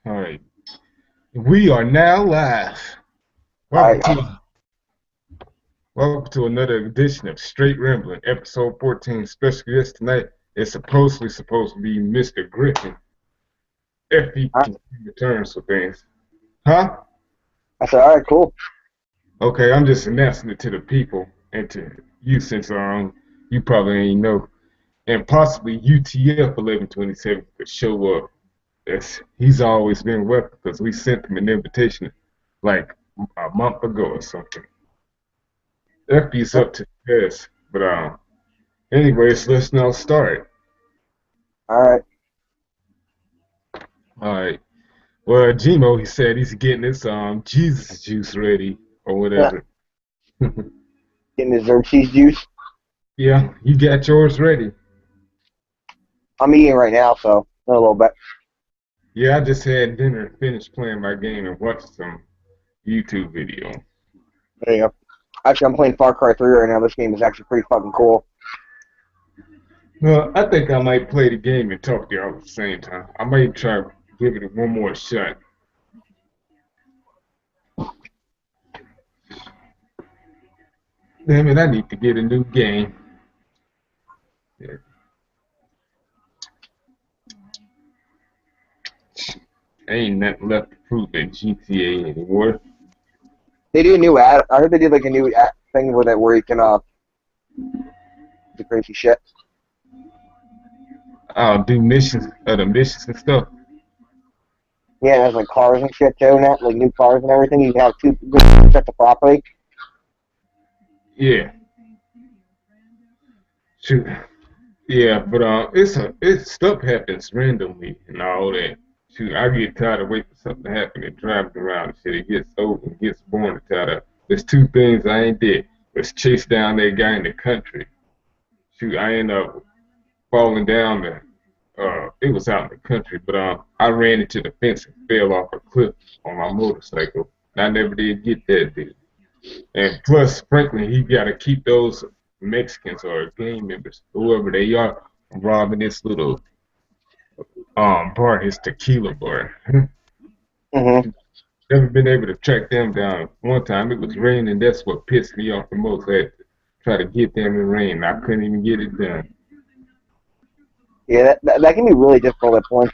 All right. We are now live. Welcome Alright, to welcome to another edition of Straight Ramblin', episode 14. Special guest tonight is supposed to be Mr. Griffin, if he alright. can return for things. Huh? I said, alright, cool. Okay, I'm just announcing it to the people and to you since you probably ain't know. And possibly UTF 1127 could show up. He's always been welcome because we sent him an invitation like a month ago or something. FB's up to this. But anyways, let's now start. Alright. All right. Well, Gmo, he said he's getting his Jesus juice ready or Yeah. whatever. Getting his Xerxes juice. Yeah, you got yours ready. I'm eating right now, so in a little bit. Yeah, I just had dinner and finished playing my game and watched some YouTube video. There you go. Actually, I'm playing Far Cry 3 right now. This game is actually pretty fucking cool. Well, I think I might play the game and talk to y'all at the same time. I might try to give it one more shot. Damn it, I need to get a new game. Yeah. Ain't nothing left to prove in GTA anymore. They do a new ad. I heard they did like a new ad thing with it where you can do crazy shit. I'll do missions, other missions and stuff. Yeah, there's like cars and shit too, and that like new cars and everything. You can have two good sets of property. Yeah, shoot. Yeah, but it's stuff happens randomly and all that. Shoot, I get tired of waiting for something to happen and driving around and shit. It gets old and gets boring and tired of. There's two things I ain't did. Was chase down that guy in the country. Shoot, I end up falling down there. It was out in the country, but I ran into the fence and fell off a cliff on my motorcycle. I never did get that dude. And plus, frankly, he got to keep those Mexicans or gang members, whoever they are, from robbing this little bar, his tequila bar. Mm-hmm. Never been able to track them down. One time it was raining. That's what pissed me off the most. I had to try to get them in rain. I couldn't even get it done. Yeah, that can be really difficult at points.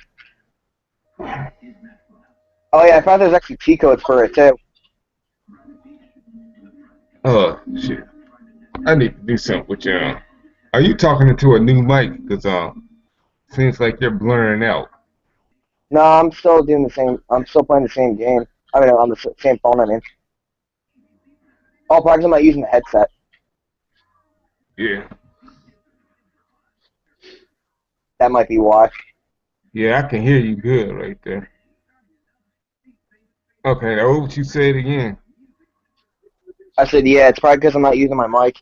Oh yeah, I found there's actually cheat codes for it too. Oh shit! I need to do something with you. Are you talking into a new mic? Cause seems like you're blurring out. No, I'm still doing the same. I'm still playing the same game. I mean, on the same phone. I mean, oh, probably 'cause I'm not using the headset. Yeah, That might be why. yeah, I can hear you good right there. Okay, now what you said again? I said, yeah, it's probably because I'm not using my mic.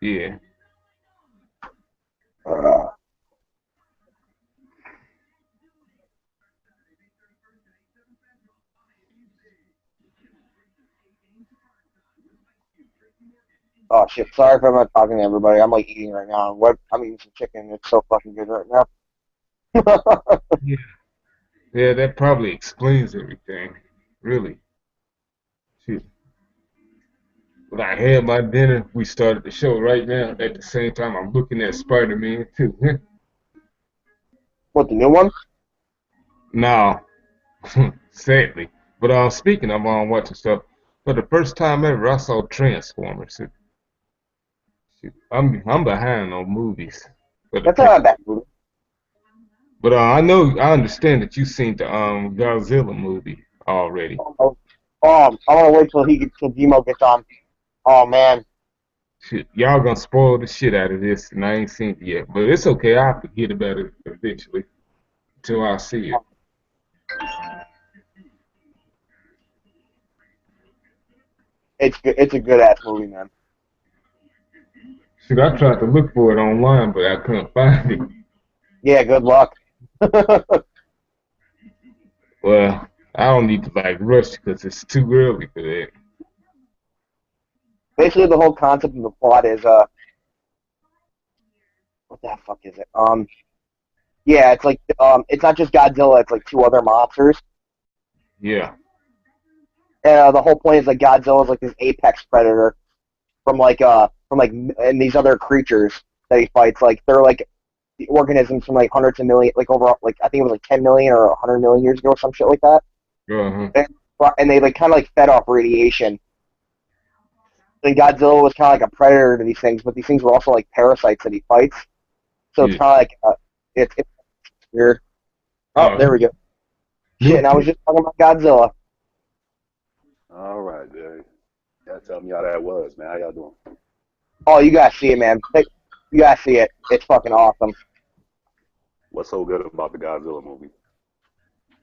Yeah. Uh, oh shit! Sorry if I'm not talking to everybody. I'm like eating right now. What? I'm eating some chicken. It's so fucking good right now. Yeah. Yeah, that probably explains everything. Really. Shit. When I had my dinner, we started the show right now. At the same time, I'm looking at Spider-Man too. What, the new one? No, sadly. But speaking of watching stuff, for the first time ever, I saw Transformers. I'm behind on movies for the That's not a picture. bad movie. But I understand that you seen the Godzilla movie already. Oh, I want to wait till Demo gets on. Oh man, Shit, y'all gonna spoil the shit out of this, and I ain't seen it yet. But it's okay. I'll forget about it eventually until I see it. it's good. It's a good ass movie, man. Shit, I tried to look for it online, but I couldn't find it. Yeah, good luck. Well, I don't need to like rush because it's too early for that. Basically, the whole concept of the plot is what the fuck is it? Yeah, it's like it's not just Godzilla. It's like two other monsters. Yeah. And the whole point is that Godzilla is like this apex predator from like and these other creatures that he fights. Like they're like the organisms from like hundreds of million, like over like I think it was like 10 million or 100 million years ago or some shit like that. Uh-huh. And they like kind of like fed off radiation. And Godzilla was kind of like a predator to these things, but these things were also like parasites that he fights. So it's Yeah. kind of like it's weird. Oh, Uh, there we go. Shit, and I was Nuke. just talking about Godzilla. All right, Dave. You gotta tell me how that was, man. How y'all doing? Oh, you gotta see it, man. You gotta see it. It's fucking awesome. What's so good about the Godzilla movie?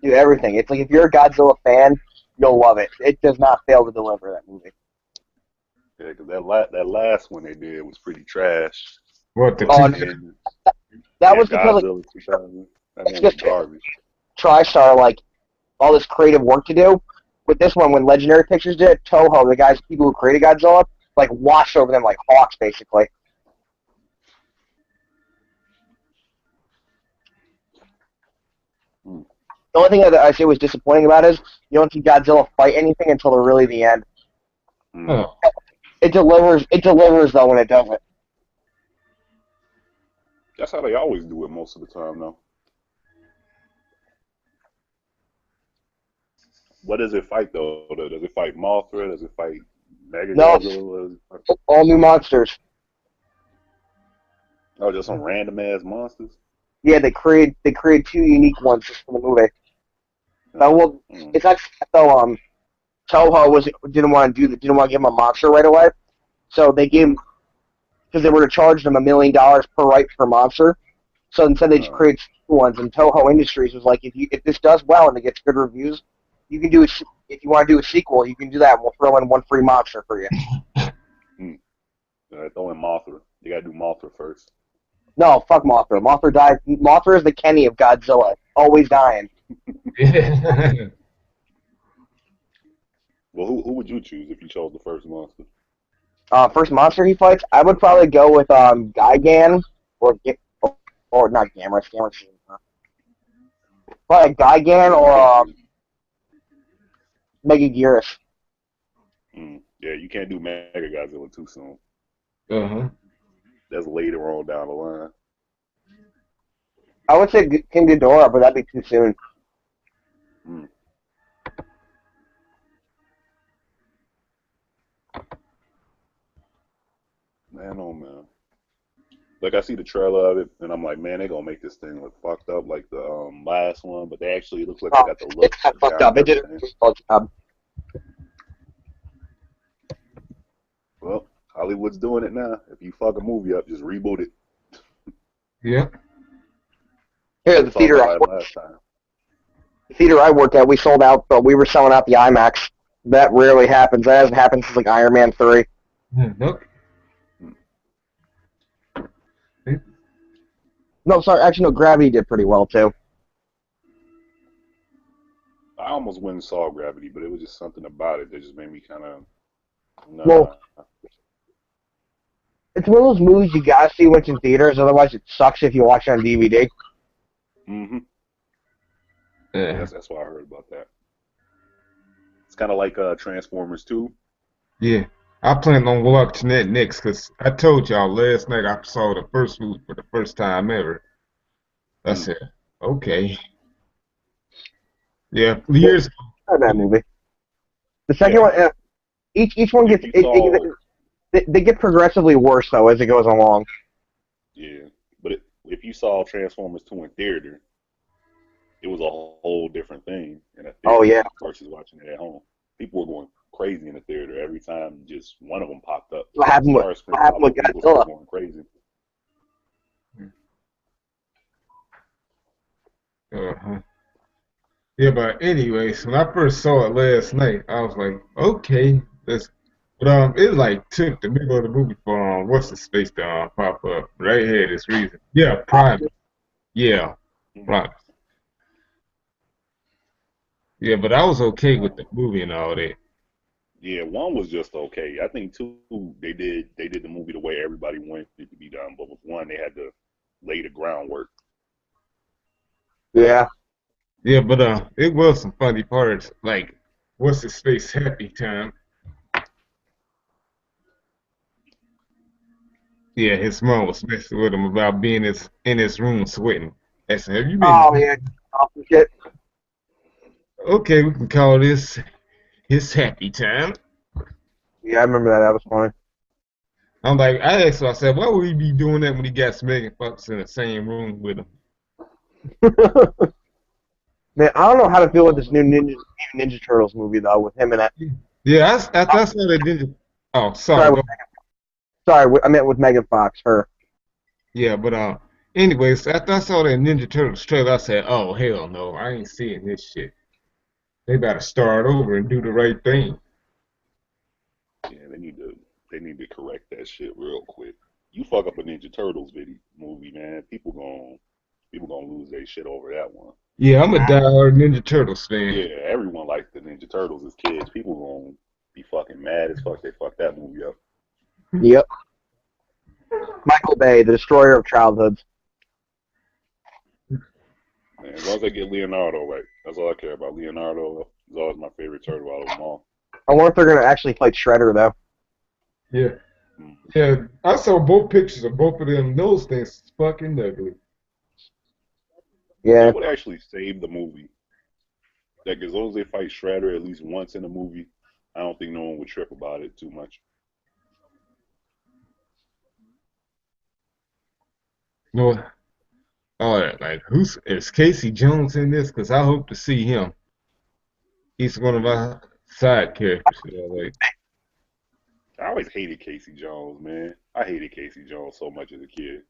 Do everything. It's like if you're a Godzilla fan, you'll love it. It does not fail to deliver that movie. Yeah, because that last one they did was pretty trash. What the But Oh, two? dude, then, that yeah, was because like Godzilla 2000, that it's one was just garbage. TriStar like all this creative work to do. With this one, when Legendary Pictures did it, Toho, the guys, people who created Godzilla, like washed over them like hawks, basically. Hmm. The only thing that I say was disappointing about it is you don't see Godzilla fight anything until really the end. Hmm. Oh, It delivers. It delivers though when it does it. That's how they always do it most of the time, though. What does it fight, though? Does it fight Mothra? Does it fight Mega No, it's Godzilla? all new monsters. Oh, just some random ass monsters? Yeah, they create two unique ones just for the movie. Uh, Well, mm, it's actually so Toho was didn't want to give him a monster right away, so they gave him because they were to charge them $1 million per right per monster. So instead, they just uh, created two ones. And Toho Industries was like, if this does well and it gets good reviews, you can do it. If you want to do a sequel, you can do that. And we'll throw in one free monster for you. mm. Throw in Mothra. You gotta do Mothra first. No, fuck Mothra. Mothra died. Mothra is the Kenny of Godzilla, always dying. yeah. Well, who would you choose if you chose the first monster? First monster he fights, I would probably go with Gigan or or not Gamera. Probably Gigan Yeah, you or can't do. Megaguirus. Yeah, you can't do Mega Godzilla too soon. Uh-huh. That's later on down the line. I would say King Ghidorah, but that'd be too soon. Mm. Man, oh man. Like I see the trailer of it, and I'm like, man, they gonna make this thing look fucked up like the last one. But they actually look like they got the It's look kind of fucked down up. and It did a everything. really well job. Well, Hollywood's doing it now. If you fuck a movie up, just reboot it. Yeah. Here, We talked about it last time. the theater I worked at, we sold out, but we were selling out the IMAX. That rarely happens. That hasn't happened since like Iron Man 3. Nope. Hmm. No, sorry, actually, no, Gravity did pretty well too. I almost went and saw Gravity, but it was just something about it that just made me kind of Well, nah. it's one of those movies you gotta see when it's in theaters, otherwise it sucks if you watch it on DVD. Mm-hmm. Yeah, Yeah. that's what I heard about that. It's kind of like Transformers 2. Yeah. I plan on watching that next because I told y'all last night I saw the first movie for the first time ever. I Mm. said, okay. Yeah, Well, years not that ago. movie. The second Yeah, one, each one if gets you saw, they get progressively worse though as it goes along. yeah, but if you saw Transformers 2 in theater, it was a whole different thing in a Oh theater yeah, versus watching it at home. People were going crazy in the theater every time just one of them popped up. what Starscream happened popped with up, people started Godzilla? going crazy. Uh-huh. Yeah, but anyways, when I first saw it last night, I was like, okay, this. But it like took the middle of the movie for what's the space to pop up right here. This reason, yeah, Prime, yeah, Mhm. Prime, yeah. But I was okay with the movie and all that. Yeah, one was just okay. I think two, they did the movie the way everybody wanted it to be done, but with one they had to lay the groundwork. Yeah. Yeah, but it was some funny parts. Like, what's his face? Happy Time. Yeah, his mom was messing with him about being in his room sweating. I said, "Have you been?" Oh yeah. Shit. Okay, we can call this his happy time. Yeah, I remember that. That was funny. I'm like, I asked him, I said, why would he be doing that when he got Megan Fox in the same room with him? Man, I don't know how to feel with this new Ninja Turtles movie though, with him and that. Yeah, after I saw that ninja. Oh, sorry, Sorry, go. sorry, I meant with Megan Fox. Her. Yeah, but anyways, after I saw that Ninja Turtles trailer, I said, oh hell no, I ain't seeing this shit. They better start over and do the right thing. Yeah, they need to correct that shit real quick. You fuck up a Ninja Turtles movie, man. People gonna lose their shit over that one. Yeah, I'm a diehard Ninja Turtles fan. Yeah, everyone liked the Ninja Turtles as kids. People gonna be fucking mad as fuck they fucked that movie up. Yep. Michael Bay, the destroyer of childhoods. Man, as long as they get Leonardo right, that's all I care about. Leonardo is always my favorite turtle out of them all. I wonder if they're gonna actually fight Shredder though. Yeah, Mm. yeah. I saw both pictures of both of them. Those things is fucking ugly. Yeah. It would actually save the movie. Like as long as they fight Shredder at least once in the movie, I don't think no one would trip about it too much. No, all that like who's is Casey Jones in this? Because I hope to see him. He's one of my side characters. Like, I always hated Casey Jones, man. I hated Casey Jones so much as a kid.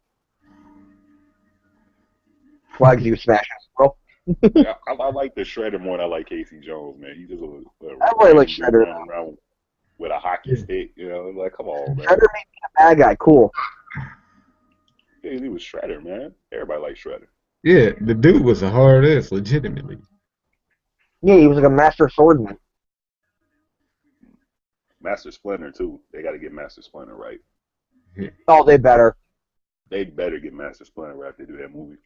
Flags you smash bro. Like, I like the Shredder more than I like Casey Jones, man. He's just a I really like random dude Shredder. running around with a hockey stick. You know, like come on, man. Shredder made me a bad guy. Cool. Yeah, he was Shredder, man. Everybody likes Shredder. yeah, the dude was a hard ass, legitimately. Yeah, he was like a master swordsman. Master Splinter too. They got to get Master Splinter right. Oh, they better. They better get Master Splinter right if they do that movie.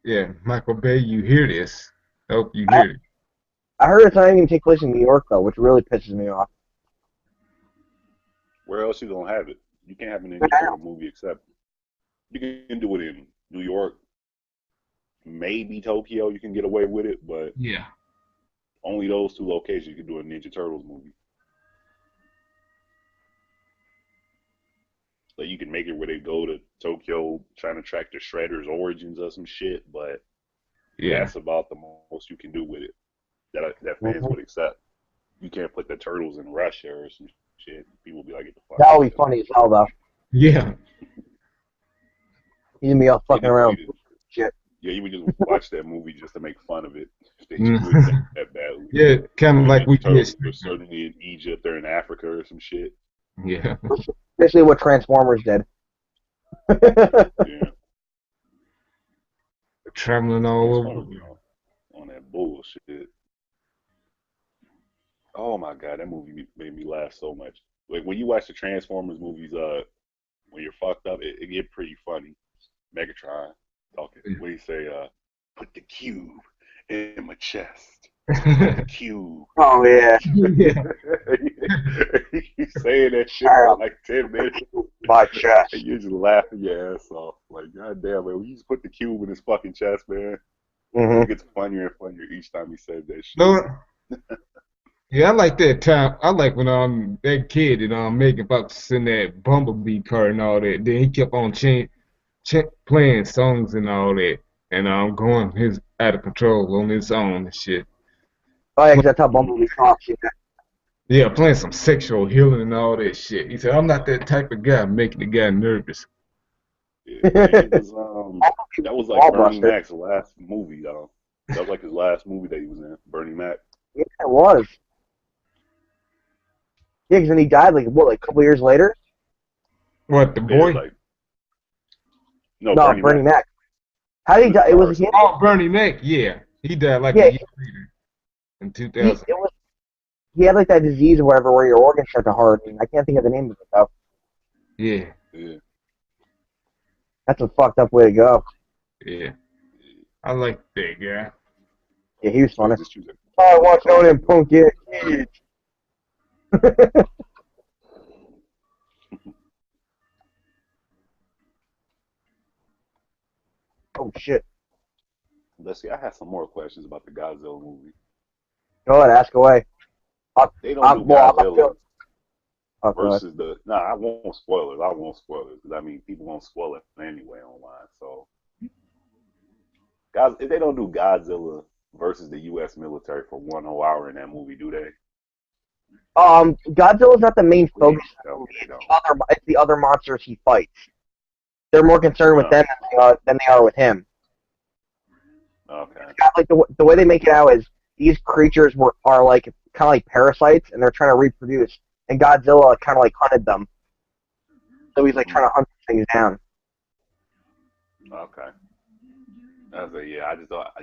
Yeah, Michael Bay, you hear this? I hope you I, hear it. I heard it's not even gonna take place in New York though, which really pisses me off. Where else you gonna have it? You can't have a Ninja Turtle movie except you can do it in New York, maybe Tokyo. You can get away with it, but Yeah. only those two locations you can do a Ninja Turtles movie. Like you can make it where they go to Tokyo trying to track the Shredder's origins or some shit, but Yeah. that's about the most you can do with it that fans Mm-hmm. would accept. You can't put the turtles in Russia or some shit. People will be like, get the fuck That out would of be here. funny as hell though. Yeah. He'd be all fucking around with shit. Yeah, you would just watch that movie just to make fun of it if they do it Mm. that badly. Yeah, kind of The like we Ninja did. Turtles are certainly in Egypt or in Africa or some shit. Yeah. Basically what Transformers did. Yeah, Traveling all Transformers over. be on that bullshit. Oh my god, that movie made me laugh so much. Like when you watch the Transformers movies, when you're fucked up, it get pretty funny. Megatron talking. What do you say? Put the cube in my chest. Put the cube. Oh yeah. Yeah. You saying that shit for like 10 minutes. My chest. And you're just laughing your ass off. Like, goddamn, man, when you just put the cube in his fucking chest, man, Mm-hmm. it gets funnier and funnier each time he says that shit. No, yeah, I like that time. I like when that kid and Megan Fox was in that Bumblebee car and all that. Then he kept on playing songs and all that, and going his out of control on his own and shit. Oh yeah, 'cause that's how Bumblebee talks. Yeah. Yeah, playing some sexual healing and all that shit. He said, "I'm not that type of guy," making the guy nervous. Yeah, it was, that was like Bernie Wallbuster. Mac's last movie, though. That was like his last movie that he was in, Bernie Mac. Yeah, it was. Yeah, because then he died like what, like a couple years later? What the Yeah, boy? like, no, No, Bernie Mac. How did he die? It was him. Oh, Bernie Mac. Yeah, he died like Yeah, a year later in it 2000. was. He had like that disease or whatever where your organs start to harden. I can't think of the name of it though. Yeah, Yeah. That's a fucked up way to go. yeah. I like that guy. Yeah, he was So funny. just choose it. I want to know them punk ass kids. Oh shit. Let's see. I have some more questions about the Godzilla movie. Go ahead, ask away. They don't do Well, I'm Godzilla oh, go ahead. versus the. Nah, I won't spoilers. I won't spoilers because I mean people won't spoil it anyway online. So, guys, if they don't do Godzilla versus the U.S. military for 1 whole hour in that movie, do they? Godzilla's not the main Please focus of tell the me movie. they don't. It's the other monsters he fights. They're more concerned with No. them than they are with him. Okay. Got, like the way they make it out is these creatures are like kind of like parasites, and they're trying to reproduce. And Godzilla kind of like hunted them, so he's like trying to hunt things down. Okay. I was like, yeah, I just thought,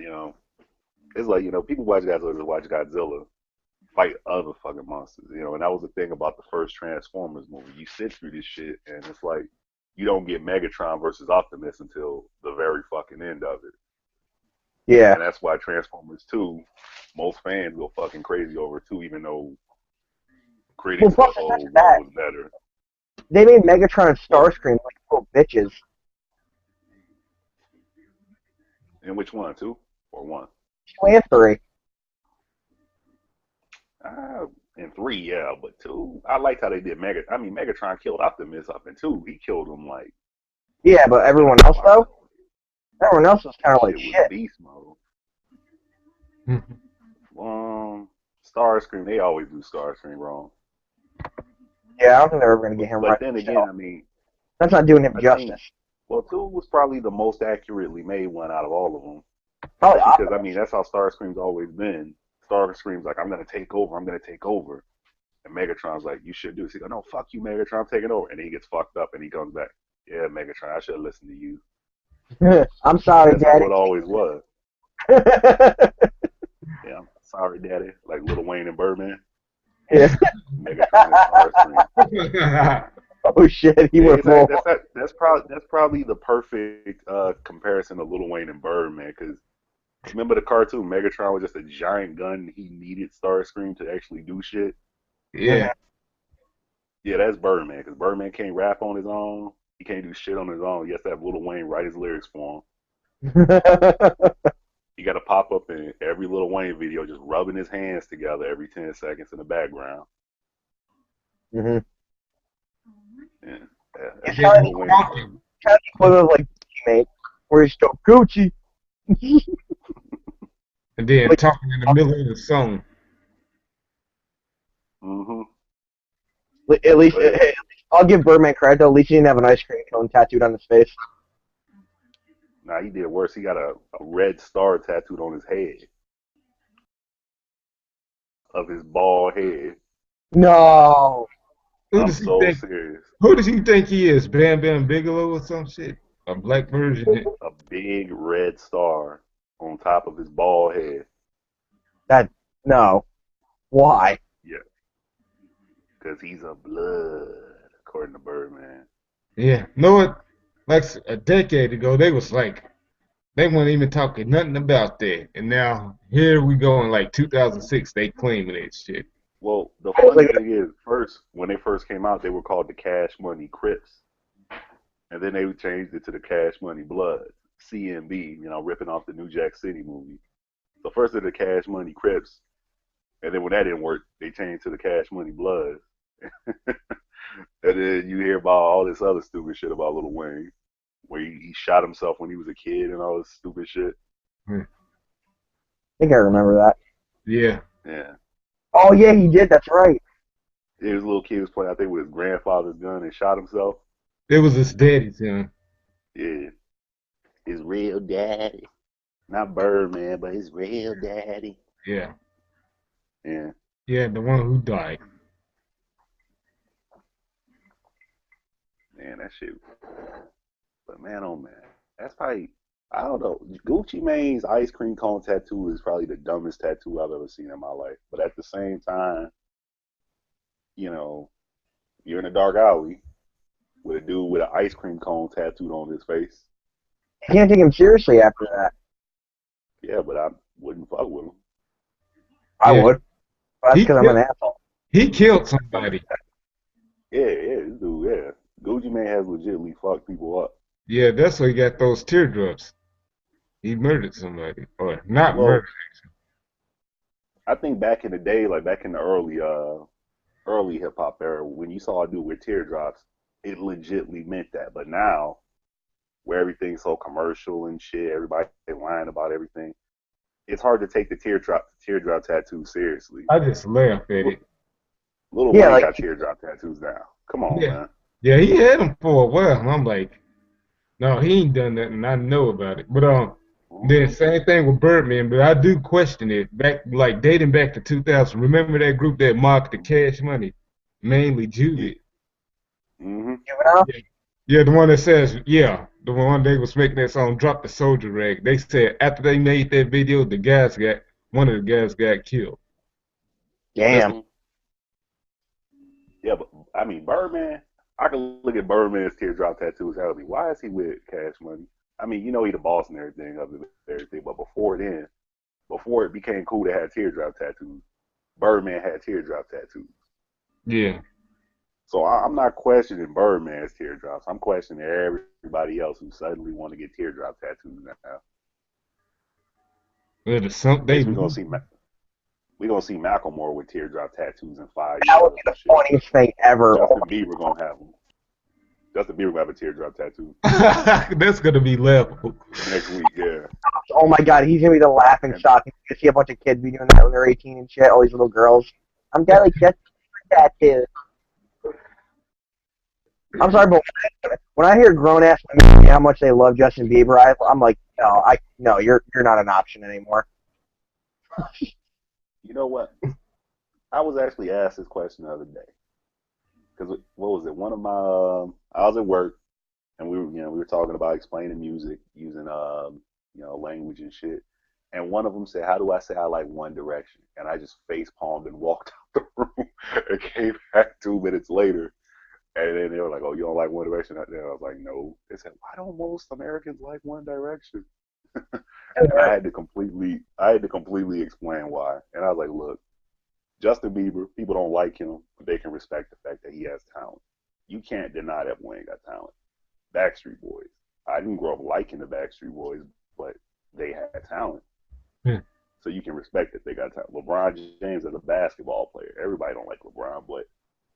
it's like, people watch Godzilla to watch Godzilla fight other fucking monsters, and that was the thing about the first Transformers movie. You sit through this shit, and it's like, you don't get Megatron versus Optimus until the very fucking end of it. Yeah. And that's why Transformers 2, most fans go fucking crazy over 2, even though critics go, oh, 1 was better. They made Megatron and Starscream like little bitches. And which one, 2 or 1? 2 and 3. In 3, yeah, but 2, I liked how they did Megatron killed Optimus up in 2. He killed him like. Yeah, but everyone else though? Everyone else was kind of like shit. Beast mode. Starscream, they always do Starscream wrong. Yeah, I don't think they're ever gonna get him right. But then again, I mean, that's not doing him justice. Well, 2 was probably the most accurately made one out of all of them. Probably because I mean that's how Starscream's always been. Starscream's like, I'm gonna take over, and Megatron's like, you should do this. He goes, no, fuck you, Megatron, I'm taking over, and then he gets fucked up, and he comes back. Yeah, Megatron, I should have listened to you. I'm sorry, that's Daddy. That's what it always was. Yeah, I'm sorry, Daddy. Like Lil Wayne and Birdman. Yeah. Megatron and Starscream. Oh shit, he was wrong. That's probably the perfect comparison to Lil Wayne and Birdman, because remember the cartoon Megatron was just a giant gun. He needed Starscream to actually do shit. Yeah. Yeah, that's Birdman, because Birdman can't rap on his own. He can't do shit on his own. He has to have Lil Wayne write his lyrics for him. He got to pop up in every Lil Wayne video, just rubbing his hands together every 10 seconds in the background. Mm-hmm. Yeah. It's kind of equivalent of like teammate, where he's still Gucci. And then like, talking in the middle of the song. Mm-hmm. At least, I'll give Birdman credit, though. At least he didn't have an ice cream cone tattooed on his face. Nah, he did worse. He got a red star tattooed on his head. Of his bald head. No. I'm so serious. Who does he think he is? Bam Bam Bigelow or some shit? A black version? A big red star on top of his bald head. No. Why? Yeah. Because he's a blood, according to Birdman. Yeah. Know what? Like a decade ago, they weren't even talking nothing about that. And now, here we go in like 2006, they claiming that shit. Well, the funny thing is, when they first came out, they were called the Cash Money Crips. And then they changed it to the Cash Money Bloods, CMB, ripping off the New Jack City movie. So first they're the Cash Money Crips, and then when that didn't work, they changed to the Cash Money Bloods. And then you hear about all this other stupid shit about Lil Wayne, where he shot himself when he was a kid and all this stupid shit. I think I remember that. Yeah. Yeah. Oh, yeah, he did. That's right. His little kid was playing, I think, with his grandfather's gun and shot himself. It was his daddy's gun. Yeah. His real daddy. Not Birdman, but his real daddy. Yeah. Yeah. Yeah, the one who died. Man, that shit. But man, oh man. That's probably, I don't know. Gucci Mane's ice cream cone tattoo is probably the dumbest tattoo I've ever seen in my life. But at the same time, you're in a dark alley with a dude with an ice cream cone tattooed on his face. You can't take him seriously after that. Yeah, but I wouldn't fuck with him. I Yeah, would. That's he because I'm an killed, asshole. he killed I mean, somebody. this dude, yeah. Gucci Man has legitimately fucked people up. Yeah, that's why he got those teardrops. He murdered somebody, or not murdered. Well, I think back in the day, like back in the early hip hop era, when you saw a dude with teardrops, it legitly meant that. But now, where everything's so commercial and shit, everybody lying about everything, it's hard to take the teardrop tattoo seriously. I just laugh at L- it. Little Yeah, Wayne like got teardrop tattoos now. Come on, Yeah, man. yeah, he had them for a while, and I'm like, no, he ain't done nothing. I know about it. But then Hmm. same thing with Birdman. But I do question it. Back like dating back to 2000. Remember that group that mocked the Cash Money, mainly Yeah. Juvie. Hmm. juvenile. Yeah, yeah, the one that says, yeah, the one they was making that song, "Drop the Soldier Rag." They said after they made that video, one of the guys got killed. That's Damn. Hmm. Yeah, but I mean, Birdman, I can look at Birdman's teardrop tattoos. Tell me, why is he with Cash Money? I mean, you know he the boss and everything, other than everything. But before then, before it became cool to have teardrop tattoos, Birdman had teardrop tattoos. yeah. So I'm not questioning Birdman's teardrops. I'm questioning everybody else who suddenly want to get teardrop tattoos now. There's some I they guess we gonna see Macklemore with teardrop tattoos in That would five years be or the shit. funniest thing ever. Oh Justin Bieber gonna have them. Justin Bieber gonna have a teardrop tattoo that's gonna be laughable. next week. Yeah, Oh my god, he's gonna be the laughing and stock. You see a bunch of kids be doing that when they're 18 and shit. All these little girls. I'm got like just that too. I'm sorry, but when I hear grown ass women say how much they love Justin Bieber, I'm like, no, you're not an option anymore. you know what? I was actually asked this question the other day because what was it? One of my I was at work and we were talking about explaining music using language and shit. And one of them said, "How do I say I like One Direction?" And I just face palmed and walked out the room and came back 2 minutes later. And then they were like, "Oh, you don't like One Direction?" And I was like, "No." They said, "Why don't most Americans like One Direction?" And I had to completely explain why. And I was like, "Look, Justin Bieber, people don't like him, but they can respect the fact that he has talent. You can't deny that boy ain't got talent. Backstreet Boys. I didn't grow up liking the Backstreet Boys, but they had talent. Yeah. So you can respect that they got talent. LeBron James is a basketball player. Everybody don't like LeBron, but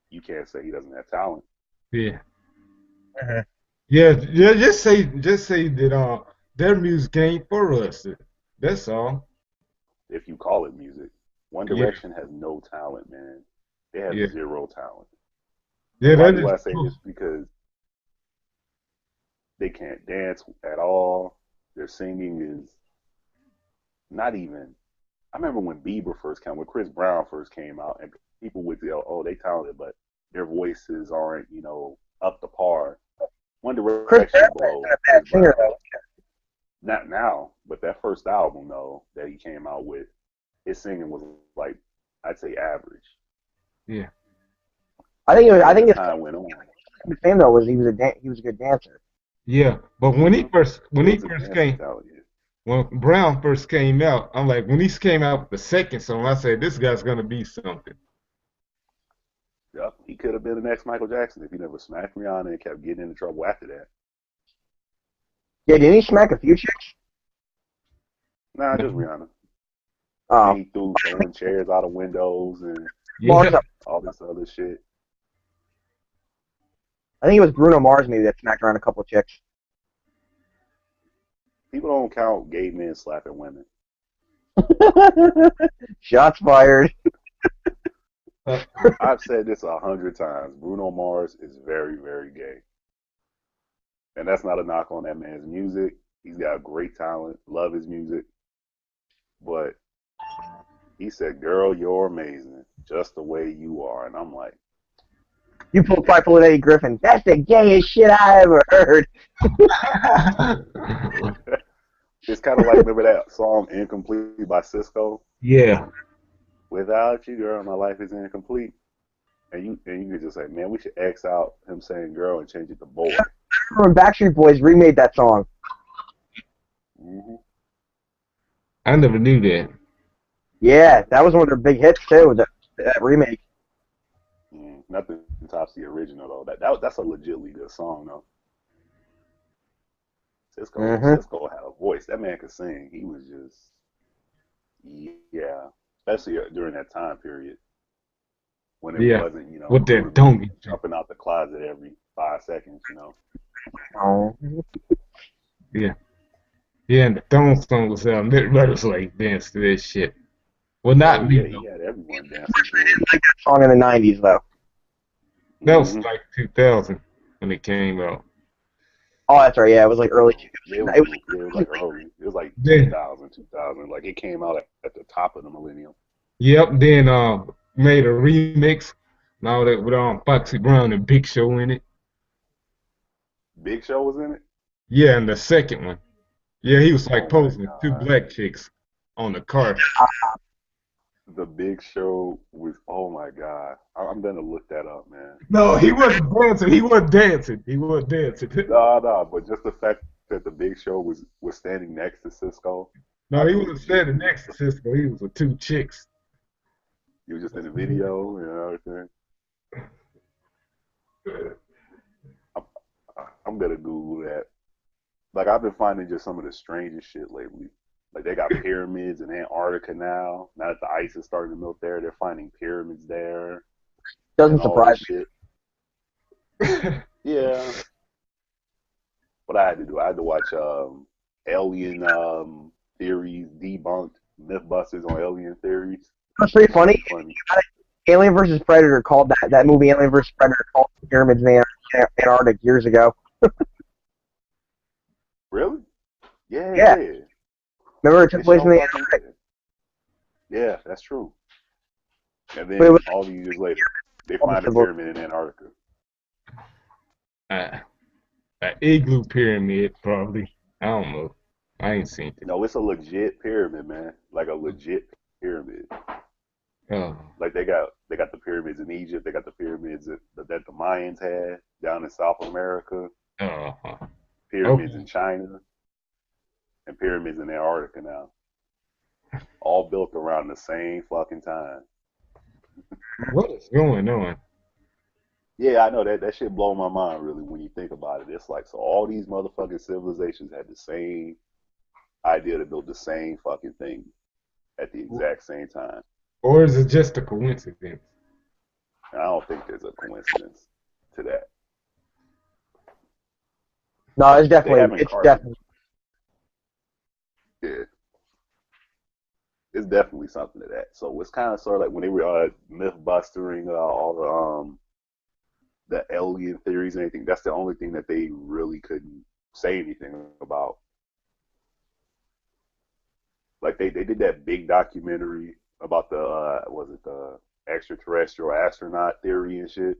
you can't say he doesn't have talent. Yeah. Mhm. Yeah, yeah, just say that their music ain't for us. That's all. If you call it music. One Yeah, Direction has no talent, man. They have yeah. zero talent. And Yeah, why that do is I say true. this? Because they can't dance at all. Their singing is not even. I remember when Bieber first came, when Chris Brown first came out, and people would say, "Oh, they talented, but their voices aren't, up to par." One Chris Direction Brown is isn't below a bad Chris singer Brown. though. Not now, but that first album though that he came out with, his singing was like, I'd say average. Yeah, I Then think as his time went on, claim to fame though was he was a good dancer. yeah. But mm-hmm, when it he was a first dancing came talent. Yeah. when Brown first came out, I'm like when he came out with the second song, I said this guy's gonna be something. Yep, he could have been the next Michael Jackson if he never smacked Rihanna and kept getting into trouble after that. Yeah, didn't he smack a few chicks? Nah, just No. Rihanna. And Oh, he threw throwing chairs out of windows and Mars. Yeah, all this other shit. I think it was Bruno Mars maybe that smacked around a couple of chicks. People don't count gay men slapping women. Shots fired. uh, I've said this 100 times. Bruno Mars is very, very gay. And that's not a knock on that man's music. He's got great talent, love his music. But he said, "Girl, you're amazing, just the way you are." And I'm like, You probably pulled Eddie Griffin. That's the gayest shit I ever heard. it's kind of like, remember that song "Incomplete" by Cisco? yeah, Without you, girl, my life is incomplete. And you could just say, man, we should X out him saying girl and change it to boy. When Backstreet Boys remade that song. Hmm. I never knew that. Yeah, that was one of their big hits too. That remake. Nothing tops the original though. That's a legitly good song though. Mm-hmm. Cisco had a voice. That man could sing. He was just yeah, especially during that time period when it Yeah, wasn't with you that were gonna be donkey. jumping out the closet every 5 seconds. Oh. Yeah, yeah, and the thong song was out. Let us like dance to that shit. Well, Oh not yeah, me he though. had everyone dancing to it. Like that song in the '90s though. That was Hmm like 2000 when it came out. Oh, that's right. Yeah, it was like early. Yeah, it was It was yeah, it was like early. It was like Then, 2000. Like it came out at the top of the millennium. yep. Then made a remix and all that with Foxy Brown and Big Show in it. Big Show was in it. Yeah, and the second one. Yeah, he was like Oh my posing with two God. black chicks on the car. The Big Show was, oh my God. I'm gonna look that up, man. No, he wasn't dancing. He wasn't dancing. He wasn't dancing. No, but just the fact that the Big Show was standing next to Cisco, No, I he could wasn't standing legitly. next to Cisco. He was with two chicks. He was just in the video and everything. I'm, I'm gonna Google that. Like I've been finding just some of the strangest shit lately. Like they got pyramids in Antarctica now. Now that the ice is starting to melt there, they're finding pyramids there and doesn't all this surprise shit. Yeah. What I had to do, I had to watch alien theories debunked, MythBusters on alien theories. me. It's pretty That shit funny. be funny. Alien versus Predator called that movie Alien versus Predator called the pyramids in the Antarctic years ago. Really? Yeah, it Yeah, did. remember it took It place in sure the fucking Antarctic, did. Yeah, that's true. And but it then was all these years later, they all the find a civil. pyramid in Antarctica. uh, an igloo pyramid, probably. I don't know. I ain't seen it. No, it's a legit pyramid, man. Like a legit pyramid. Oh, Like they got the pyramids in Egypt. They got the pyramids that the Mayans had down in South America. uh-huh. Pyramids in Okay. China and pyramids in Antarctica now. All built around the same fucking time. What is going on? Yeah, I know that shit blow my mind really when you think about it. It's like so all these motherfucking civilizations had the same idea to build the same fucking thing at the exact same time. Or is it just a coincidence? And I don't think there's a coincidence to that. No, They haven't it's carved definitely. it. It's definitely something to that. So it's kind of sort of like when they were myth bustering all the alien theories and anything. That's the only thing that they really couldn't say anything about. Like they did that big documentary about the was it the extraterrestrial astronaut theory and shit,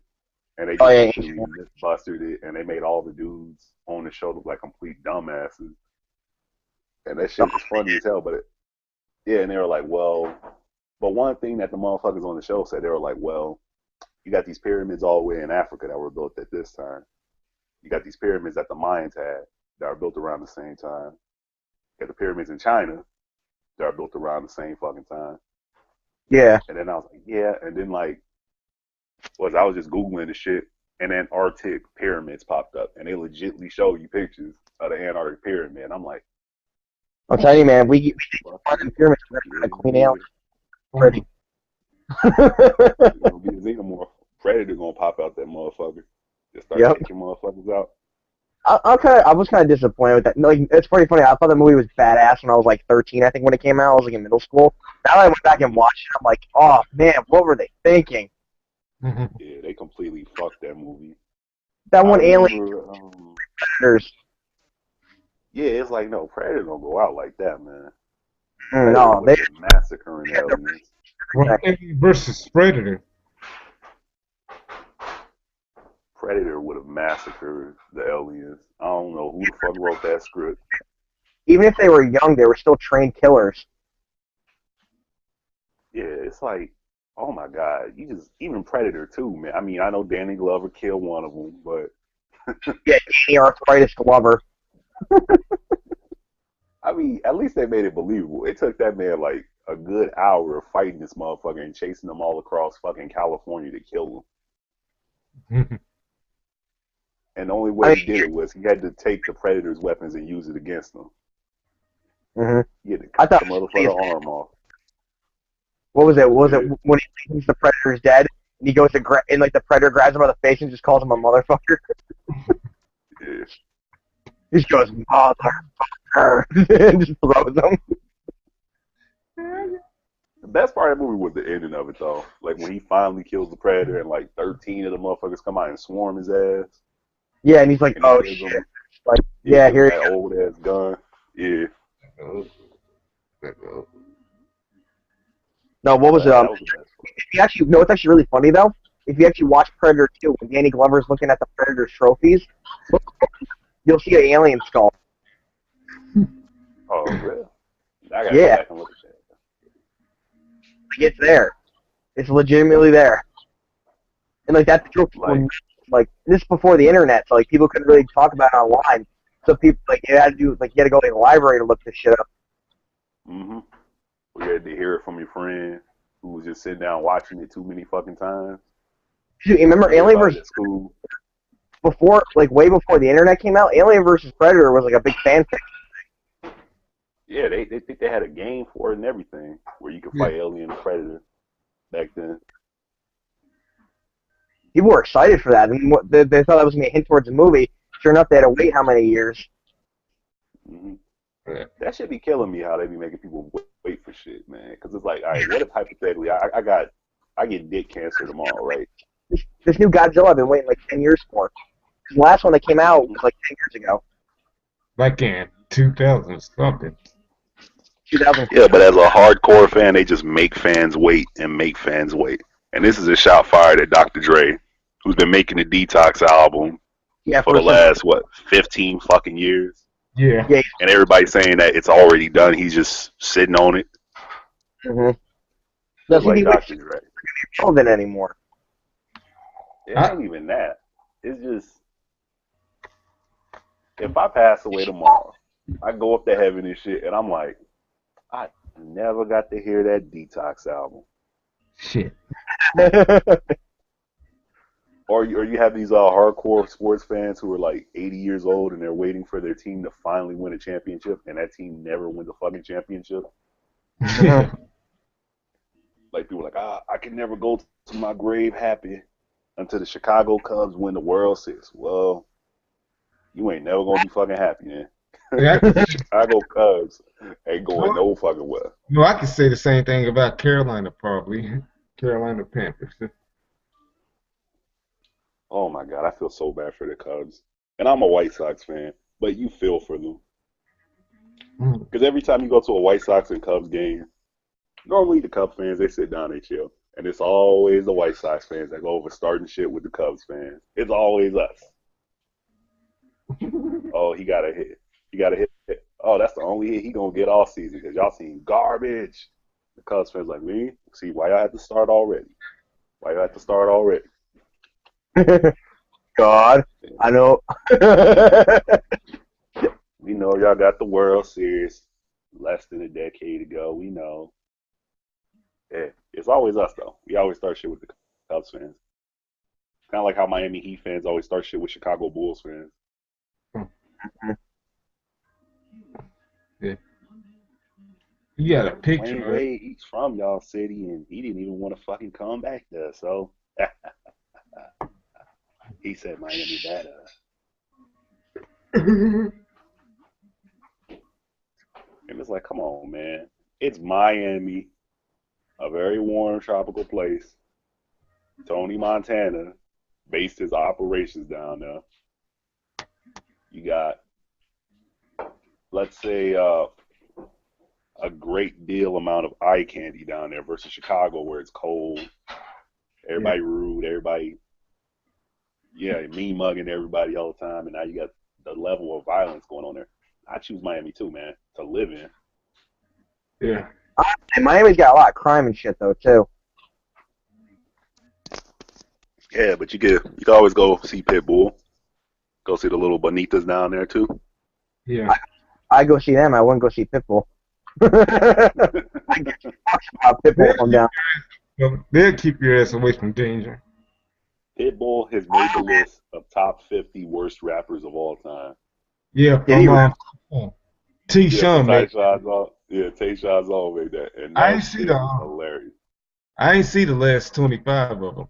and they Oh just yeah, completely myth busted it, and they made all the dudes on the show look like complete dumbasses, and that shit was funny as hell. But yeah, and they were like, well, but one thing that the motherfuckers on the show said, they were like, well, you got these pyramids all the way in Africa that were built at this time. You got these pyramids that the Mayans had that are built around the same time. You got the pyramids in China that are built around the same fucking time. yeah. And then I was like, yeah. And then like, I was just Googling the shit, and Antarctic pyramids popped up, and they legitly show you pictures of the Antarctic pyramid. I'm like, I'm telling you, man, we find fucking them pyramids. We're yeah, gonna clean out Oh, pretty. it's gonna be a xenomorph predator gonna pop out that motherfucker. Just start Yep. taking motherfuckers out. I was kind of disappointed with that. Like, it's pretty funny. I thought the movie was badass when I was like 13. I think when it came out, I was like in middle school. Now that I went back and watched it, I'm like, oh man, what were they thinking? Yeah, they completely fucked that movie. That I one alien remember, predators. yeah, it's like no, Predator don't go out like that, man. Predator No, would they have been massacring aliens. well, Alien versus Predator. Predator would have massacred the aliens. I don't know who the fuck wrote that script. even if they were young, they were still trained killers. Yeah, it's like, oh my god, you just even Predator too, man. I mean, I know Danny Glover killed one of them, but Yeah, Danny Arthritis Glover. I mean, at least they made it believable. It took that man like a good hour of fighting this motherfucker and chasing them all across fucking California to kill him. And the only way he did it was he had to take the Predator's weapons and use it against them. He had to cut the motherfucker arm off. What was it? What was it when he thinks the Predator's dead and he goes to and like the Predator grabs him by the face and just calls him a motherfucker? Yeah. He just goes, motherfucker, and just throws him. The best part of the movie was the ending of it, though. Like, when he finally kills the Predator and, like, 13 of the motherfuckers come out and swarm his ass. Yeah, and he's like, oh, shit. Like, yeah, here that old-ass gun. Yeah. No, what was it? If you actually, no, it's actually really funny, though. If you actually watch Predator 2, when Danny Glover's looking at the Predator's trophies, you'll see an alien skull. Oh, really? I gotta go back and look at that. It's there. It's legitimately there. And like that joke, like this is before the internet, so like people couldn't really talk about it online. So people you had to go to the library to look this shit up. You had to hear it from your friend who was just sitting down watching it too many fucking times. You remember Alien vs. School? Way before the internet came out, Alien vs. Predator was like a big fanfic. Yeah, they think they had a game for it and everything, where you could fight Alien and Predator back then. People were excited for that, and they thought that was going to be a hint towards the movie. Sure enough, they had to wait how many years? That should be killing me, how they be making people wait for shit, man. Because it's like, all right, what if hypothetically I get dick cancer tomorrow, right? This new Godzilla I've been waiting like 10 years for. The last one that came out was like 10 years ago. Like in 2000 something. 2000. Yeah, but as a hardcore fan, they just make fans wait and make fans wait. And this is a shot fired at Dr. Dre, who's been making the Detox album for the last, 15 fucking years? Yeah. And everybody's saying that it's already done. He's just sitting on it. Doesn't like he Dr. Dre. Relevant anymore? It ain't even that. It's just, if I pass away tomorrow, I go up to heaven and shit, and I'm like, I never got to hear that Detox album. Shit. Or you have these hardcore sports fans who are like 80 years old and they're waiting for their team to finally win a championship, and that team never wins a fucking championship. Like, people are like, I can never go to my grave happy until the Chicago Cubs win the World Series. Well, you ain't never gonna be fucking happy, man. Chicago Cubs ain't going no fucking well. No, I could say the same thing about Carolina, probably. Carolina Panthers. Oh my God, I feel so bad for the Cubs. And I'm a White Sox fan, but you feel for them. Because every time you go to a White Sox and Cubs game, normally the Cubs fans, they sit down, they chill. And it's always the White Sox fans that go over starting shit with the Cubs fans. It's always us. Oh, he got a hit. He got a hit. Oh, that's the only hit he gonna get all season because y'all seen garbage. The Cubs fans like, me? See, why y'all have to start already? Why y'all have to start already? God, I know. We know y'all got the World Series less than a decade ago. We know. Yeah, it's always us, though. We always start shit with the Cubs fans. Kind of like how Miami Heat fans always start shit with Chicago Bulls fans. Yeah. You got a picture. Wayne Wade, he's from y'all city, and he didn't even want to fucking come back there, so... He said Miami better. And it's like, come on, man. It's Miami, a very warm tropical place. Tony Montana based his operations down there. You got, let's say, a great deal amount of eye candy down there versus Chicago where it's cold. Everybody rude, everybody... Yeah, mean mugging everybody all the time, and now you got the level of violence going on there. I choose Miami too, man, to live in. Yeah. And Miami's got a lot of crime and shit though too. Yeah, but you can always go see Pitbull. Go see the little bonitas down there too. Yeah. I go see them. I wouldn't go see Pitbull. I get talks about Pitbull come down. They'll keep your ass away from danger. Pitbull has made the list of top 50 worst rappers of all time. Yeah, Did he from T. Yeah, Sean, man. Tayshawn's all made that, and I that ain't see shit was hilarious. I ain't see the last 25 of them.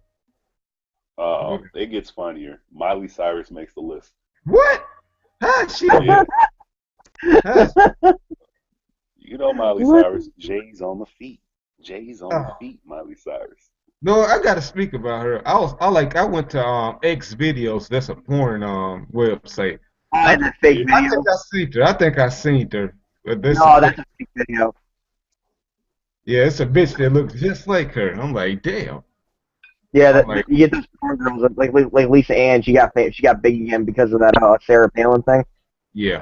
It gets funnier. Miley Cyrus makes the list. What? How she? Yeah. How- You know Miley What? Cyrus. Jay's on the feet. Jay's on the feet. Miley Cyrus. No, I gotta speak about her. I went to X videos. That's a porn website. That's a fake I video. think I seen her. I think I seen her. But No, that's a fake video. yeah, it's a bitch that looks just like her. I'm like, damn. Yeah, I'm like, you get those porn girls like Lisa Ann. She got big again because of that Sarah Palin thing. yeah.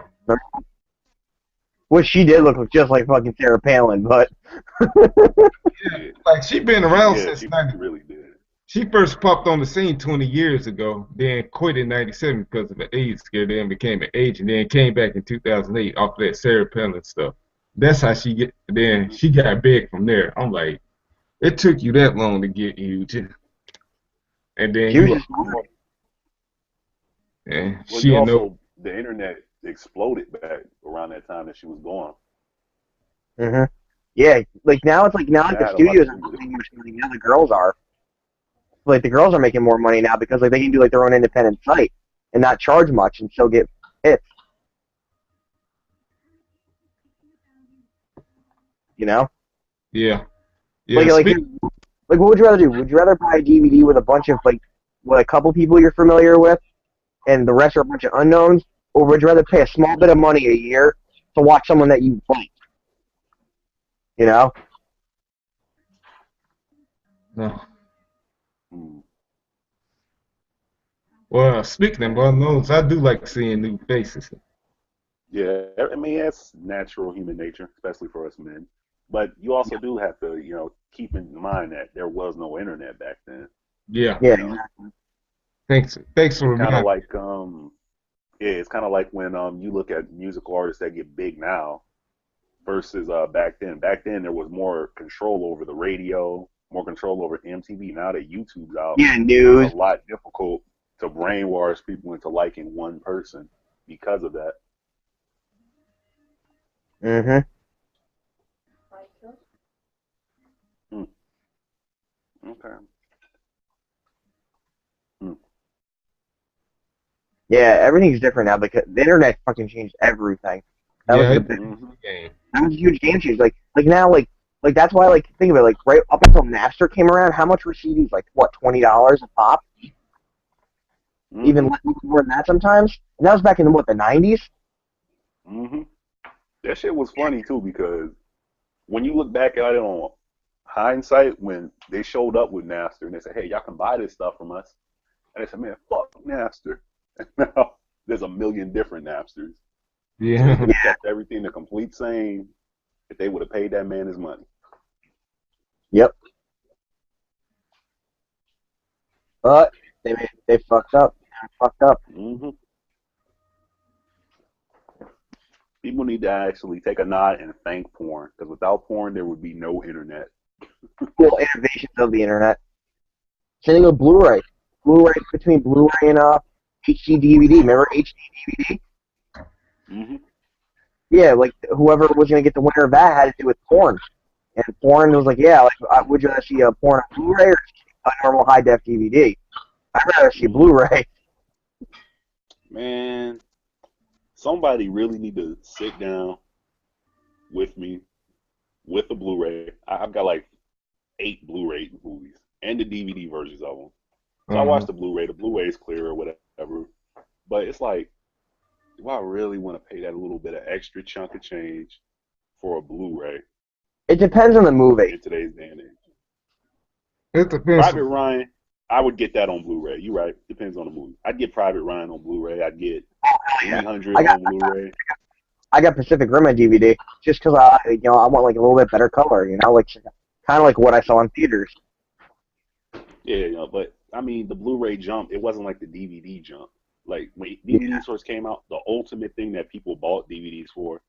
Which she did look just like fucking Sarah Palin, but Yeah, like she been around Yeah, since she 90. really did. She first popped on the scene 20 years ago, then quit in 97 because of the AIDS scare, then became an agent, then came back in 2008 off that Sarah Palin stuff. That's how then she got big from there. I'm like, it took you that long to get huge. And then she was just and Well, she you and also the internet exploded back around that time that she was gone. Mm-hmm. Yeah, like now it's like now like They the had a lot studios to are do with it. making more money. Now the girls are. Like the girls are making more money now because like they can do like their own independent site and not charge much and still get hits. You know? yeah. Like what would you rather do? Would you rather buy a DVD with a bunch of like with a couple people you're familiar with and the rest are a bunch of unknowns? Or would you rather pay a small bit of money a year to watch someone that you like? You know? No. Hmm. Well, speaking of unknowns, I do like seeing new faces. Yeah, I mean that's natural human nature, especially for us men. But you also do have to, keep in mind that there was no internet back then. Yeah. Yeah, You know, exactly. Thanks it's for kind of reminding. like it's kind of like when you look at musical artists that get big now versus back then. Back then there was more control over the radio, more control over MTV. Now that YouTube's out, Yeah, it's news. a lot difficult to brainwash people into liking one person because of that. Mm-hmm. Hmm. Okay. Hmm. Yeah, everything's different now because the internet fucking changed everything. That was Yeah, the it's big, Mhm. a game. that was a huge game changer. Like now, like that's why think of it right up until Napster came around. How much were CDs? Like what, $20 a pop? Even more than that sometimes. And that was back in the 90s. Mhm. That shit was funny too because when you look back at it on hindsight, when they showed up with Napster and they said, "Hey, y'all can buy this stuff from us," and they said, "Man, fuck Napster." And now there's a million different Napsters. So they Yeah. could have kept everything the complete same if they would have paid that man his money. Yep. But they fucked up. Fucked up. Hmm. People need to actually take a nod and thank porn because without porn, there would be no internet. Cool innovations of the internet. Same thing with Blu-ray. Blu-ray between Blu-ray and HD DVD. Remember HD DVD? Hmm. Yeah, like whoever was gonna get the winner of that had to do with porn. And porn was like, yeah, like would you rather see a porn on Blu-ray or a normal high def DVD? I'd rather see Blu-ray. Man, somebody really need to sit down with me with the Blu-ray. I've got like 8 Blu-ray movies and the DVD versions of them. So I watched the Blu-ray. The Blu-ray is clear or whatever. But it's like, do I really want to pay that little bit of extra chunk of change for a Blu-ray It depends on the movie. in today's day and age? It depends. Private Ryan, I would get that on Blu-ray. You're right. Depends on the movie. I'd get Private Ryan on Blu-ray. I'd get 300 on Blu-ray. I got Pacific Rim on DVD just because I want like a little bit better color. Like kind of like what I saw in theaters. Yeah, but I mean, the Blu-ray jump, it wasn't like the DVD jump. Like when Yeah. DVDs first came out, the ultimate thing that people bought DVDs for,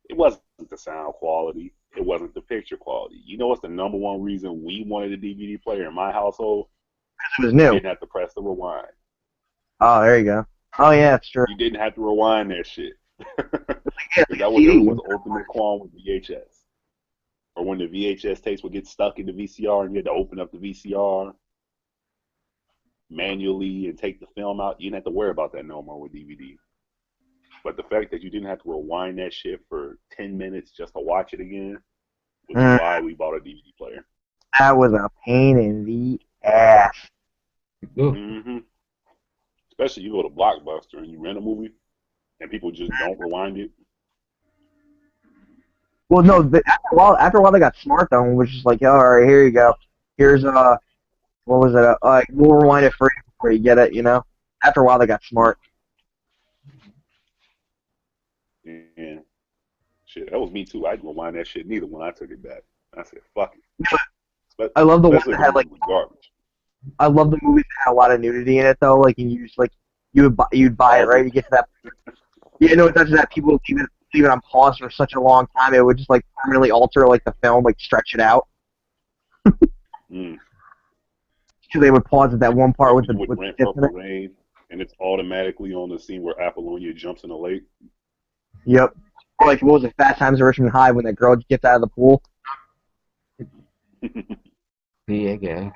it wasn't the sound quality, it wasn't the picture quality. You know what's the number one reason we wanted a DVD player in my household? It was You new. didn't have to press the rewind. Oh, there you go. Oh yeah, that's true. You didn't have to rewind that shit. Yeah, Because that was CD. everyone's ultimate qualm with VHS. Or when the VHS tapes would get stuck in the VCR and you had to open up the VCR manually and take the film out, you didn't have to worry about that no more with DVD. But the fact that you didn't have to rewind that shit for 10 minutes just to watch it again was why we bought a DVD player. That was a pain in the ass. Mm-hmm. Especially you go to Blockbuster and you rent a movie and people just don't rewind it. Well, no, after a while they got smart though, and was just like, all right, here you go. Here's what was it? We'll rewind it for you before you get it. You know. After a while they got smart. And shit, that was me too. I didn't rewind that shit neither when I took it back. I said, fuck it. I love the one Especially that had like garbage. I love the movies that had a lot of nudity in it though. Like you just like you'd buy it right. You get to that. You know, it does that. People leave it on pause for such a long time. It would just like permanently alter like the film, like stretch it out. So they would pause at that one part with the Rent Purple Rain, and it's automatically on the scene where Apollonia jumps in the lake. Yep. Or like what was it? Fast Times at Richmond High when that girl gets out of the pool. Yeah.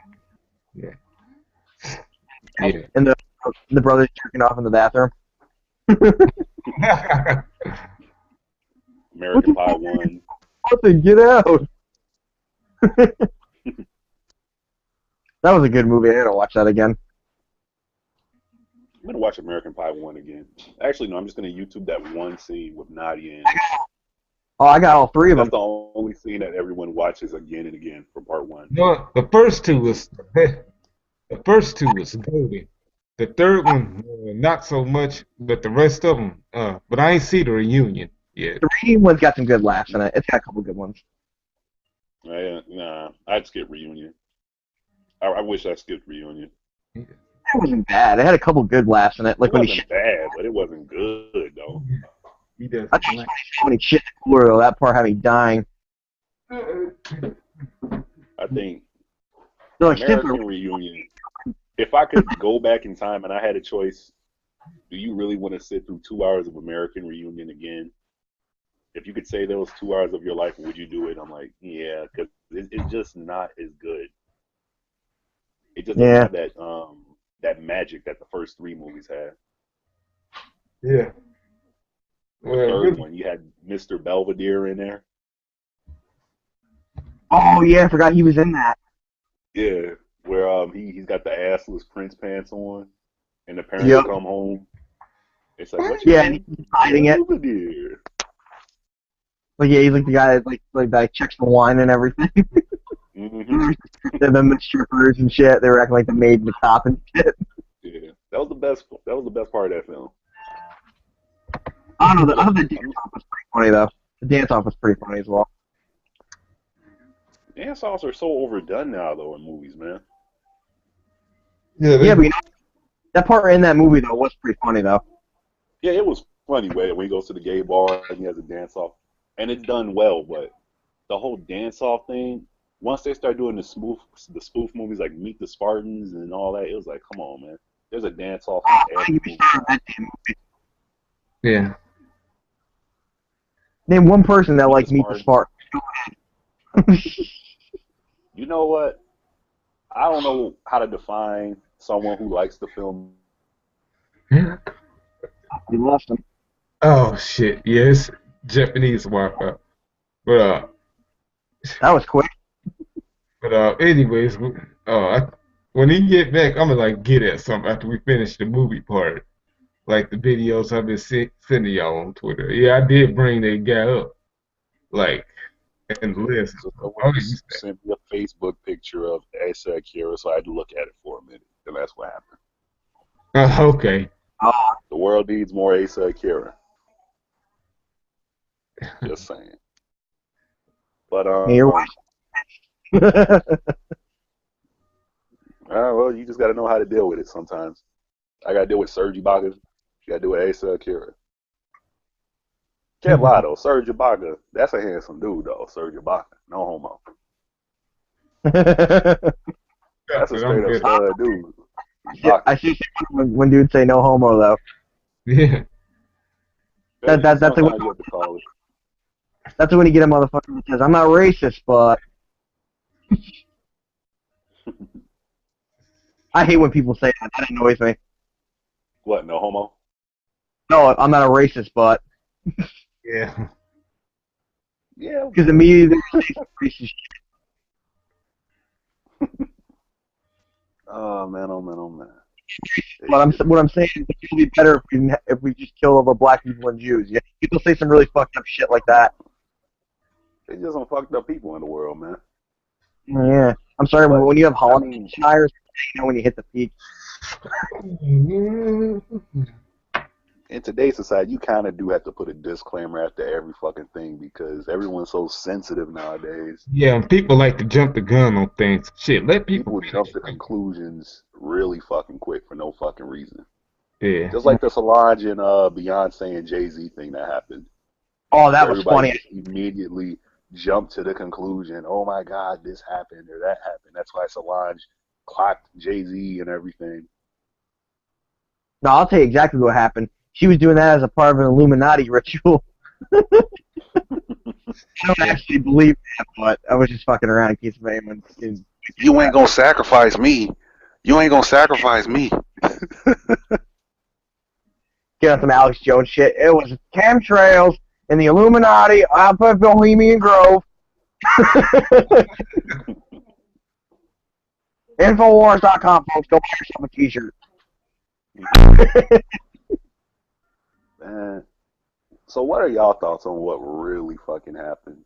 And the brothers jerking off in the bathroom. American Pie 1. Get out. That was a good movie. I gotta watch that again. I'm gonna watch American Pie 1 again. Actually, no, I'm just gonna YouTube that one scene with Nadia in. Oh, I got all three of them. That's the only scene that everyone watches again and again from part 1. No, the first two was golden. The third one, not so much, but the rest of them, but I ain't see the reunion yet. The reunion one's got some good laughs in it. It's got a couple good ones. Nah, I'd skip Reunion. I wish I skipped Reunion. It wasn't bad. It had a couple good laughs in it. Like it wasn't bad, but it wasn't good though. He does. I just when he shit the cooler though, that part had me dying. I think They're like, American Reunion. If I could go back in time and I had a choice, do you really want to sit through 2 hours of American Reunion again? If you could say there was 2 hours of your life, would you do it? I'm like, yeah, because it's just not as good. It just doesn't have that magic that the first 3 movies had. Yeah. The third one, you had Mr. Belvedere in there. Oh yeah, I forgot he was in that. Yeah, where he's got the assless Prince pants on, and the parents come home. It's like, what you and he's hiding it. Belvedere. Like yeah, he's like the guy that checks the wine and everything. Mm-hmm. And then the strippers and shit, they were acting like the maid and the cop and shit. Yeah, that was the best. That was the best part of that film. I don't know. The dance off was pretty funny though. The dance off was pretty funny as well. Dance offs are so overdone now, though, in movies, man. Yeah, but you know, that part in that movie though was pretty funny though. Yeah, it was funny when he goes to the gay bar and he has a dance off, and it's done well. But the whole dance off thing, once they start doing the spoof movies like Meet the Spartans and all that, it was like, come on, man. There's a dance off in every movie. Yeah. Name one person that likes Meet the Spartans. You know what? I don't know how to define someone who likes the film. You lost him. Oh shit! Yes, Japanese Wi-Fi. But that was quick. But anyways, when he get back, I'm gonna like get at something after we finish the movie part, like the videos I've been sending y'all on Twitter. Yeah, I did bring that guy up, like, and the list. Sent me a Facebook picture of Asa Akira, so I had to look at it for a minute, and that's what happened. Okay. The world needs more Asa Akira. Just saying. But you're right. well, you just got to know how to deal with it sometimes. I got to deal with Serge Ibaka. She got to deal with Asa Akira. Can't lie though, Serge Ibaka, that's a handsome dude though. Serge Ibaka, no homo. Yeah, That's a but straight I'm up good. stud dude. I Ibaka. see when dudes say no homo though. Yeah. That's Sometimes when you have to call it. that's when you get a motherfucker that says I'm not racist, but I hate when people say that. That annoys me. What? No homo? No, I'm not a racist, but Yeah. Yeah. because immediately they say some racist shit. Oh man, oh man, oh man. What I'm saying is it would be better if we just kill all the black people and Jews. Yeah, people say some really fucked up shit like that. It's just some fucked up people in the world, man. Yeah, I'm sorry, but But when you have I Holland mean, tires, you know when you hit the peak. in today's society, you kind of do have to put a disclaimer after every fucking thing because everyone's so sensitive nowadays. Yeah, and people like to jump the gun on things. Shit, let people People jump finish. to conclusions really fucking quick for no fucking reason. Yeah. Just like the Solange and Beyonce and Jay-Z thing that happened, Oh, that where was everybody funny. just immediately jumped to the conclusion, oh my God, this happened or that happened. That's why Solange clocked Jay-Z and everything. No, I'll tell you exactly what happened. She was doing that as a part of an Illuminati ritual. I don't actually believe that, but I was just fucking around in case of anyone. You ain't gonna sacrifice me. You ain't gonna sacrifice me. Get on some Alex Jones shit. It was chemtrails and the Illuminati up at Bohemian Grove. Infowars.com, folks. Go buy yourself a t-shirt. Man. So what are y'all thoughts on what really fucking happened?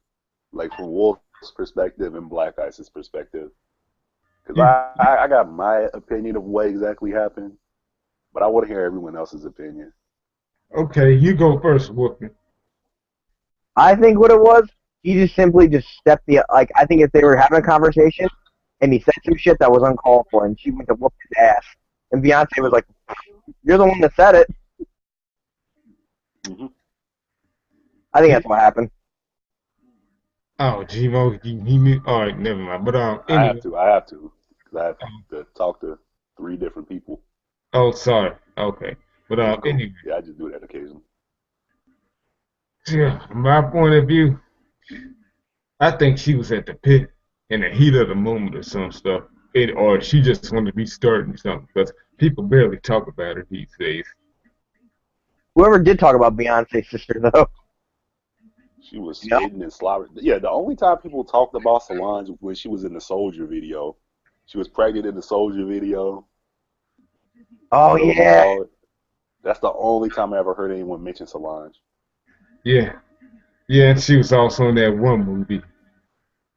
Like from Wolf's perspective and Black Ice's perspective? Because You, I got my opinion of what exactly happened, but I want to hear everyone else's opinion. okay, you go first, Whoopi. I think what it was, he just simply just stepped the, like, I think if they were having a conversation and he said some shit that was uncalled for and she went to whoop his ass. And Beyonce was like, you're the one that said it. Mm-hmm. I think that's what happened. Oh, Gmo, he knew. All right, never mind. But I anyway. have to. I have to. Because I have to talk to 3 different people. Oh, sorry. Okay, but It's cool. anyway. Yeah, I just do that occasionally. Yeah, from my point of view, I think she was at the pit in the heat of the moment or some stuff, or she just wanted to be starting something because people barely talk about her these days. Whoever did talk about Beyonce's sister, though. She was Yep. spitting and slobbering. Yeah, the only time people talked about Solange was when she was in the Soldier video. She was pregnant in the Soldier video. Oh, Whatever you yeah. call it. That's the only time I ever heard anyone mention Solange. Yeah, yeah, and she was also in that one movie.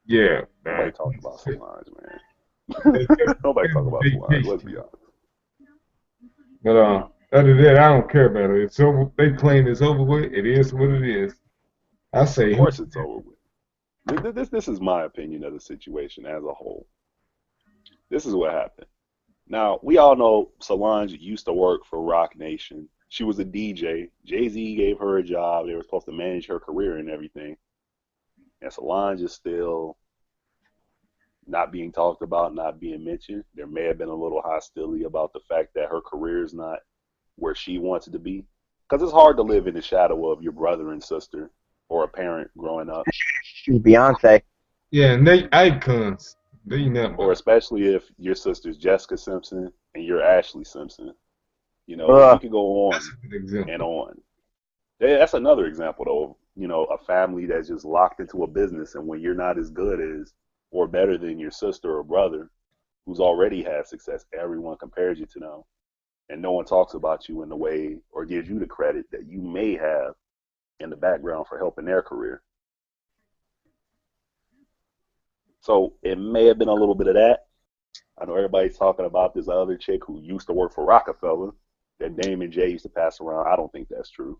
Yeah, Nobody talked about Solange, man. they kept Nobody talk about Solange. Let's be honest. But other than that, I don't care about it. It's over. They claim it's over with. It is what it is. I Of say, course, it's over with. This is my opinion of the situation as a whole. This is what happened. Now, we all know Solange used to work for Rock Nation. She was a DJ. Jay-Z gave her a job. They were supposed to manage her career and everything. And Solange is still not being talked about, not being mentioned. There may have been a little hostility about the fact that her career is not where she wants it to be. Because it's hard to live in the shadow of your brother and sister or a parent growing up. She's Beyonce. yeah, and they icons. They never. Or especially if your sister's Jessica Simpson and you're Ashley Simpson. You know, Ugh. you could go on That's a good example. and on. That's another example, though. You know, a family that's just locked into a business, and when you're not as good as or better than your sister or brother, who's already had success, everyone compares you to them, and no one talks about you in the way or gives you the credit that you may have in the background for helping their career. So it may have been a little bit of that. I know everybody's talking about this other chick who used to work for Rockefeller that Damon J used to pass around. I don't think that's true.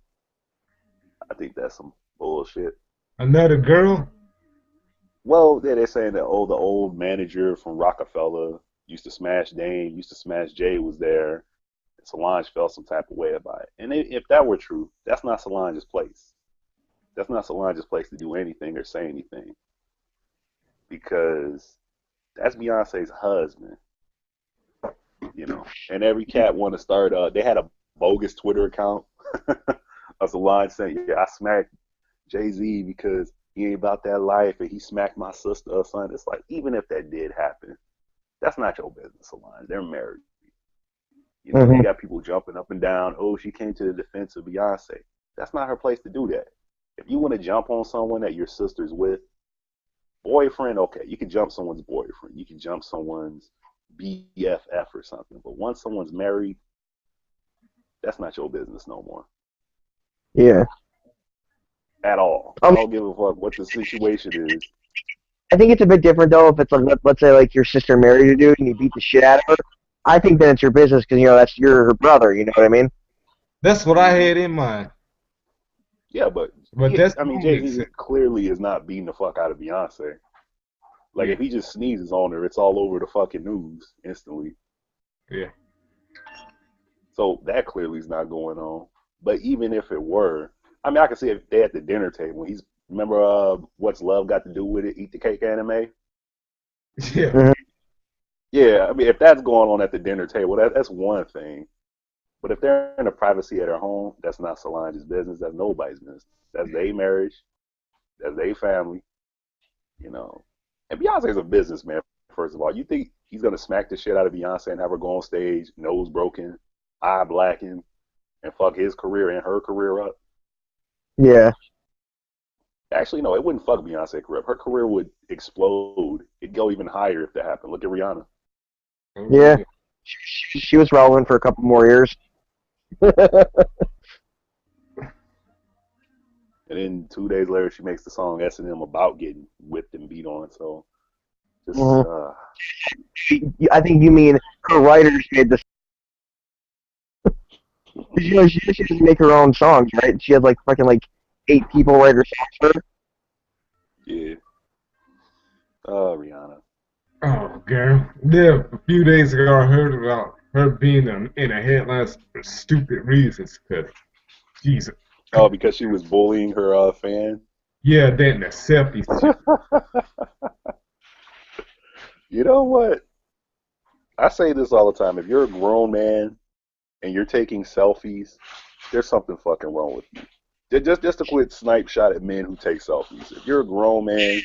I think that's some bullshit. Another girl. Well, yeah, they're saying that, oh, the old manager from Rockefeller used to smash Dame, used to smash Jay was there. Solange felt some type of way about it. And if that were true, that's not Solange's place. That's not Solange's place to do anything or say anything, because that's Beyonce's husband, you know. And every cat want to start. They had a bogus Twitter account of Solange saying, "Yeah, I smacked Jay-Z because he ain't about that life, and he smacked my sister or something." It's like, even if that did happen, that's not your business, Solange. They're married. You know, you got people jumping up and down. Oh, she came to the defense of Beyonce. That's not her place to do that. If you want to jump on someone that your sister's with, boyfriend, okay, you can jump someone's boyfriend. You can jump someone's BFF or something. But once someone's married, that's not your business no more. Yeah. At all. I don't give a fuck what the situation is. I think it's a bit different though if it's like, let's say like your sister married a dude and you beat the shit out of her. I think then it's your business because you know that's you're her brother. You know what I mean? That's what I had in mind. Yeah, but that's, I mean, Jay-Z clearly is not beating the fuck out of Beyonce. Like, if he just sneezes on her, it's all over the fucking news instantly. Yeah. So that clearly is not going on. But even if it were, I mean, I can see if they at the dinner table. Remember What's Love Got to Do with It? Eat the Cake anime? Yeah. Yeah, I mean, if that's going on at the dinner table, that's one thing. But if they're in the privacy at their home, that's not Solange's business. That's nobody's business. That's their marriage. That's their family. You know. And Beyonce's a businessman, first of all. You think he's going to smack the shit out of Beyonce and have her go on stage, nose broken, eye blackened, and fuck his career and her career up? Yeah. Actually, no, it wouldn't fuck Beyonce's career up. Her career would explode. It'd go even higher if that happened. Look at Rihanna. Yeah. She was relevant for a couple more years. And then 2 days later, she makes the song S&M about getting whipped and beat on. So, just, I think you mean her writers made this. You know, she doesn't make her own songs, right? She had like fucking like 8 people write her songs for her. Yeah. Rihanna. Oh, girl. Yeah, a few days ago I heard about her being in a headline for stupid reasons. Cause, Jesus. Oh, because she was bullying her fan? Yeah, that and the selfie shit. You know what? I say this all the time. If you're a grown man and you're taking selfies, there's something fucking wrong with you. Just a quick snipe shot at men who take selfies. If you're a grown man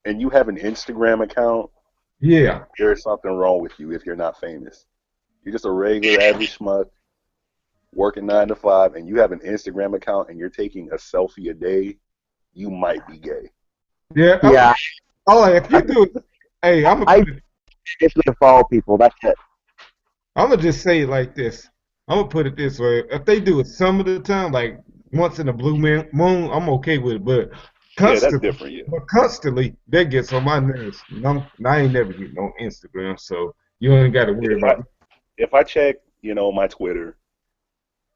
and you have an Instagram account, yeah, there's something wrong with you if you're not famous. You're just a regular average schmuck working 9 to 5, and you have an Instagram account and you're taking a selfie a day, you might be gay. Yeah. Yeah. Oh, if you do it, hey, I just need to follow people. That's it. I'm gonna just say it like this. I'm gonna put it this way: if they do it some of the time, like once in a blue moon, I'm okay with it. But Yeah, that's constantly, different. Yeah. but constantly, that gets on my nerves. I ain't never getting on Instagram, so you ain't got to worry about it. If I check, my Twitter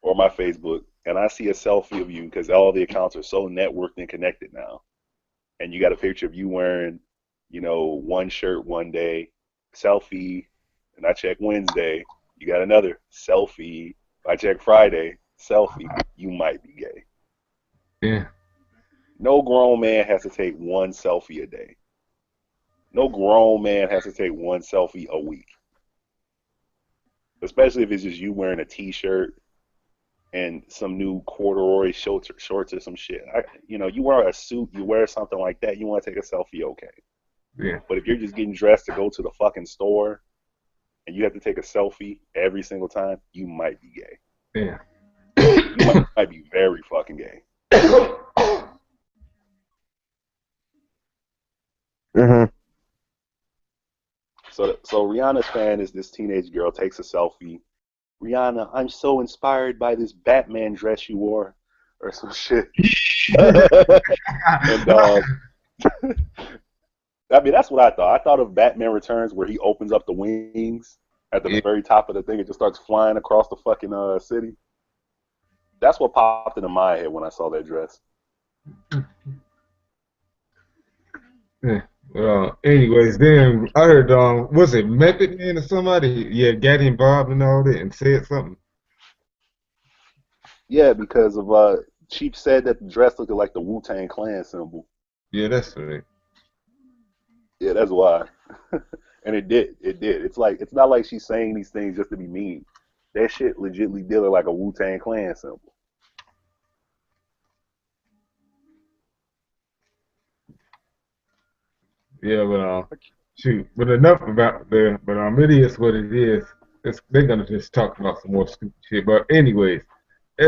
or my Facebook, and I see a selfie of you, because all the accounts are so networked and connected now, and you got a picture of you wearing, one shirt one day, selfie, and I check Wednesday, you got another selfie. If I check Friday, selfie, you might be gay. Yeah. No grown man has to take one selfie a day. No grown man has to take one selfie a week. Especially if it's just you wearing a t-shirt and some new corduroy shorts or some shit. You wear a suit, you wear something like that, you want to take a selfie, okay. Yeah. But if you're just getting dressed to go to the fucking store and you have to take a selfie every single time, you might be gay. Yeah. You might be very fucking gay. Mm-hmm. So Rihanna's fan is this teenage girl, takes a selfie. Rihanna, I'm so inspired by this Batman dress you wore, or some shit. And I mean, that's what I thought. I thought of Batman Returns, where he opens up the wings at the very top of the thing and just starts flying across the fucking city. That's what popped into my head when I saw that dress. Yeah. Anyways, then I heard, was it Method Man or somebody? Yeah, got involved and all that and said something. Yeah, because of she said that the dress looked like the Wu-Tang Clan symbol. Yeah, that's right. Yeah, that's why. And it did. It did. It's like it's not like she's saying these things just to be mean. That shit legitly did look like a Wu-Tang Clan symbol. Yeah, but shoot. But enough about there. But it is what it is. They're gonna just talk about some more stupid shit. But anyways,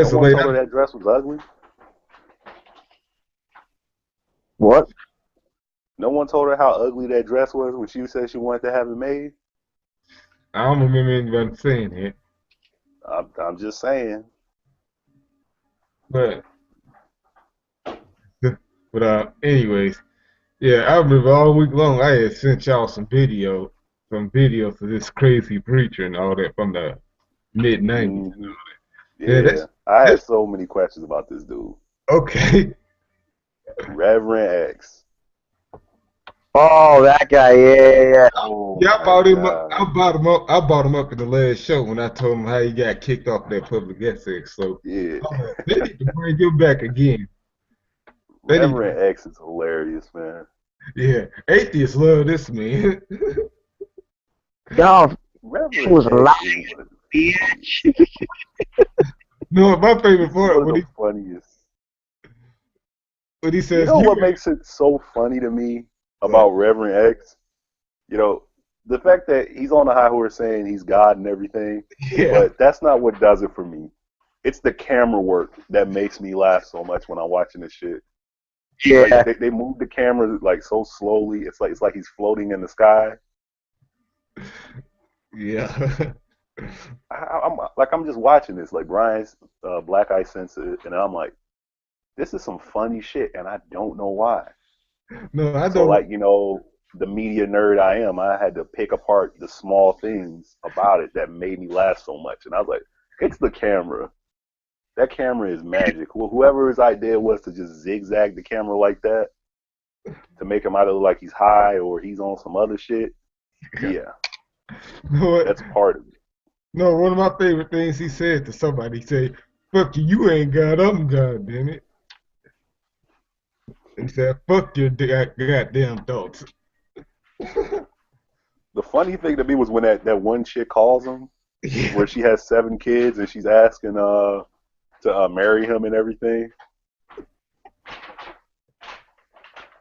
No as a one late, told her that dress was ugly. What? No one told her how ugly that dress was when she said she wanted to have it made. I don't remember anybody saying it. I'm just saying. But anyways, yeah, I remember all week long I had sent y'all some videos of this crazy preacher and all that from the mid '90s. Hmm. Yeah, Yeah, I had so many questions about this dude, okay. Reverend X. Oh, that guy. Yeah, yeah, yeah. Oh Yeah, I my bought him up. God. I bought him up in the last show when I told him how he got kicked off that public ethics. So Yeah, they need to bring him back again. They need to, Reverend X is hilarious, man. yeah. Atheists love this man. No, she Reverend was X lying, is one of bitch. No, my favorite he's part one of the funniest. when he You says know you what ain't makes it so funny to me what? about Reverend X? You know, the fact that he's on the high horse saying he's God and everything, Yeah, but that's not what does it for me. It's the camera work that makes me laugh so much when I'm watching this shit. Like Yeah. they move the camera like so slowly. It's like he's floating in the sky. yeah. I'm just watching this like Brian's Black Eye Sensitive, and I'm like, this is some funny shit, and I don't know why. No, I So don't. like the media nerd I am, I had to pick apart the small things about it that made me laugh so much, and I was like, it's the camera. That camera is magic. Whoever's idea was to just zigzag the camera like that to make him either look like he's high or he's on some other shit. Yeah, No, that's part of it. no. One of my favorite things he said to somebody, he said, "Fuck you, you ain't God, I'm God, damn it." And he said, "Fuck your goddamn thoughts." The funny thing to me was when that one chick calls him, Yeah, where she has 7 kids and she's asking to marry him and everything.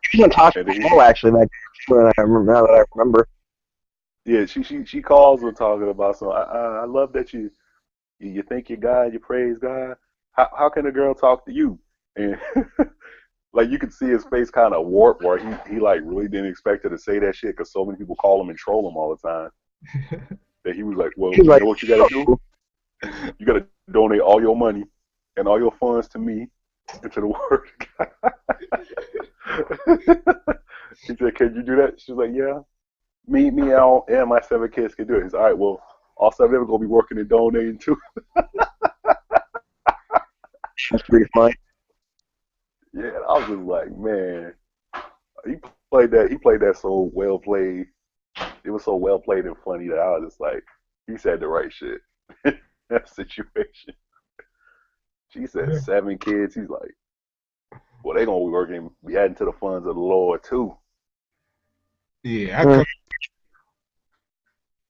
She was on And Tasha then Show, actually, now that I remember. yeah, she calls him talking about some. I love that you thank your God, you praise God. How can a girl talk to you? And like you could see his face kind of warp where he like really didn't expect her to say that shit because so many people call him and troll him all the time. That he was like, well, She's you like, know what you got to do? You got to donate all your money and all your funds to me and to the word. He said, can you do that? She was like, yeah. Me, and my 7 kids can do it. He's all right. Well, all 7 of them are gonna be working and donating too. that's pretty funny. Yeah, I was just like, man, he He played that so well played. It was so well played and funny that I was just like, he said the right shit in that situation. She said yeah. 7 kids. He's like, well, they gonna be working, be adding to the funds of the Lord too. Yeah, I Mm. come.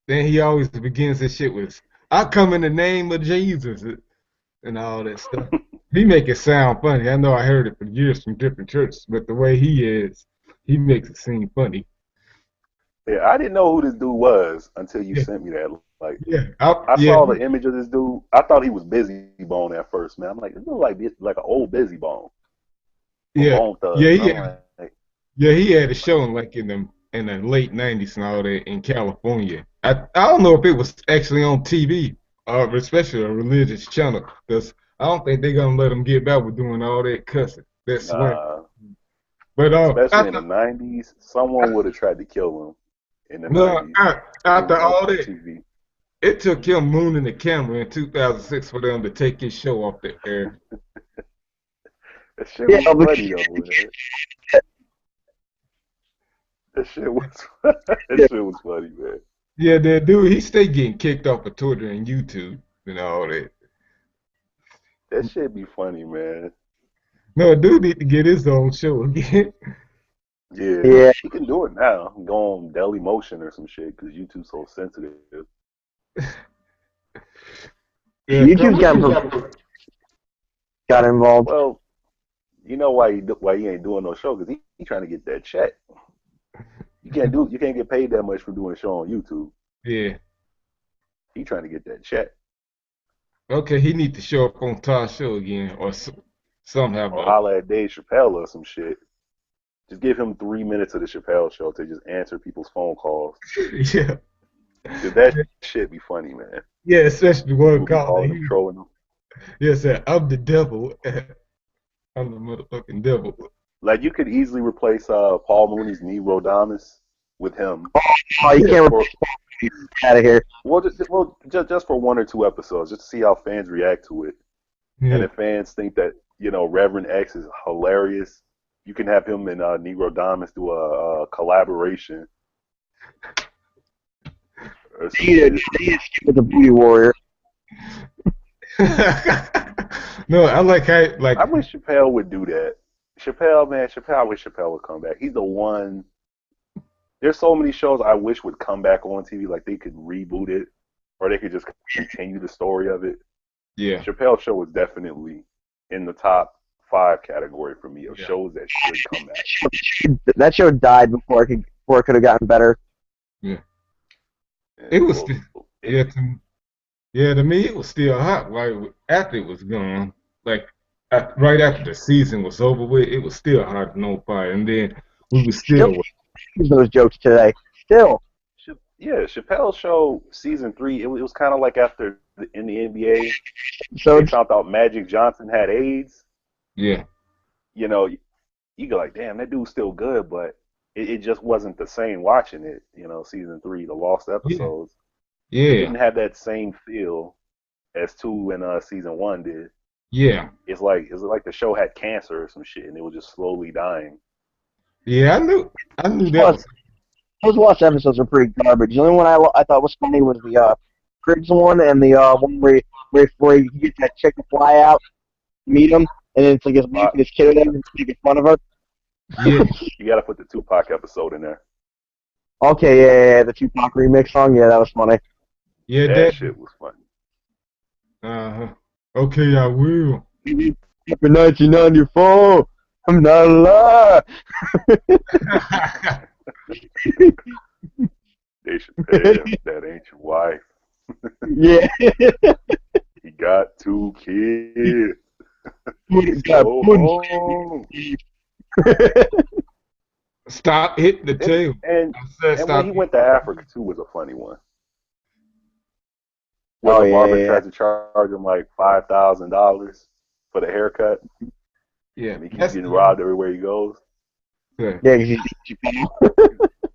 Then he always begins his shit with, "I come in the name of Jesus," and all that stuff. He make it sound funny. I know I heard it for years from different churches, but the way he is, he makes it seem funny. Yeah, I didn't know who this dude was until you Yeah, sent me that. Like, yeah, I yeah, saw the image of this dude. I thought he was Busy Bone at first, man. I'm like, this look like an old Busy Bone or yeah, Bone yeah. Thugs. And I'm like, Yeah, he had a show in like in the late '90s and all that in California. I don't know if it was actually on TV or especially a religious channel because I don't think they're gonna let him get back with doing all that cussing, that swearing. nah. But Especially in the '90s, someone would have tried to kill him in the '90s if it after was all on that, TV. it took him mooning the camera in 2006 for them to take his show off the air. That shit Yeah, was but funny though, man. That shit was that shit was funny, man. Yeah, that dude, he stay getting kicked off of Twitter and YouTube and all that. That shit be funny, man. No, dude need to get his own show again. Yeah, Yeah, he can do it now. Go on Daily Motion or some shit because YouTube's so sensitive. Yeah, YouTube's got involved. Well, you know why he ain't doing no show because he trying to get that check. You can't get paid that much for doing a show on YouTube. yeah. He trying to get that check. Okay, he need to show up on Todd's show again or somehow. Or holla at Dave Chappelle or some shit. Just give him 3 minutes of the Chappelle show to just answer people's phone calls. Yeah. Cause that shit be funny, man. Yeah, especially one People calling call. him, trolling him. Yeah, said, I'm the devil. I'm the motherfucking devil. Like you could easily replace Paul Mooney's Negro Damas with him. Oh, you can't out of here. Well, just for 1 or 2 episodes, just to see how fans react to it. Yeah. And if fans think that Reverend X is hilarious, you can have him and Negro Damas do a collaboration. He is with the Booty Warrior. No, I like how I wish Chappelle would do that. Chappelle, I wish Chappelle would come back. He's the one. There's so many shows I wish would come back on TV, like they could reboot it, or they could just continue the story of it. Yeah. Chappelle's show was definitely in the top 5 category for me of shows that should come back. That show died before it could have gotten better. Yeah. And It was to me it was still hot right after it was gone. Like right after the season was over with, it was still hot and on fire. And then we was still those jokes today. Still. Yeah, Chappelle's show season 3. It was kind of like after in the NBA, So they found out Magic Johnson had AIDS. Yeah. You go like, damn, that dude's still good, but it just wasn't the same watching it. Season 3, the lost episodes. Yeah. It didn't have that same feel as 2 and season 1 did. Yeah. It's like the show had cancer or some shit, and it was just slowly dying. Yeah, I knew that. Those lost episodes are pretty garbage. The only one I thought was funny was the Cribs one and the one where you get that chick to fly out, meet him, and then it's like his wife and his kid are there and making fun of her. Yeah. You gotta put the Tupac episode in there. Okay, yeah, the Tupac remix song, yeah, that was funny. Yeah, that shit was funny. Okay, I will. For 1994, I'm not alive. They should pay him. That ain't your wife. Yeah. He got 2 kids. Stop hitting the tail. And when he went to Africa too was a funny one. Where the barber tried to charge him like $5,000 for the haircut. Yeah, and he keeps getting robbed everywhere he goes. Yeah,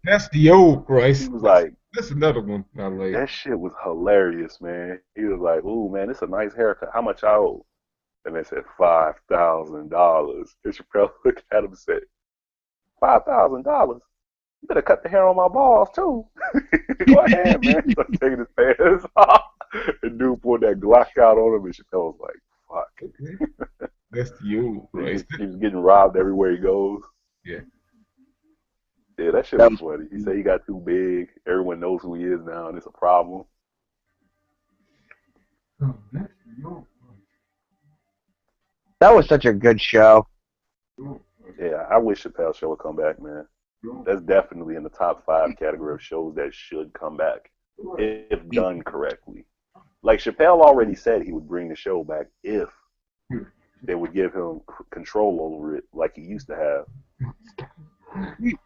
that's the old price. He was like, that's another one I like. That shit was hilarious, man. He was like, "Ooh, man, it's a nice haircut. How much I owe?" And they said $5,000. And Chappelle looked at him and said, $5,000? You better cut the hair on my balls too. Go ahead, man. He's like taking his pants off. And dude pulled that Glock out on him, and Chappelle was like, "Fuck." Okay. That's the old price. He was getting robbed everywhere he goes. Yeah. Yeah, that shit was funny. He said he got too big. Everyone knows who he is now, and it's a problem. Oh, that's the old price. That was such a good show. Yeah, I wish Chappelle's show would come back, man. That's definitely in the top 5 category of shows that should come back if done correctly. Like Chappelle already said he would bring the show back if they would give him control over it like he used to have.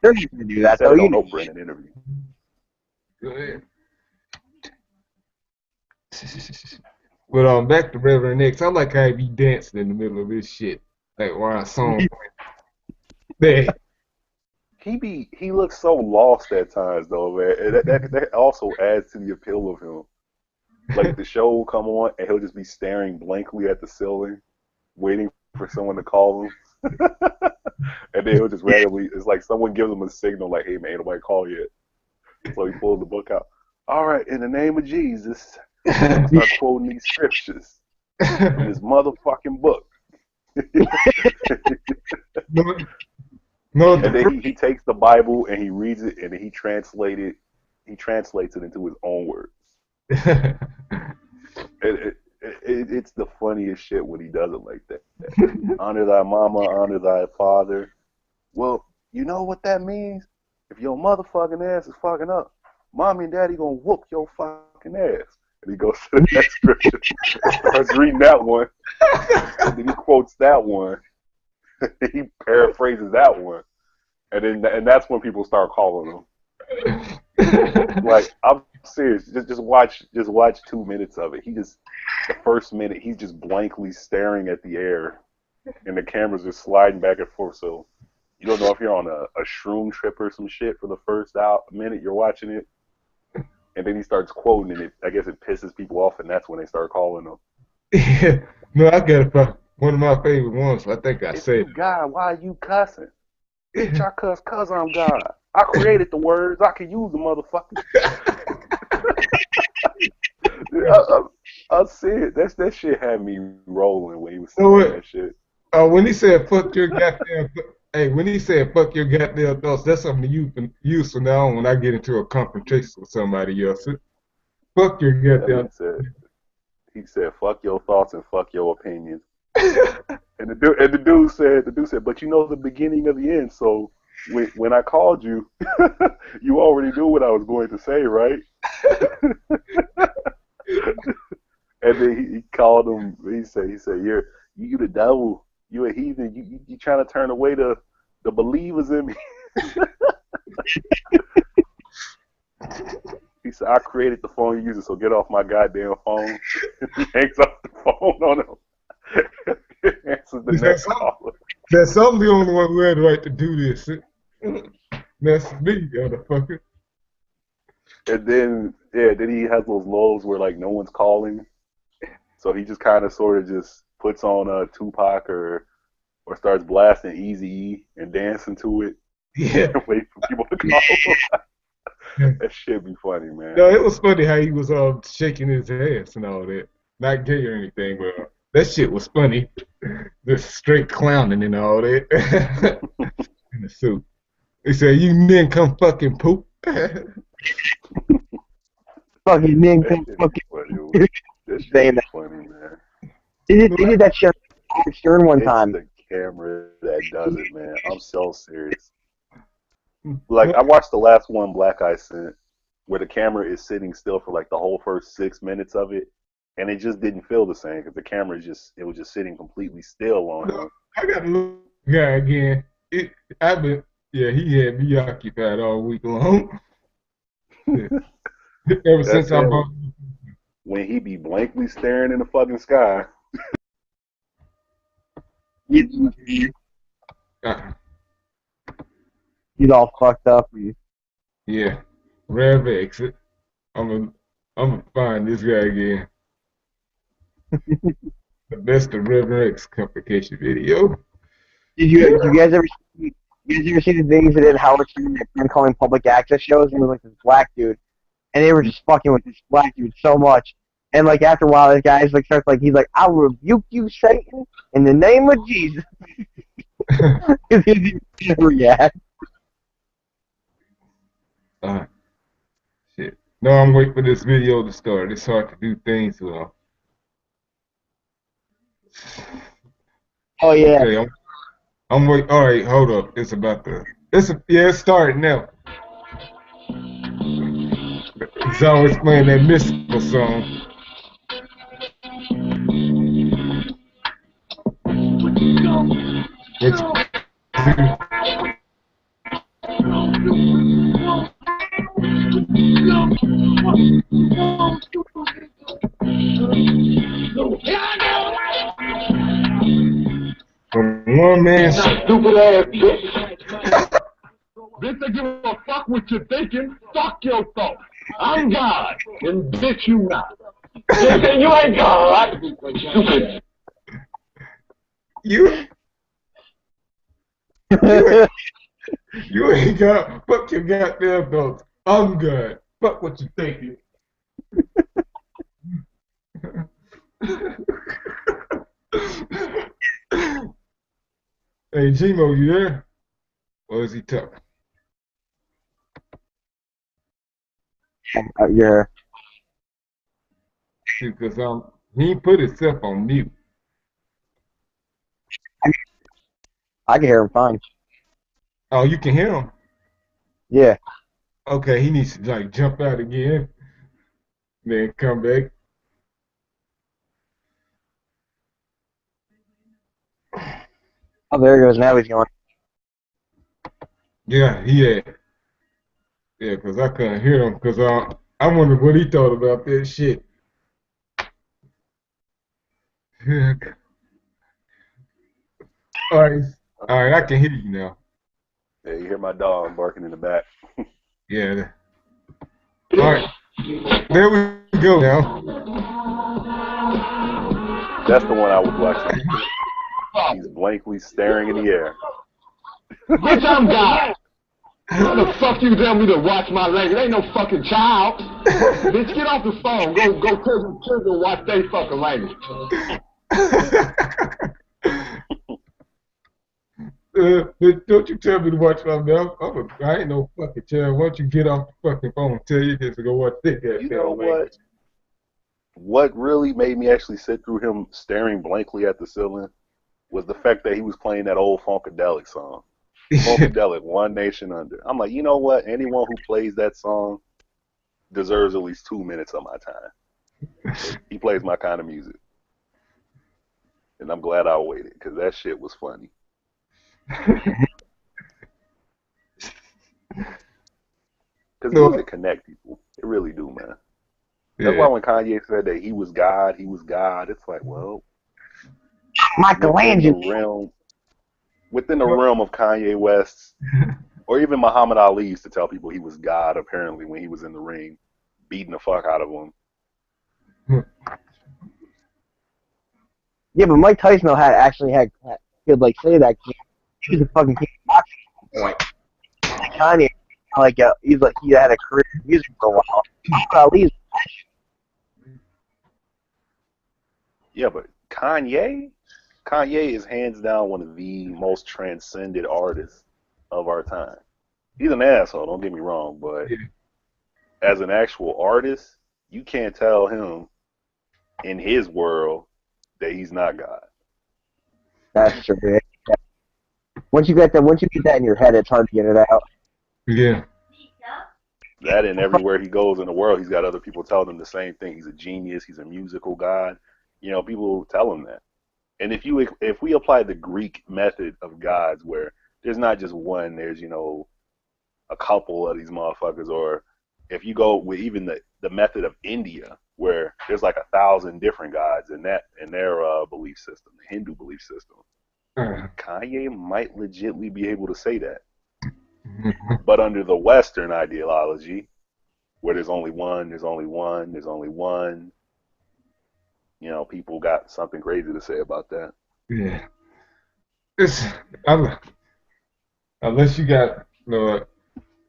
They're not going to do that, though. You know, Brennan interview. Go ahead. But back to Reverend X. I like how he be dancing in the middle of this shit, like while a song. Man. He looks so lost at times though, man. And that also adds to the appeal of him. Like the show will come on and he'll just be staring blankly at the ceiling, waiting for someone to call him. And then he'll just randomly, it's like someone gives him a signal like, hey man, ain't nobody call yet. So he pulls the book out. All right, in the name of Jesus, start quoting these scriptures from this motherfucking book. No, And then he takes the Bible and he reads it and then he translates it into his own words. It's the funniest shit when he does it like that. Honor thy mama, honor thy father. Well, you know what that means? If your motherfucking ass is fucking up, mommy and daddy gonna whoop your fucking ass. And he goes to the next scripture, starts reading that one, and then he quotes that one. He paraphrases that one, and that's when people start calling him. Like, I'm serious. Just watch 2 minutes of it. The first minute, he's just blankly staring at the air, and the camera's just sliding back and forth. So you don't know if you're on a shroom trip or some shit for the first minute you're watching it, and then he starts quoting, and I guess it pisses people off, and that's when they start calling him. Yeah. No, I got it. One of my favorite ones. I think I said it. God, why are you cussing? Bitch, I cuss cause I'm God. I created the words. I can use the motherfucker. I said that shit had me rolling when he was saying that shit. When he said fuck your goddamn when he said fuck your goddamn thoughts, that's something you can use from now on when I get into a confrontation with somebody else. Fuck your goddamn. He said fuck your thoughts and fuck your opinions. And the dude said, but you know the beginning of the end, so when I called you, you already knew what I was going to say, right? And then he called him. He said, you the devil. You a heathen. You trying to turn away the believers in me. He said, I created the phone you're using, so get off my goddamn phone. He hangs up the phone on him. Answers the next caller. That's I'm the only one who had the right to do this. That's me, motherfucker. And then he has those lulls where like no one's calling, so he just kind of sort of just puts on Tupac or starts blasting Eazy-E and dancing to it. Yeah. And wait for people to call. That shit be funny, man. No, it was funny how he was shaking his ass and all that. Not gay or anything, but that shit was funny. Just straight clowning and all that. In the suit. He said, you men come fucking poop. Fucking men come fucking poop. That shit is funny, man. They did that shit on Stern one time. It's the camera that does it, man. I'm so serious. Like, I watched the last one Black Eye sent, where the camera is sitting still for like the whole first 6 minutes of it, and it just didn't feel the same because the camera it was just sitting completely still on him. I got to look at the guy again. He had me occupied all week long. Ever since I bought. When he be blankly staring in the fucking sky. He's all fucked up. Yeah, Reverend X. I'm gonna find this guy again. The best of Reverend X complication video. Did you guys ever see the things that did Howard Stern that calling public access shows? And it was like this black dude, and they were just fucking with this black dude so much. And like after a while, this guy's like starts like he's like, "I will rebuke you, Satan, in the name of Jesus." He didn't react. Shit. No, I'm waiting for this video to start. It's hard to do things well. Oh yeah. Okay, I'm waiting. All right, hold up. It's starting now. He's always playing that mystical song. One man. Stupid ass bitch. Bitch, I give a fuck what you're thinking. Fuck your thoughts. I'm God, and bitch, you not. Bitch, you ain't God. Stupid. You. You ain't, you ain't got fuck your goddamn thoughts. I'm good. Fuck what you thinking. Hey, Gmo, you there? Or is he talking? Yeah, Because he put himself on mute. I can hear him fine. Oh, you can hear him. Yeah. Okay, he needs to like jump out again, then come back. Oh, there he goes. Now he's going. Yeah, yeah, because I couldn't hear him because I wondered what he thought about that shit. All right, all right, I can hear you now. Yeah, you hear my dog barking in the back. Yeah. All right, there we go now. That's the one I was watching. He's blankly staring in the air. Bitch, I'm God. How the fuck you tell me to watch my language? It ain't no fucking child. Bitch, get off the phone. Go tell them children watch they fucking language. Don't you tell me to watch my mouth. I ain't no fucking child. Why don't you get off the fucking phone and tell your kids to go watch this You know goddamn language? What really made me actually sit through him staring blankly at the ceiling was the fact that he was playing that old Funkadelic song. Funkadelic, One Nation Under. I'm like, you know what? Anyone who plays that song deserves at least 2 minutes of my time. He plays my kind of music. And I'm glad I waited, because that shit was funny. Because music connect people. It really do, man. That's why when Kanye said that he was God, it's like, well, Michelangelo. Within the realm of Kanye West, or even Muhammad Ali used to tell people he was God, apparently, when he was in the ring, beating the fuck out of them. Yeah, but Mike Tyson could like say that he was a fucking king of boxing at one point. Like Kanye, he had a career in music for a while. Ali's Yeah, but Kanye is hands down one of the most transcended artists of our time. He's an asshole, don't get me wrong, but as an actual artist, you can't tell him in his world that he's not God. That's true. Yeah. Once you get that in your head, it's hard to get it out. Yeah. That and everywhere he goes in the world, he's got other people telling him the same thing. He's a genius. He's a musical god. You know, people tell him that. And if we apply the Greek method of gods, where there's not just one, there's a couple of these motherfuckers, or if you go with even the method of India, where there's like 1,000 different gods in their belief system, the Hindu belief system. Kanye might legitimately be able to say that. But under the Western ideology, where there's only one, people got something crazy to say about that. Yeah. Unless you got no,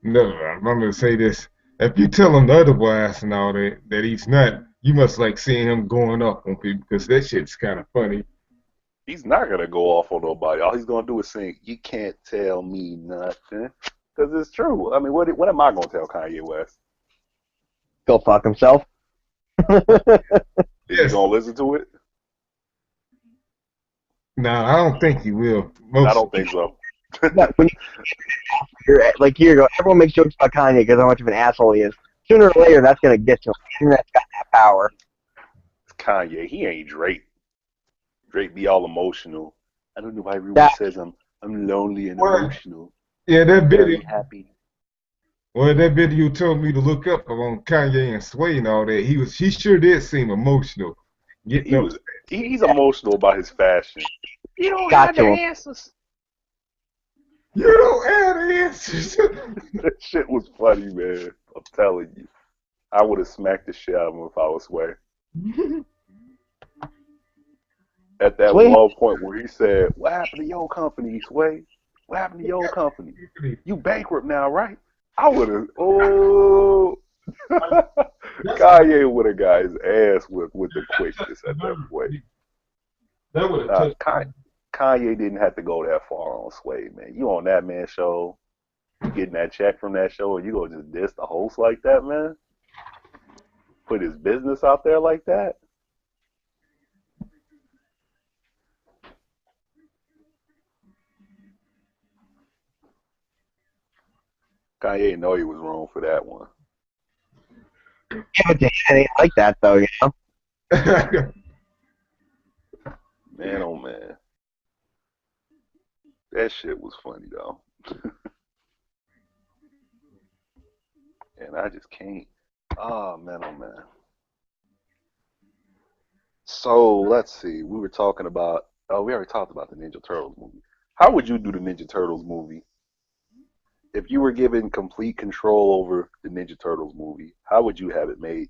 I'm gonna say this. If you tell him otherwise and all that he's not, you must like seeing him going up on people because that shit's kind of funny. He's not gonna go off on nobody. All he's gonna do is sing, "You can't tell me nothing," because it's true. I mean, what am I gonna tell Kanye West? Go fuck himself. Is he gonna listen to it? No, I don't think he will. I don't think so. When everyone makes jokes about Kanye because how much of an asshole he is. Sooner or later, that's gonna get to him. That's got that power. It's Kanye. He ain't Drake. Drake be all emotional. I don't know why everyone says I'm lonely and emotional. Yeah, that I'm video. very happy. Well, that video told me to look up on Kanye and Sway and all that. He sure did seem emotional. He's emotional about his fashion. You don't have the answers. You don't have the answers. That shit was funny, man. I'm telling you. I would have smacked the shit out of him if I was Sway. At that one point where he said, "What happened to your company, Sway?" What happened to your old company? You bankrupt now, right? I would have. Oh, Kanye would have got his ass whipped with the quickness at that point. That would have touched. Kanye didn't have to go that far on Sway, man. You on that man's show, you getting that check from that show, and you gonna just diss the host like that, man? Put his business out there like that? Kanye know he was wrong for that one. Yeah, but they ain't like that though, you know. Man, oh man, that shit was funny though. And I just can't. Oh man, oh man. So let's see. We were talking about. Oh, we already talked about the Ninja Turtles movie. How would you do the Ninja Turtles movie? If you were given complete control over the Ninja Turtles movie, how would you have it made?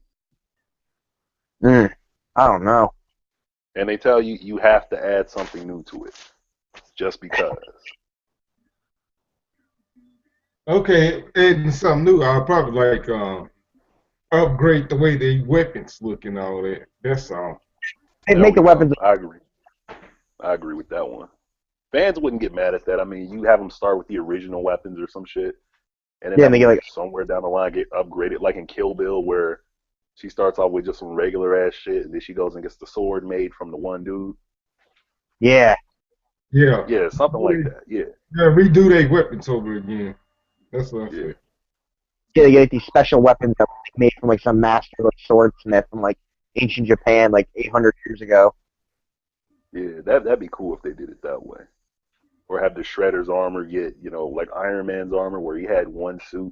I don't know. And they tell you you have to add something new to it, just because. Okay, adding something new, I'll probably like upgrade the way the weapons look and all that. That's all. They make the weapons. I agree. I agree with that one. Fans wouldn't get mad at that. I mean, you have them start with the original weapons or some shit, and then they get like somewhere down the line get upgraded, like in Kill Bill, where she starts off with just some regular ass shit, and then she goes and gets the sword made from the one dude. Yeah, something like that. Yeah, redo their weapons over again. That's what I said. Yeah, they get like, these special weapons that were made from like some master like swordsmith from like ancient Japan, like 800 years ago. Yeah, that'd be cool if they did it that way. Or have the Shredder's armor get, like Iron Man's armor, where he had one suit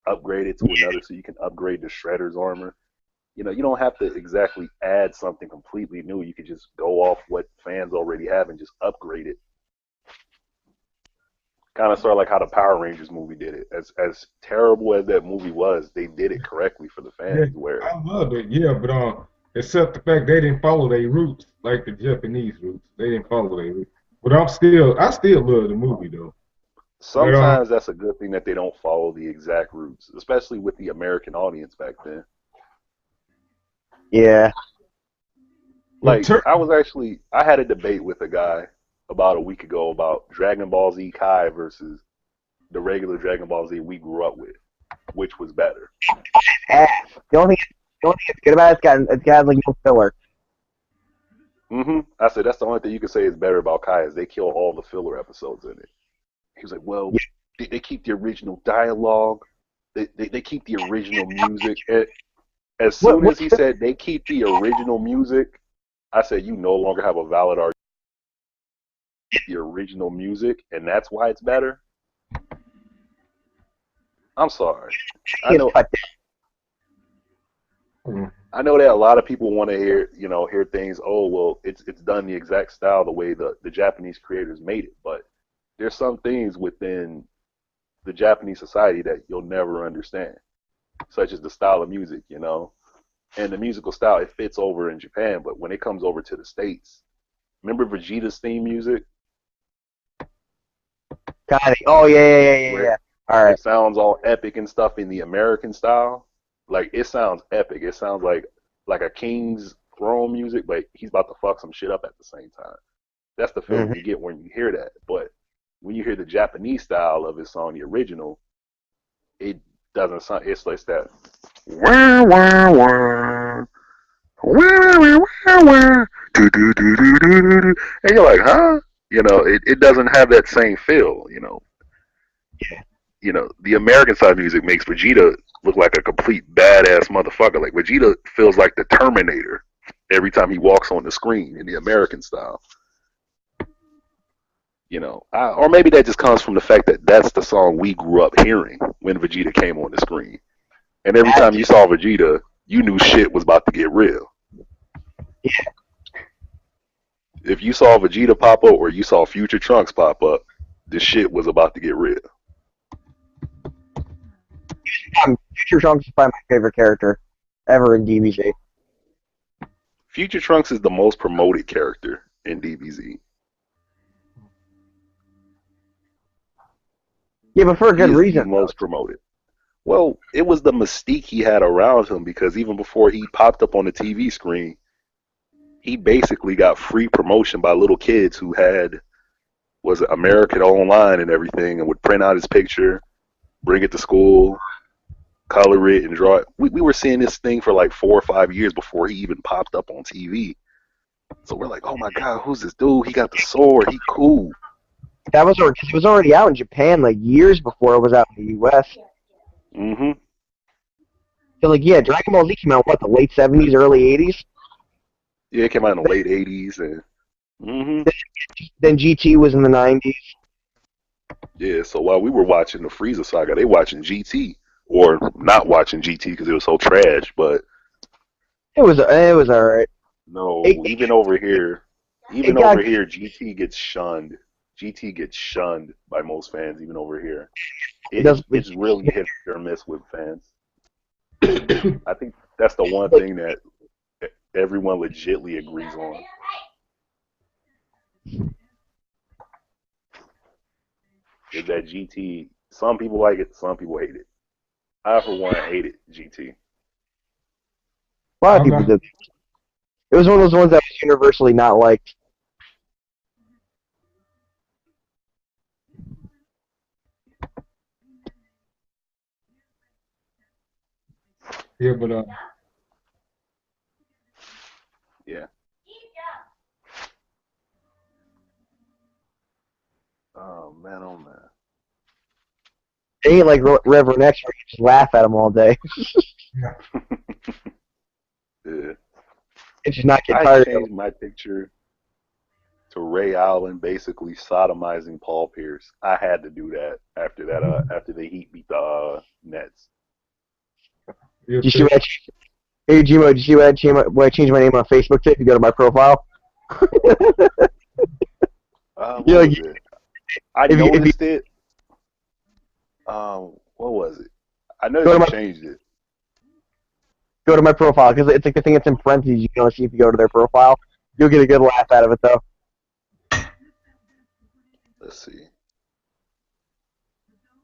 upgraded to another, so you can upgrade the Shredder's armor. You don't have to exactly add something completely new. You could just go off what fans already have and just upgrade it. Kind of sort of like how the Power Rangers movie did it. As terrible as that movie was, they did it correctly for the fans. Yeah, I loved it. Yeah, but except the fact they didn't follow their roots like the Japanese roots. They didn't follow their roots. But I still love the movie though. Sometimes that's a good thing that they don't follow the exact roots, especially with the American audience back then. Yeah. Like I had a debate with a guy about a week ago about Dragon Ball Z Kai versus the regular Dragon Ball Z we grew up with, which was better. The only thing that's good about it's got like no filler. I said that's the only thing you can say is better about Kai is they kill all the filler episodes in it. He was like, well, they keep the original dialogue, they keep the original music. As soon as he said they keep the original music, I said you no longer have a valid argument. The original music, and that's why it's better. I'm sorry. I know that a lot of people want to hear things. Oh, well, it's done the exact style the way the Japanese creators made it, but there's some things within the Japanese society that you'll never understand, such as the style of music, and the musical style. It fits over in Japan, but when it comes over to the States, remember Vegeta's theme music? Oh yeah. All right. It sounds all epic and stuff in the American style. Like it sounds epic. It sounds like a king's throne music, but he's about to fuck some shit up at the same time. That's the feeling you get when you hear that. But when you hear the Japanese style of his song, the original, it doesn't sound. It's like that. Wah, wah, wah. Wah, wah, wah, wah. Do, do, do, do, do, do. And you're like, huh? It doesn't have that same feel. The American side music makes Vegeta look like a complete badass motherfucker. Like Vegeta feels like the Terminator every time he walks on the screen in the American style. Or maybe that just comes from the fact that that's the song we grew up hearing when Vegeta came on the screen. And every time you saw Vegeta, you knew shit was about to get real. Yeah. If you saw Vegeta pop up or you saw Future Trunks pop up, the shit was about to get real. Future Trunks is probably my favorite character ever in DBZ. Future Trunks is the most promoted character in DBZ. Yeah, but for a He good is the reason. most promoted. Well, it was the mystique he had around him because even before he popped up on the TV screen, he basically got free promotion by little kids who had was American Online and everything and would print out his picture, bring it to school, color it, and draw it. We were seeing this thing for like 4 or 5 years before he even popped up on TV. So we're like, oh my God, who's this dude? He got the sword. He cool. That was because it was already out in Japan like years before it was out in the U.S. Mm-hmm. So like, yeah, Dragon Ball Z came out what, the late '70s, early '80s. Yeah, it came out in the late 80s. And mm-hmm. Then GT was in the '90s. Yeah, so while we were watching the Frieza saga, they watching GT. Or not watching GT because it was so trash, but It was alright. no, It even over here, got GT gets shunned. GT gets shunned by most fans, even over here. It's really hit or miss with fans. I think that's the one thing that everyone legitly agrees on. Is that GT, some people like it, some people hate it. I, for one, hated GT. a lot of people did. It was one of those ones that was universally not liked. Yeah, but Yeah. Oh man, oh man. It ain't like Reverend X where you just laugh at him all day. Yeah. And just not get I tired of changed him. my picture to Ray Allen basically sodomizing Paul Pierce. I had to do that after the Heat beat the Nets. Did you see what hey Gmo, did you see what I changed my name on Facebook to? If you go to my profile. What was it? I noticed it. What was it? I noticed you changed it. Go to my profile because it's like the thing that's in parentheses. You can only see if you go to their profile. You'll get a good laugh out of it though. Let's see.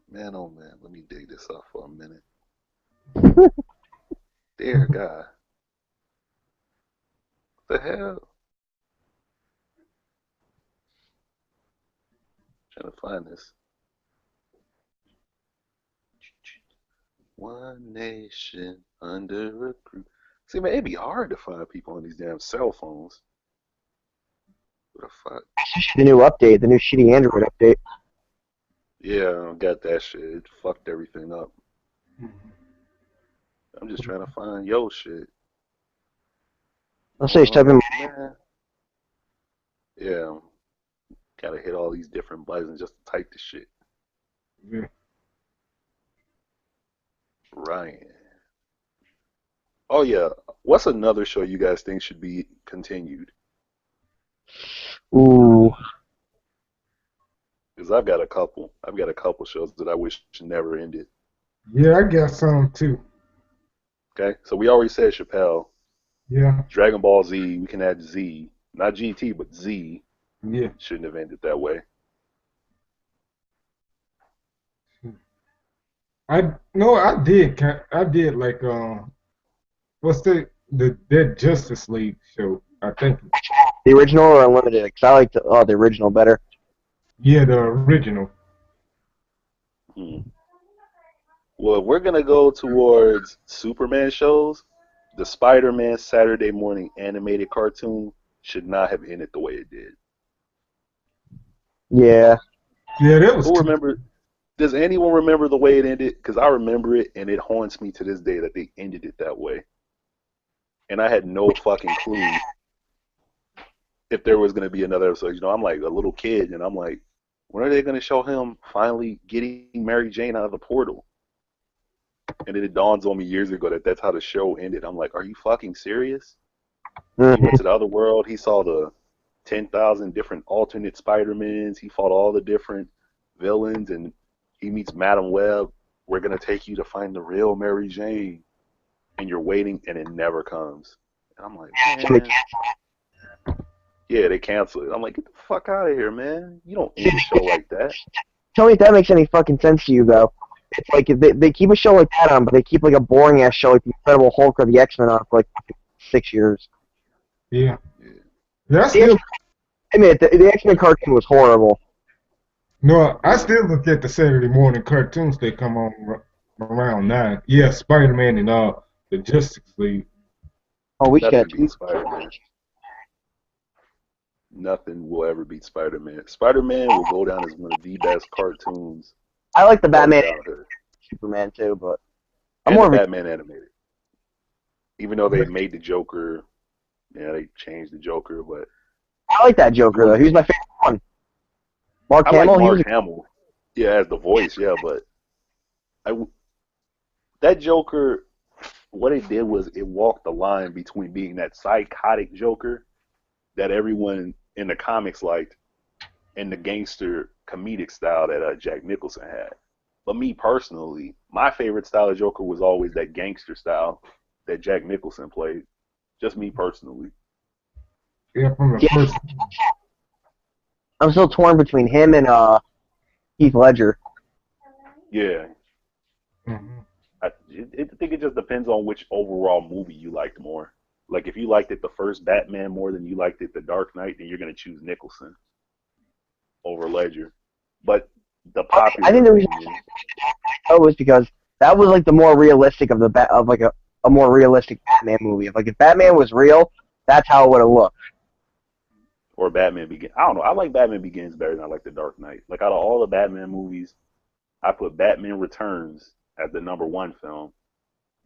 Man, oh man, let me dig this up for a minute. Dear God. What the hell? Trying to find this. One nation under a group. See, man, it'd be hard to find people on these damn cell phones. What the fuck? The new update, the new shitty Android update. Yeah, I got that shit. It fucked everything up. I'm just trying to find yo shit. Let's say type in. Yeah. Gotta hit all these different buttons just to type the shit. yeah. Ryan. Oh yeah. What's another show you guys think should be continued? Ooh. Because I've got a couple. I've got a couple shows that I wish never ended. Yeah, I got some too. Okay, so we already said Chappelle. Yeah. Dragon Ball Z, we can add Z. Not GT, but Z. Yeah. Shouldn't have ended that way. I did like what's that Justice League show? I think. The original or unlimited? Because I like the original better. Yeah, the original. Well, if we're gonna go towards Superman shows, the Spider-Man Saturday morning animated cartoon should not have ended the way it did. Yeah. Yeah, that was. Who remember? Does anyone remember the way it ended? Because I remember it, and it haunts me to this day that they ended it that way. And I had no fucking clue if there was gonna be another episode. You know, I'm like a little kid, and I'm like, when are they gonna show him finally getting Mary Jane out of the portal? And then it dawns on me years ago that that's how the show ended. I'm like, are you fucking serious? He went to the other world. He saw the 10,000 different alternate Spider-Mans. He fought all the different villains, and he meets Madam Web. We're going to take you to find the real Mary Jane. And you're waiting, and it never comes. And I'm like, man. Yeah, they canceled it. I'm like, get the fuck out of here, man. You don't end a show like that. Tell me if that makes any fucking sense to you, though. It's like they keep a show like that on, but they keep like a boring ass show like the Incredible Hulk or the X-Men on for like 6 years. Yeah. Yeah, I still, I mean, the X-Men cartoon was horrible. no, I still look at the Saturday morning cartoons they come on around 9. Yeah, Spider-Man and the Justice League. Oh, we should Nothing get beats Spider-Man. Nothing will ever beat Spider-Man. Spider-Man will go down as one of the best cartoons. I like the of our Batman, childhood. Superman too, but I'm And more the of a Batman animated. Even though they made the Joker, yeah, they changed the Joker, but I like that Joker though. He was my favorite one. Mark I Hamill. like He Mark was Hamill. Yeah, as the voice, yeah, but that Joker, what it did was it walked the line between being that psychotic Joker that everyone in the comics liked and the gangster comedic style that Jack Nicholson had. But me personally, my favorite style of Joker was always that gangster style that Jack Nicholson played. Just me personally. Yeah, from the Yeah. first. I'm still torn between him and Heath Ledger. Yeah. Mhm. I think it just depends on which overall movie you liked more. Like if you liked it the first Batman more than you liked it the Dark Knight, then you're going to choose Nicholson over Ledger. But the popular I think the reason opinion, was because that was like the more realistic of a more realistic Batman movie. If Batman was real, that's how it would have looked. or Batman Begins. I don't know. I like Batman Begins better than I like the Dark Knight. Like out of all the Batman movies, I put Batman Returns as the #1 film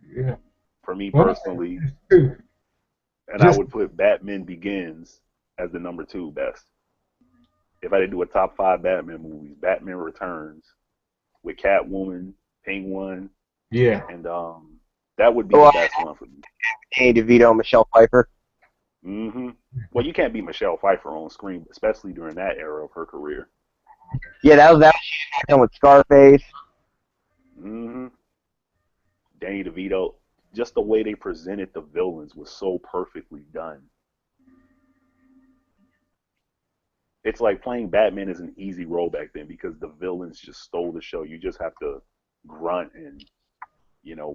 Yeah. for me Well, personally, too. and I Just would put Batman Begins as the #2 best. If I did do a top 5 Batman movies, Batman Returns with Catwoman, Penguin, yeah. and that would be the best one for me. Danny DeVito, Michelle Pfeiffer. Well, you can't beat Michelle Pfeiffer on screen, especially during that era of her career. Yeah, that was done with Scarface. Danny DeVito, just the way they presented the villains was so perfectly done. It's like playing Batman is an easy role back then because the villains just stole the show. You just have to grunt and,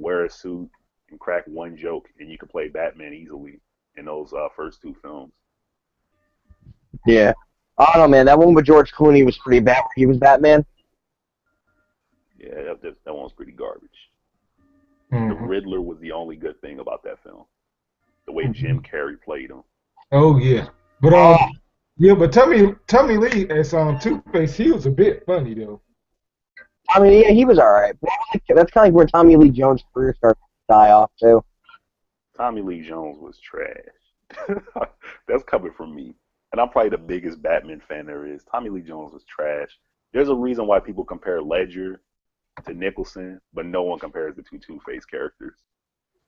wear a suit and crack one joke, and you can play Batman easily in those first 2 films. Yeah. I don't know, man. That one with George Clooney was pretty bad. He was Batman. Yeah, that one was pretty garbage. Mhm. The Riddler was the only good thing about that film. The way Jim Carrey played him. Oh yeah, but yeah, but Tommy Lee as Two-Face, he was a bit funny though. I mean, yeah, he was alright. That's kind of like where Tommy Lee Jones' career started to die off, too. Tommy Lee Jones was trash. That's coming from me. And I'm probably the biggest Batman fan there is. Tommy Lee Jones was trash. There's a reason why people compare Ledger to Nicholson, but no one compares the two Two-Face characters.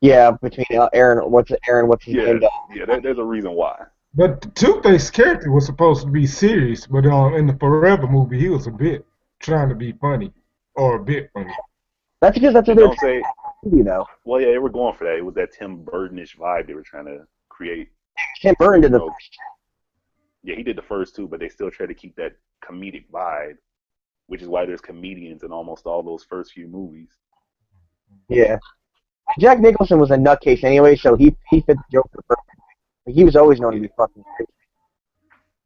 Yeah, between Aaron, what's his name? Yeah, there's a reason why. But the Two-Face character was supposed to be serious, but in the Forever movie, he was a bit trying to be funny, or a bit funny. That's because that's what Don't they're say. you know. Well, yeah, they were going for that. It was that Tim Burton-ish vibe they were trying to create. Tim Burton did the Yeah, he did the first 2, but they still try to keep that comedic vibe, which is why there's comedians in almost all those first few movies. Yeah. Jack Nicholson was a nutcase anyway, so he fit the Joker perfectly. He was always known to be fucking crazy.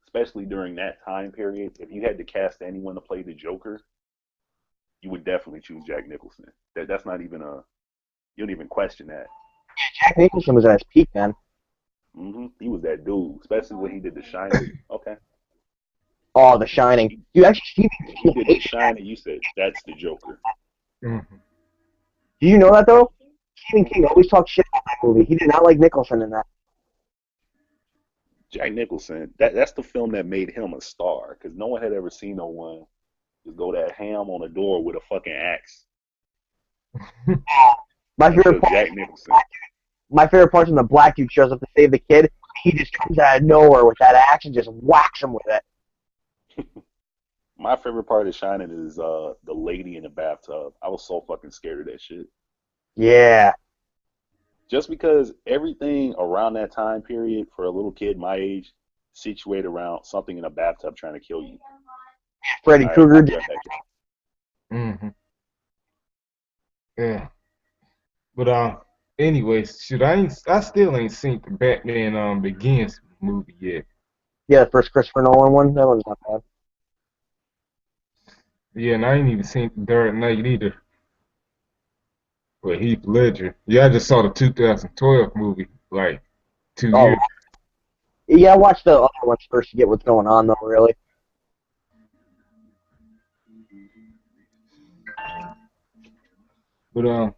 Especially during that time period, if you had to cast anyone to play the Joker, you would definitely choose Jack Nicholson. That's not even you don't even question that. Jack Nicholson was at his peak, man. He was that dude, especially when he did The Shining. Okay. Oh, The Shining. You actually He did The Shining. You said that's the Joker. Mm-hmm. Do you know that though? Stephen King always talks shit about that movie. He did not like Nicholson in that. Jack Nicholson, that's the film that made him a star, because no one had ever seen no one just go that ham on a door with a fucking axe. My favorite part's when the black dude shows up to save the kid. He just comes out of nowhere with that axe and just whacks him with it. My favorite part of Shining is the lady in the bathtub. I was so fucking scared of that shit. Yeah. Just because everything around that time period for a little kid my age situated around something in a bathtub trying to kill you. Freddy Krueger did. Hmm. Yeah. But anyways, shoot, I still ain't seen the Batman Begins movie yet. Yeah, the first Christopher Nolan one. That one's not bad. Yeah, and I ain't even seen the Dark Knight either. But Heath Ledger. Yeah, I just saw the 2012 movie like 2 years. Oh, yeah, I watched the other ones first to get what's going on, though, really. But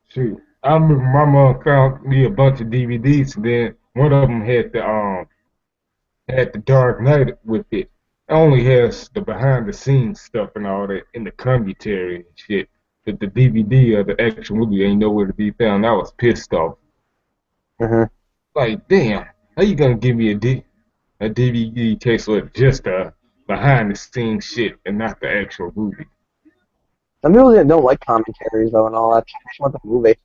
shoot, I remember my mom found me a bunch of DVDs, and then one of them had the Dark Knight with it. It only has the behind the scenes stuff and all that in the commentary and shit. But the DVD of the actual movie ain't nowhere to be found. I was pissed off. Hmm. Like, damn, how you gonna give me a DVD case with just the behind the scenes shit and not the actual movie? Some people that don't like commentaries, though, and all that. They just want the movie.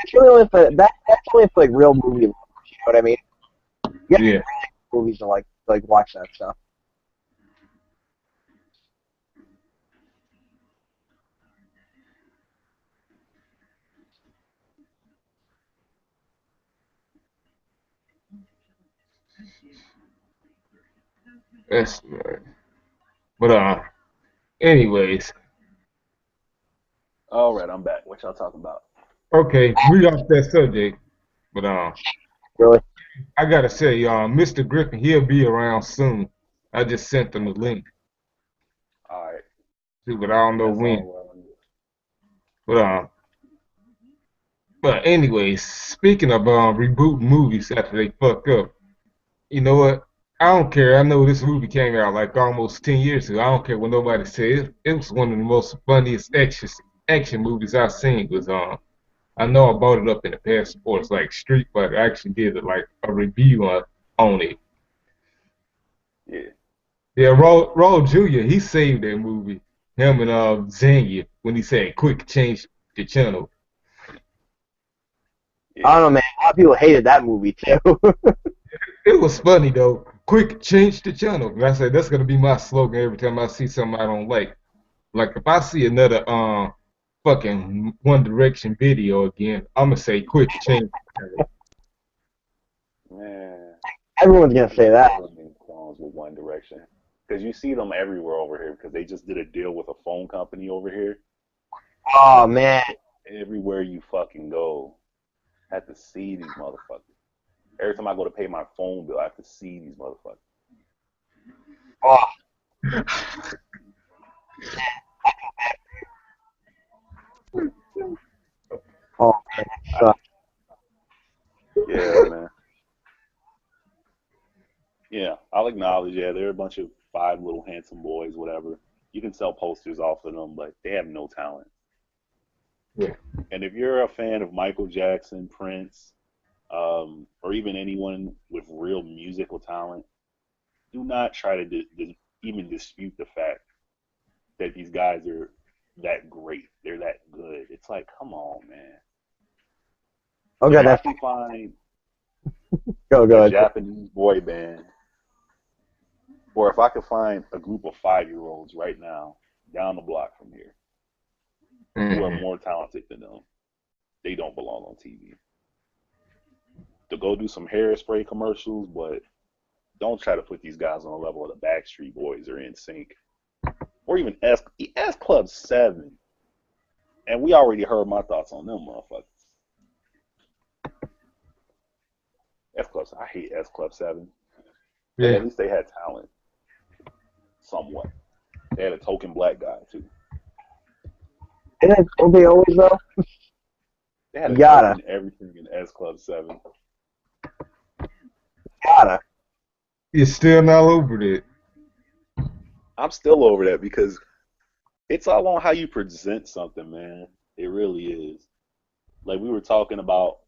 It's really only for, that's only for, like, real movie lovers, you know what I mean? Yeah, Yeah, movies to like watch that stuff. that's right. But anyways, All right, I'm back. What y'all talking about? okay, we off that subject. But Really. I gotta say, Mr. Griffin, he'll be around soon. I just sent him the link All right, too, but I don't know that's when. all. But anyways, speaking of rebooting movies after they fuck up, you know what? I don't care. I know this movie came out like almost 10 years ago. I don't care what nobody says. It was one of the most funniest action movies I've seen. Was I know I brought it up in the past sports like Street Fighter. I actually did like a review on it. Yeah, Yeah, Raul Jr. He saved that movie. Him and Zanya when he said, "Quick, change the channel." I yeah, don't know, man. A lot of people hated that movie too. It was funny though. Quick, change the channel. And I said that's gonna be my slogan every time I see something I don't like. Like if I see another fucking One Direction video again, I'm gonna say, "Quick, change the channel." man. Everyone's gonna say that. Never been clones with One Direction because you see them everywhere over here because they just did a deal with a phone company over here. Oh So man. everywhere you fucking go, I have to see these motherfuckers. Every time I go to pay my phone bill, I have to see these motherfuckers. Oh, oh man, that I, sucks. yeah, man. Yeah, I'll acknowledge. Yeah, they're a bunch of five little handsome boys, whatever. You can sell posters off of them, but they have no talent. Yeah. And if you're a fan of Michael Jackson, Prince, or even anyone with real musical talent, do not try to even dispute the fact that these guys are that great. They're that good. It's like, come on, man. Oh If god, I that's can find go a ahead. Japanese boy band, or if I could find a group of 5-year-olds right now down the block from here who are Hmm. more talented than them, they don't belong on TV. To go do some hairspray commercials, but don't try to put these guys on the level of the Backstreet Boys or NSYNC or even S Club 7. And we already heard my thoughts on them motherfuckers. S Club, I hate S Club 7, but at Yeah. least they had talent, somewhat. They had a token black guy too. Don't they always though? They had You a gotta, token everything in S Club 7. gotta. You're still not over it. I'm still over that because it's all on how you present something, man. It really is. Like we were talking about,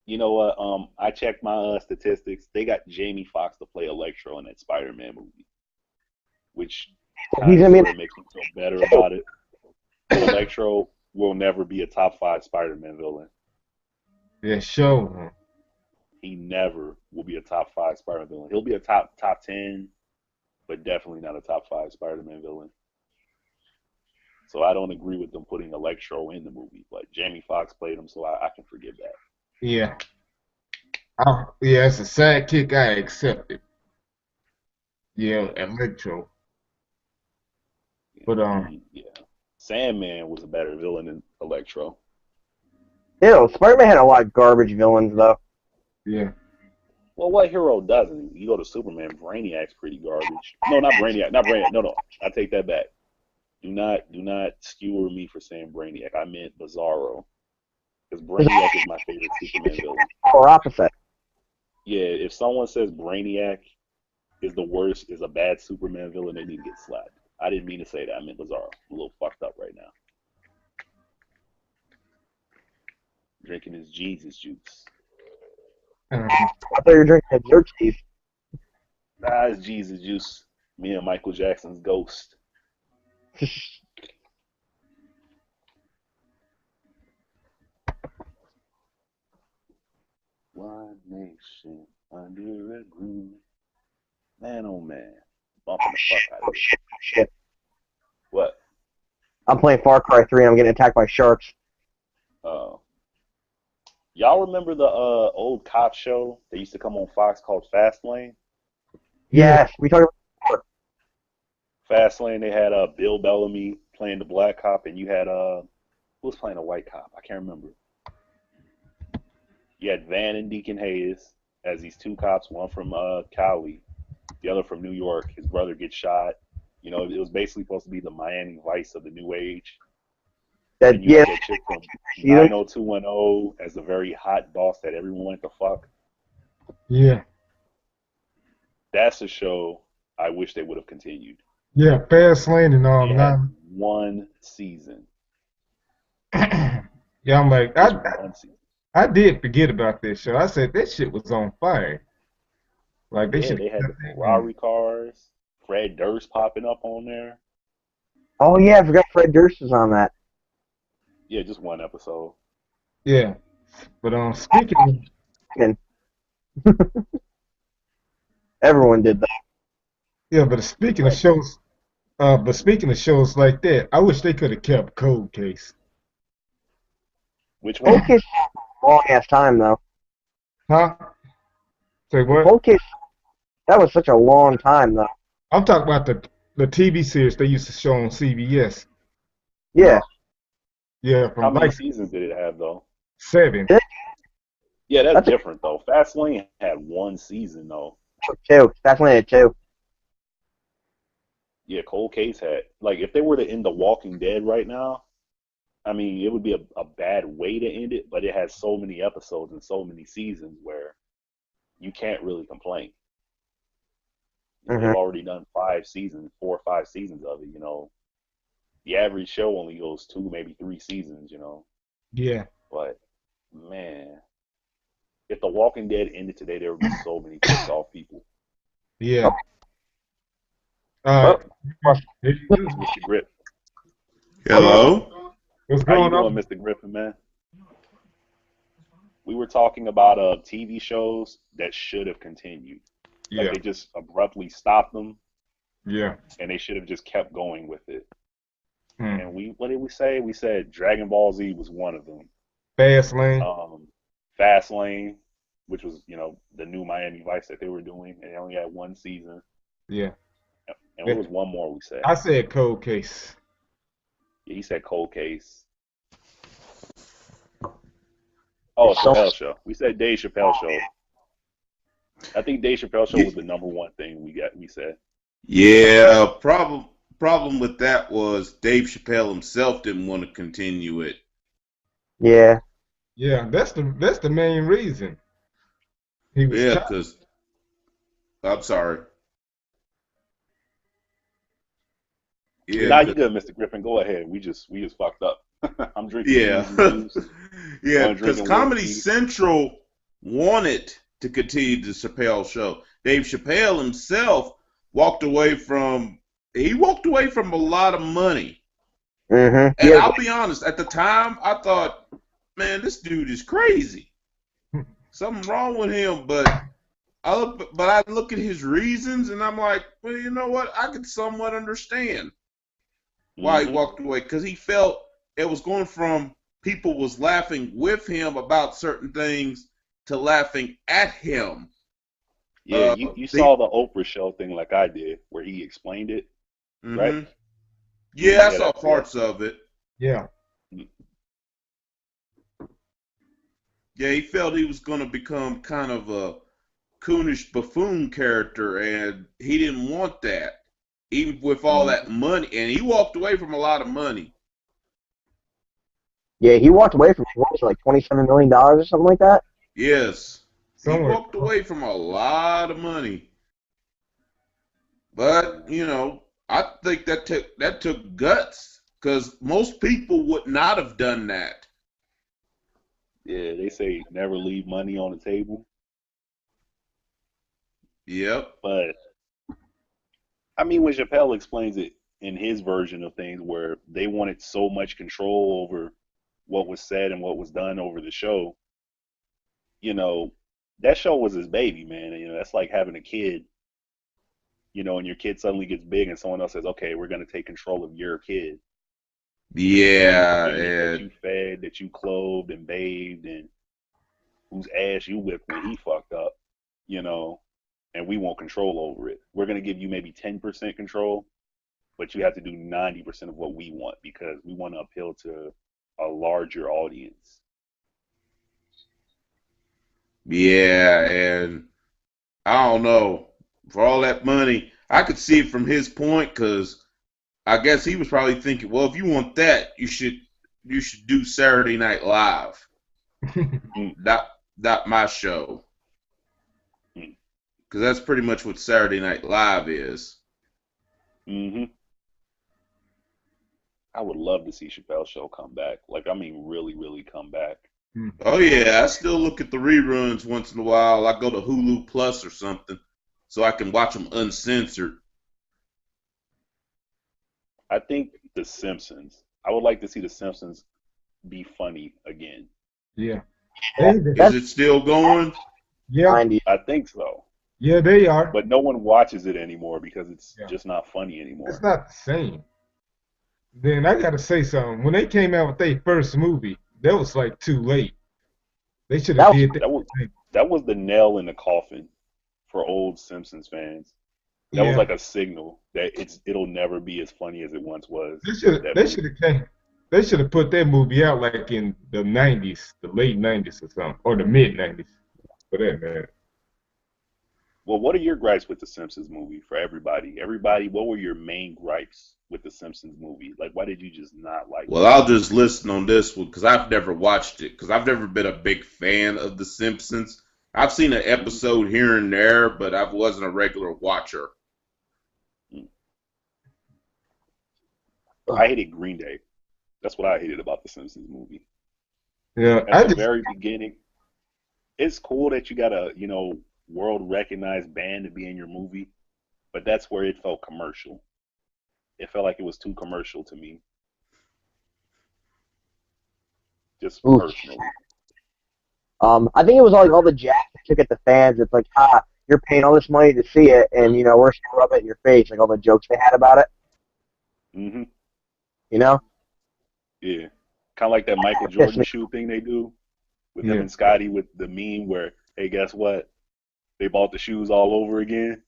you know what? I checked my statistics. They got Jamie Foxx to play Electro in that Spider-Man movie, which He's kind of gonna be in sort of makes me feel better about it. But Electro will never be a top 5 Spider-Man villain. Yeah, show. He never will be a top 5 Spider-Man villain. He'll be a top 10, but definitely not a top 5 Spider-Man villain. So I don't agree with them putting Electro in the movie. But Jamie Foxx played him, so I can forgive that. Yeah. Yeah, as a sidekick, I accept it. Yeah, Electro. But Yeah. Sandman was a better villain than Electro. Ew, Spider-Man had a lot of garbage villains, though. yeah. Well, what hero doesn't? You go to Superman, Brainiac's pretty garbage. No, not Brainiac. No. I take that back. Do not skewer me for saying Brainiac. I meant Bizarro. Because Brainiac is my favorite Superman villain. Or opposite. Yeah, if someone says Brainiac is the worst, is a bad Superman villain, they need to get slapped. I didn't mean to say that. I meant Bizarro. I'm a little fucked up right now. Drinking his Jesus juice. I thought you were drinking a jerk cheese. Nah, it's Jesus juice. Me and Michael Jackson's Ghost. One nation under a groove. Man, oh man. Bumping the fuck out of it. Shit. What? I'm playing Far Cry 3 and I'm getting attacked by sharks. Y'all remember the old cop show that used to come on Fox called Fastlane? Yes, we talked about Fastlane, they had Bill Bellamy playing the black cop, and you had who was playing a white cop? I can't remember. You had Van and Deacon Hayes as these two cops, one from Cali, the other from New York. His brother gets shot. You know, it was basically supposed to be the Miami Vice of the new age. that. And you Yeah, had that chick from 90210 as the very hot boss that everyone went to fuck. Yeah. That's a show I wish they would have continued. Yeah, Fast Lane and They had one season. yeah, I'm like, I did forget about this show. I said that shit was on fire. Like they should. They had the Ferrari cars. Fred Durst popping up on there. Oh yeah, I forgot Fred Durst was on that. Yeah, just one episode. Yeah, but speaking. Everyone did that. Yeah, but speaking of shows, like that, I wish they could have kept Cold Case. Which one? Cold Case long ass time though. Huh? Say what? Cold Case, that was such a long time though. I'm talking about the TV series they used to show on CBS. Yeah. Yeah, How from many like seasons did it have though? 7. Yeah, that's different though. Fastlane had one season though. 2. That's only 2. Yeah, Cold Case had, like, if they were to end The Walking Dead right now, I mean, it would be a bad way to end it, but it has so many episodes and so many seasons where you can't really complain. They've already done 4 or 5 seasons of it, you know. The average show only goes 2, maybe 3 seasons, you know. Yeah. But, man, if The Walking Dead ended today, there would be so many pissed off people. Yeah. Mr. Mr. Grip. Hello. What's How you going on? doing, Mr. Griffin, man? We were talking about TV shows that should have continued. Yeah. Like they just abruptly stopped them. Yeah. And they should have just kept going with it. Hmm. And what did we say? We said Dragon Ball Z was one of them. Fast Lane. Fastlane, which was, you know, the new Miami Vice that they were doing, and they only had 1 season. Yeah. And what was one more we said? I said Cold Case. Yeah, he said Cold Case. Oh, Chappelle Show. We said Dave Chappelle Show. I think Dave Chappelle Show was the #1 thing we said. Yeah, problem with that was Dave Chappelle himself didn't want to continue it. Yeah. Yeah, that's the main reason. He was because I'm sorry. Yeah, now you good, Mr. Griffin. Go ahead. We just fucked up. I'm drinking. Yeah, yeah. Because Comedy whiskey. Central wanted to continue the Chappelle Show. Dave Chappelle himself walked away from a lot of money. Mm-hmm. And I'll be honest, at the time I thought, man, this dude is crazy. Something wrong with him. But I look at his reasons and I'm like, well, you know what? I could somewhat understand. why he walked away, because he felt it was going from people was laughing with him about certain things to laughing at him. Yeah, you saw the Oprah show thing like I did, where he explained it, right? Yeah, I saw parts of it. Yeah. Yeah, he felt he was going to become kind of a coonish buffoon character, and he didn't want that, even with all that money. And he walked away from a lot of money. Yeah, he walked away from what was it, like $27 million or something like that. Yes, Somewhere. he walked away from a lot of money. But I think that took guts, because most people would not have done that. Yeah, they say never leave money on the table. Yep. But I mean, when Chappelle explains it in his version of things, where they wanted so much control over what was said and what was done over the show, that show was his baby, man. That's like having a kid, and your kid suddenly gets big and someone else says, okay, we're going to take control of your kid. Yeah, that you fed, that you clothed and bathed, and whose ass you whipped when he fucked up, and we want control over it. We're going to give you maybe 10% control, but you have to do 90% of what we want, because we want to appeal to a larger audience. Yeah, and I don't know. For all that money, I could see it from his point, because I guess he was probably thinking, well, if you want that, you should do Saturday Night Live. Not my show. Because that's pretty much what Saturday Night Live is. I would love to see Chappelle's show come back. Like, I mean, really, really come back. Oh, yeah. I still look at the reruns once in a while. I go to Hulu Plus or something so I can watch them uncensored. I think The Simpsons. I would like to see The Simpsons be funny again. Yeah. Is it still going? Yeah. I think so. Yeah, they are. But no one watches it anymore because it's just not funny anymore. It's not the same. Then I got to say something. When they came out with their first movie, that was like too late. They should have did that. That was the nail in the coffin for old Simpsons fans. That was like a signal that it'll never be as funny as it once was. They should have put that movie out like in the 90s, the late 90s or something, or the mid 90s, for that matter. Well, what are your gripes with the Simpsons movie for everybody? Everybody, what were your main gripes with the Simpsons movie? Like, why did you just not like it? Well, I'll just listen on this one because I've never watched it, because I've never been a big fan of the Simpsons. I've seen an episode here and there, but I wasn't a regular watcher. I hated Green Day. That's what I hated about the Simpsons movie. Yeah, at the very beginning, it's cool that you got a world-recognized band to be in your movie, but that's where it felt commercial. It felt like it was too commercial to me. Just personally. I think it was like all the jack that took at the fans. It's like, you're paying all this money to see it, and we're going to rub it in your face, like all the jokes they had about it. Mm-hmm. Yeah. Kind of like that Michael Jordan shoe thing they do with him and Scotty, with the meme where, hey, guess what? They bought the shoes all over again.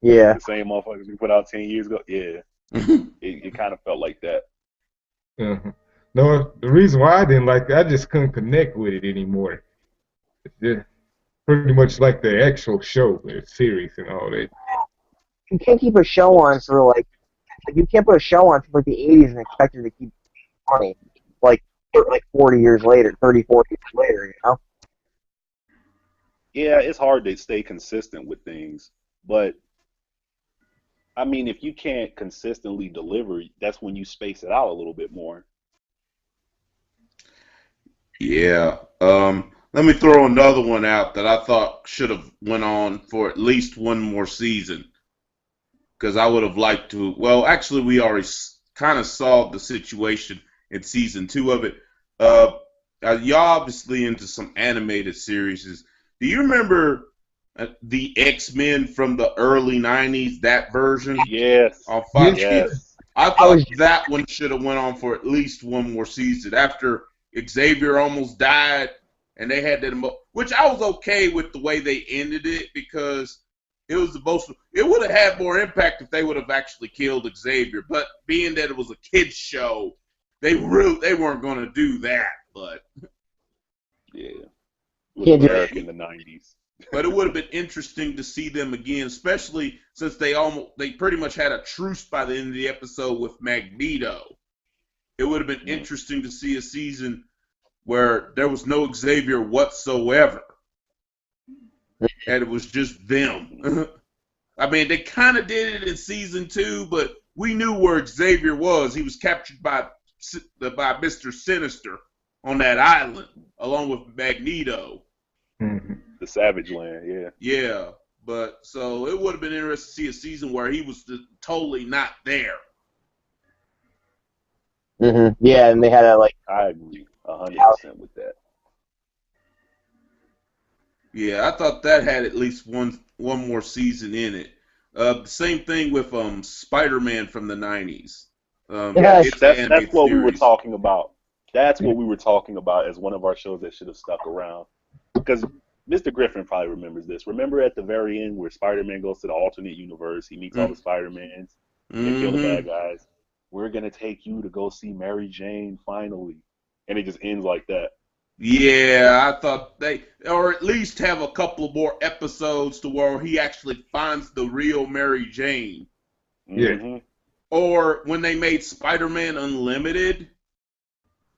Yeah. The same motherfuckers we put out 10 years ago. Yeah. It kind of felt like that. No, the reason why I didn't like it, I just couldn't connect with it anymore. It's just pretty much like the actual show, the series and all that. You can't keep a show on for you can't put a show on for the 80s and expect it to keep funny, like 40 years later, 30, 40 years later, Yeah, it's hard to stay consistent with things, but I mean, if you can't consistently deliver, that's when you space it out a little bit more. Yeah. Let me throw another one out that I thought should have went on for at least one more season, because I would have liked to. Well, actually, we already kind of solved the situation in season 2 of it. Y'all obviously into some animated series. Do you remember the X-Men from the early 90s, that version? Yes. On Fox Yes. I thought that one should have went on for at least one more season after Xavier almost died, and they had that, which I was okay with the way they ended it because it was it would have had more impact if they would have actually killed Xavier. But being that it was a kids show, they weren't going to do that. But yeah, it was America in the '90s. But it would have been interesting to see them again, especially since they pretty much had a truce by the end of the episode with Magneto. It would have been interesting to see a season where there was no Xavier whatsoever, and it was just them. I mean, they kind of did it in season 2, but we knew where Xavier was. He was captured by Mr. Sinister on that island, along with Magneto. Mm-hmm. The Savage Land, yeah. Yeah, but so it would have been interesting to see a season where he was totally not there. Mm-hmm. Yeah, and they had a I agree 100% with that. Yeah, I thought that had at least one more season in it. The same thing with Spider-Man from the '90s. That's what we were talking about. That's what we were talking about as one of our shows that should have stuck around. Because Mr. Griffin probably remembers this. Remember at the very end where Spider-Man goes to the alternate universe, he meets all the Spider-Mans, they kill the bad guys. We're going to take you to go see Mary Jane finally. And it just ends like that. Yeah, I thought or at least have a couple more episodes to where he actually finds the real Mary Jane. Yeah. Or when they made Spider-Man Unlimited,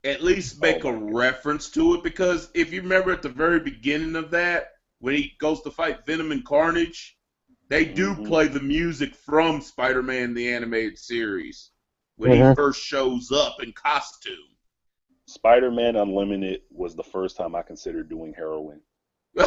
at least make a reference to it, because if you remember at the very beginning of that, when he goes to fight Venom and Carnage, they do play the music from Spider-Man the Animated Series when he first shows up in costume. Spider-Man Unlimited was the first time I considered doing heroin. No!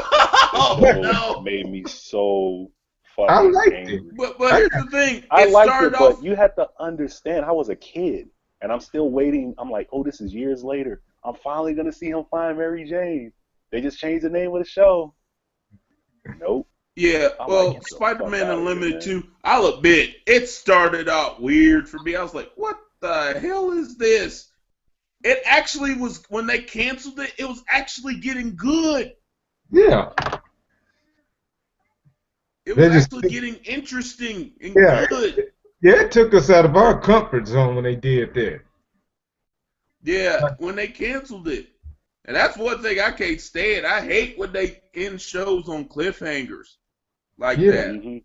It made me so fucking angry. But here's the thing. I liked it, but you have to understand, I was a kid. And I'm still waiting. I'm like, oh, this is years later. I'm finally going to see him find Mary Jane. They just changed the name of the show. Nope. Yeah, well, Spider-Man Unlimited 2, I'll admit, it started out weird for me. I was like, what the hell is this? It actually was, when they canceled it, it was actually getting good. Yeah. It was actually getting interesting and good. Yeah, it took us out of our comfort zone when they did that. Yeah, when they canceled it. And that's one thing I can't stand. I hate when they end shows on cliffhangers like that. Mm-hmm.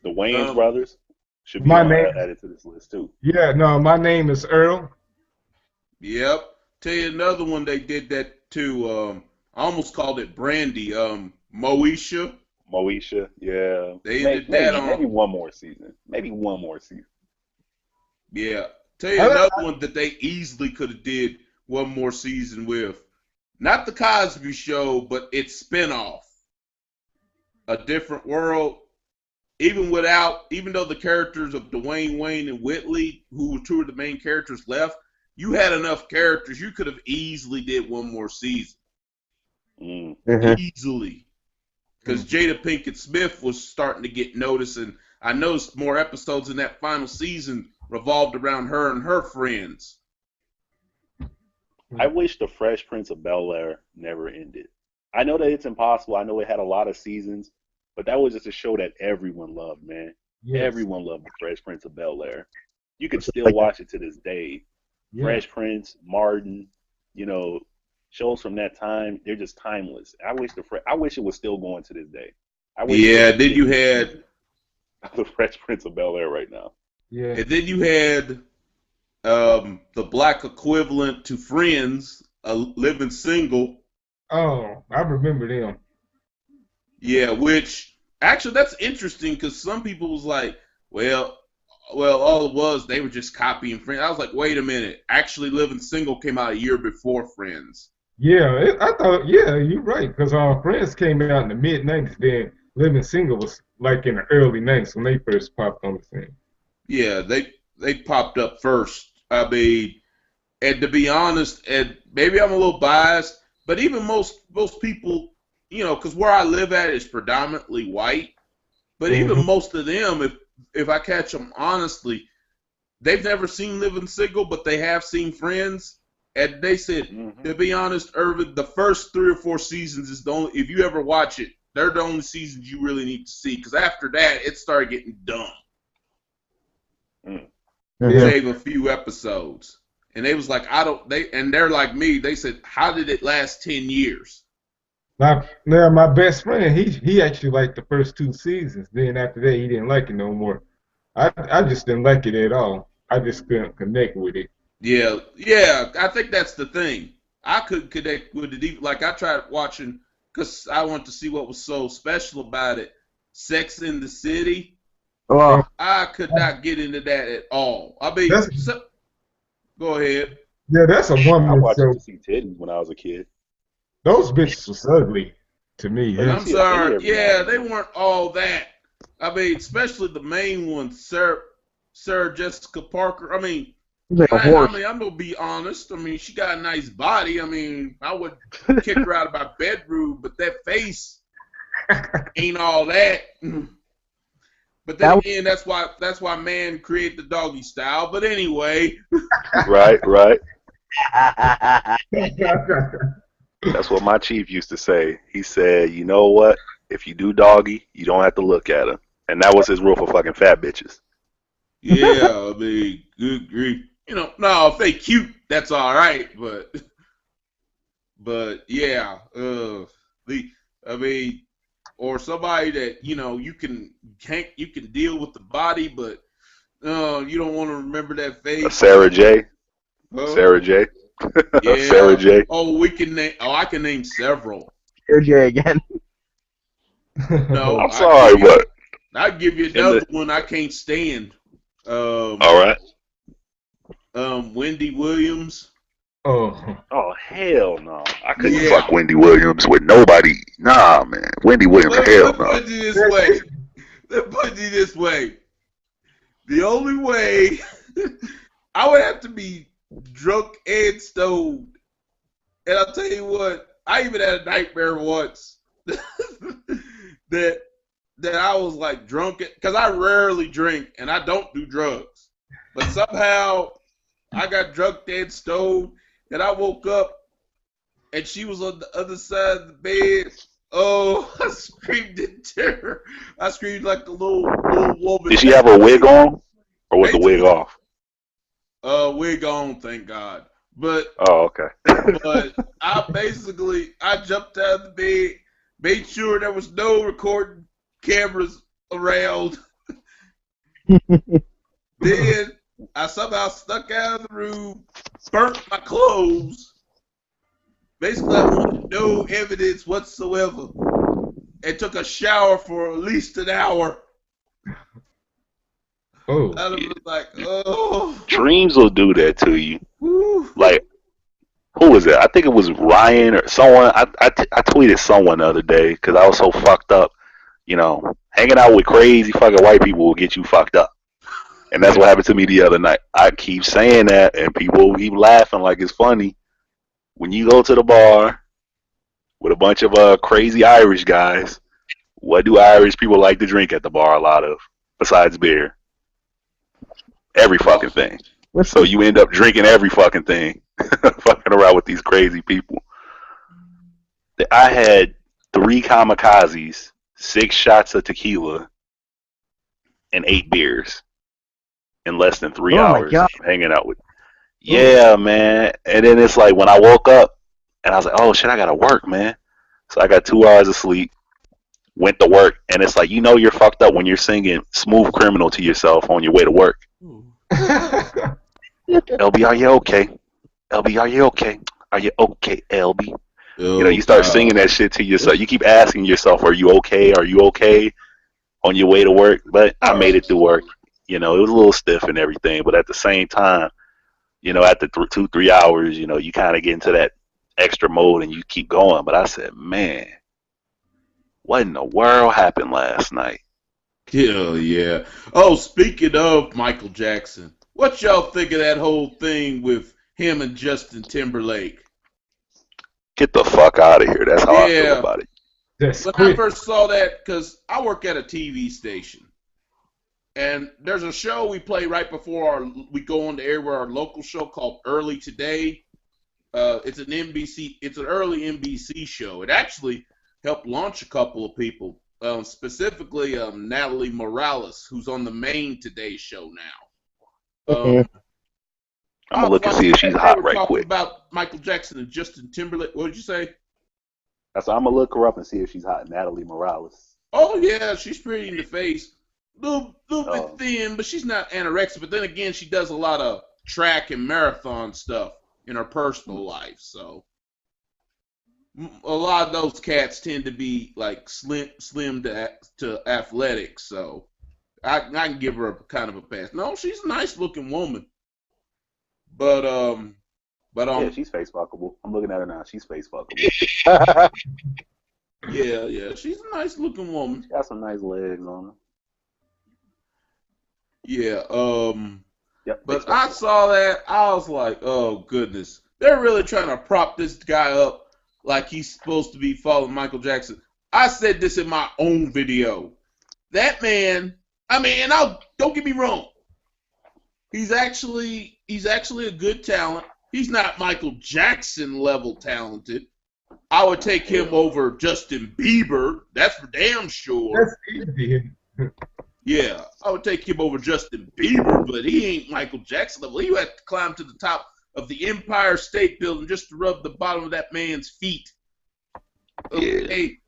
The Wayans brothers should be added to this list, too. Yeah, no, my name is Earl. Yep. Tell you another one they did that too. I almost called it Brandy. Moesha. Moesha, yeah. They ended that on. Maybe one more season. Yeah. Tell you another one that they easily could have did one more season with. Not the Cosby Show, but its spinoff. A Different World. Even though the characters of Dwayne Wayne and Whitley, who were two of the main characters, left, you had enough characters. You could have easily did one more season. Easily. Because Jada Pinkett Smith was starting to get noticed, and I noticed more episodes in that final season revolved around her and her friends. I wish the Fresh Prince of Bel-Air never ended. I know that it's impossible. I know it had a lot of seasons, but that was just a show that everyone loved, man. Yes. Everyone loved the Fresh Prince of Bel-Air. You could still watch it to this day. Yeah. Fresh Prince, Martin, shows from that time, they're just timeless. I wish it was still going to this day. Then you had the Fresh Prince of Bel-Air right now. Yeah. And then you had the black equivalent to Friends, Living Single. Oh, I remember them. Yeah, which actually that's interesting because some people was like, well, all it was, they were just copying Friends. I was like, wait a minute. Actually, Living Single came out a year before Friends. Yeah, I thought, you're right, because our Friends came out in the mid-'90s, then Living Single was like in the early 90s when they first popped on the scene. Yeah, they popped up first. I mean, and to be honest, and maybe I'm a little biased, but even most people, because where I live at is predominantly white, but even most of them, if I catch them honestly, they've never seen Living Single, but they have seen Friends. And they said, to be honest, Irvin, the first 3 or 4 seasons is the only, if you ever watch it, they're the only seasons you really need to see. Because after that, it started getting dumb. Save a few episodes. And they was like, they're like me, they said, how did it last 10 years? Now, my best friend, he actually liked the first 2 seasons. Then after that, he didn't like it no more. I just didn't like it at all. I just couldn't connect with it. Yeah, I think that's the thing. I couldn't connect with it. Like, I tried watching, because I wanted to see what was so special about it. Sex in the City. Oh, I could not get into that at all. I mean, go ahead. Yeah, that's a I woman watched show. it to see titties when I was a kid. Those bitches was ugly to me. But I'm sorry. Yeah, they weren't all that. I mean, especially the main one, Sarah Jessica Parker. I mean, he's like a horse. I'm gonna be honest. I mean, she got a nice body. I mean, I would kick her out of my bedroom, but that face ain't all that. But then again, that's why man created the doggy style. But anyway, Right. That's what my chief used to say. He said, you know what? If you do doggy, you don't have to look at him. And that was his rule for fucking fat bitches. yeah, I mean, good grief. You know, no, if they cute, that's all right. But yeah, I mean, or somebody that you can deal with the body, but you don't want to remember that face. Sarah J. Sarah J. Yeah. Sarah J. Oh, I can name several. Sarah J again. No, I'm sorry, but I'll give you another one I can't stand. all right. Wendy Williams. Oh hell no! I couldn't fuck Wendy Williams with nobody. Nah, man. Wendy Williams, hell no. Let me put it this way. The only way I would have to be drunk and stoned. And I'll tell you what, I even had a nightmare once that I was like drunk, because I rarely drink and I don't do drugs. But somehow I got drunk and stoned, and I woke up and she was on the other side of the bed. Oh, I screamed in terror. I screamed like the little woman. Did she have her wig on, or was the wig off? Wig on, thank God. But okay. But I jumped out of the bed, made sure there was no recording cameras around. Then I somehow snuck out of the room, burnt my clothes. Basically, I wanted no evidence whatsoever, and took a shower for at least an hour. Oh. I was like, oh. Dreams will do that to you. Whew. Like, who was it? I think it was Ryan or someone. I tweeted someone the other day because I was so fucked up. Hanging out with crazy fucking white people will get you fucked up. And that's what happened to me the other night. I keep saying that, and people keep laughing like it's funny. When you go to the bar with a bunch of crazy Irish guys, what do Irish people like to drink at the bar a lot of, besides beer? Every fucking thing. So you end up drinking every fucking thing, fucking around with these crazy people. I had 3 kamikazes, 6 shots of tequila, and 8 beers in less than 3 hours hanging out with. Yeah, man. And then it's like when I woke up and I was like, oh shit, I gotta work, man. So I got 2 hours of sleep, went to work, and it's like, you're fucked up when you're singing Smooth Criminal to yourself on your way to work. LB, are you okay? LB, are you okay? Are you okay, LB? You start singing that shit to yourself. You keep asking yourself, are you okay? Are you okay? On your way to work. But I made it to work. It was a little stiff and everything, but at the same time, after 2-3 hours, you kind of get into that extra mode and you keep going. But I said, man, what in the world happened last night? Hell yeah. Oh, speaking of Michael Jackson, what y'all think of that whole thing with him and Justin Timberlake? Get the fuck out of here. That's how I feel about it. When I first saw that, because I work at a TV station, And there's a show we play right before we go on the air, where our local show called Early Today. It's an NBC. It's an early NBC show. It actually helped launch a couple of people, specifically Natalie Morales, who's on the main Today show now. Mhm. I'm gonna look and see if she's hot right talking quick. about Michael Jackson and Justin Timberlake. What did you say? That's I'm gonna look her up and see if she's hot. Natalie Morales. Oh yeah, she's pretty in the face. Little Oh. bit thin, but she's not anorexic. But then again, she does a lot of track and marathon stuff in her personal life. So a lot of those cats tend to be like slim to athletic. So I can give her a kind of a pass. No, she's a nice looking woman. But Yeah, she's face fuckable. I'm looking at her now. She's face fuckable. yeah, she's a nice looking woman. She got some nice legs on her. Yeah, Yep. but I saw that, I was like, oh goodness. They're really trying to prop this guy up like he's supposed to be following Michael Jackson. I said this in my own video. That man, I mean, and don't get me wrong. He's actually a good talent. He's not Michael Jackson level talented. I would take him over Justin Bieber. That's for damn sure. That's easy. Yeah, I would take him over Justin Bieber, but he ain't Michael Jackson level. He had to climb to the top of the Empire State Building just to rub the bottom of that man's feet. Okay,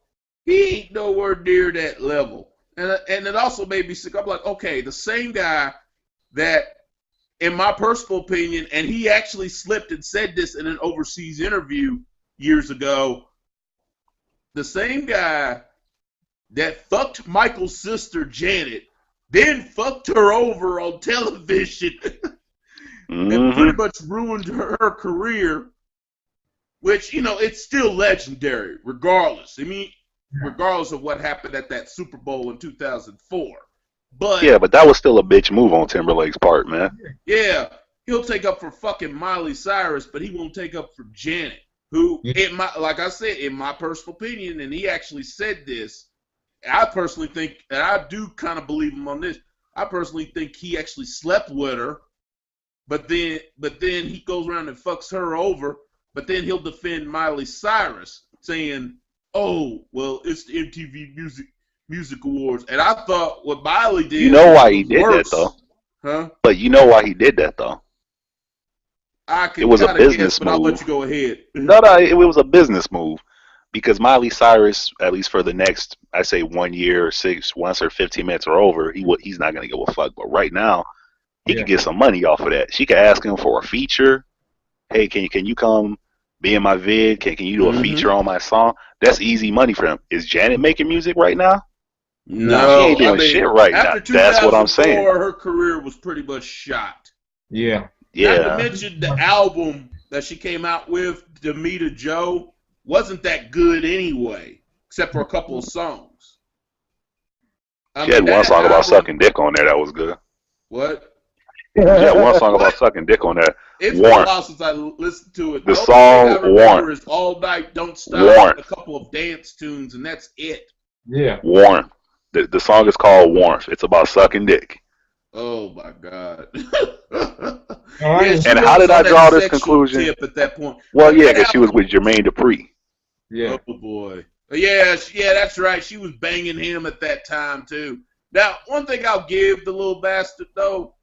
he ain't nowhere near that level. And it also made me sick. I'm like, okay, the same guy that, in my personal opinion, and he actually slipped and said this in an overseas interview years ago, the same guy that fucked Michael's sister Janet, then fucked her over on television and pretty much ruined her career, which, it's still legendary regardless. I mean, regardless of what happened at that Super Bowl in 2004. But yeah, but that was still a bitch move on Timberlake's part, man. yeah, he'll take up for fucking Miley Cyrus, but he won't take up for Janet, who, like I said, in my personal opinion, and he actually said this, I personally think, and I do kind of believe him on this, I personally think he actually slept with her, but then he goes around and fucks her over, but then he'll defend Miley Cyrus, saying, oh, well, it's the MTV Music Awards. And I thought what Miley did, you know why he did that, though. Huh? But you know why he did that, though. It was a business move. I'll let you go ahead. No, it was a business move. Because Miley Cyrus, at least for the next, I say 1 year or once her 15 minutes are over, he's not going to give a fuck. But right now, he can get some money off of that. She could ask him for a feature. Hey, can you come be in my vid? Can you do a feature on my song? That's easy money for him. Is Janet making music right now? No, she ain't doing shit right now. That's what I'm saying. Her career was pretty much shot. Yeah. Not to mention the album that she came out with, Demita Joe, wasn't that good anyway, except for a couple of songs. She had one song about sucking dick on there that was good. What? She had one song about sucking dick on there. It's been a while since I listened to it. The song Warm is All Night, Don't Stop, a couple of dance tunes, and that's it. Yeah. Warm. The song is called Warmth. It's about sucking dick. Oh my God. And how did I draw this conclusion? Tip at that point. Well, yeah, because she was with Jermaine Dupri. Yeah. Oh boy. Yeah, that's right. She was banging him at that time too. Now, one thing I'll give the little bastard though,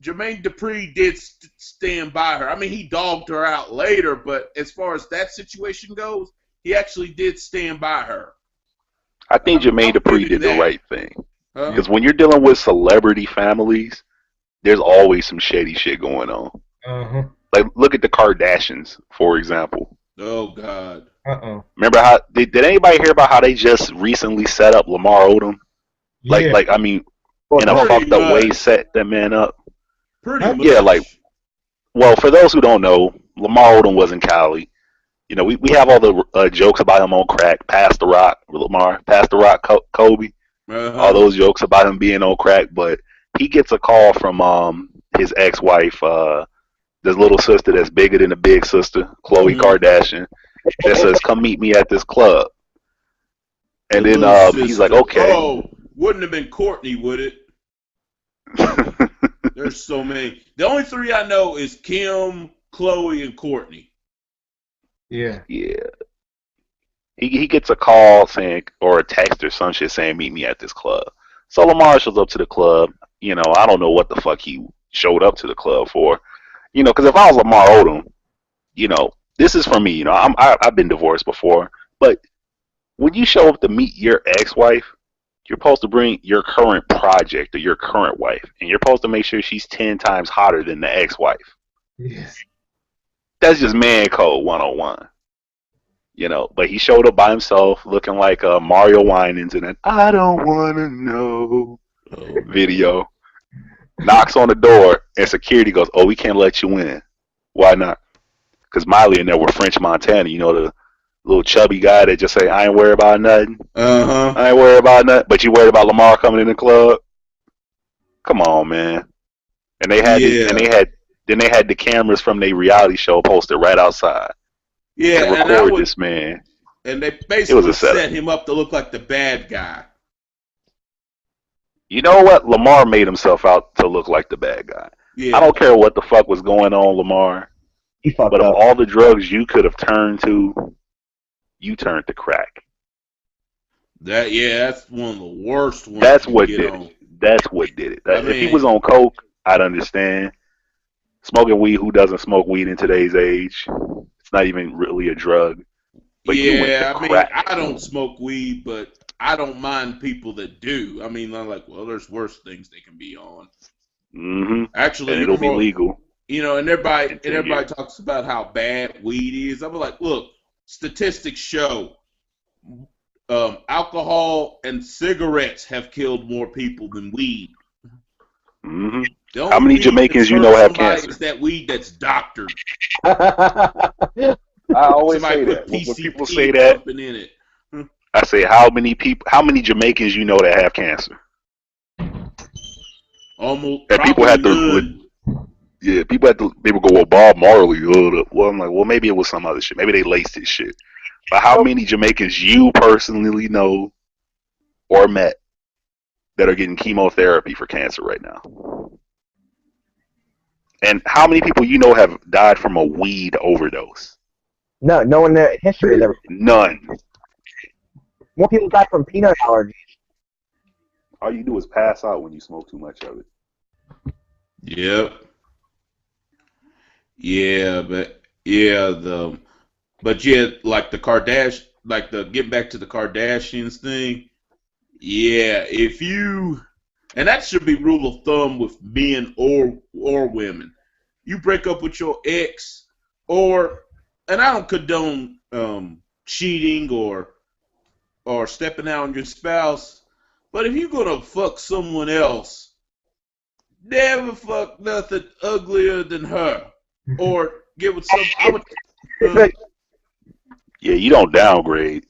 Jermaine Dupri did stand by her. I mean, he dogged her out later, but as far as that situation goes, he actually did stand by her. I think Jermaine Dupri did the right thing. Because when you're dealing with celebrity families, there's always some shady shit going on. Uh-huh. Like, look at the Kardashians, for example. Oh, God. Uh-oh. Remember how, did anybody hear about how they just recently set up Lamar Odom? Yeah. Like I mean, in a fucked up way, set that man up. Pretty much. Yeah, like, well, for those who don't know, Lamar Odom was in Cali. You know, we have all the jokes about him on crack, Pass the Rock, Lamar, Pass the Rock, Kobe. All those jokes about him being on crack, but he gets a call from his ex-wife, this little sister that's bigger than the big sister, Khloe Kardashian, that says, "Come meet me at this club." And then he's like, "Okay." Oh, wouldn't have been Courtney, would it? There's so many. The only three I know is Kim, Chloe, and Courtney. Yeah. Yeah. He gets a call saying, or a text or some shit saying, meet me at this club. So Lamar shows up to the club. You know, I don't know what the fuck he showed up to the club for. You know, because if I was Lamar Odom, you know, this is for me. You know, I've been divorced before, but when you show up to meet your ex-wife, you're supposed to bring your current project or your current wife, and you're supposed to make sure she's 10 times hotter than the ex-wife. Yes. That's just man code 101. You know, but he showed up by himself looking like Mario Winans in an I don't want to know video. Knocks on the door, and security goes, oh, we can't let you in. Why not? Because Miley and there were French Montana, you know, the little chubby guy that just say, I ain't worried about nothing. Uh-huh. I ain't worried about nothing. But you worried about Lamar coming in the club? Come on, man. And they had they had the cameras from their reality show posted right outside. Yeah, to record this man. And they basically set him up to look like the bad guy. You know what? Lamar made himself out to look like the bad guy. Yeah. I don't care what the fuck was going on, Lamar. But of all the drugs you could have turned to, you turned to crack. That's one of the worst ones. That's what did it. That's what did it. If he was on coke, I'd understand. Smoking weed, who doesn't smoke weed in today's age? It's not even really a drug. But yeah, I mean, I don't smoke weed, but I don't mind people that do. I mean, I'm like, well, there's worse things they can be on. Mm-hmm. Actually, and it'll be legal. You know, and everybody talks about how bad weed is. I'm like, look, statistics show alcohol and cigarettes have killed more people than weed. Mm-hmm. How many Jamaicans you know have cancer? It's that weed that's doctored. I always say that. When people say that, in it. I say, how many Jamaicans you know that have cancer? Almost. And people had to. Yeah, people go, well, Bob Marley. Well, I'm like, well, maybe it was some other shit. Maybe they laced his shit. But how many Jamaicans you personally know or met that are getting chemotherapy for cancer right now? And how many people you know have died from a weed overdose? No one in the history has ever. None. More people die from peanut allergies. All you do is pass out when you smoke too much of it. Yep. Yeah, like the Kardashian, like the getting back to the Kardashians thing. Yeah, and that should be rule of thumb with men or women. You break up with your ex, and I don't condone cheating or stepping out on your spouse, but if you're gonna fuck someone else, never fuck nothing uglier than her, or get with some. Yeah, you don't downgrade.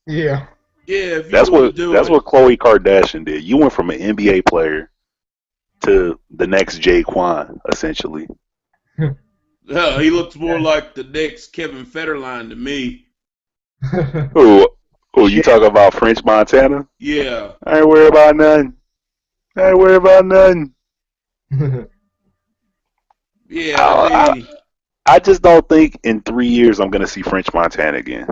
Yeah. Yeah, that's what Khloe Kardashian did. You went from an NBA player to the next Jay Quan, essentially. He looks more like the next Kevin Federline to me. Who you talking about? French Montana? Yeah. I ain't worried about nothing. Yeah. I just don't think in 3 years I'm gonna see French Montana again.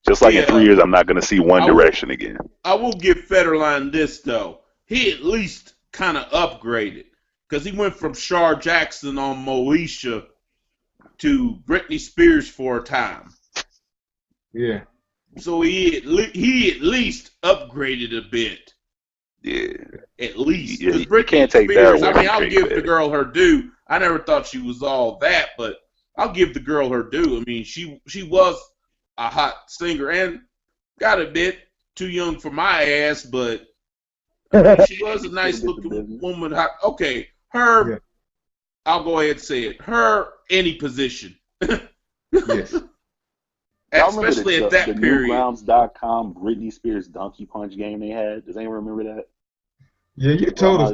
Just like in 3 years, I'm not going to see One Direction again. I will give Federline this, though. He at least kind of upgraded. Because he went from Shar Jackson on Moesha to Britney Spears for a time. Yeah. So he at least upgraded a bit. Yeah. At least. Yeah, you can't take that away. I mean, I'll give the girl her due. I never thought she was all that, but I'll give the girl her due. I mean, she was a hot singer, and got a bit too young for my ass, but I mean, she was a nice looking woman. Okay, her, yeah. I'll go ahead and say it. Her, any position. Yes. Especially at that period. Newgrounds.com Britney Spears donkey punch game they had. Does anyone remember that? Yeah, you told us.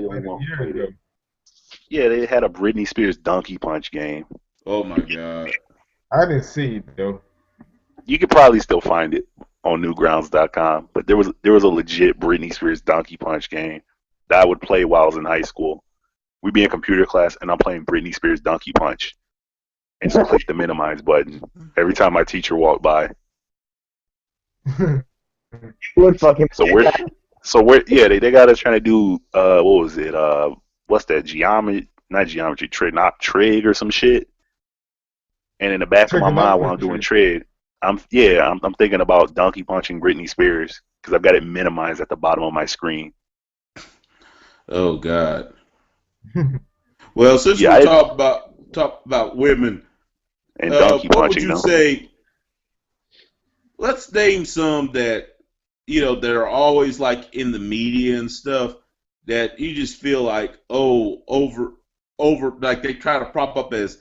Yeah, they had a Britney Spears donkey punch game. Oh my God. I didn't see it though. You could probably still find it on Newgrounds.com, but there was a legit Britney Spears donkey punch game that I would play while I was in high school. We be in computer class, and I'm playing Britney Spears Donkey Punch, and just click the minimize button every time my teacher walked by. Would fucking. Yeah, they got us trying to do what was it? What's that? Trig or some shit. And in the back of my mind while I'm doing trig, I'm thinking about donkey punching Britney Spears because I've got it minimized at the bottom of my screen. Oh God. Well, since we talk about women and donkey what punching, would you say? Let's name some that that are always like in the media and stuff that you just feel like over like they try to prop up as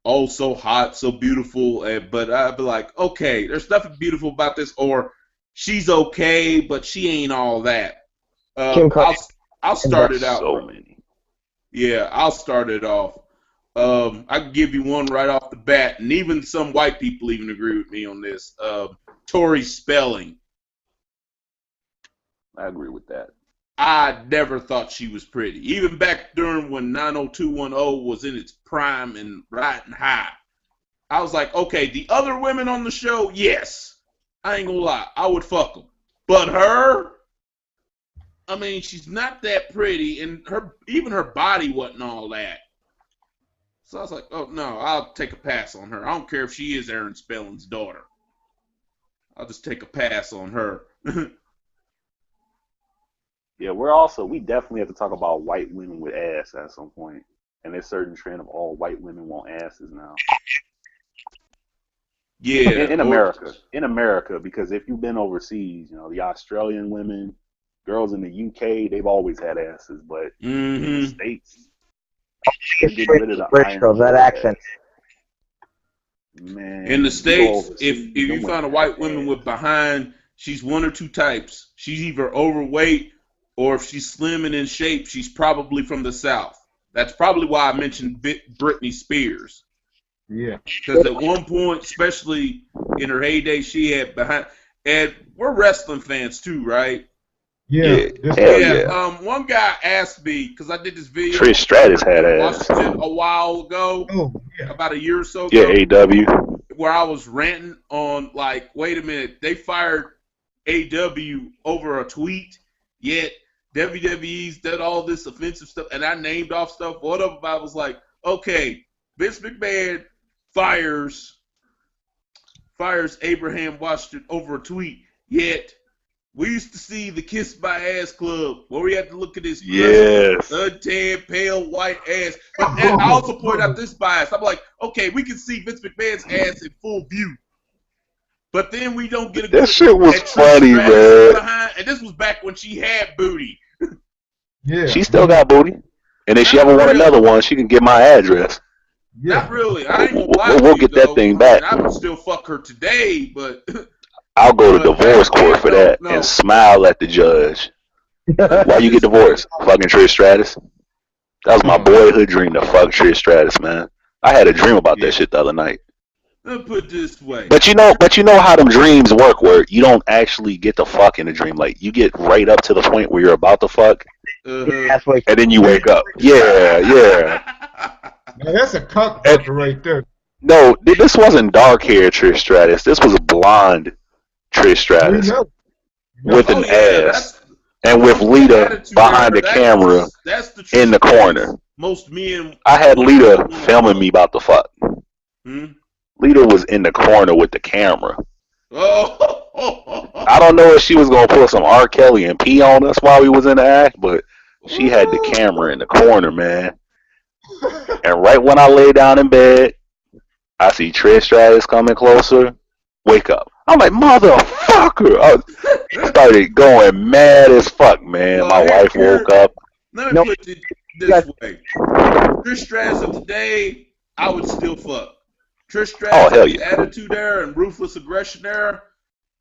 so hot, so beautiful, but I'd be like, okay, there's nothing beautiful about this, or she's okay, but she ain't all that. I'll start it out. So many. Yeah, I'll start it off. I can give you one right off the bat, and even some white people even agree with me on this. Tori Spelling. I agree with that. I never thought she was pretty. Even back during when 90210 was in its prime and riding high. I was like, okay, the other women on the show, yes. I ain't gonna lie, I would fuck them. But her, I mean, she's not that pretty, and even her body wasn't all that. So I was like, oh, no, I'll take a pass on her. I don't care if she is Aaron Spelling's daughter. I'll just take a pass on her. Yeah, we definitely have to talk about white women with ass at some point. And there's a certain trend of all white women want asses now. Yeah. In America, because if you've been overseas, the Australian women, girls in the UK, they've always had asses, but in the States, they're getting rid of the British girls, that accent. Man, in the States, if you find a white woman with behind, she's one or two types. She's either overweight, or if she's slim and in shape, she's probably from the South. That's probably why I mentioned Britney Spears. Yeah. Because at one point, especially in her heyday, she had behind. And we're wrestling fans too, right? Yeah. One guy asked me, because I did this video. Trish Stratus had ass. Washington a while ago. Oh, yeah. About a year or so ago. Yeah, AW. Where I was ranting on, like, wait a minute, they fired AW over a tweet, yet WWE's done all this offensive stuff, and I named off stuff. One of them, I was like, okay, Vince McMahon fires Abraham Washington over a tweet, yet we used to see the Kiss My Ass Club where we had to look at his untanned, pale, white ass. But I also point out this bias. I'm like, okay, we can see Vince McMahon's ass in full view. But then we don't get a good That shit was funny, man. And this was back when she had booty. Yeah. She still got booty. And if she ever want another one, she can get my address. Yeah. Not really. I ain't gonna lie We'll to get you, that thing back. I would still fuck her today, but I'll go to divorce court for that and smile at the judge. Why you get divorced? Fucking Trish Stratus. That was my boyhood dream to fuck Trish Stratus, man. I had a dream about that shit the other night. Let's put it this way. But you know how them dreams work, where you don't actually get to fuck in a dream. Like, you get right up to the point where you're about to fuck, and then you wake up. Yeah. Now that's a cocksucker right there. No, this wasn't dark-haired Trish Stratus. This was blonde Trish Stratus with an ass. And with Lita behind the camera in the corner. Most men. I had Lita filming me about to fuck. Lita was in the corner with the camera. I don't know if she was going to put some R. Kelly and pee on us while we was in the act, but she had the camera in the corner, man. And right when I lay down in bed, I see Trish Stratus coming closer. Wake up. I'm like, motherfucker. I started going mad as fuck, man. My wife woke up. Let me put it this way. Trish Stratus of today, I would still fuck. Trish Stratus' attitude era and ruthless aggression era,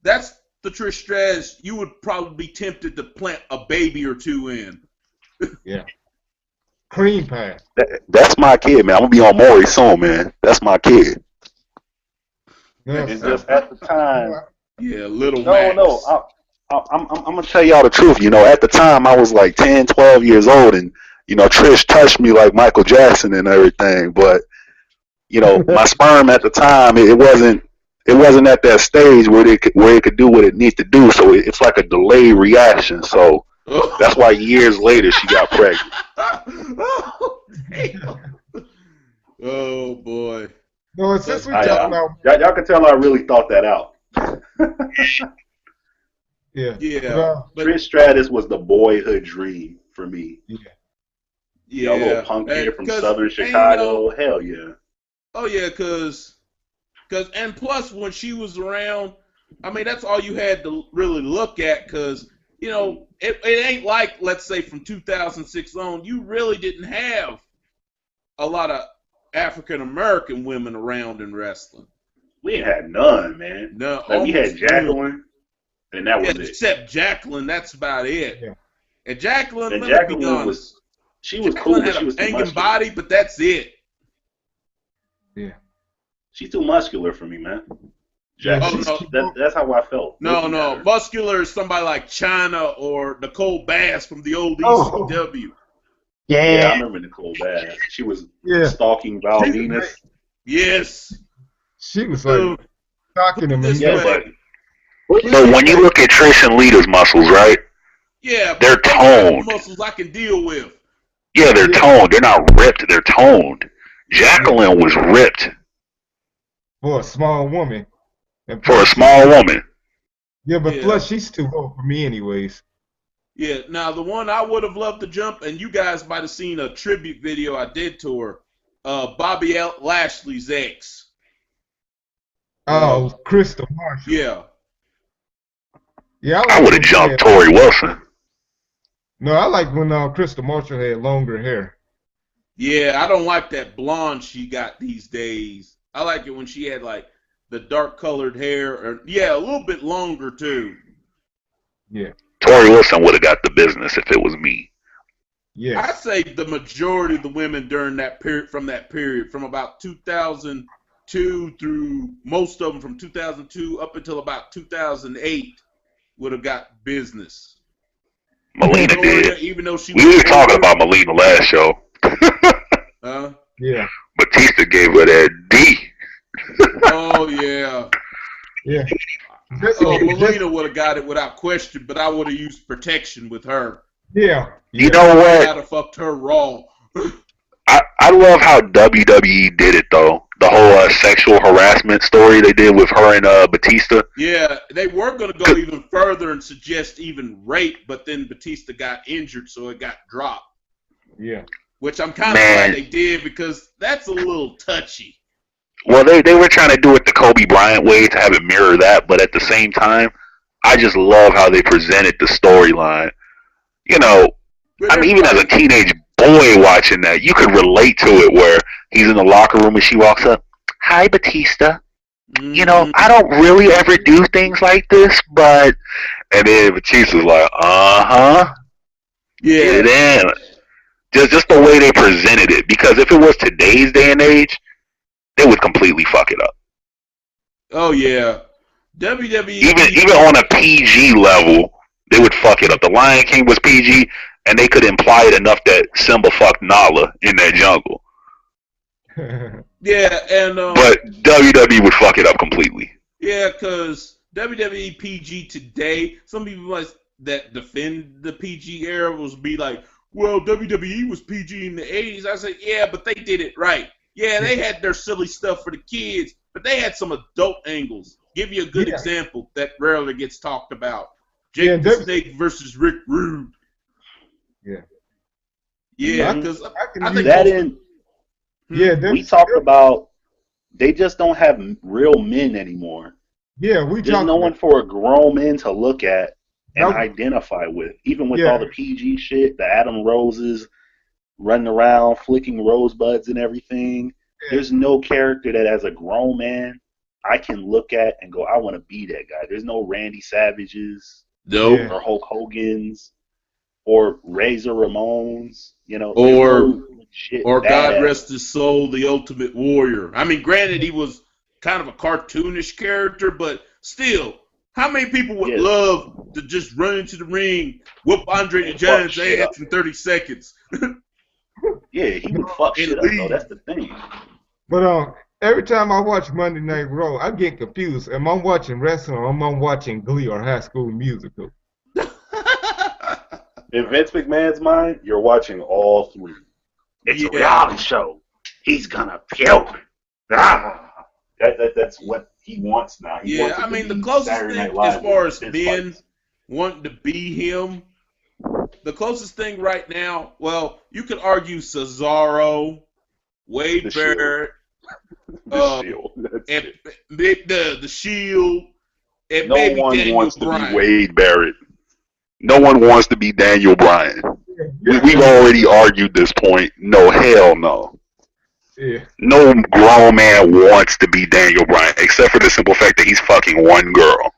that's the Trish Stratus you would probably be tempted to plant a baby or two in. Yeah. Cream pie. That's my kid, man. I'm going to be on Maury soon, man. That's my kid. Yes, and just at the time. Yeah, little Max. I'm going to tell y'all the truth. At the time, I was like 10, 12 years old, and Trish touched me like Michael Jackson and everything, but my sperm at the time it wasn't at that stage where it could do what it needs to do. So it's like a delayed reaction. So that's why years later she got pregnant. Oh, damn. Oh boy. No, since we talking about y'all can tell I really thought that out. yeah. Trish Stratus was the boyhood dream for me. Yeah. A little punk kid from Southern Chicago. Hell yeah. Oh yeah, cause and plus when she was around, I mean that's all you had to really look at, cause it ain't like, let's say, from 2006 on, you really didn't have a lot of African American women around in wrestling. We ain't had none, man. No, we had Jacqueline, and that was it. Except Jacqueline, that's about it. Yeah. And Jacqueline, and let Jacqueline me be honest, she was Jacqueline cool, but had she was a too banging muscular. body, but that's it. Yeah. She's too muscular for me, man. Yeah, That's how I felt. No. Muscular is somebody like Chyna or Nicole Bass from the old ECW. Yeah, I remember Nicole Bass. She was stalking Val Venus. Yes. She was like stalking him. But when you look at Trish and Lita's muscles, right? Yeah, they're toned. Muscles I can deal with. Yeah, they're toned. They're not ripped. They're toned. Jacqueline was ripped. For a small woman. For a small woman. Yeah, but plus she's too old for me anyways. Yeah, now the one I would have loved to jump, and you guys might have seen a tribute video I did to her, Bobby Lashley's ex. Oh, Crystal Marshall. Yeah. Yeah, I would have jumped Tori Wilson. No, I like when Crystal Marshall had longer hair. Yeah, I don't like that blonde she got these days. I like it when she had like the dark colored hair, or a little bit longer too. Yeah. Tori Wilson would have got the business if it was me. Yeah. I'd say the majority of the women during that period, from about 2002 through most of them from 2002 up until about 2008, would have got business. Melina did. Even though she we were talking about Melina last show. Yeah. Batista gave her that D. Oh yeah. Yeah. Melina would have got it without question, but I would have used protection with her. Yeah. You know what? I'd have fucked her raw. I love how WWE did it though. The whole sexual harassment story they did with her and Batista. Yeah, they were going to go even further and suggest even rape, but then Batista got injured, so it got dropped. Yeah. Which I'm kind of glad they did, because that's a little touchy. Well, they were trying to do it the Kobe Bryant way to have it mirror that, but at the same time, I just love how they presented the storyline. I mean, even as a teenage boy watching that, you could relate to it where he's in the locker room and she walks up, "Hi, Batista. I don't really ever do things like this, but..." And then Batista's like, "Uh-huh. Yeah. Get it in." Just the way they presented it. Because if it was today's day and age, they would completely fuck it up. Oh, yeah. WWE... Even on a PG level, they would fuck it up. The Lion King was PG, and they could imply it enough that Simba fucked Nala in that jungle. Yeah, and... but WWE would fuck it up completely. Yeah, because WWE PG today, some people that defend the PG era will be like, well, WWE was PG in the 80s. I say, yeah, but they did it right. Yeah, they had their silly stuff for the kids, but they had some adult angles. Give you a good example that rarely gets talked about. Jake the Snake versus Rick Rude. Yeah. Yeah, because I think that in. Yeah, we talked about they just don't have real men anymore. Yeah, there's no one for a grown man to look at and identify with. Even with all the PG shit, the Adam Roses running around flicking rosebuds and everything. There's no character that as a grown man I can look at and go, I want to be that guy. There's no Randy Savages, or Hulk Hogan's, or Razor Ramones, or God rest his soul, the Ultimate Warrior. I mean, granted, he was kind of a cartoonish character, but still, how many people would love to just run into the ring, whoop Andre the Giant's ass in 30 seconds? Yeah, he would fuck shit up though. That's the thing. But every time I watch Monday Night Raw, I get confused. Am I watching wrestling or am I watching Glee or High School Musical? In Vince McMahon's mind, you're watching all three. It's a reality show. He's gonna puke. That's what he wants now. He wants I mean, the closest thing as far as men wanting to be him, the closest thing right now, well, you could argue Cesaro, Wade Barrett, the Shield. And the Shield, and no maybe one Daniel wants Bryan. to be Wade Barrett. No one wants to be Daniel Bryan. We've already argued this point. No, hell no. Yeah. No grown man wants to be Daniel Bryan, except for the simple fact that he's fucking one girl.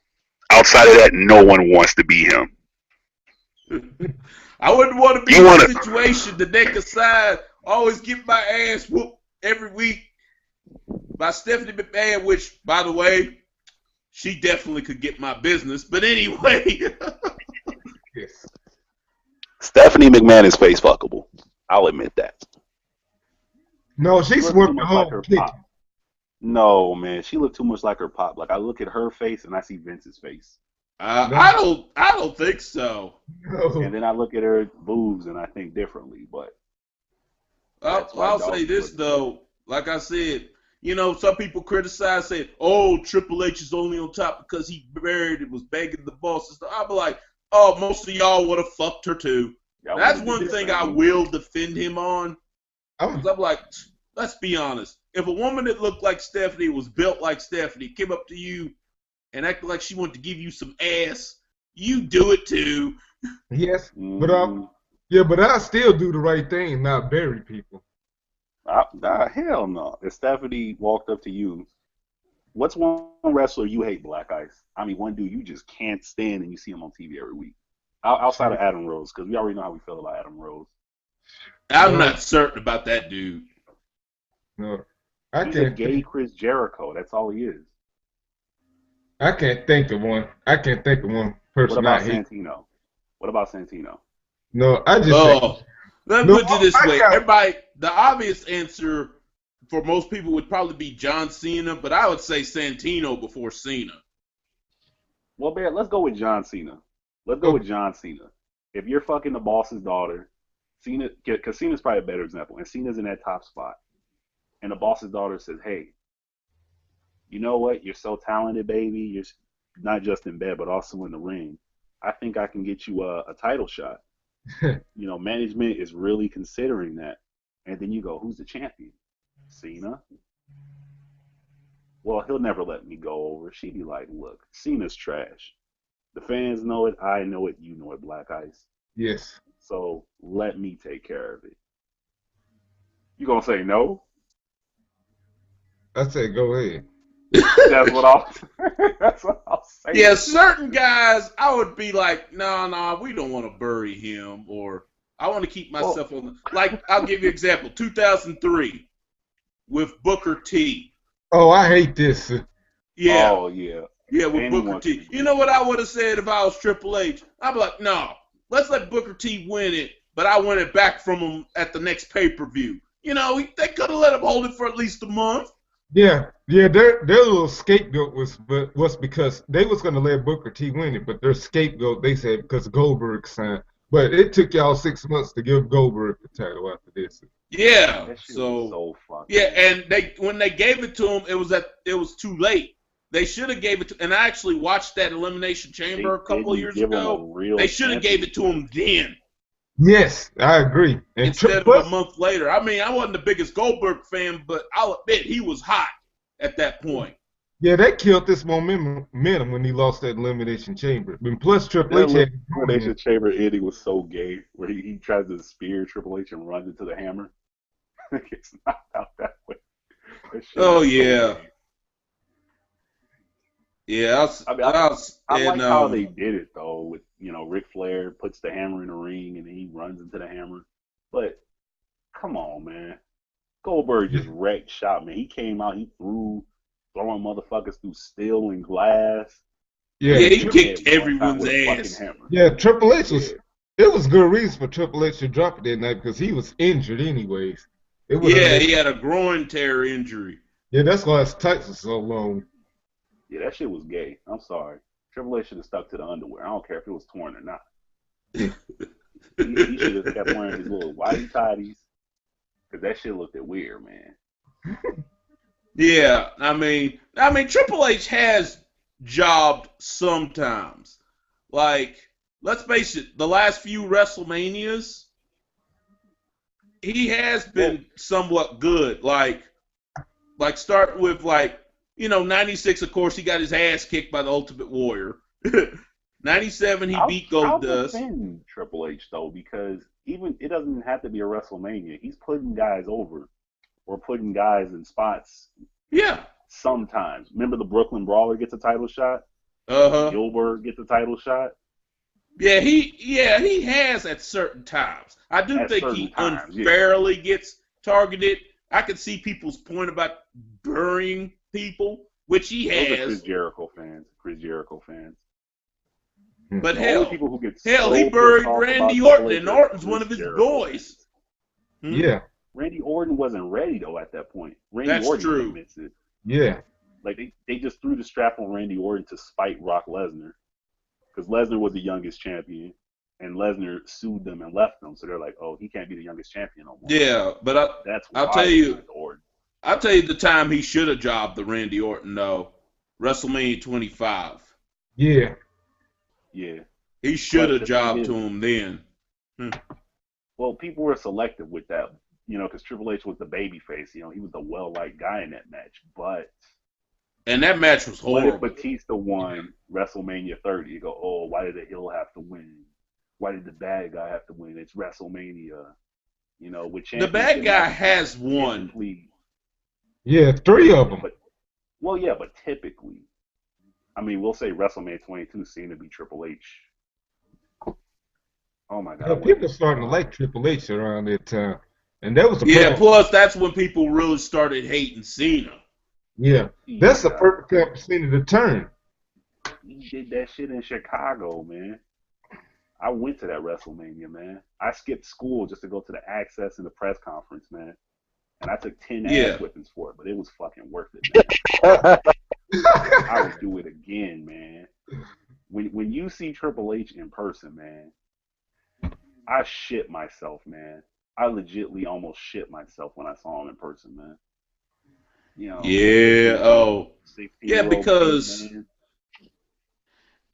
Outside of that, no one wants to be him. I wouldn't want to be in a situation to neck aside, always get my ass whooped every week by Stephanie McMahon, which, by the way, she definitely could get my business. But anyway. Yes. Stephanie McMahon is face fuckable. I'll admit that. No, she's working like her pop. No, man, she looked too much like her pop. Like I look at her face and I see Vince's face. I don't think so. No. And then I look at her boobs and I think differently. But I'll say this though. Like I said, you know, some people criticize, say, "Oh, Triple H is only on top because he married and was begging the boss." And stuff. I'll be like, "Oh, most of y'all would have fucked her too." That's one thing I will defend him on. I'm like, let's be honest. If a woman that looked like Stephanie, was built like Stephanie, came up to you and acted like she wanted to give you some ass, you do it too. Yes, but I still do the right thing, not bury people. Hell no. If Stephanie walked up to you, what's one wrestler you hate, Black Ice? I mean, one dude you just can't stand and you see him on TV every week. Outside of Adam Rose, because we already know how we feel about Adam Rose. I'm not certain about that dude. No, He's a gay Chris Jericho. That's all he is. I can't think of one. Person. What about Santino? What about Santino? No, I just. Let me put it this way. Everybody, the obvious answer for most people would probably be John Cena, but I would say Santino before Cena. Well, man, let's go with John Cena. Let's go with John Cena. If you're fucking the boss's daughter, Cena, because Cena's probably a better example, and Cena's in that top spot, and the boss's daughter says, "Hey, you know what? You're so talented, baby. You're not just in bed, but also in the ring. I think I can get you a title shot." You know, management is really considering that. And then you go, who's the champion? Cena? Well, he'll never let me go over. She'd be like, look, Cena's trash. The fans know it. I know it. You know it, Black Ice. Yes. So let me take care of it. You gonna say no? I say go ahead. That's what I'll say. Yeah, certain guys, I would be like, no, we don't want to bury him, or I want to keep myself on. Like, I'll give you an example. 2003 with Booker T. Oh, I hate this. Yeah. Oh, yeah. Yeah, with Booker T. You know what I would have said if I was Triple H? I'd be like, no, let's let Booker T win it, but I want it back from him at the next pay-per-view. You know, they could have let him hold it for at least a month. Yeah. Their little scapegoat was because they was gonna let Booker T win it, but their scapegoat they said because Goldberg signed. But it took y'all 6 months to give Goldberg the title after this. Yeah. So yeah, and when they gave it to him, it was too late. They should have gave it to, and I actually watched that Elimination Chamber a couple of years ago. They should have gave it to him then. Yes, I agree. And instead of a month later. I mean, I wasn't the biggest Goldberg fan, but I'll admit he was hot at that point. Yeah, that killed this momentum when he lost that Elimination Chamber. And plus, Triple H had Elimination Chamber ending was so gay, where he tries to spear Triple H and runs into the hammer. Gets knocked out that way. Oh yeah. So yeah, I like how they did it though. With Ric Flair puts the hammer in the ring and then he runs into the hammer. But come on, man, Goldberg just wrecked shop, man. He came out, he throwing motherfuckers through steel and glass. Yeah, he kicked everyone's ass. Yeah, Triple H was it was good reason for Triple H to drop it that night because he was injured anyways. Yeah, he had a groin tear injury. Yeah, that's why his tights are so long. Yeah, that shit was gay. I'm sorry. Triple H should have stuck to the underwear. I don't care if it was torn or not. he should have kept wearing his little whitey tighties because that shit looked weird, man. Yeah, I mean, Triple H has jobbed sometimes. Like, let's face it, the last few WrestleManias, he has been somewhat good. Like start with 96, of course, he got his ass kicked by the Ultimate Warrior. 97, he beat Goldust. I'll defend Triple H, though, because even it doesn't have to be a WrestleMania. He's putting guys over or putting guys in spots. Yeah. Sometimes. Remember the Brooklyn Brawler gets a title shot? Uh-huh. Gilbert gets a title shot? Yeah, he has at certain times. I do think he unfairly gets targeted. I can see people's point about burying people, which he has. Those are Chris Jericho fans. But hell, he buried Randy Orton, and Orton's one of his boys. Yeah. Randy Orton wasn't ready, though, at that point. That's Orton true. admits it. Yeah. Like, they just threw the strap on Randy Orton to spite Brock Lesnar. Because Lesnar was the youngest champion, and Lesnar sued them and left them. So they're like, oh, he can't be the youngest champion no more. Yeah, but I'll tell you the time he should have jobbed the Randy Orton, though. WrestleMania 25. Yeah. Yeah. He should have jobbed to him then. Well, people were selective with that, because Triple H was the babyface. He was the well-liked guy in that match. And that match was horrible. But if Batista won WrestleMania 30, you go, oh, why did the heel have to win? Why did the bad guy have to win? It's WrestleMania. With the bad guy has won. Yeah, 3 of them. But typically, we'll say WrestleMania 22 seemed to be Triple H. Oh my God! Yeah, people starting to like Triple H around that time, and that was Plus, that's when people really started hating Cena. Yeah, that's the perfect time for Cena to turn. He did that shit in Chicago, man. I went to that WrestleMania, man. I skipped school just to go to the Access and the press conference, man. And I took 10 ass whippings for it, but it was fucking worth it, man. I would do it again, man. When you see Triple H in person, man, I shit myself, man. I legitly almost shit myself when I saw him in person, man. Because kid,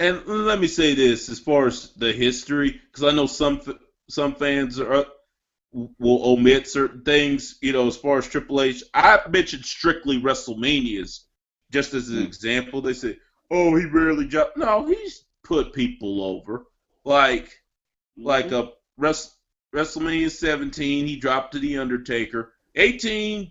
and let me say this as far as the history, because I know some fans will omit certain things, as far as Triple H. I mentioned strictly WrestleManias just as an example. They say, oh, he rarely dropped. No, he's put people over. Like a WrestleMania 17, he dropped to The Undertaker. 18,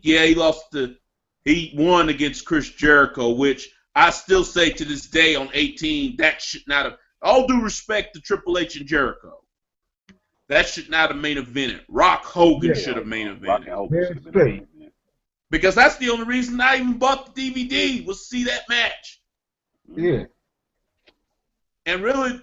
he won against Chris Jericho, which I still say to this day on 18, that should not have, all due respect to Triple H and Jericho, that should not have main evented. Rock Hogan should have main evented. Because that's the only reason I even bought the DVD, was to see that match. Yeah. And really,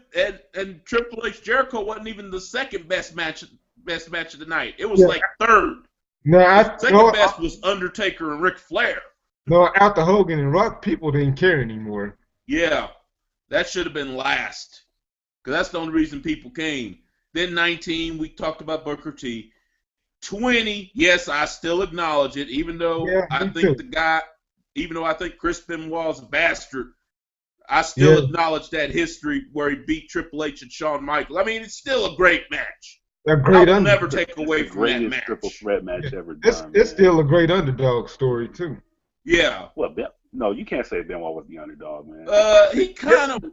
and Triple H Jericho wasn't even the second best match of the night. It was like third. Second best was Undertaker and Ric Flair. No, after Hogan and Rock, people didn't care anymore. Yeah, that should have been last. Because that's the only reason people came. Then 19, we talked about Booker T. 20, yes, I still acknowledge it, even though I think Chris Benoit's a bastard. I still acknowledge that history where he beat Triple H and Shawn Michaels. It's still a great match. I'll never take away from that match. Triple threat match ever done. It's still a great underdog story too. Yeah. Well, no, you can't say Benoit was the underdog, man. He kind of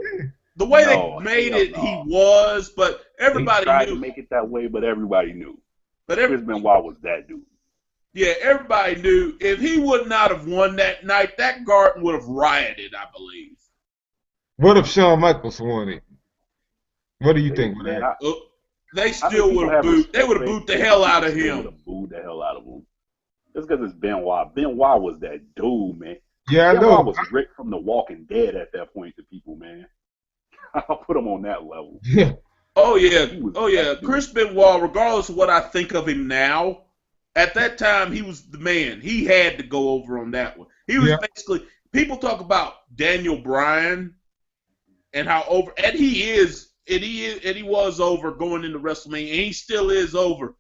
the way they made it, he was, but everybody tried knew to make it that way, but everybody knew. But Chris Benoit was that dude. Yeah, everybody knew if he would not have won that night, that garden would have rioted, I believe. What if Shawn Michaels won it? What do you think, man? They still would have booed. They would have booed the hell out of him. They would have booed the hell out of him. Just because it's Benoit. Benoit was that dude, man. Yeah, I know. Benoit was Rick from The Walking Dead at that point to people, man. I'll put him on that level. Yeah. Oh yeah, He was oh yeah. that dude. Chris Benoit, regardless of what I think of him now, at that time he was the man. He had to go over on that one. He was basically. People talk about Daniel Bryan and how over, and he was over going into WrestleMania, and he still is over.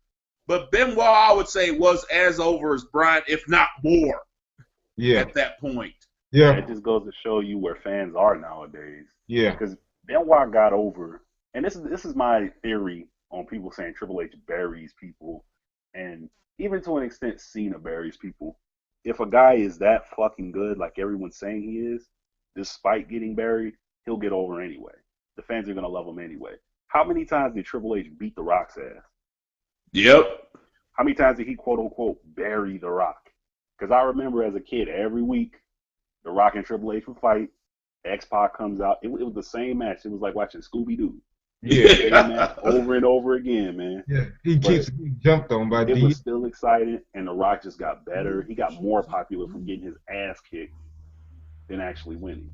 But Benoit, I would say, was as over as Bryan, if not more. Yeah. At that point. Yeah. It just goes to show you where fans are nowadays. Yeah. Because Benoit got over, and this is my theory on people saying Triple H buries people, and even to an extent Cena buries people. If a guy is that fucking good, like everyone's saying he is, despite getting buried, he'll get over anyway. The fans are gonna love him anyway. How many times did Triple H beat The Rock's ass? Yep. How many times did he quote unquote bury The Rock? Because I remember as a kid, every week, The Rock and Triple H would fight. X-Pac comes out. It was the same match. It was like watching Scooby-Doo. Yeah. Over and over again, man. Yeah, he keeps getting jumped on by It was still exciting, and The Rock just got better. He got more popular from getting his ass kicked than actually winning.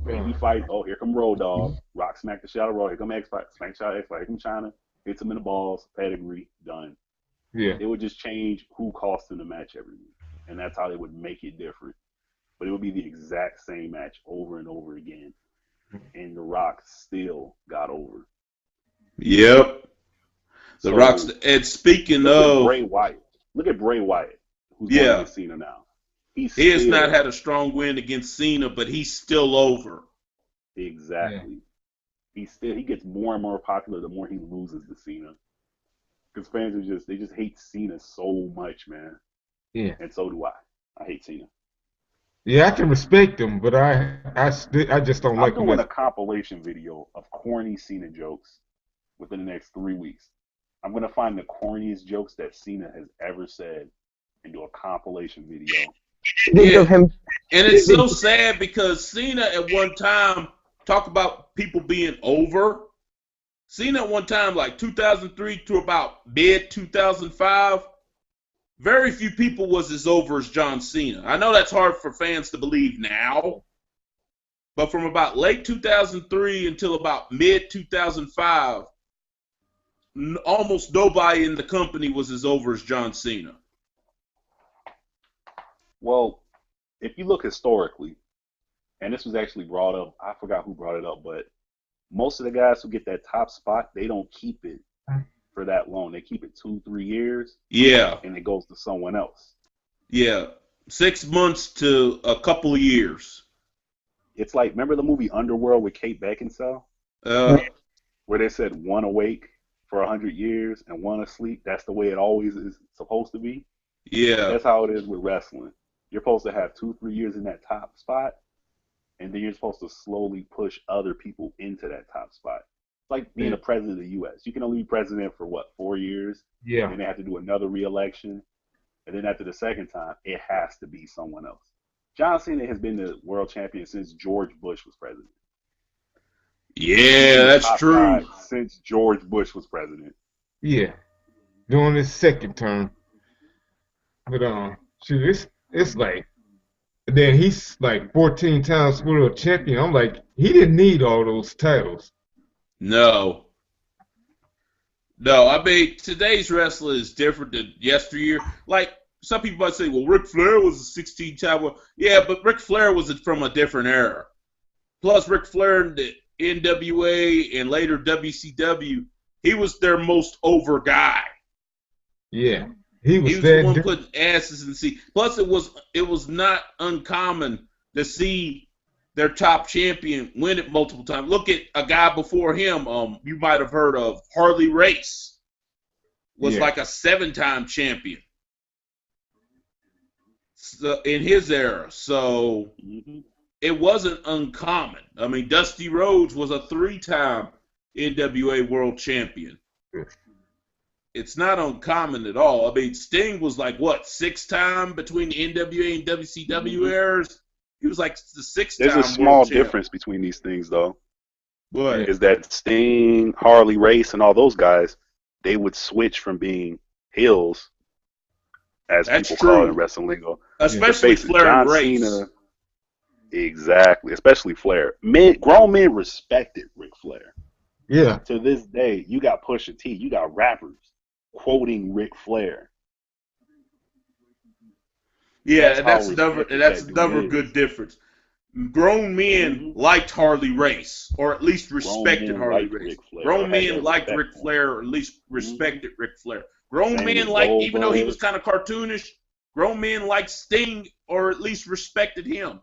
Baby fight. Oh, here come Road Dogg. Rock smacked the shit out of Road. Here come X-Pac. Smack the shit out of X-Pac. Here come China. Hits him in the balls. Pedigree. Done. Yeah. It would just change who cost him the match every week, and that's how they would make it different. But it would be the exact same match over and over again, and The Rock still got over. Yep. The Rock's. And speaking of Bray Wyatt, look at Bray Wyatt, who's going against Cena now. He has not had a strong win against Cena, but he's still over. Exactly. Yeah. He gets more and more popular the more he loses to Cena. Because fans are just hate Cena so much, man. Yeah. And so do I. I hate Cena. Yeah, I can respect him, but I just don't like him. I'm doing a compilation video of corny Cena jokes within the next 3 weeks. I'm going to find the corniest jokes that Cena has ever said and do a compilation video. Yeah. And it's so sad because Cena at one time talked about people being over. Cena at one time, like 2003 to about mid-2005, very few people was as over as John Cena. I know that's hard for fans to believe now, but from about late 2003 until about mid-2005, almost nobody in the company was as over as John Cena. Well, if you look historically, and this was actually brought up, I forgot who brought it up, but most of the guys who get that top spot, they don't keep it for that long. They keep it 2-3 years. Yeah. And it goes to someone else. Yeah. 6 months to a couple of years. It's like, remember the movie Underworld with Kate Beckinsale? Where they said one awake for 100 years and one asleep? That's the way it always is supposed to be. Yeah. That's how it is with wrestling. You're supposed to have 2-3 years in that top spot, and then you're supposed to slowly push other people into that top spot. It's like being a president of the U.S. You can only be president for, 4 years? Yeah. And then they have to do another re-election. And then after the second time, it has to be someone else. John Cena has been the world champion since George Bush was president. Yeah, that's true. Since George Bush was president. Yeah. During his second term. But, shoot, it's like, then he's like 14 times world champion. I'm like, he didn't need all those titles. No. No, I mean, today's wrestler is different than yesteryear. Like, some people might say, well, Ric Flair was a 16-time world. Yeah, but Ric Flair was from a different era. Plus, Ric Flair in the NWA and later WCW, he was their most over guy. Yeah. He was the one putting asses in the seat. Plus, it was not uncommon to see their top champion win it multiple times. Look at a guy before him. You might have heard of Harley Race. Was like a 7-time champion in his era. So it wasn't uncommon. I mean, Dusty Rhodes was a 3-time NWA world champion. It's not uncommon at all. I mean, Sting was like, 6-time between the NWA and WCW eras? He was like the 6-time. There's a small difference between these things, though. What? Is that Sting, Harley Race, and all those guys, they would switch from being heels, as people call it in wrestling lingo. Especially Flair and Race. Cena, exactly, especially Flair. Grown men respected Ric Flair. Yeah. To this day, you got Pusha T, you got rappers quoting Ric Flair. Yeah, That's and how that's respected that another dude good is. difference. Grown men liked Harley Race, or at least Grown respected men Harley liked Race. Ric Flair or Grown had men that liked respect Ric for him. Flair, or at least respected Ric Flair. Grown Same men with liked, even though he was Goldberg. kind of cartoonish, grown men liked Sting, or at least respected him.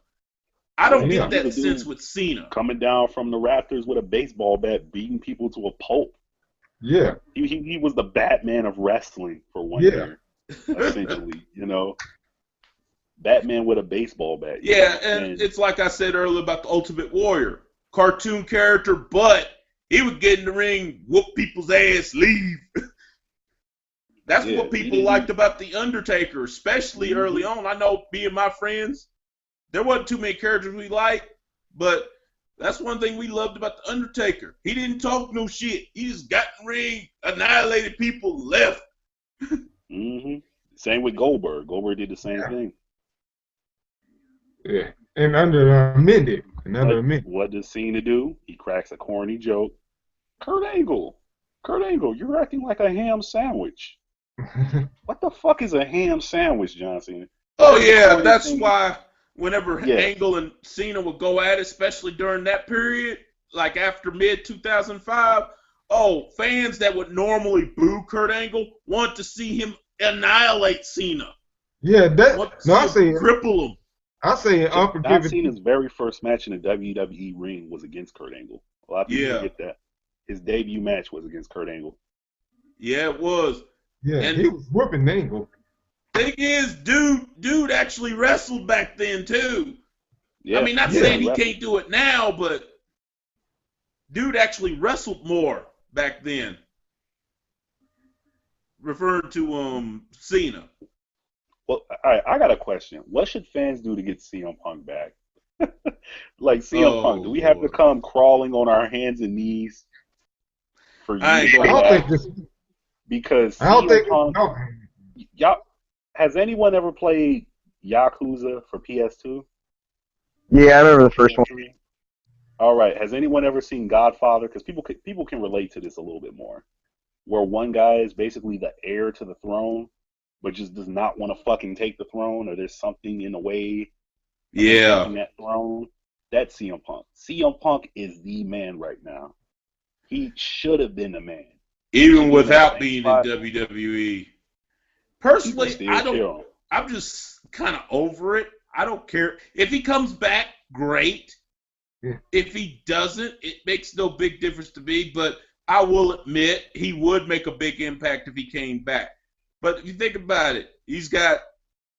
I don't Yeah, get he's a that sense dude with Cena. coming down from the Raptors with a baseball bat, beating people to a pulp. Yeah. He was the Batman of wrestling for 1 Yeah. year, essentially. You know, Batman with a baseball bat. You Yeah, know, and it's like I said earlier about the Ultimate Warrior. Cartoon character, but he would get in the ring, whoop people's ass, leave. That's yeah, what people liked about The Undertaker, especially early on. I know me and my friends, there wasn't too many characters we liked, but that's one thing we loved about The Undertaker. He didn't talk no shit. He just got in the ring, annihilated people, left. Same with Goldberg. Goldberg did the same thing. Yeah. And under amended. What does Cena do? He cracks a corny joke. Kurt Angle, you're acting like a ham sandwich. What the fuck is a ham sandwich, John Cena? Oh, yeah, that's why whenever Angle and Cena would go at it, especially during that period, like after mid-2005, fans that would normally boo Kurt Angle want to see him annihilate Cena. Yeah, I say cripple him. I say John Cena's very first match in the WWE ring was against Kurt Angle. A lot of people forget that. His debut match was against Kurt Angle. Yeah, it was. Yeah, and he was whooping Angle. Thing is, dude actually wrestled back then too. Yeah, I mean, not saying he can't do it now, but dude actually wrestled more back then. Referring to Cena. Well, all right, I got a question. What should fans do to get CM Punk back? Like CM Punk, do we have to come crawling on our hands and knees for you to go back? Because CM Punk, y'all, has anyone ever played Yakuza for PS2? Yeah, I remember the first one. All right, has anyone ever seen Godfather? Because people can relate to this a little bit more, where one guy is basically the heir to the throne, but just does not want to fucking take the throne, or there's something in the way of taking that throne. That's CM Punk. CM Punk is the man right now. He should have been the man. Even without being in WWE. Personally, I'm just kind of over it. I don't care. If he comes back, great. Yeah. If he doesn't, it makes no big difference to me, but I will admit he would make a big impact if he came back. But if you think about it, he's got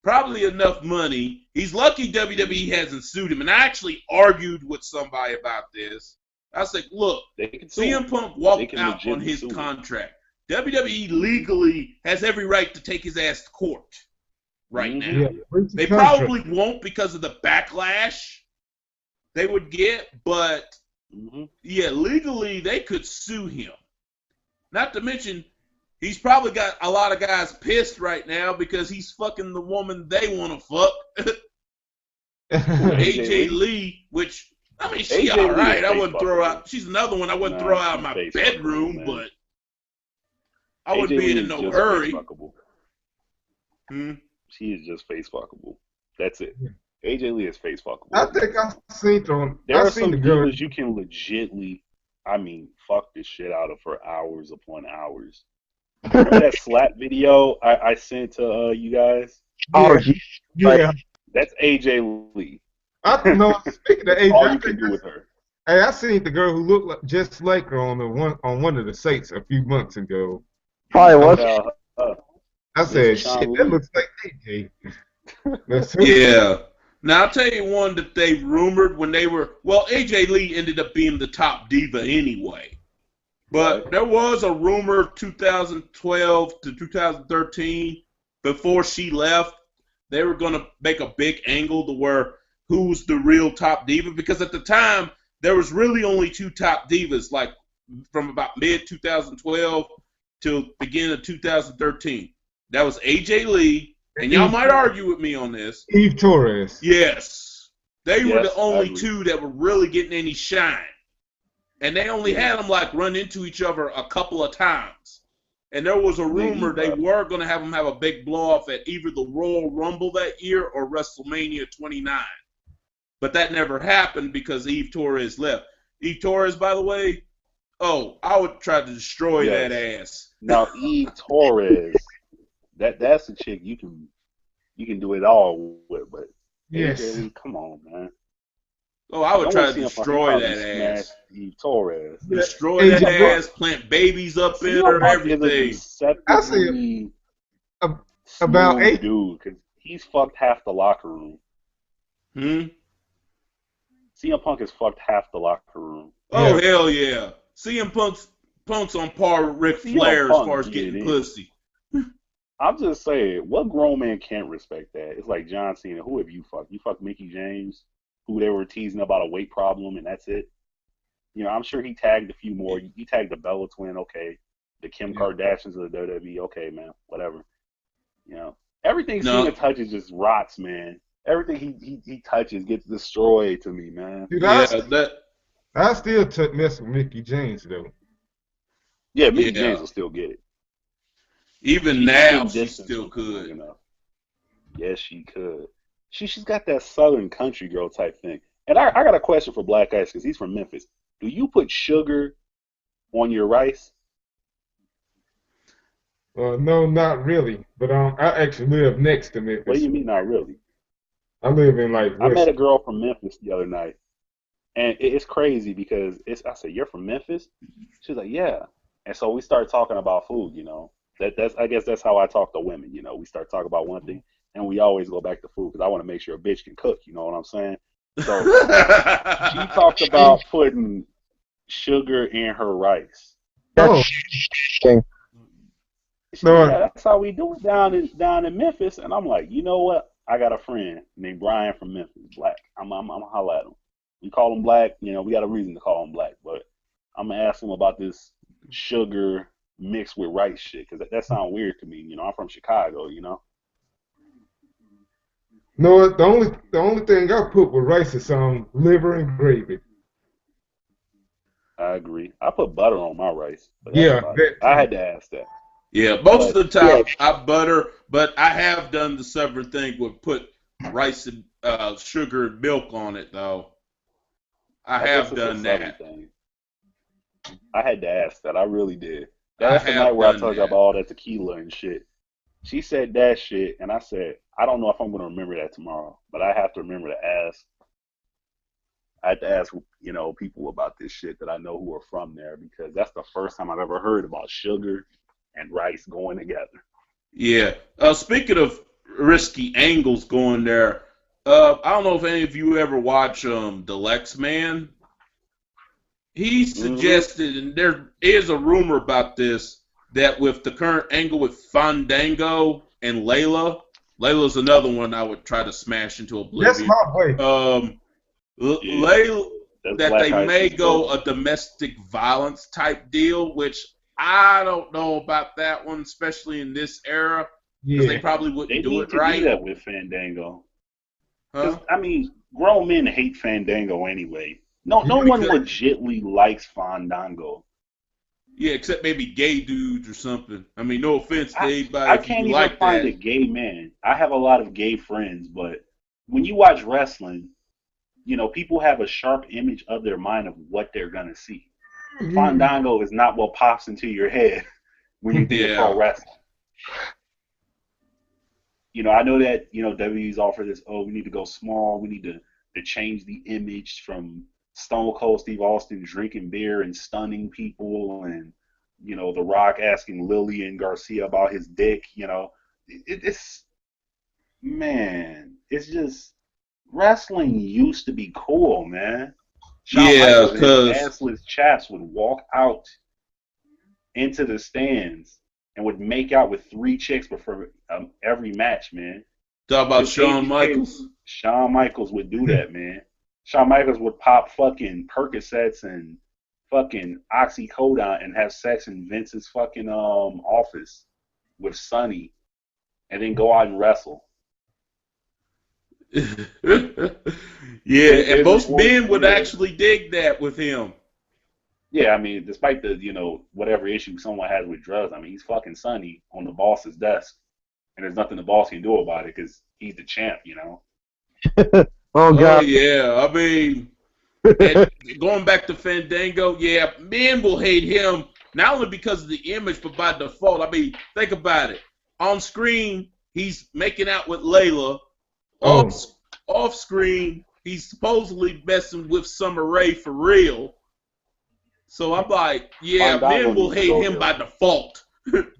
probably enough money. He's lucky WWE hasn't sued him. And I actually argued with somebody about this. I was like, look, CM Punk walked out on his contract. WWE legally has every right to take his ass to court right now. Yeah, they probably won't because of the backlash they would get, but yeah, legally they could sue him. Not to mention, he's probably got a lot of guys pissed right now because he's fucking the woman they want to fuck. AJ Lee, which, I mean, she's all right. I wouldn't throw out. She's another one I wouldn't throw out of my bedroom, but I wouldn't be in no hurry. She is just face fuckable. That's it. AJ Lee is face fuckable. I think I've seen on. There are some girls you can legitly, I mean, fuck this shit out of for hours upon hours. Remember that slap video I sent to you guys? Oh, yeah. That's AJ Lee. I know. Speaking of AJ, all you can do with her. Hey, I seen the girl who looked just like her on one of the sites a few months ago. Probably was. I said, shit, that looks like AJ. Yeah. Now, I'll tell you one that they rumored when they were, well, AJ Lee ended up being the top diva anyway. But there was a rumor 2012 to 2013, before she left, they were going to make a big angle to where who's the real top diva. Because at the time, there was really only two top divas, like from about mid-2012 till beginning of 2013. That was AJ Lee. And y'all might argue with me on this. Eve Torres. Yes. They were the only two that were really getting any shine. and they only had them like run into each other a couple of times. And there was a rumor they were going to have them have a big blow off at either the Royal Rumble that year or WrestleMania 29. But that never happened because Eve Torres left. Eve Torres, by the way, I would try to destroy that ass. Now Eve Torres, that's a chick you can do it all with, but Yes. AJ, come on, man. Oh, I would try to destroy that ass. Eve Torres. Destroy that ass, plant babies up in her, everything. I see about 8 dude, because he's fucked half the locker room. CM Punk has fucked half the locker room. Oh, hell yeah. CM Punk's on par with Ric Flair as far as getting pussy. I'm just saying, what grown man can't respect that? It's like John Cena. Who have you fucked? You fucked Mickie James, who they were teasing about a weight problem, and that's it. You know, I'm sure he tagged a few more. He tagged the Bella Twin, okay. The Kim Kardashians of the WWE, okay, man, whatever. You know, everything Cena touches just rots, man. Everything he touches gets destroyed to me, man. Dude, I still mess with Mickie James, though. Yeah, Mickie James will still get it. Even now, she still could. You know? Yes, she could. She's got that Southern country girl type thing. And I got a question for Black Ice because he's from Memphis. Do you put sugar on your rice? No, not really. But I actually live next to Memphis. What do you mean, not really? I live in I met a girl from Memphis the other night, and it's crazy because I said, "You're from Memphis?" She's like, "Yeah." And so we started talking about food. You know, I guess that's how I talk to women. You know, we start talking about one thing, and we always go back to food because I want to make sure a bitch can cook. You know what I'm saying? So she talked about putting sugar in her rice. Oh. Yeah, that's how we do it down in Memphis. And I'm like, you know what? I got a friend named Brian from Memphis, Black. I'm gonna holler at him. We call him Black. You know, we got a reason to call him Black. But I'm gonna ask him about this sugar mixed with rice shit because that sounds weird to me. You know, I'm from Chicago. You know. No, the only thing I put with rice is some liver and gravy. I agree. I put butter on my rice. I had to ask that. Yeah, most of the time I butter, but I have done the separate thing with put rice and sugar and milk on it, though. I have done that. I had to ask that. I really did. That's the night where I told you about all that tequila and shit. She said that shit, and I said, I don't know if I'm going to remember that tomorrow, but I have to remember to ask. I had to ask, you know, people about this shit that I know who are from there because that's the first time I've ever heard about sugar and rice going together. Yeah. Speaking of risky angles going there, I don't know if any of you ever watch The Lex Man. He suggested, and there is a rumor about this, that with the current angle with Fandango and Layla's another one I would try to smash into oblivion. That's my way. Layla, that they may go a domestic violence type deal, which I don't know about that one, especially in this era, because they probably wouldn't do it right. They need to do that with Fandango. I mean, grown men hate Fandango anyway. No one legitly likes Fandango. Yeah, except maybe gay dudes or something. I mean, no offense to anybody. I can't even find a gay man. I have a lot of gay friends, but when you watch wrestling, you know, people have a sharp image of their mind of what they're going to see. Fandango is not what pops into your head when you think of pro wrestling. You know, I know that, you know, WWE's offer this, we need to go small. We need to change the image from Stone Cold Steve Austin drinking beer and stunning people and, you know, The Rock asking Lillian Garcia about his dick, you know. It's just, wrestling used to be cool, man. Shawn Michaels and his assless chaps would walk out into the stands and would make out with 3 chicks before every match, man. Talk about Shawn Michaels. Shawn Michaels would do that, man. Shawn Michaels would pop fucking Percocets and fucking oxycodone and have sex in Vince's fucking office with Sonny and then go out and wrestle. Yeah, and most men would actually dig that with him. Yeah, I mean, despite the, whatever issue someone has with drugs, I mean, he's fucking Sonny on the boss's desk, and there's nothing the boss can do about it because he's the champ, Oh Oh God. yeah, I mean, going back to Fandango, yeah, men will hate him not only because of the image, but by default. I mean, think about it. On screen, he's making out with Layla. Oh, Off screen, he's supposedly messing with Summer Rae for real. So I'm like, yeah, Fandango men will needs to hate go him heel. by default.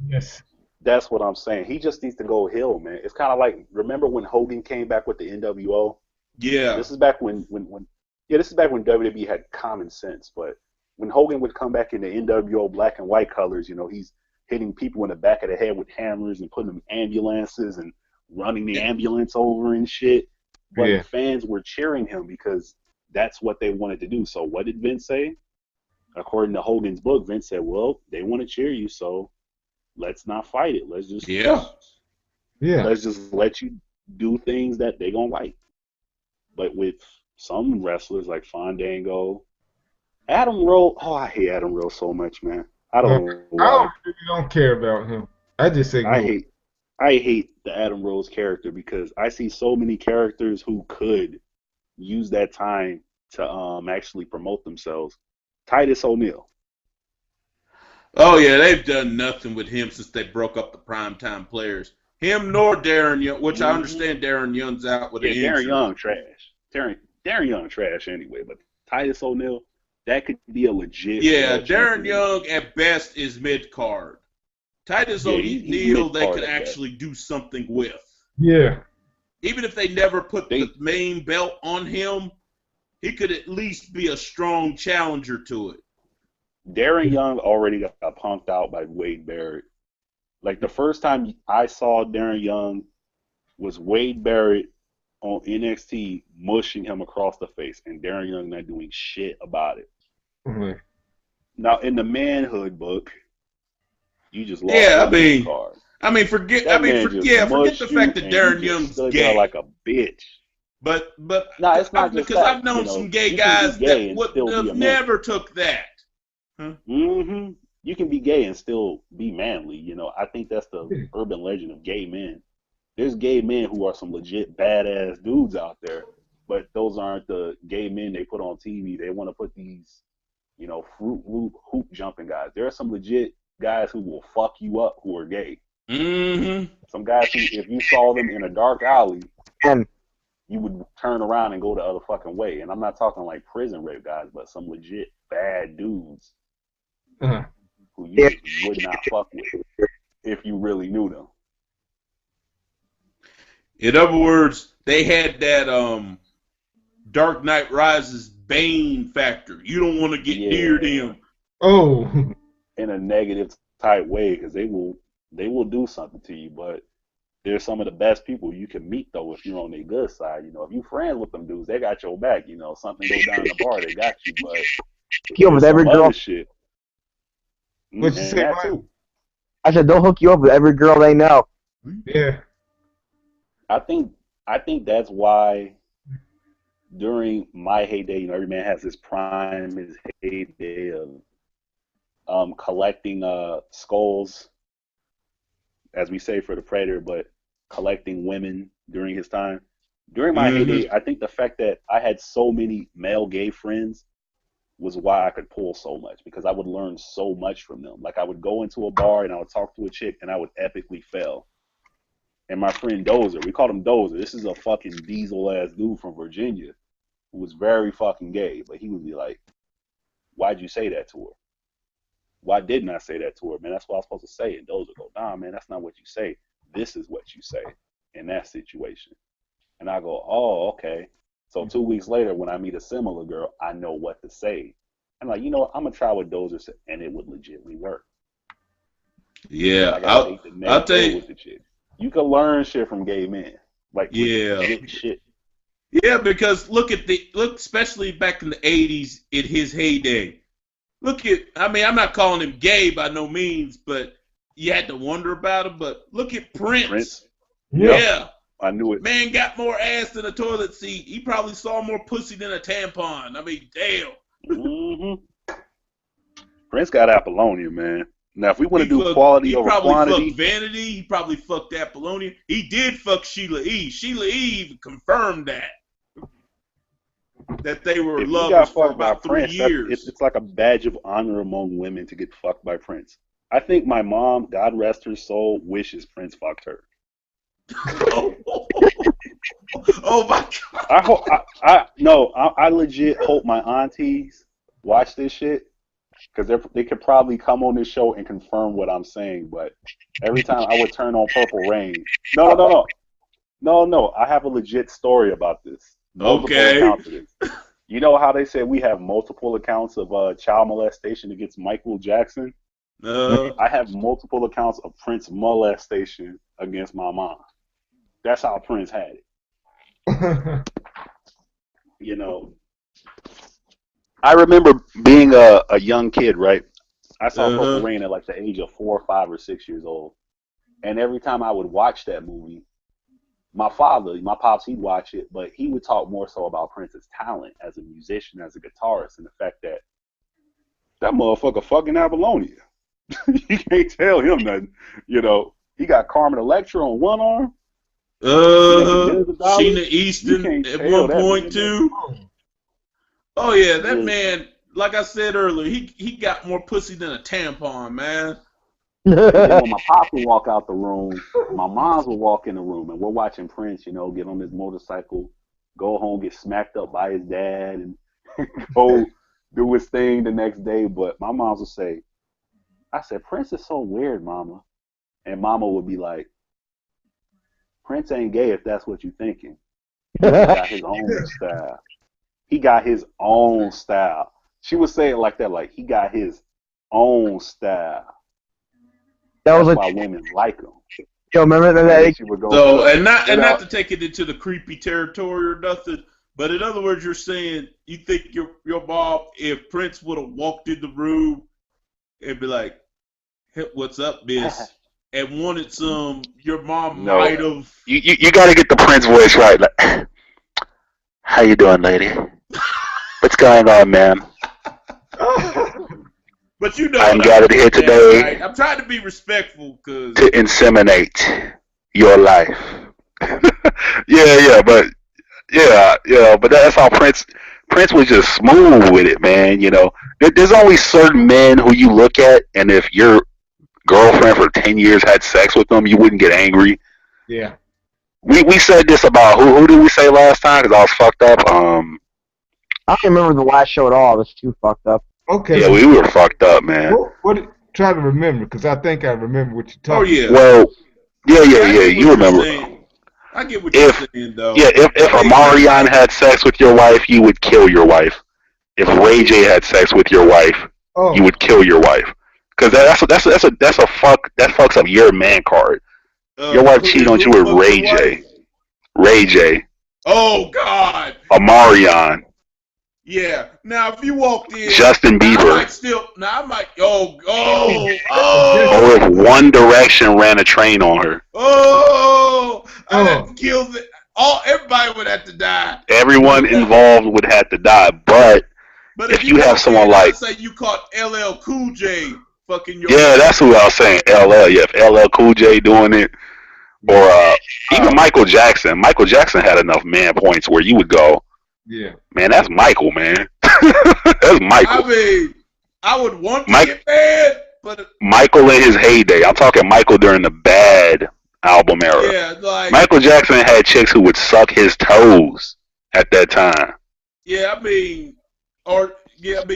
yes. That's what I'm saying. He just needs to go heel, man. It's kind of like, remember when Hogan came back with the NWO? Yeah. This is back when WWE had common sense. But when Hogan would come back in the NWO black and white colors, he's hitting people in the back of the head with hammers and putting them in ambulances and running the ambulance over and shit. But Yeah. fans were cheering him because that's what they wanted to do. So what did Vince say? According to Hogan's book, Vince said, well, they want to cheer you, so let's not fight it. Let's just let's just let you do things that they gonna like. But with some wrestlers like Fandango, Adam Rose, I hate Adam Rose so much, man. I don't know why. I really don't care about him. I just say I hate the Adam Rose character because I see so many characters who could use that time to actually promote themselves. Titus O'Neil. Oh yeah, they've done nothing with him since they broke up the primetime players. Him nor Darren Young, which I understand Darren Young's out with an injury. Darren Young trash. Darren Young trash anyway, but Titus O'Neil, that could be a legit. Yeah, Darren Young at best is mid card. Titus O'Neil they could actually do something with. Yeah. Even if they never put the main belt on him, he could at least be a strong challenger to it. Darren Young already got punked out by Wade Barrett. Like the first time I saw Darren Young was Wade Barrett on NXT mushing him across the face, and Darren Young not doing shit about it. Mm-hmm. Now in the manhood book, you just lost the card. Forget the fact that Darren Young's gay. Like a bitch. But no, it's not because I've known some gay guys that would have never took that. Huh? Mm-hmm. You can be gay and still be manly. I think that's the urban legend of gay men. There's gay men who are some legit badass dudes out there, but those aren't the gay men they put on TV. They want to put these, Fruit Loop hoop jumping guys. There are some legit guys who will fuck you up who are gay. Mm-hmm. Some guys who, if you saw them in a dark alley, you would turn around and go the other fucking way. And I'm not talking like prison rape guys, but some legit bad dudes who you would not fuck with if you really knew them. In other words, they had that Dark Knight Rises Bane factor. You don't want to get near them. Oh. In a negative type way, because they will do something to you, but they're some of the best people you can meet, though, if you're on their good side. If you're friends with them dudes, they got your back. Something go down the bar, they got you. But you up with every girl. Shit. What you say, too. I said they'll hook you up with every girl they know. Yeah. I think that's why during my heyday, every man has his prime, his heyday of collecting skulls, as we say for the Predator, but collecting women during his time. During my heyday, I think the fact that I had so many male gay friends was why I could pull so much, because I would learn so much from them. Like I would go into a bar and I would talk to a chick and I would epically fail. And my friend Dozer, we called him Dozer. This is a fucking diesel-ass dude from Virginia who was very fucking gay. But he would be like, why'd you say that to her? Why didn't I say that to her, man? That's what I was supposed to say. And Dozer go, nah, man, that's not what you say. This is what you say in that situation. And I go, oh, okay. So 2 weeks later, when I meet a similar girl, I know what to say. I'm like, I'm going to try what Dozer said. And it would legitimately work. Yeah. I'll tell you. With the chick. You can learn shit from gay men. Like, shit. Yeah, because look, especially back in the 80s, in his heyday. I'm not calling him gay by no means, but you had to wonder about him. But look at Prince. Yeah. I knew it. Man got more ass than a toilet seat. He probably saw more pussy than a tampon. I mean, damn. Mm-hmm. Prince got Apollonia, man. Now, if we want to do fucked, quality over quantity, he probably fucked Vanity. He probably fucked Apollonia. He did fuck Sheila E. Sheila E. confirmed that they were if you lovers got for fucked by about 3 Prince, years. it's like a badge of honor among women to get fucked by Prince. I think my mom, God rest her soul, wishes Prince fucked her. Oh my God! I legit hope my aunties watch this shit because they could probably come on this show and confirm what I'm saying. But every time I would turn on Purple Rain, no, I have a legit story about this. Multiple accounts of this. You know how they say we have multiple accounts of child molestation against Michael Jackson? I have multiple accounts of Prince molestation against my mom. That's how Prince had it. You know, I remember being a young kid, right? I saw Purple Rain at like the age of 4 or 5 or 6 years old. And every time I would watch that movie, my pops, he'd watch it, but he would talk more so about Prince's talent as a musician, as a guitarist, and the fact that motherfucker fucking Apollonia. You can't tell him nothing. You know, he got Carmen Electra on one arm. Sheena Easton at one point too. Oh yeah, that man, like I said earlier, he got more pussy than a tampon, man. And then when my pops would walk out the room, my moms would walk in the room, and we're watching Prince, you know, get on his motorcycle, go home, get smacked up by his dad, and go do his thing the next day. But my moms would say, I said, Prince is so weird, Mama. And Mama would be like, Prince ain't gay if that's what you're thinking. He got his own style. He got his own style. She would say it like that, like he got his own style. That's why women like him. Yo, remember that? She would go not to take it into the creepy territory or nothing, but in other words, you're saying you think your mom, if Prince would have walked in the room and be like, hey, "What's up, miss?" and wanted some, your mom might have. You got to get the Prince voice right. Like, how you doing, lady? What's going on, ma'am? But you know, I'm gathered here today. Right? I'm trying to be respectful to inseminate your life. but that's how Prince was just smooth with it, man. You know, there's only certain men who you look at, and if your girlfriend for 10 years had sex with them, you wouldn't get angry. Yeah. We said this about who did we say last time? Because I was fucked up. I don't remember the last show at all. I was too fucked up. Okay. Yeah, we were fucked up, man. What try to remember, because I think I remember what you're talking about. Oh, yeah. Well, yeah, you remember. I get what you're saying, though. Yeah, if Amarion had sex with your wife, you would kill your wife. If Ray J had sex with your wife, you would kill your wife. Because that fucks up your man card. Your wife cheated on you with Ray J. Ray J. Oh, God. Amarion. Yeah. Now, if you walked in, Justin Bieber. I might. Or if One Direction ran a train on her. I'd have to kill everybody would have to die. Everyone involved would have to die. But if you have someone like, say you caught LL Cool J fucking your. Yeah, that's who I was saying. LL. Yeah, if LL Cool J doing it, or even Michael Jackson. Michael Jackson had enough man points where you would go. Yeah. Man, that's Michael, man. That's Michael. I mean, I would want to get mad, but Michael in his heyday. I'm talking Michael during the bad album era. Yeah, like Michael Jackson had chicks who would suck his toes at that time. Yeah,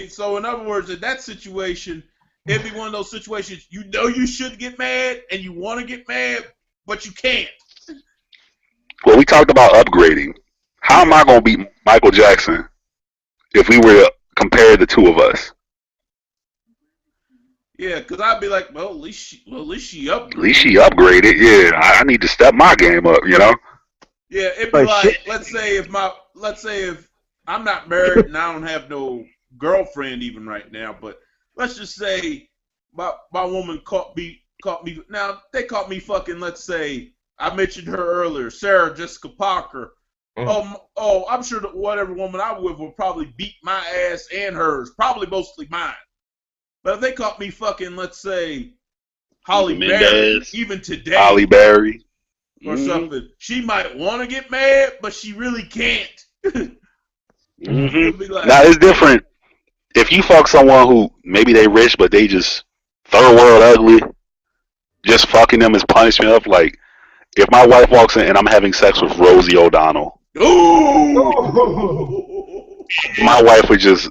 so in other words, in that situation, it'd be one of those situations you know you should get mad and you want to get mad, but you can't. Well, we talked about upgrading. How am I going to beat Michael Jackson if we were to compare the two of us? Yeah, because I'd be like, well, at least she upgraded. At least she upgraded. Yeah, I need to step my game up, you know? Yeah, it'd be like, let's say if I'm not married and I don't have no girlfriend even right now, but let's just say my woman caught me. Now, they caught me fucking, let's say, I mentioned her earlier, Sarah Jessica Parker. I'm sure that whatever woman I'm with will probably beat my ass and hers, probably mostly mine. But if they caught me fucking, let's say, Holly Berry, Mendez, even today, Holly Berry, or something, she might want to get mad, but she really can't. Mm-hmm. Like, now it's different. If you fuck someone who maybe they rich but they just third world ugly, just fucking them as punishment of like, if my wife walks in and I'm having sex with Rosie O'Donnell, my wife would just,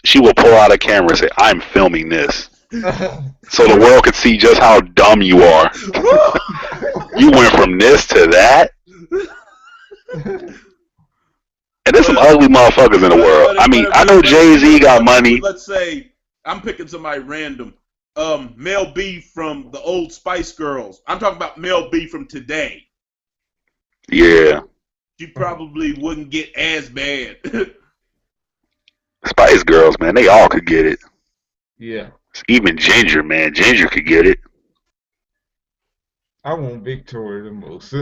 she will pull out a camera and say, "I'm filming this," so the world could see just how dumb you are. You went from this to that. And there's some ugly motherfuckers in the world. I mean, I know Jay-Z got money. Let's say I'm picking somebody random. Mel B from the old Spice Girls. I'm talking about Mel B from today. Yeah. She probably wouldn't get as bad. Spice Girls, man, they all could get it. Yeah. Even Ginger, man. Ginger could get it. I want Victoria the most.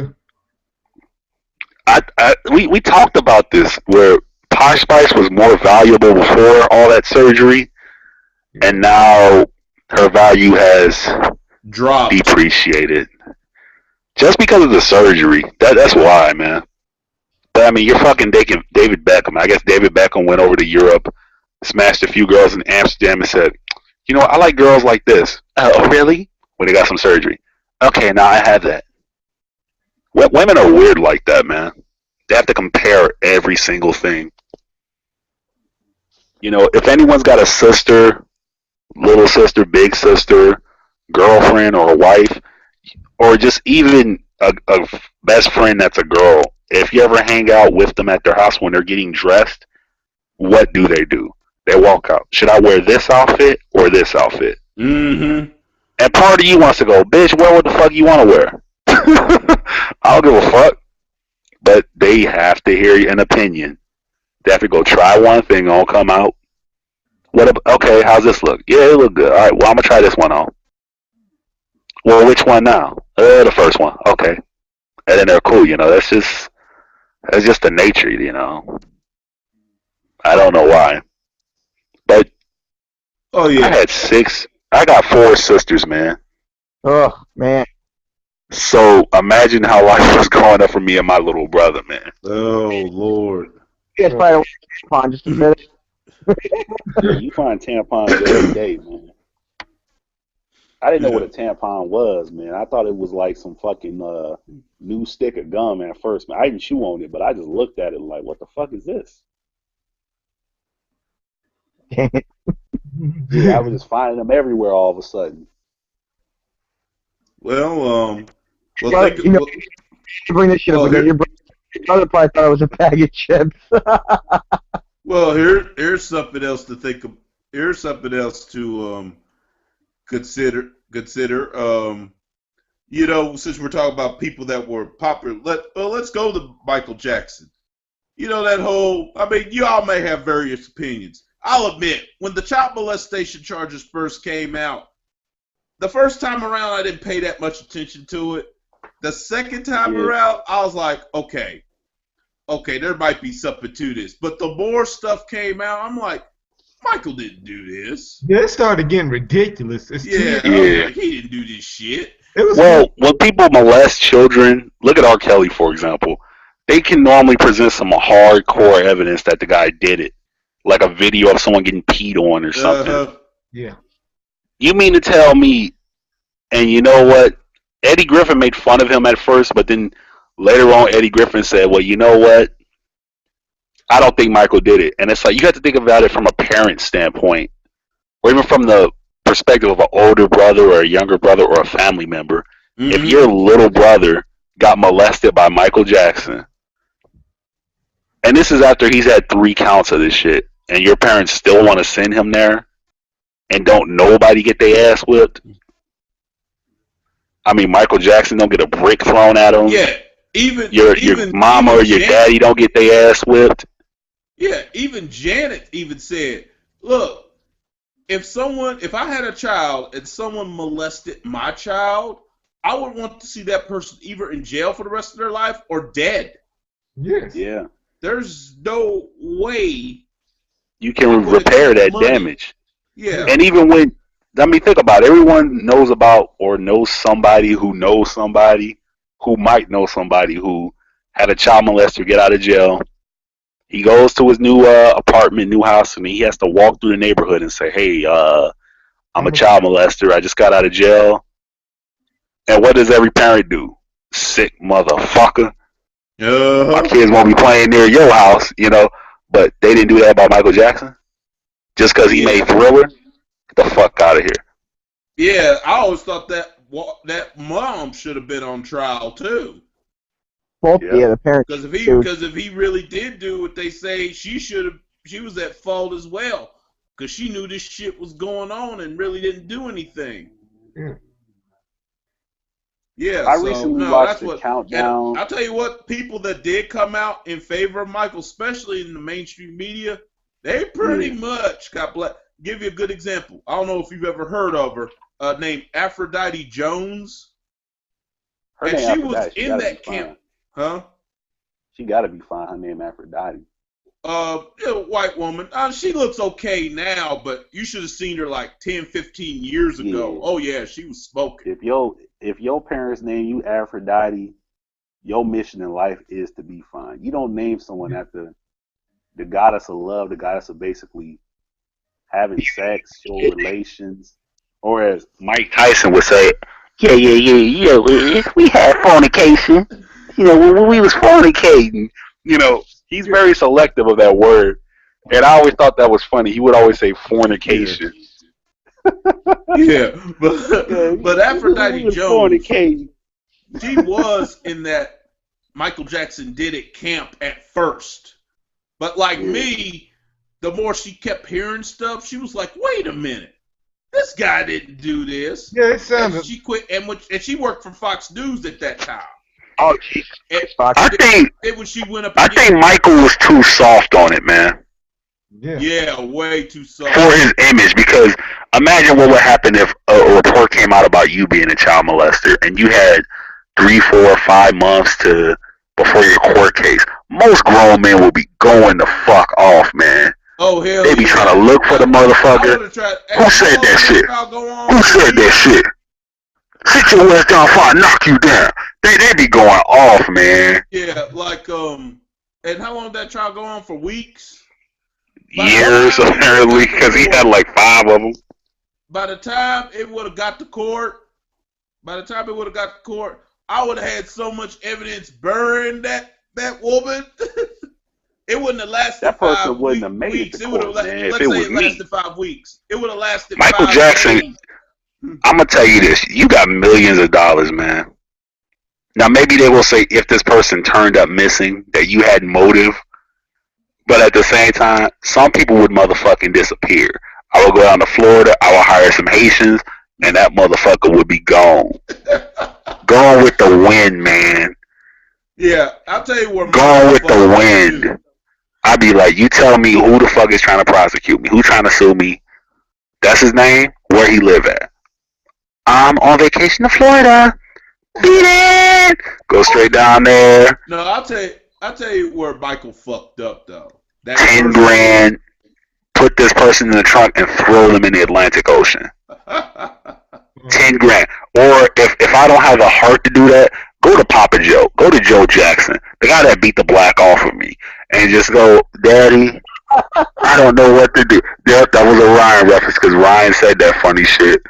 We talked about this where Posh Spice was more valuable before all that surgery, and now her value has dropped, depreciated, just because of the surgery. That's why, man. But I mean, you're fucking David Beckham. I guess David Beckham went over to Europe, smashed a few girls in Amsterdam, and said, "You know what? I like girls like this." Oh, really? When they got some surgery. Okay, now I have that. Women are weird like that, man. They have to compare every single thing. You know, if anyone's got a sister, little sister, big sister, girlfriend, or a wife, or just even a best friend that's a girl, if you ever hang out with them at their house when they're getting dressed, what do? They walk out. Should I wear this outfit or this outfit? Mm-hmm. And part of you wants to go, bitch, wear what the fuck you want to wear. I don't give a fuck. But they have to hear an opinion. They have to go try one thing on, come out. Okay, how's this look? Yeah, it look good. All right, well, I'm going to try this one on. Well, which one now? The first one. Okay. And then they're cool, you know. That's just the nature, you know. I don't know why. But oh yeah, I got 4 sisters, man. Oh, man. So imagine how life was growing up for me and my little brother, man. Oh Lord. You guys probably tampon just a bit. You find tampons every day, man. I didn't know what a tampon was, man. I thought it was like some fucking new stick of gum at first, man. I didn't chew on it, but I just looked at it like, what the fuck is this? Yeah, I was just finding them everywhere all of a sudden. Well, to bring this shit up again, your brother probably thought it was a bag of chips. Well, here's something else to think of. Here's something else to consider. You know, since we're talking about people that were popular, let's go to Michael Jackson. You know, that whole, I mean, you all may have various opinions. I'll admit, when the child molestation charges first came out, the first time around, I didn't pay that much attention to it. The second time around, I was like, okay, there might be something to this. But the more stuff came out, I'm like, Michael didn't do this. Yeah, it started getting ridiculous. Like, he didn't do this shit. When people molest children, look at R. Kelly, for example. They can normally present some hardcore evidence that the guy did it. Like a video of someone getting peed on or something. Yeah. You mean to tell me, and you know what? Eddie Griffin made fun of him at first, but then later on Eddie Griffin said, well, you know what? I don't think Michael did it. And it's like, you have to think about it from a parent standpoint, or even from the perspective of an older brother or a younger brother or a family member. Mm-hmm. If your little brother got molested by Michael Jackson, and this is after he's had 3 counts of this shit, and your parents still want to send him there, and don't nobody get their ass whipped. I mean, Michael Jackson don't get a brick thrown at him. Yeah, even your mama or your daddy don't get their ass whipped. Yeah, even Janet even said, look, if I had a child and someone molested my child, I would want to see that person either in jail for the rest of their life or dead. Yes. Yeah. There's no way you can repair that damage. Yeah. And even when, I mean, think about it. Everyone knows about or knows somebody who might know somebody who had a child molester get out of jail. He goes to his new apartment, new house, and he has to walk through the neighborhood and say, "Hey, I'm a child molester. I just got out of jail." And what does every parent do? Sick motherfucker. My kids won't be playing near your house, you know. But they didn't do that about Michael Jackson just because he made Thriller. Get the fuck out of here. Yeah, I always thought that mom should have been on trial too. Both, the parents. Because if he really did do what they say, she was at fault as well. Because she knew this shit was going on and really didn't do anything. Yeah, I recently watched the Countdown. I'll tell you what, people that did come out in favor of Michael, especially in the mainstream media, they pretty much got black. Give you a good example. I don't know if you've ever heard of her, named Aphrodite Jones. Her and name she Aphrodite. was in that camp. Huh? She gotta be fine. Her name Aphrodite. White woman. She looks okay now, but you should have seen her like 10, 15 years ago. Yeah. Oh yeah, she was smoking. If your parents name you Aphrodite, your mission in life is to be fine. You don't name someone after the goddess of love, the goddess of basically having sex, sexual relations, or as Mike Tyson would say, yeah, we had fornication. You know, when we was fornicating, you know, he's very selective of that word. And I always thought that was funny. He would always say fornication. Yeah, but Aphrodite Jones, she was in that Michael Jackson did it camp at first. But like me, the more she kept hearing stuff, she was like, wait a minute. This guy didn't do this. Yeah, it sounded. And she quit, and she worked for Fox News at that time. Oh, I think Michael was too soft on it, man. Yeah, way too soft for his image. Because imagine what would happen if a report came out about you being a child molester, and you had 3, 4, 5 months before your court case. Most grown men will be going the fuck off, man. Oh hell! They be trying to look for the motherfucker. Who said that shit? Who said that shit? Sit your ass down before I knock you down. They be going off, man. Yeah, like and how long did that trial go on? For weeks? Years, apparently, because he had like 5 of them. By the time it would have got to court, I would have had so much evidence burying that woman. It wouldn't have lasted that person 5 wouldn't have made weeks. It to court, man. Let's say it lasted 5 weeks. It would have lasted Michael 5 Jackson, days. I'm going to tell you this. You got millions of dollars, man. Now, maybe they will say if this person turned up missing, that you had motive. But at the same time, some people would motherfucking disappear. I would go down to Florida, I would hire some Haitians, and that motherfucker would be gone. Gone with the wind, man. Yeah, I'll tell you where. Gone with the wind. I'd be like, you tell me who the fuck is trying to prosecute me? Who trying to sue me? That's his name? Where he live at? I'm on vacation to Florida. Beat it! Go straight down there. No, I'll tell you where Michael fucked up though. 10 grand. Put this person in the trunk and throw them in the Atlantic Ocean. 10 grand. Or if I don't have the heart to do that, go to Papa Joe. Go to Joe Jackson, the guy that beat the black off of me, and just go, Daddy, I don't know what to do. That was a Ryan reference because Ryan said that funny shit.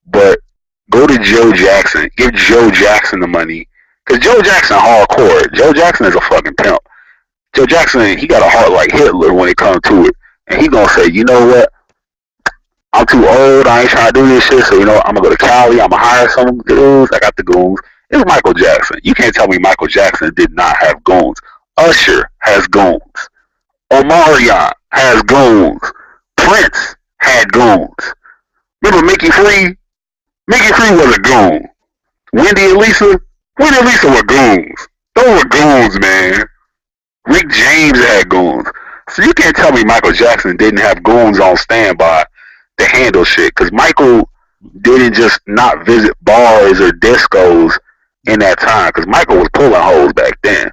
But go to Joe Jackson. Give Joe Jackson the money. Because Joe Jackson hardcore. Joe Jackson is a fucking pimp. Joe Jackson, he got a heart like Hitler when it comes to it. And he gonna say, you know what? I'm too old. I ain't trying to do this shit. So, you know, I'm gonna go to Cali. I'm gonna hire some dudes. I got the goons. It's Michael Jackson. You can't tell me Michael Jackson did not have goons. Usher has goons. Omarion has goons. Prince had goons. Remember Mickey Free? Mickey Free was a goon. Wendy and Lisa were goons. Those were goons, man. Rick James had goons. So you can't tell me Michael Jackson didn't have goons on standby to handle shit. Because Michael didn't just not visit bars or discos in that time. Because Michael was pulling hoes back then.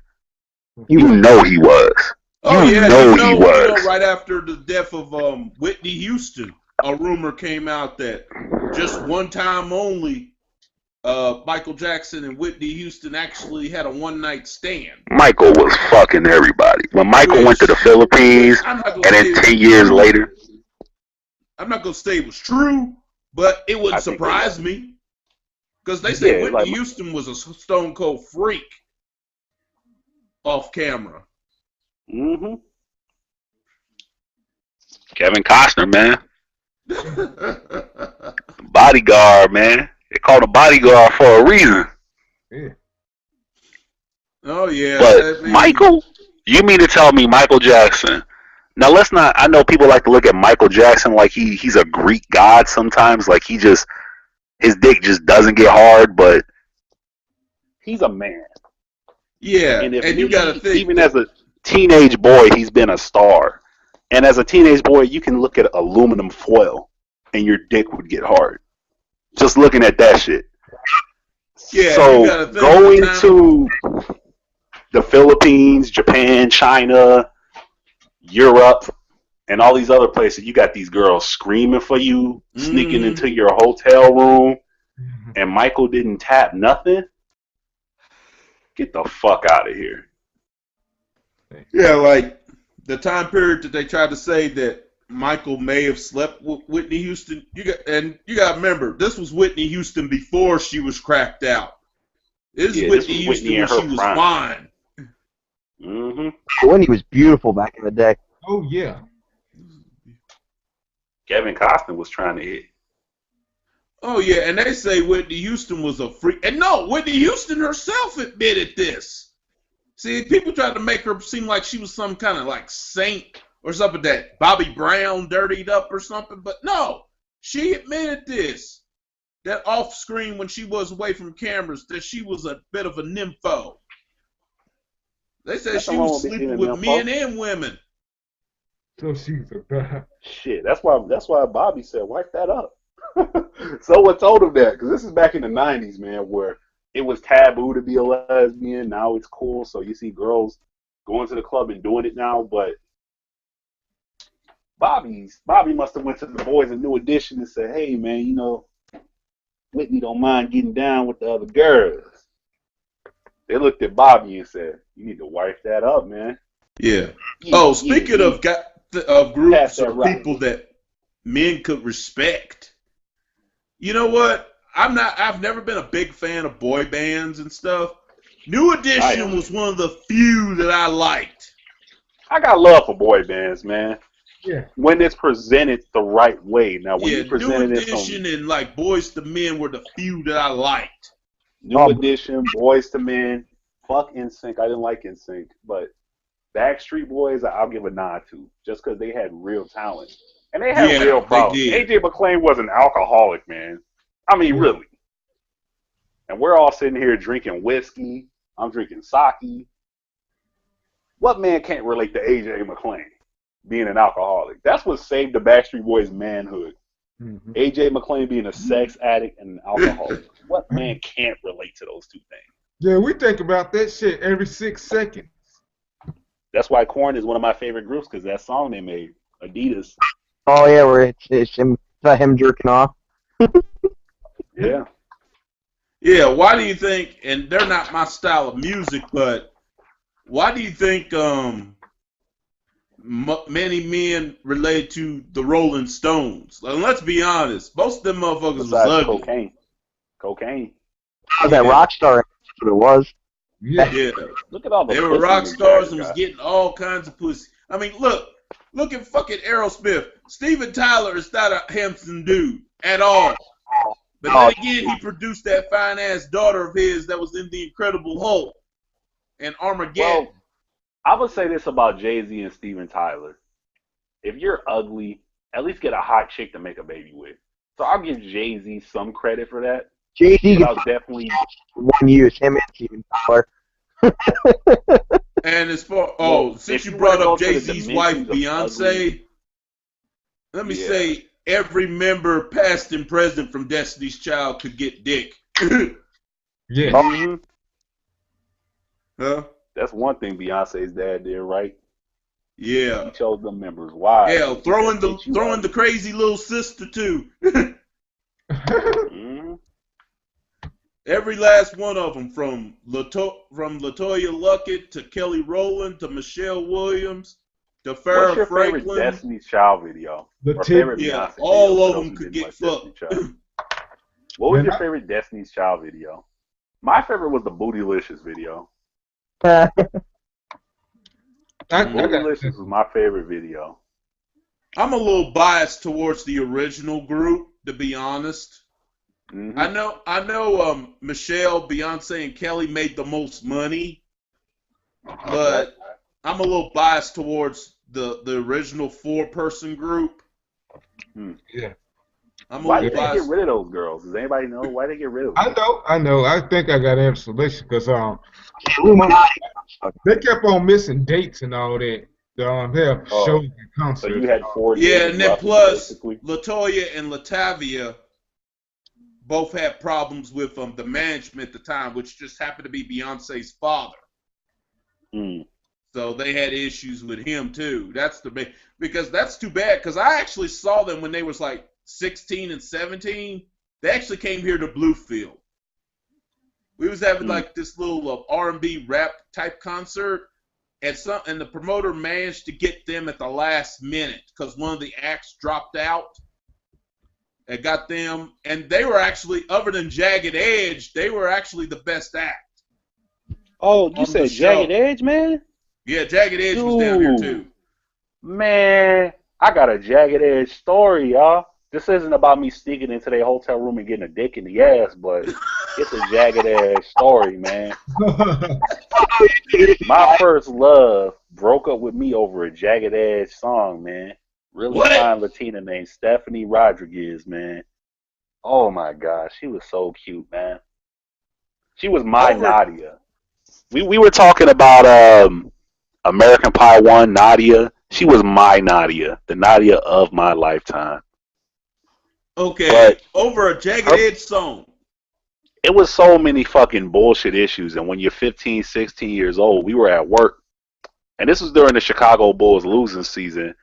You know he was. Oh, you yeah, know he was. Right after the death of Whitney Houston. a rumor came out that just one time only, Michael Jackson and Whitney Houston actually had a one-night stand. Michael was fucking everybody. When Michael went to the Philippines, and then 10 years later. I'm not going to say it was true, but it wouldn't surprise me. Because they say Whitney Houston was a stone cold freak off camera. Mm-hmm. Kevin Costner, man. Bodyguard, man. They called him Bodyguard for a reason. Yeah. Oh, yeah. But Michael? You mean to tell me Michael Jackson? Now, let's not... I know people like to look at Michael Jackson like he's a Greek god sometimes. Like he just... His dick just doesn't get hard, but he's a man. Yeah, and you got to think... Even as a teenage boy, he's been a star. And as a teenage boy, you can look at aluminum foil and your dick would get hard. Just looking at that shit. Yeah, so going to the Philippines, Japan, China, Europe, and all these other places, you got these girls screaming for you, sneaking into your hotel room, and Michael didn't tap nothing? Get the fuck out of here. Yeah, like the time period that they tried to say that Michael may have slept with Whitney Houston. You got to remember, this was Whitney Houston before she was cracked out. This is Whitney Houston when she was fine. Mm-hmm. Whitney was beautiful back in the day. Oh yeah. Kevin Costner was trying to hit. Oh yeah, and they say Whitney Houston was a freak. And no, Whitney Houston herself admitted this. See, people tried to make her seem like she was some kind of like saint or something that Bobby Brown dirtied up or something. But no, she admitted this. That off screen when she was away from cameras, that she was a bit of a nympho. They said she was sleeping with men and women. So she's a bad. Shit, that's why Bobby said, wipe that up. Someone told him that, because this is back in the 90s, man, where it was taboo to be a lesbian. Now it's cool, so you see girls going to the club and doing it now, but Bobby must have went to the boys in New Edition and said, hey, man, you know, Whitney don't mind getting down with the other girls. They looked at Bobby and said, you need to wipe that up, man. Yeah. Oh, speaking of groups of people that men could respect, you know what? I've never been a big fan of boy bands and stuff. New Edition was one of the few that I liked. I got love for boy bands, man. Yeah. When it's presented the right way. Now, when you presented New Edition and like Boys to Men were the few that I liked. New Edition, Boys to Men, fuck NSYNC. I didn't like NSYNC, but Backstreet Boys, I'll give a nod to, just because they had real talent. And they had real problems. AJ McClain was an alcoholic, man. I mean, really. And we're all sitting here drinking whiskey. I'm drinking sake. What man can't relate to AJ McClain being an alcoholic? That's what saved the Backstreet Boys' manhood. Mm-hmm. AJ McClain being a sex addict and an alcoholic. What man can't relate to those two things? Yeah, we think about that shit every 6 seconds. That's why Korn is one of my favorite groups, because that song they made, Adidas. Oh yeah, where it's him jerking off. Yeah. Yeah, why do you think, and they're not my style of music, but why do you think many men relate to the Rolling Stones? And let's be honest, most of them motherfuckers was ugly. Cocaine. Oh, that rock star, that's what it was. Yeah. Look at all the. They were rock stars and was getting all kinds of pussy. I mean, look at fucking Aerosmith. Steven Tyler is not a handsome dude at all. But then again, he produced that fine-ass daughter of his that was in The Incredible Hulk and Armageddon. Well, I would say this about Jay-Z and Steven Tyler. If you're ugly, at least get a hot chick to make a baby with. So I'll give Jay-Z some credit for that. Jay-Z definitely one use him and Steven Tyler. And as far since you brought up Jay-Z's wife Beyonce, let me say every member, past and present, from Destiny's Child could get dick. Yeah. Huh? That's one thing Beyonce's dad did right. Yeah. He chose them members. Why? Yeah, throwing the crazy little sister too. Mm-hmm. Every last one of them, from Latoya Luckett to Kelly Rowland to Michelle Williams to Farrah What's your Franklin. favorite Destiny's Child video? Or favorite Beyonce video? All of them could get fucked. What was your favorite Destiny's Child video? My favorite was the Bootylicious video. Bootylicious was my favorite video. I'm a little biased towards the original group, to be honest. Mm-hmm. I know Michelle, Beyonce, and Kelly made the most money, but I'm a little biased towards the original 4-person group. Yeah. Why did they get rid of those girls? Does anybody know why they get rid of them? I know. I think I got information because they kept on missing dates and all that. Have shows and concerts. So you had 4 days. Yeah, and then plus Latoya and Latavia both had problems with the management at the time, which just happened to be Beyonce's father. So they had issues with him too. Because that's too bad. Because I actually saw them when they was like 16 and 17. They actually came here to Bluefield. We was having like this little R&B rap type concert, and the promoter managed to get them at the last minute because one of the acts dropped out. And got them, and they were actually, other than Jagged Edge, they were actually the best act. Oh, you said Jagged Edge, man? Yeah, Jagged Edge was down here too. Man, I got a Jagged Edge story, y'all. This isn't about me sneaking into their hotel room and getting a dick in the ass, but it's a Jagged Edge story, man. My first love broke up with me over a Jagged Edge song, man. Really fine Latina named Stephanie Rodriguez, man. Oh my gosh, she was so cute, man. She was my Nadia. We were talking about American Pie 1, Nadia. She was my Nadia, the Nadia of my lifetime. Okay, but over a Jagged Edge song. It was so many fucking bullshit issues, and when you're 15, 16 years old, we were at work, and this was during the Chicago Bulls losing season.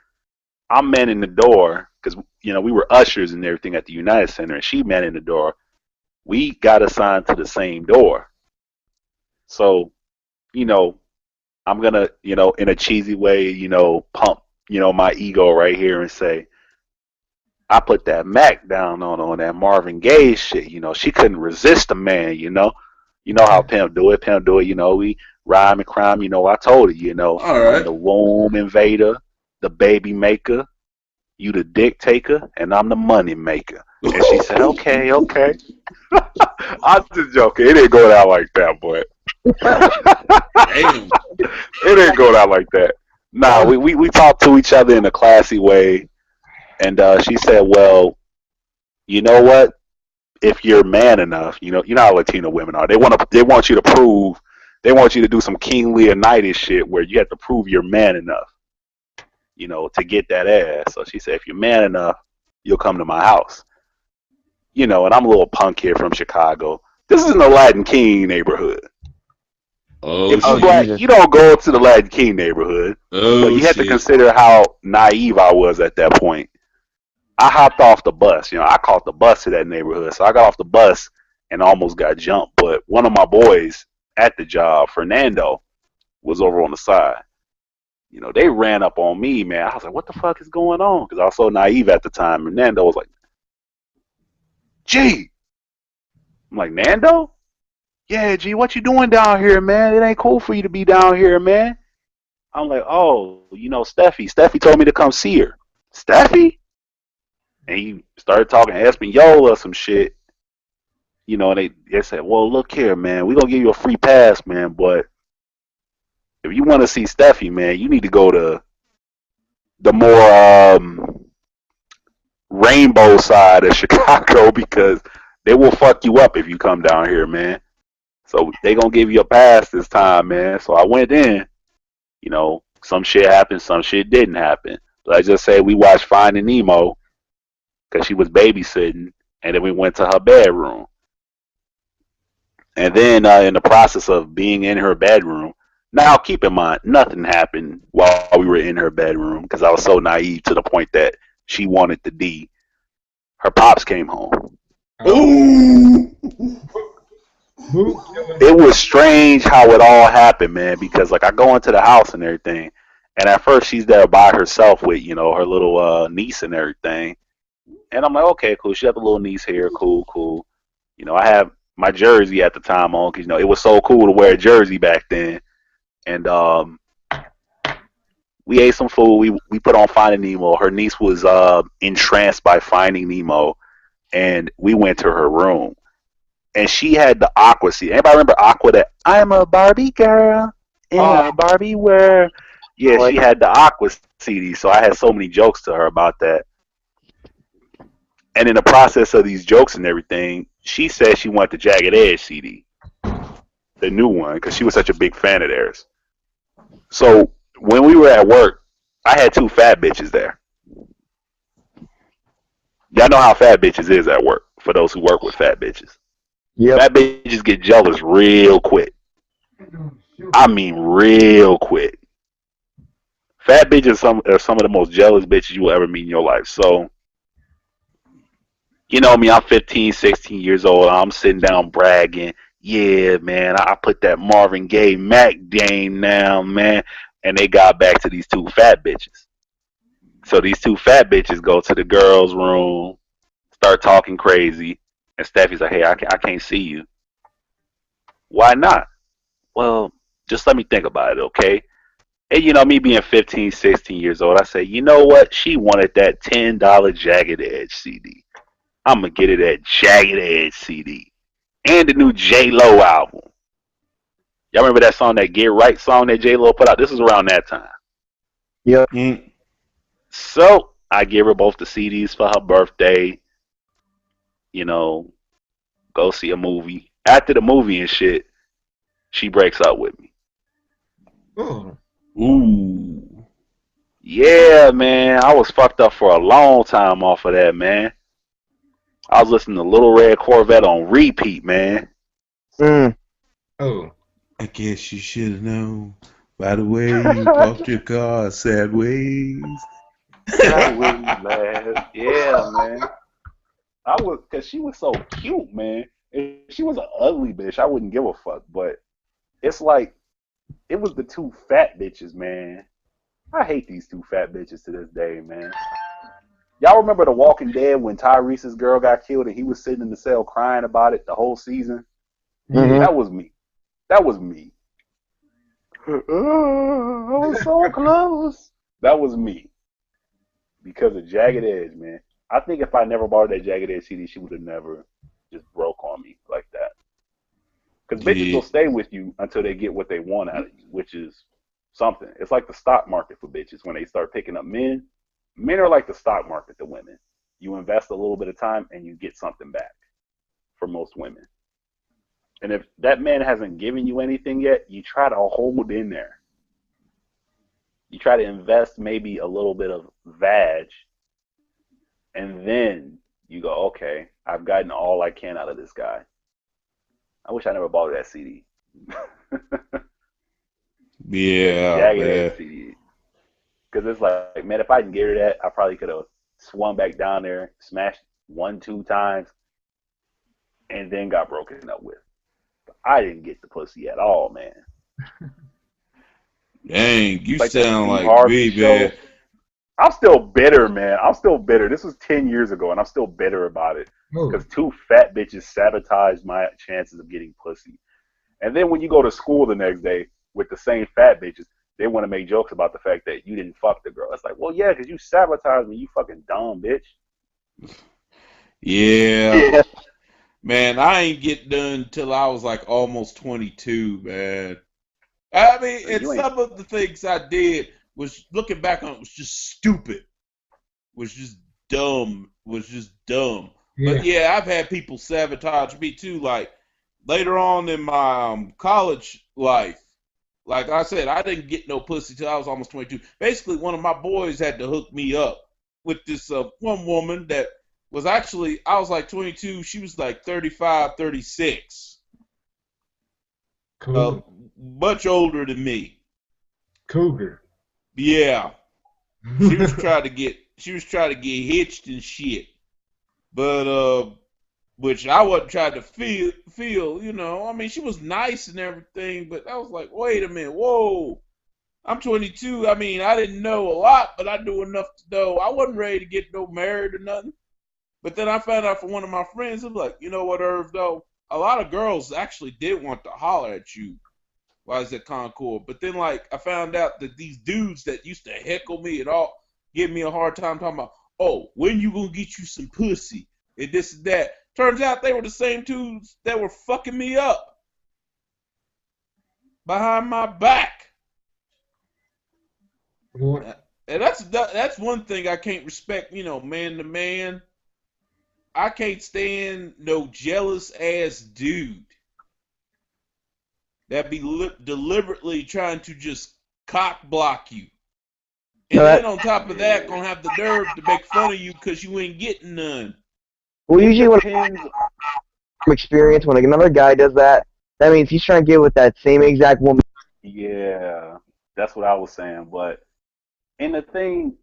I'm manning the door because, you know, we were ushers and everything at the United Center, and she manning the door. We got assigned to the same door. So, you know, I'm going to, you know, in a cheesy way, you know, pump, you know, my ego right here and say, I put that Mac down on that Marvin Gaye shit. You know, she couldn't resist a man, you know. You know how Pimp do it, you know, we rhyme and crime, you know, I told her, you know, I'm the womb invader, the baby maker, you the dick taker, and I'm the money maker. And she said, okay. I'm just joking. It didn't go down like that, boy. It didn't go down like that. Nah, we talked to each other in a classy way. And she said, well, you know what? If you're man enough, you know how Latino women are. They want you to prove, they want you to do some King Leonidas shit where you have to prove you're man enough, you know, to get that ass. So she said, if you're man enough, you'll come to my house. You know, and I'm a little punk here from Chicago. This is in the Latin King neighborhood. If you're black, you don't go to the Latin King neighborhood. But you have to consider how naive I was at that point. I hopped off the bus. You know, I caught the bus to that neighborhood. So I got off the bus and almost got jumped. But one of my boys at the job, Fernando, was over on the side. You know, they ran up on me, man. I was like, what the fuck is going on? Because I was so naive at the time. And Nando was like, G. I'm like, Nando? Yeah, G, what you doing down here, man? It ain't cool for you to be down here, man. I'm like, oh, you know, Steffi. Steffi told me to come see her. Steffi? And he started talking Espanol or some shit. You know, and they said, well, look here, man. We're going to give you a free pass, man. But if you want to see Steffi, man, you need to go to the more rainbow side of Chicago because they will fuck you up if you come down here, man. So they going to give you a pass this time, man. So I went in. You know, some shit happened, some shit didn't happen. Let's just say we watched Finding Nemo because she was babysitting, and then we went to her bedroom. And then in the process of being in her bedroom, Now, keep in mind, nothing happened while we were in her bedroom because I was so naive to the point that she wanted the D. Her pops came home. Ooh. It was strange how it all happened, man, because like I go into the house and everything, and at first she's there by herself with, her little niece and everything. And I'm like, okay, cool. She got the little niece here, cool, cool. I have my jersey at the time on because it was so cool to wear a jersey back then. And we ate some food. We put on Finding Nemo. Her niece was entranced by Finding Nemo, and we went to her room. And she had the Aqua CD. Anybody remember Aqua? That I'm a Barbie girl in a Barbie world. Yeah, she had the Aqua CD. So I had so many jokes to her about that. And in the process of these jokes and everything, she said she wanted the Jagged Edge CD, the new one, because she was such a big fan of theirs. So when we were at work, I had 2 fat bitches there. Y'all know how fat bitches is at work, for those who work with fat bitches. Yep. Fat bitches get jealous real quick. I mean real quick. Fat bitches are some of the most jealous bitches you will ever meet in your life. So, you know me, I'm 15, 16 years old. I'm sitting down bragging. Yeah, man, I put that Marvin Gaye Mac game down, man. And they got back to these 2 fat bitches. So these 2 fat bitches go to the girls' room, start talking crazy. And Steffi's like, hey, I can't see you. Why not? Well, just let me think about it, okay? And, me being 15, 16 years old, I say, you know what? She wanted that $10 Jagged Edge CD. I'm going to get her that Jagged Edge CD. And the new J-Lo album. Y'all remember that song, that Get Right song that J-Lo put out? This was around that time. Yep. So I gave her both the CDs for her birthday. Go see a movie. After the movie and shit, she breaks up with me. Oh. Ooh. Yeah, man. I was fucked up for a long time off of that, man. I was listening to Little Red Corvette on repeat, man. Oh. I guess you should have known by the way you parked your car sideways. Yeah, man. Cause she was so cute, man. If she was an ugly bitch, I wouldn't give a fuck. But it's like, it was the 2 fat bitches, man. I hate these 2 fat bitches to this day, man. Y'all remember The Walking Dead when Tyrese's girl got killed and he was sitting in the cell crying about it the whole season? Mm-hmm. That was me. That was me. Oh, I was so close. That was me. Because of Jagged Edge, man. I think if I never bought that Jagged Edge CD, she would have never just broke on me like that. Because bitches will stay with you until they get what they want out of you, which is something. It's like the stock market for bitches. When they start picking up men, men are like the stock market to women. You invest a little bit of time and you get something back for most women. And if that man hasn't given you anything yet, you try to hold in there. You try to invest maybe a little bit of vag, and then you go, okay, I've gotten all I can out of this guy. I wish I never bought that CD. Yeah, Jagged Edge CD. Because it's like, man, if I didn't get her that, I probably could have swung back down there, smashed 1, 2 times, and then got broken up with. But I didn't get the pussy at all, man. Dang, you like sound like me, man. I'm still bitter, man. I'm still bitter. This was 10 years ago, and I'm still bitter about it. Because 2 fat bitches sabotaged my chances of getting pussy. And then when you go to school the next day with the same fat bitches, they want to make jokes about the fact that you didn't fuck the girl. It's like, well, yeah, because you sabotaged me, you fucking dumb bitch. Yeah. Man, I ain't get done till I was like almost 22, man. I mean, and some of the things I did was, looking back on it, was just stupid. Was just dumb. Yeah. But yeah, I've had people sabotage me too. Like later on in my college life, like I said, I didn't get no pussy till I was almost 22. Basically, one of my boys had to hook me up with this one woman that was actually, I was like 22. She was like 35, 36. Cool. much older than me. Cougar. Yeah. She was trying to get hitched and shit. But which I wasn't trying to feel, you know. I mean, she was nice and everything, but I was like, wait a minute, whoa. I'm 22. I mean, I didn't know a lot, but I knew enough to know I wasn't ready to get no married or nothing. But then I found out from one of my friends, it was like, you know what, Irv, though? A lot of girls actually did want to holler at you. Why is that Concord? But then, like, I found out that these dudes that used to heckle me and all give me a hard time talking about, oh, when you gonna get you some pussy and this and that. Turns out they were the same dudes that were fucking me up behind my back. What? And that's one thing I can't respect, you know, man to man. I can't stand no jealous ass dude that be deliberately trying to just cock block you. And then on top of that, gonna have the nerve to make fun of you because you ain't getting none. Well, usually when from experience, when another guy does that, that means he's trying to get with that same exact woman. Yeah, that's what I was saying. But and the thing,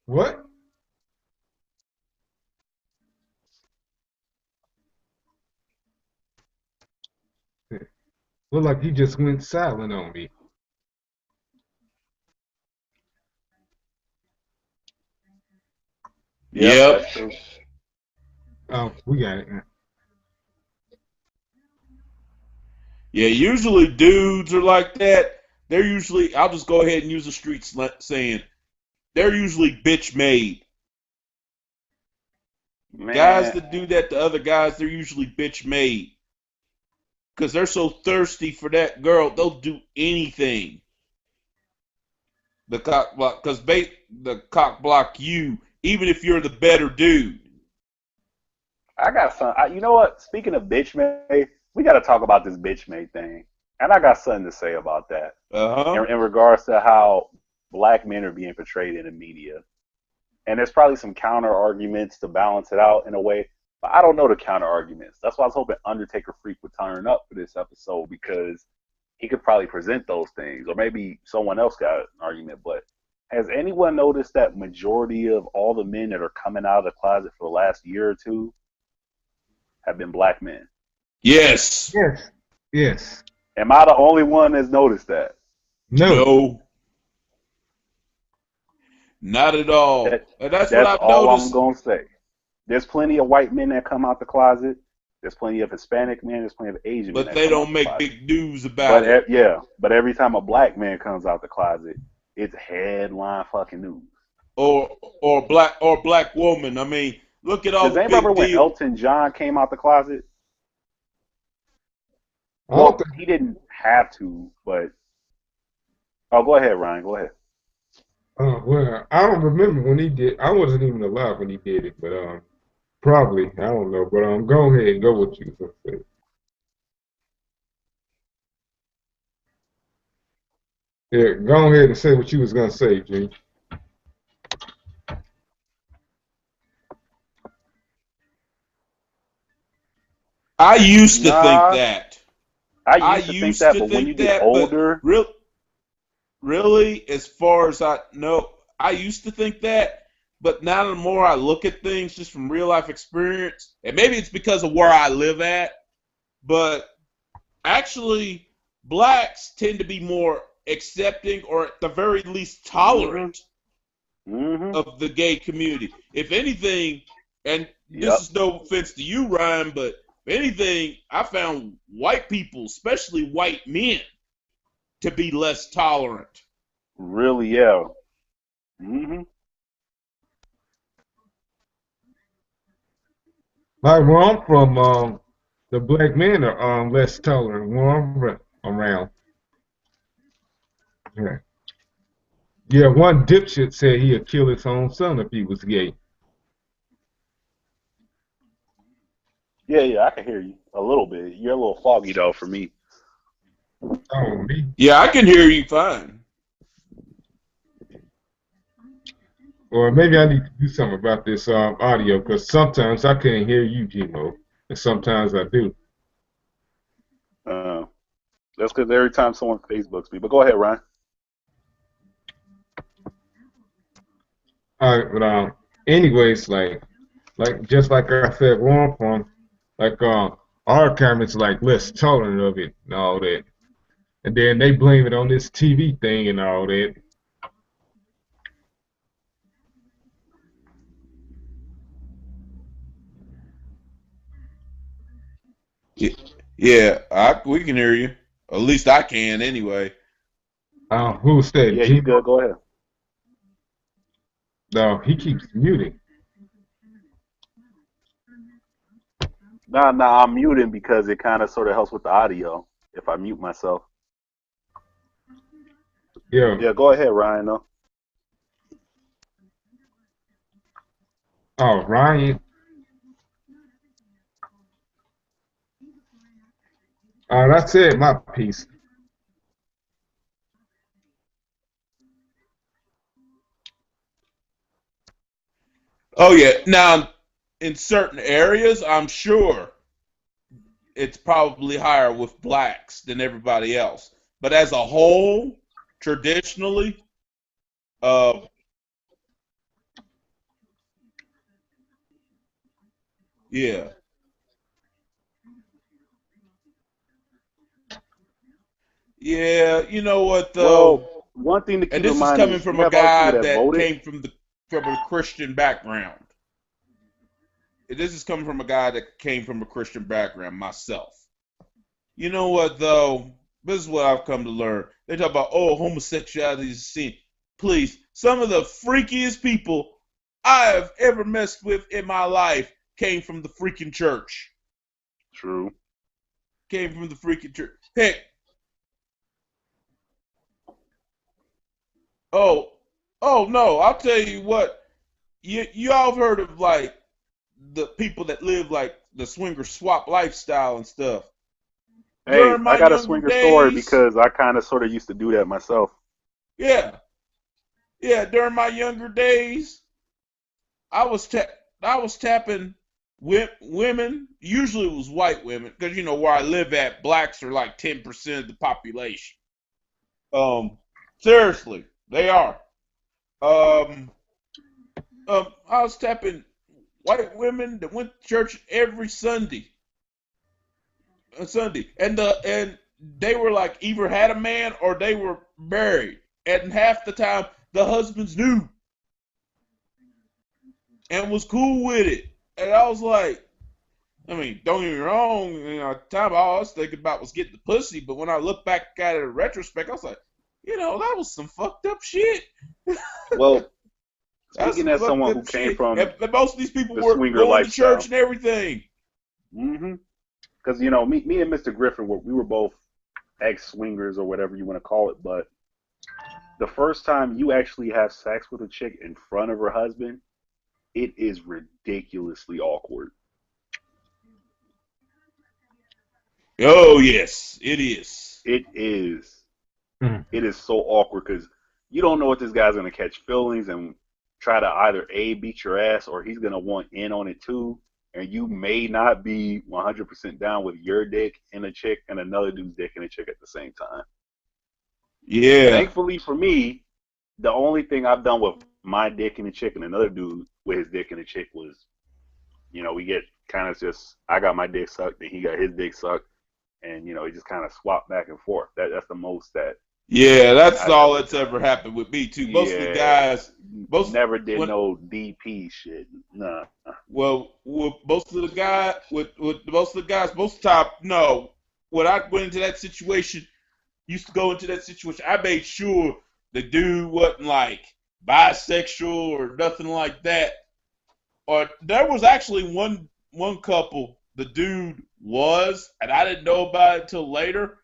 What? Look like he just went silent on me. Yep. That's true. Oh, we got it. Yeah, usually dudes are like that. They're usually, I'll just go ahead and use the street saying, they're usually bitch made. Man. Guys that do that to other guys, they're usually bitch made. Because they're so thirsty for that girl, they'll do anything. The cock block, because the cock block you, even if you're the better dude. I got some. You know what? Speaking of bitch made, we got to talk about this bitch made thing, and I got something to say about that. In regards to how black men are being portrayed in the media, and there's probably some counter arguments to balance it out in a way, but I don't know the counter arguments. That's why I was hoping Undertaker Freak would turn up for this episode because he could probably present those things, or maybe someone else got an argument. But has anyone noticed that majority of all the men that are coming out of the closet for the last year or two have been black men? Yes. Yes. Yes. Am I the only one that's noticed that? No. Not at all. That's what I've all noticed. I'm going to say. There's plenty of white men that come out the closet. There's plenty of Hispanic men. There's plenty of Asian men. But they don't make big news about it. Yeah, but every time a black man comes out the closet, it's headline fucking news. Or black woman. I mean, look at all the big remember when Elton John came out the closet? Well, he didn't have to, but go ahead, Ryan. Go ahead. Well, I don't remember when he did. I wasn't even alive when he did it, but probably I don't know. But go ahead and go with you. Yeah, go ahead and say what you was gonna say, G. I used to think that. I used to think that, but when you get older, really, as far as I know, I used to think that, but now the more I look at things just from real life experience, and maybe it's because of where I live at, but actually, blacks tend to be more accepting, or at the very least tolerant of the gay community. If anything, and this is no offense to you, Ryan, but if anything, I found white people, especially white men, to be less tolerant. Really, yeah. Like where I'm from, the black men are less tolerant where I'm around. Yeah. Yeah, one dipshit said he'd kill his own son if he was gay. Yeah, I can hear you a little bit. You're a little foggy though for me. Oh, me? Yeah, I can hear you fine. Or maybe I need to do something about this audio because sometimes I can't hear you, Gmo, and sometimes I do. Uh, that's because every time someone Facebooks me. But go ahead, Ryan. All right, but anyways, like just like I said, one point, like our comments like less tolerant of it and all that, and then they blame it on this TV thing and all that. Yeah, we can hear you. At least I can anyway. Who's that? Yeah, you good? Go ahead. No, he keeps muting. Nah, I'm muting because it kind of sort of helps with the audio if I mute myself. Yeah. Yeah, go ahead, Ryan. Though. Oh, Ryan. I said my piece. Oh yeah. Now, in certain areas, I'm sure it's probably higher with blacks than everybody else. But as a whole, traditionally, uh, yeah, yeah. You know what Well, though? one thing to And keep in this is mind coming is from you a have other people guy that that voted. came from a Christian background. This is coming from a guy that came from a Christian background myself. You know what though? This is what I've come to learn. They talk about, oh, homosexuality is a sin. Please, some of the freakiest people I have ever messed with in my life came from the freaking church. True. Came from the freaking church. Heck, oh, oh no, I'll tell you what. You all have heard of like the people that live like the swinger swap lifestyle and stuff. Hey, During I my got a younger swinger story days, because I kind of sort of used to do that myself. yeah, yeah, during my younger days, I was tapping women. Usually it was white women because you know where I live at, blacks are like 10% of the population. Seriously, they are. Um, I was tapping white women that went to church every Sunday, and they were like either had a man or they were married, and half the time the husbands knew and was cool with it, and I was like, I mean, don't get me wrong. You know, at the time all I was thinking about was getting the pussy, but when I look back at it in retrospect, I was like, you know, that was some fucked up shit. Well, That's speaking some as fucked someone who up came shit. from And most of these people the were swinger going to church lifestyle, and everything. because you know, me and Mr. Griffin we were both ex-swingers or whatever you want to call it, but the first time you actually have sex with a chick in front of her husband, it is ridiculously awkward. Oh yes, it is. It is. Mm. It is so awkward because you don't know if this guy's gonna catch feelings and try to either A, beat your ass, or he's gonna want in on it too. And you may not be 100% down with your dick in a chick and another dude's dick in a chick at the same time. Yeah. Thankfully for me, the only thing I've done with my dick in a chick and another dude with his dick in a chick was, you know, we get kind of just, I got my dick sucked and he got his dick sucked, and you know, he just kind of swapped back and forth. That's the most that Yeah, that's I've all ever that's done. ever happened with me too. Most of the Yeah, guys, most never did when no DP shit. Nah. well, with most of the guy, with most of the guys, most of the time, no. When I went into that situation, used to go into that situation, I made sure the dude wasn't like bisexual or nothing like that. Or there was actually one couple, the dude was, and I didn't know about it until later.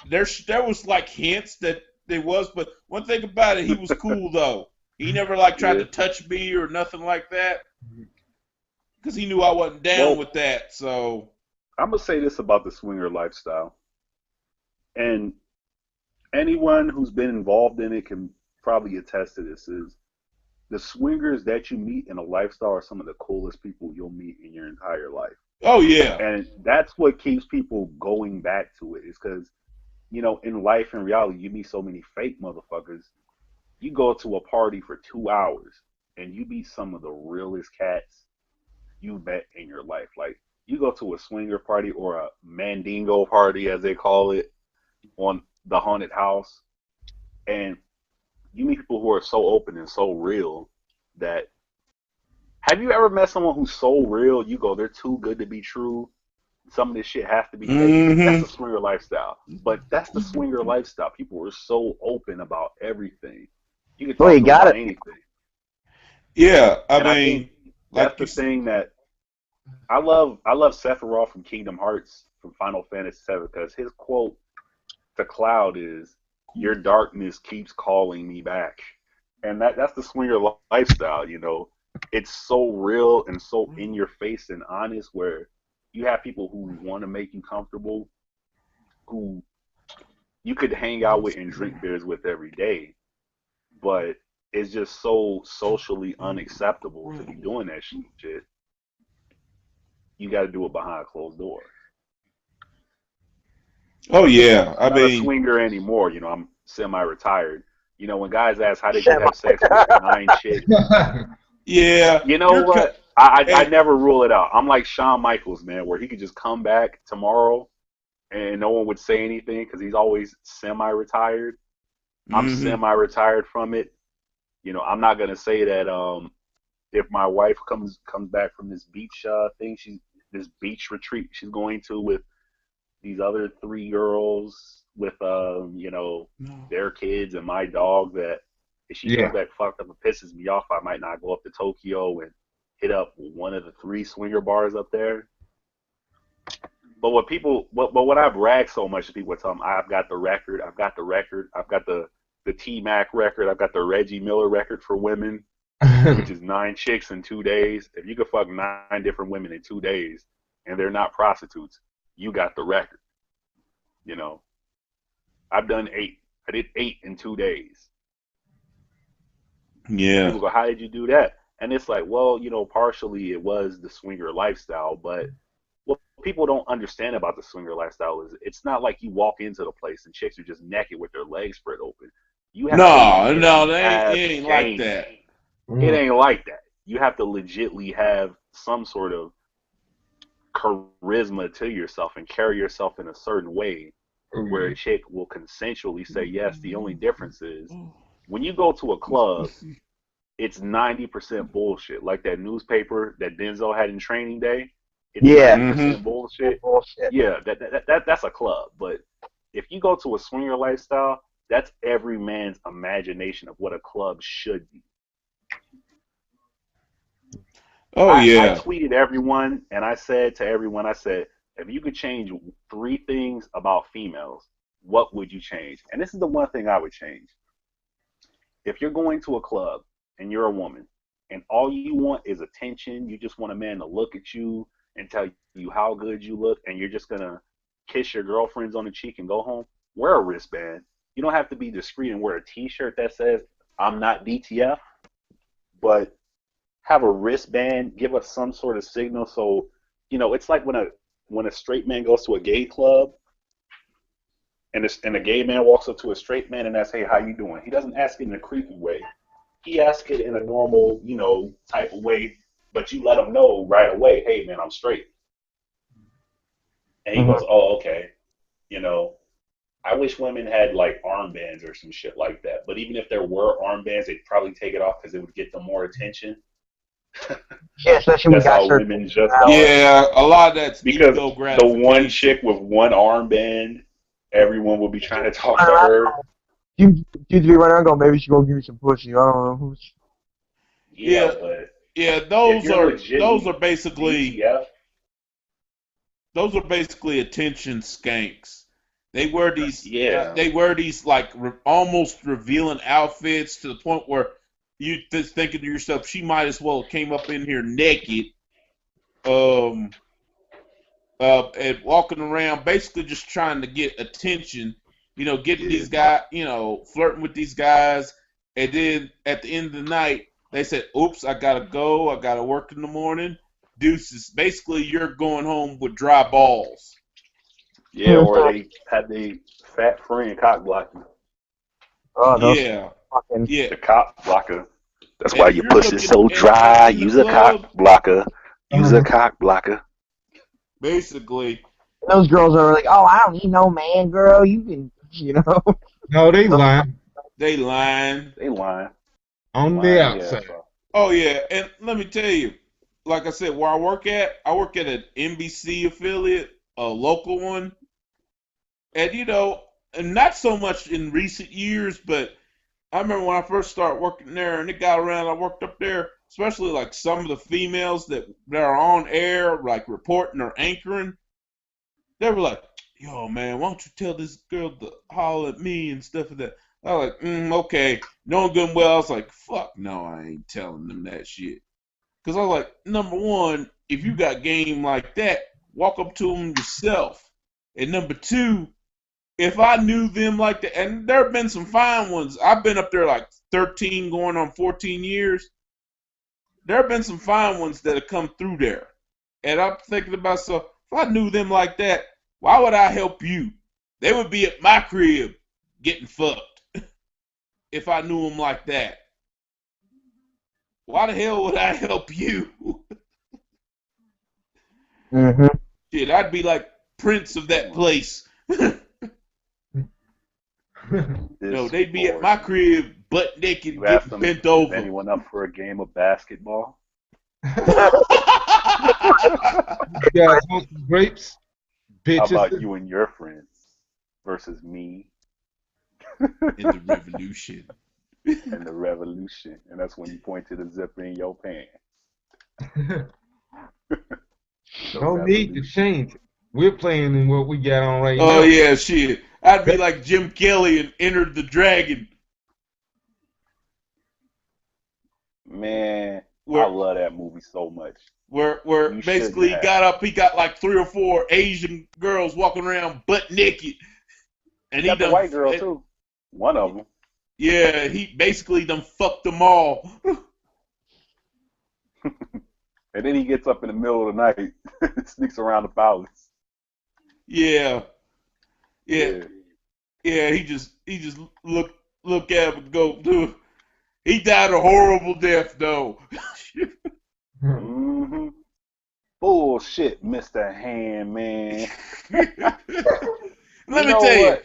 There was like hints that there was, but one thing about it, he was cool though. He never like tried Yeah. to touch me or nothing like that because he knew I wasn't down Well, with that. So I'm gonna say this about the swinger lifestyle, and anyone who's been involved in it can probably attest to this: is the swingers that you meet in a lifestyle are some of the coolest people you'll meet in your entire life. Oh yeah. And that's what keeps people going back to it, is because, you know, in life and reality, you meet so many fake motherfuckers. You go to a party for 2 hours and you meet some of the realest cats you met in your life. Like, you go to a swinger party or a mandingo party, as they call it, on the haunted house, and you meet people who are so open and so real that, have you ever met someone who's so real, you go, they're too good to be true? Some of this shit has to be fake. Mm-hmm. That's the swinger lifestyle. But that's the swinger lifestyle. People are so open about everything. You can talk to them about anything. Yeah, I And I mean, think that's the thing that I love Sephiroth from Kingdom Hearts, from Final Fantasy VII, because his quote to Cloud is, "Your darkness keeps calling me back." And that's the swinger lifestyle, you know. It's so real and so in your face and honest, where you have people who want to make you comfortable, who you could hang out with and drink beers with every day, but it's just so socially unacceptable to be doing that shit. You got to do it behind closed doors. Oh yeah, I'm not a swinger anymore. You know, I'm semi-retired. You know, when guys ask how did you have sex with 9 chicks, yeah. You know what? I never rule it out. I'm like Shawn Michaels, man, where he could just come back tomorrow and no one would say anything because he's always semi-retired. I'm semi-retired from it. You know, I'm not gonna say that if my wife comes back from this beach thing, this beach retreat she's going to with these other 3 girls with you know, their kids and my dog, that if she comes back fucked up and pisses me off, I might not go up to Tokyo and hit up one of the 3 swinger bars up there. But what I brag so much to people, tell them I've got the record, I've got the T-Mac record, I've got the Reggie Miller record for women, which is 9 chicks in 2 days. If you could fuck 9 different women in 2 days and they're not prostitutes, you got the record. You know, I've done 8. I did 8 in 2 days. Yeah. People go, how did you do that? And it's like, well, you know, partially it was the swinger lifestyle, but what people don't understand about the swinger lifestyle is it's not like you walk into the place and chicks are just naked with their legs spread open. You have it ain't like that. It ain't like that. You have to legitly have some sort of charisma to yourself and carry yourself in a certain way where a chick will consensually say yes. The only difference is when you go to a club, it's 90% bullshit. Like that newspaper that Denzel had in Training Day. It's 90% bullshit. Yeah, that's a club. But if you go to a swinger lifestyle, that's every man's imagination of what a club should be. I tweeted everyone, and I said to everyone, I said, if you could change 3 things about females, what would you change? And this is the one thing I would change. If you're going to a club and you're a woman and all you want is attention, you just want a man to look at you and tell you how good you look, and you're just going to kiss your girlfriends on the cheek and go home, wear a wristband. You don't have to be discreet and wear a T-shirt that says, I'm not DTF, but have a wristband, give us some sort of signal. So, you know, it's like when a straight man goes to a gay club and a gay man walks up to a straight man and asks, hey, how you doing? He doesn't ask it in a creepy way. He asks it in a normal, you know, type of way, but you let him know right away, hey, man, I'm straight. And he goes, oh, okay. You know, I wish women had like armbands or some shit like that. But even if there were armbands, they'd probably take it off because it would get them more attention. Yeah, especially when that's how women just are. Yeah, a lot of that's because the one chick with one armband, everyone will be trying to talk to her. Dudes be running around going, maybe she gonna give me some pussy. I don't know who's. Yeah, but those are basically those are basically attention skanks. They wear these like almost revealing outfits to the point where you just thinking to yourself, she might as well have came up in here naked, and walking around, basically just trying to get attention. You know, getting these guys, you know, flirting with these guys, and then at the end of the night, They said, "Oops, I gotta go. I gotta work in the morning." Deuces. Basically, you're going home with dry balls. Yeah, or they had the fat friend cock blocking. Oh, those Yeah, fucking. yeah. The cock blocker. That's And why if your you're pussy's looking so at dry. in the Use a club, cock blocker. Use a cock blocker. basically, Those girls are like, oh, I don't need no man, girl. You can, you know. No, they lying they lying. They lying. on the Lying, yeah. outside. So. Oh yeah, and let me tell you, like I said, where I work at an NBC affiliate, a local one, and and not so much in recent years, but I remember when I first started working there, and it got around. I worked up there, especially like some of the females that are on air, like reporting or anchoring. They were like, "Yo, man, why don't you tell this girl to holler at me and stuff like that?" I was like, "Okay." Knowing good and well, I was like, "Fuck no, I ain't telling them that shit." Because I was like, number one, if you got game like that, walk up to them yourself. And number two, if I knew them like that, and there have been some fine ones. I've been up there like 13 going on 14 years. There have been some fine ones that have come through there. And I'm thinking to myself, if I knew them like that, why would I help you? They would be at my crib getting fucked if I knew them like that. Why the hell would I help you? Mm-hmm. Shit, I'd be like Prince of that place. No, they'd be at my crib butt naked, You asked getting them, bent is over. anyone up for a game of basketball? You guys want some grapes? How Bitches. about you and your friends versus me In the revolution. and the revolution? And that's when you point to the zipper in your pants. No need to change it. We're playing in what we got on right now. Oh yeah, shit. I'd be like Jim Kelly and Enter the Dragon. Man, I love that movie so much. Where You basically he shouldn't got up, he got like 3 or 4 Asian girls walking around butt naked. And He got the white girl too. One of them. Yeah, he basically done fucked them all. And then he gets up in the middle of the night, sneaks around the palace. Yeah. He just look at him and go, dude. He died a horrible death though. Mm-hmm. Bullshit, Mr. Handman. Let me tell you,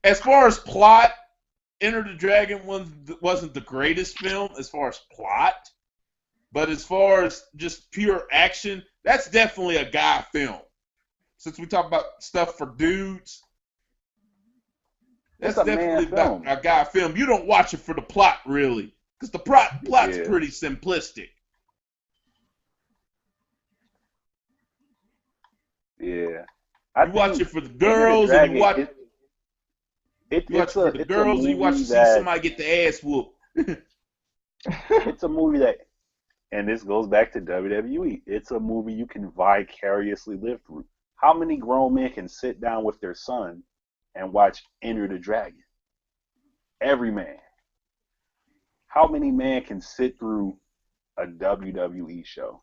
as far as plot, Enter the Dragon wasn't the greatest film as far as plot, but as far as just pure action, that's definitely a guy film. Since we talk about stuff for dudes, that's definitely about a guy film. You don't watch it for the plot, really, because the plot's pretty simplistic. Yeah. You watch it for the girls, and you watch it for the girls, and you watch to see somebody get the ass whooped. It's a movie that, and this goes back to WWE, it's a movie you can vicariously live through. How many grown men can sit down with their son and watch Enter the Dragon? Every man. How many men can sit through a WWE show?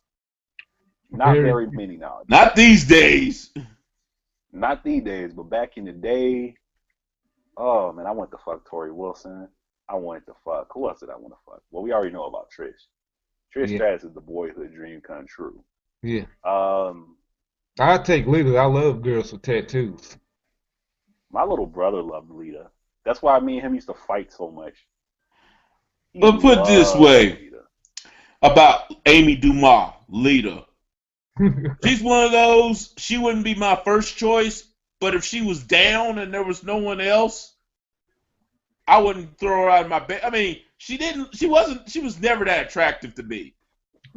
Not very many now. Not these days. Not these days, but back in the day, oh man, I wanted to fuck Tori Wilson. I wanted to fuck, who else did I want to fuck? Well, we already know about Trish. Trish Stratus is the boyhood dream come true. Yeah. I take Lita. I love girls with tattoos. My little brother loved Lita. That's why me and him used to fight so much. But put it this way Lita. About Amy Dumas, Lita. She's one of those, she wouldn't be my first choice, but if she was down and there was no one else, I wouldn't throw her out of my bed. I mean, she was never that attractive to me.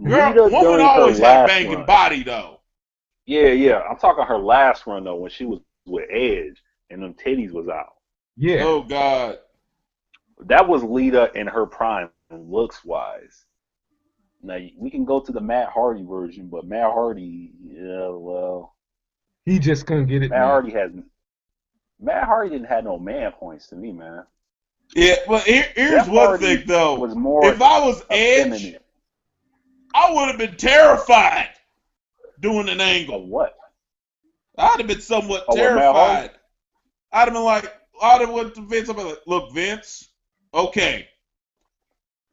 Girl, woman always had a banging body, though. Yeah. I'm talking her last run, though, when she was with Edge and them titties was out. Yeah. Oh, God. That was Lita in her prime, looks-wise. Now, we can go to the Matt Hardy version, but Matt Hardy, yeah, well... He just couldn't get it. Matt Hardy didn't have no man points to me, man. Yeah, but here's Jeff one Hardy thing though. was more If I was Edge, effeminate. I would have been terrified doing an Of angle. what? I'd have been somewhat Oh, what, Matt Hardy? terrified. I'd have been like, I'd have went to Vince. I'd be like, look, Vince, okay,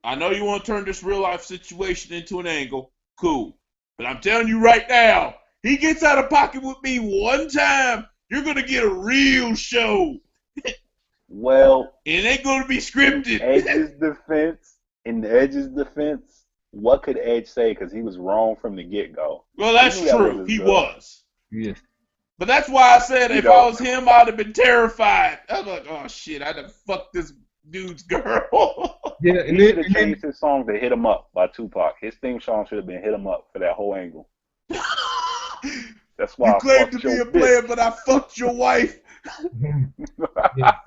I know you want to turn this real life situation into an angle. Cool. But I'm telling you right now, he gets out of pocket with me one time, you're going to get a real show. Well, It ain't going to be scripted. In Edge's defense, what could Edge say? Because he was wrong from the get-go. Well, that's He knew that true. wasn't He good. was. Yes. But that's why I said You if know. I was him, I'd have been terrified. I was like, oh shit, I'd have fucked this dude's girl. Yeah, He and should then, have changed his song to Hit 'Em Up by Tupac. His theme song should have been Hit 'Em Up for that whole angle. That's why You I claim fucked to be your a player, bitch. but I fucked your wife. yeah.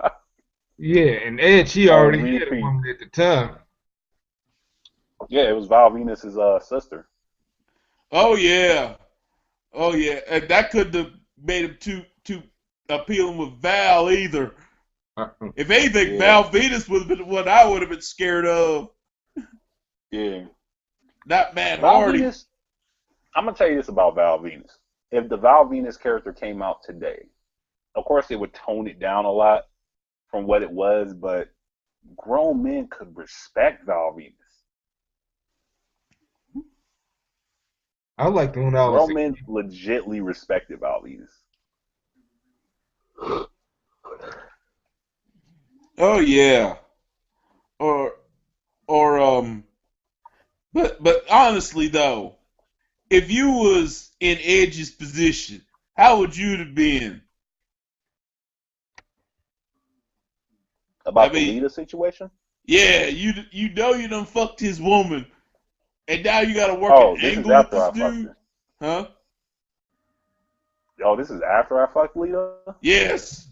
Yeah, and Edge, he On already had a repeat. woman at the time. Yeah, it was Val Venus's sister. Oh yeah. Oh yeah. And that couldn't have made him too appealing with Val either. If anything, Yeah. Val Venus would have been what I would have been scared of. Yeah. Not Matt Val Hardy. Venus, I'm going to tell you this about Val Venus. If the Val Venus character came out today, of course it would tone it down a lot from what it was, but grown men could respect Val Venus. I like the one I was Grown men legitly respected Val Venus. Oh yeah. Or but honestly though, if you was in Edge's position, how would you have been? About I mean- the Lita situation? Yeah, you know you done fucked his woman, and now you gotta work Oh, an this is angle with after I this fucked dude. her. Huh? Oh, this is after I fucked Lita? Yes.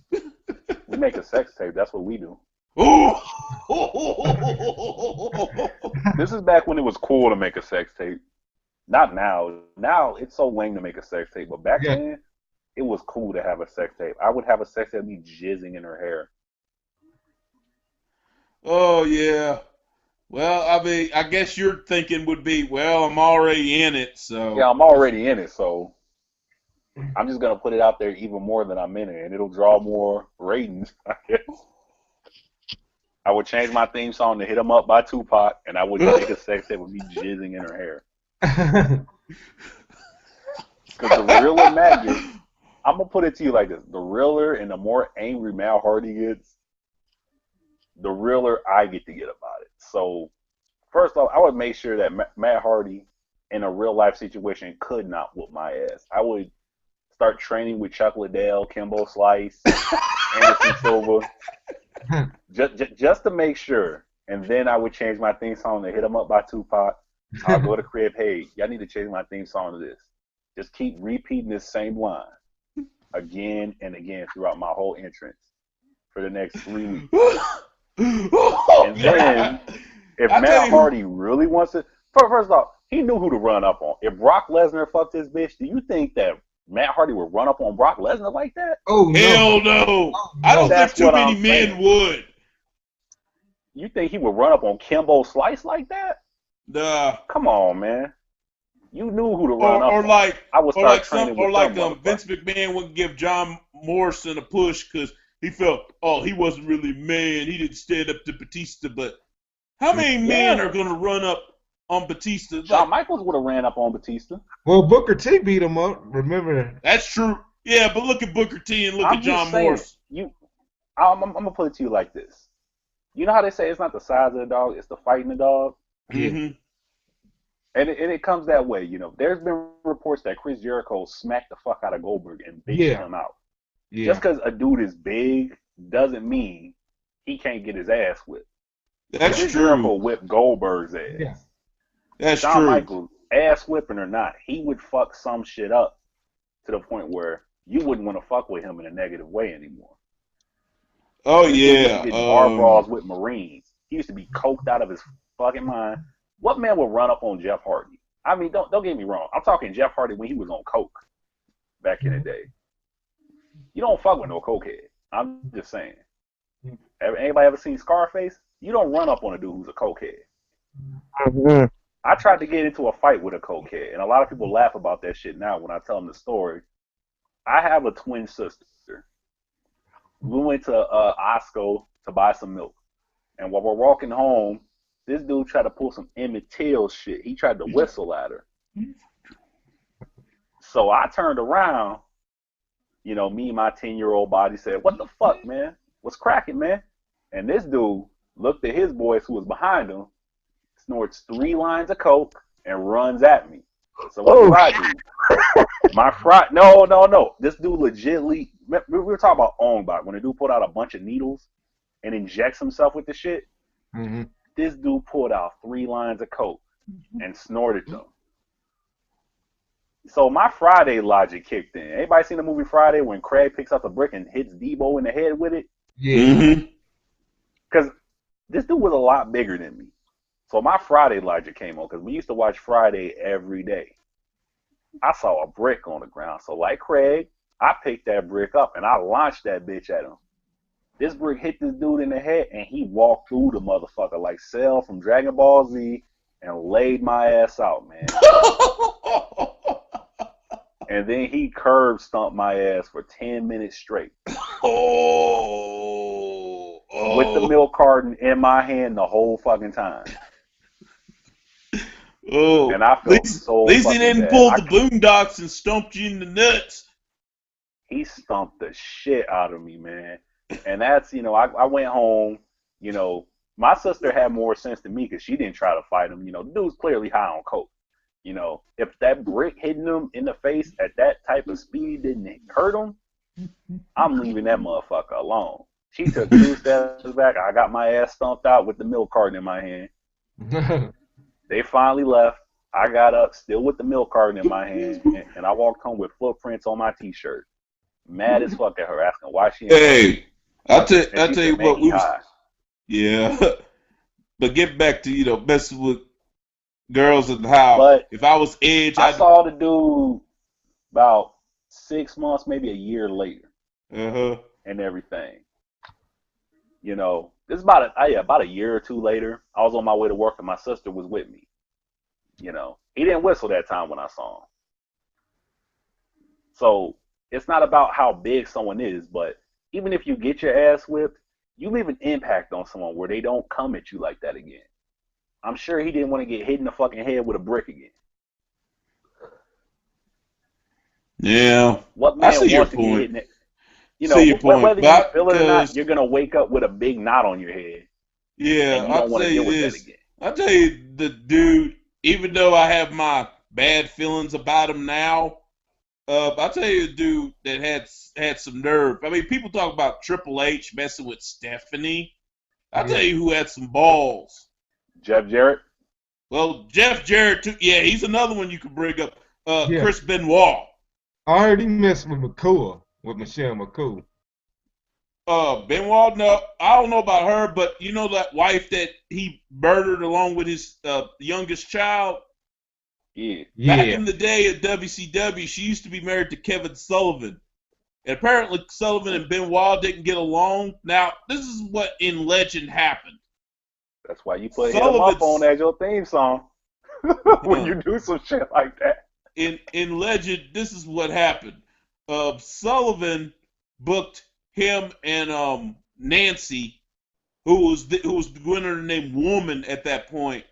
We make a sex tape. That's what we do. Ooh. This is back when it was cool to make a sex tape. Not now. Now it's so lame to make a sex tape. But back Yeah. then, it was cool to have a sex tape. I would have a sex tape of me jizzing in her hair. Oh yeah. Well, I mean, I guess your thinking would be, well, I'm already in it, so. Yeah, I'm already in it, so I'm just gonna put it out there even more than I'm in it, and it'll draw more ratings, I guess. I would change my theme song to "Hit 'Em Up" by Tupac, and I would make a sex tape with me jizzing in her hair. Because the realer Matt gets, I'm gonna put it to you like this: the realer and the more angry Matt Hardy gets, the realer I get to get about it. So, first off, I would make sure that Matt Hardy in a real life situation could not whoop my ass. I would start training with Chuck Liddell, Kimbo Slice, Anderson Silva, just to make sure. And then I would change my theme song to "Hit 'Em Up" by Tupac. I'll go to crib, hey, y'all need to change my theme song to this. Just keep repeating this same line again and again throughout my whole entrance for the next 3 weeks. And then, if Matt Hardy really wants to, first off, he knew who to run up on. If Brock Lesnar fucked his bitch, do you think that Matt Hardy would run up on Brock Lesnar like that? Oh no. Hell no. Oh, I don't That's think too what many I'm men saying. would. You think he would run up on Kimbo Slice like that? Nah. Come on, man. You knew who to run up Or on. like, I would or start like training some, or with like them Vince McMahon wouldn't give John Morrison a push because he felt, oh, he wasn't really a man. He didn't stand up to Batista. But how many men are gonna run up on Batista? Shawn Like, Michaels would have ran up on Batista. Well, Booker T beat him up. Remember? that's true. Yeah, but look at Booker T and look I'm at John just saying, Morrison. I'm gonna put it to you like this. You know how they say it's not the size of the dog, it's the fight in the dog? Mm-hmm. And it comes that way, you know. There's been reports that Chris Jericho smacked the fuck out of Goldberg and bitched him out. Yeah. Just because a dude is big doesn't mean he can't get his ass whipped. That's Chris true. Jericho whipped Goldberg's ass. Yeah. That's Shawn true. Michaels, ass whipping or not, he would fuck some shit up to the point where you wouldn't want to fuck with him in a negative way anymore. Oh He yeah. did bar brawls with Marines. He used to be coked out of his fucking mind. What man would run up on Jeff Hardy? I mean, don't get me wrong. I'm talking Jeff Hardy when he was on coke back in the day. You don't fuck with no cokehead. I'm just saying. Anybody ever seen Scarface? You don't run up on a dude who's a cokehead. Mm-hmm. I tried to get into a fight with a cokehead, and a lot of people laugh about that shit now when I tell them the story. I have a twin sister. We went to Osco to buy some milk, and while we're walking home, this dude tried to pull some Emmett Till shit. He tried to whistle at her. So I turned around, me and my 10-year-old body said, "What the fuck, man? What's cracking, man?" And this dude looked at his boys who was behind him, snorts 3 lines of coke, and runs at me. So what do I do? No. This dude legitly, we were talking about Ongbot, when the dude pulled out a bunch of needles and injects himself with the shit. Mm-hmm. This dude pulled out 3 lines of coke and snorted them. So my Friday logic kicked in. Anybody seen the movie Friday when Craig picks up a brick and hits Debo in the head with it? Yeah. Because this dude was a lot bigger than me. So my Friday logic came on because we used to watch Friday every day. I saw a brick on the ground. So like Craig, I picked that brick up and I launched that bitch at him. This brick hit this dude in the head and he walked through the motherfucker like Cell from Dragon Ball Z and laid my ass out, man. And then he curb stomped my ass for 10 minutes straight. With the milk carton in my hand the whole fucking time. And I felt so at least he didn't bad. pull the boondocks and stumped you in the nuts. He stumped the shit out of me, man. And that's, I went home, my sister had more sense than me because she didn't try to fight him. The dude's clearly high on coke. If that brick hitting him in the face at that type of speed didn't hurt him, I'm leaving that motherfucker alone. She took 2 steps back. I got my ass stumped out with the milk carton in my hand. They finally left. I got up, still with the milk carton in my hand, and I walked home with footprints on my T-shirt. Mad as fuck at her, asking why she. Hey, I'll tell you what. Yeah, but get back to messing with girls and how. But if I was Edge, I saw the dude about 6 months, maybe a year later, and everything. This is about a year or 2 later. I was on my way to work and my sister was with me. He didn't whistle that time when I saw him. So it's not about how big someone is, but even if you get your ass whipped, you leave an impact on someone where they don't come at you like that again. I'm sure he didn't want to get hit in the fucking head with a brick again. Yeah. What man wants to get hit in it? Whether you feel it or not, you're gonna wake up with a big knot on your head. Yeah, and you don't want to deal with that again. I'll tell you, the dude, even though I have my bad feelings about him now, I'll tell you a dude that had some nerve. I mean, people talk about Triple H messing with Stephanie. I'll tell you who had some balls. Jeff Jarrett? Well, Jeff Jarrett, too. Yeah, he's another one you could bring up. Chris Benoit. I already messed with Michelle McCool. Benoit, no, I don't know about her, but you know that wife that he murdered along with his youngest child? Yeah. Back in the day at WCW, she used to be married to Kevin Sullivan. And apparently Sullivan and Benoit didn't get along. Now, this is what in legend happened. That's why you put him up on as your theme song when you do some shit like that. In legend, this is what happened. Sullivan booked him and Nancy, who was going to name Woman at that point,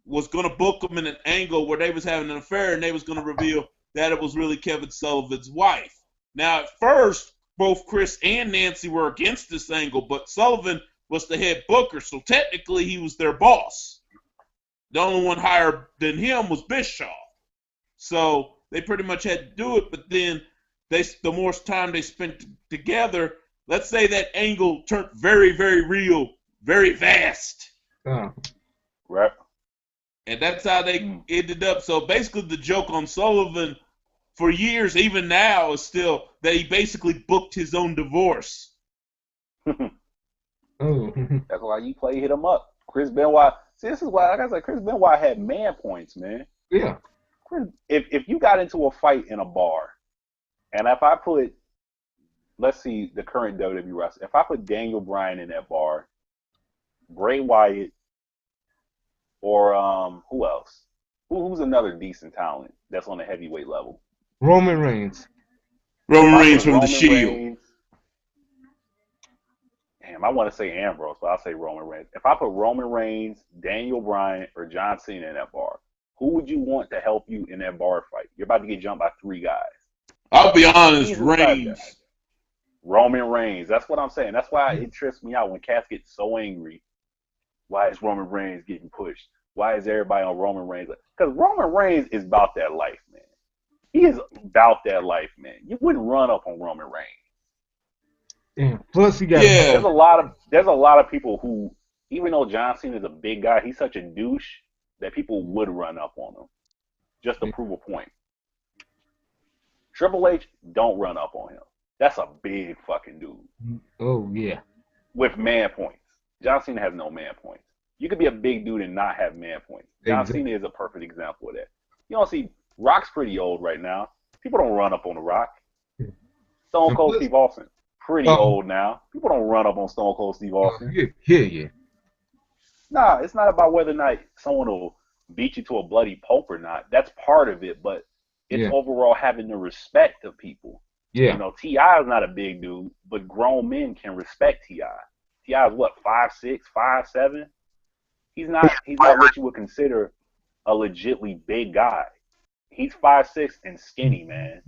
was going to book them in an angle where they was having an affair, and they was going to reveal that it was really Kevin Sullivan's wife. Now, at first, both Chris and Nancy were against this angle, but Sullivan was the head booker, so technically he was their boss. The only one higher than him was Bischoff. So they pretty much had to do it, but then the more time they spent together, let's say that angle turned very, very real, very fast. Right. And that's how they ended up. So basically the joke on Sullivan for years, even now, is still that he basically booked his own divorce. That's why you hit him up. Chris Benoit. See, this is why, like I said, Chris Benoit had man points, man. Yeah. If you got into a fight in a bar, and if I put let's see the current WWE wrestler. If I put Daniel Bryan in that bar, Bray Wyatt, or who else? Who's another decent talent that's on the heavyweight level? Roman Reigns. Roman Reigns from The Shield. Reigns, damn, I want to say Ambrose, but I'll say Roman Reigns. If I put Roman Reigns, Daniel Bryan, or John Cena in that bar, who would you want to help you in that bar fight? You're about to get jumped by 3 guys. I'll be honest, Reigns. Roman Reigns. That's what I'm saying. That's why it trips me out when cats get so angry. Why is Roman Reigns getting pushed? Why is everybody on Roman Reigns? Because Roman Reigns is about that life, man. He is about that life, man. You wouldn't run up on Roman Reigns. Yeah. Plus, he got. Yeah. There's a lot of people who, even though John Cena is a big guy, he's such a douche that people would run up on him just to prove a point. Triple H, don't run up on him. That's a big fucking dude. Oh yeah. With man points. John Cena has no man points. You could be a big dude and not have man points. John Cena is a perfect example of that. You don't see Rock's pretty old right now. People don't run up on the Rock. Stone Cold Steve Austin, pretty old now. People don't run up on Stone Cold Steve Austin. Yeah. Nah, it's not about whether or not someone will beat you to a bloody pulp or not. That's part of it, but it's overall having the respect of people. Yeah. You know, T.I. is not a big dude, but grown men can respect T.I. T.I. is what, 5'6", 5'7"? He's not what you would consider a legitly big guy. He's 5'6" and skinny, man.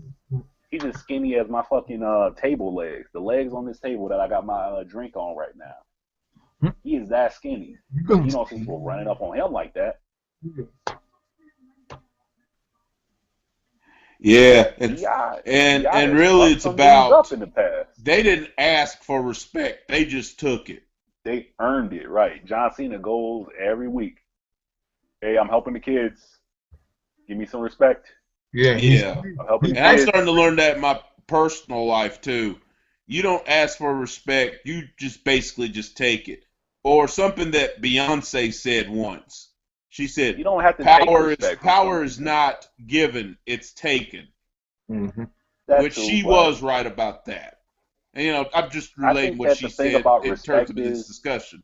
He's as skinny as my fucking table legs. The legs on this table that I got my drink on right now. He is that skinny. You don't see people running up on him like that. Yeah, and really it's about in the past. They didn't ask for respect. They just took it. They earned it, right? John Cena goes every week. Hey, I'm helping the kids. Give me some respect. Yeah. I'm I'm starting to learn that in my personal life too. You don't ask for respect. You just basically just take it. Or something that Beyonce said once. She said, "You don't have to power is not given; it's taken." Mm-hmm. Which she was right about that. And I'm just relating what she said in terms of this discussion.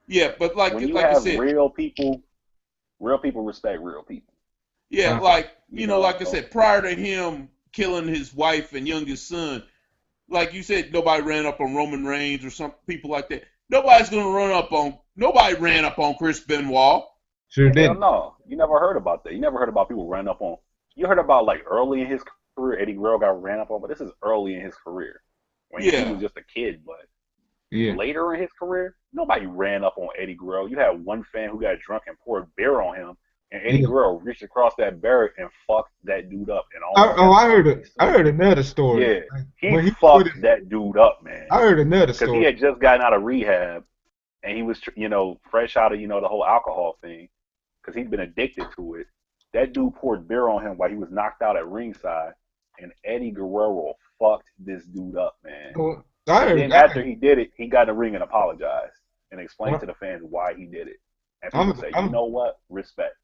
Yeah, but like I said, real people respect real people. Yeah, like I said, prior to him killing his wife and youngest son, like you said, nobody ran up on Roman Reigns or some people like that. Nobody ran up on Chris Benoit. Sure did. No, you never heard about that. You never heard about people running up on. You heard about like early in his career, Eddie Guerrero got ran up on, but this is early in his career when he was just a kid. But later in his career, nobody ran up on Eddie Guerrero. You had one fan who got drunk and poured beer on him, and Eddie Guerrero reached across that barrier and fucked that dude up. And I heard another story. Yeah, he fucked that dude up, man. I heard another story because he had just gotten out of rehab, and he was fresh out of the whole alcohol thing. Because he'd been addicted to it. That dude poured beer on him while he was knocked out at ringside, and Eddie Guerrero fucked this dude up, man. Well, after he did it, he got in the ring and apologized and explained to the fans why he did it. And people say, you know what? Respect.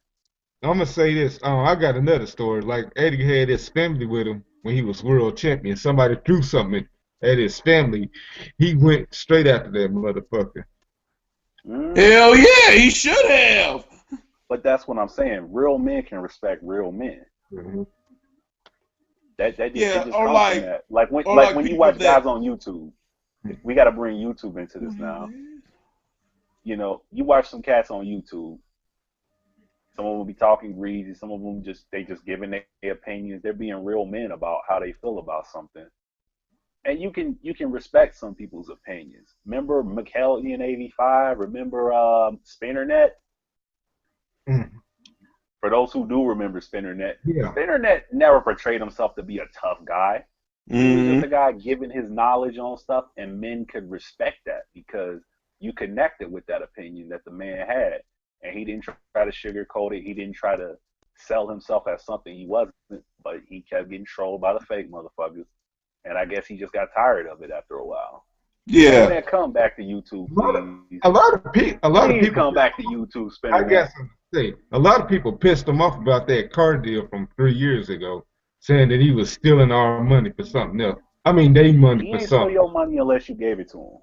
I'm going to say this. I got another story. Like, Eddie had his family with him when he was world champion. Somebody threw something at his family. He went straight after that motherfucker. Hell yeah, he should have. But that's what I'm saying. Real men can respect real men. Mm-hmm. That just or like that. Like when you watch guys on YouTube. We got to bring YouTube into this now. You watch some cats on YouTube. Some of them will be talking greasy. Some of them just giving their opinions. They're being real men about how they feel about something. And you can respect some people's opinions. Remember McKelvey 85? Remember Spinnernet? For those who do remember Spinnernet, Spinnernet never portrayed himself to be a tough guy. He was just a guy giving his knowledge on stuff, and men could respect that because you connected with that opinion that the man had. And he didn't try to sugarcoat it. He didn't try to sell himself as something he wasn't, but he kept getting trolled by the fake motherfuckers. And I guess he just got tired of it after a while. Yeah. Man, come back to YouTube, please. A lot of people come back to YouTube. I guess a lot of people pissed him off about that car deal from 3 years ago, saying that he was stealing our money for something else. I mean, they money He for ain't steal something. your money unless you gave it to him.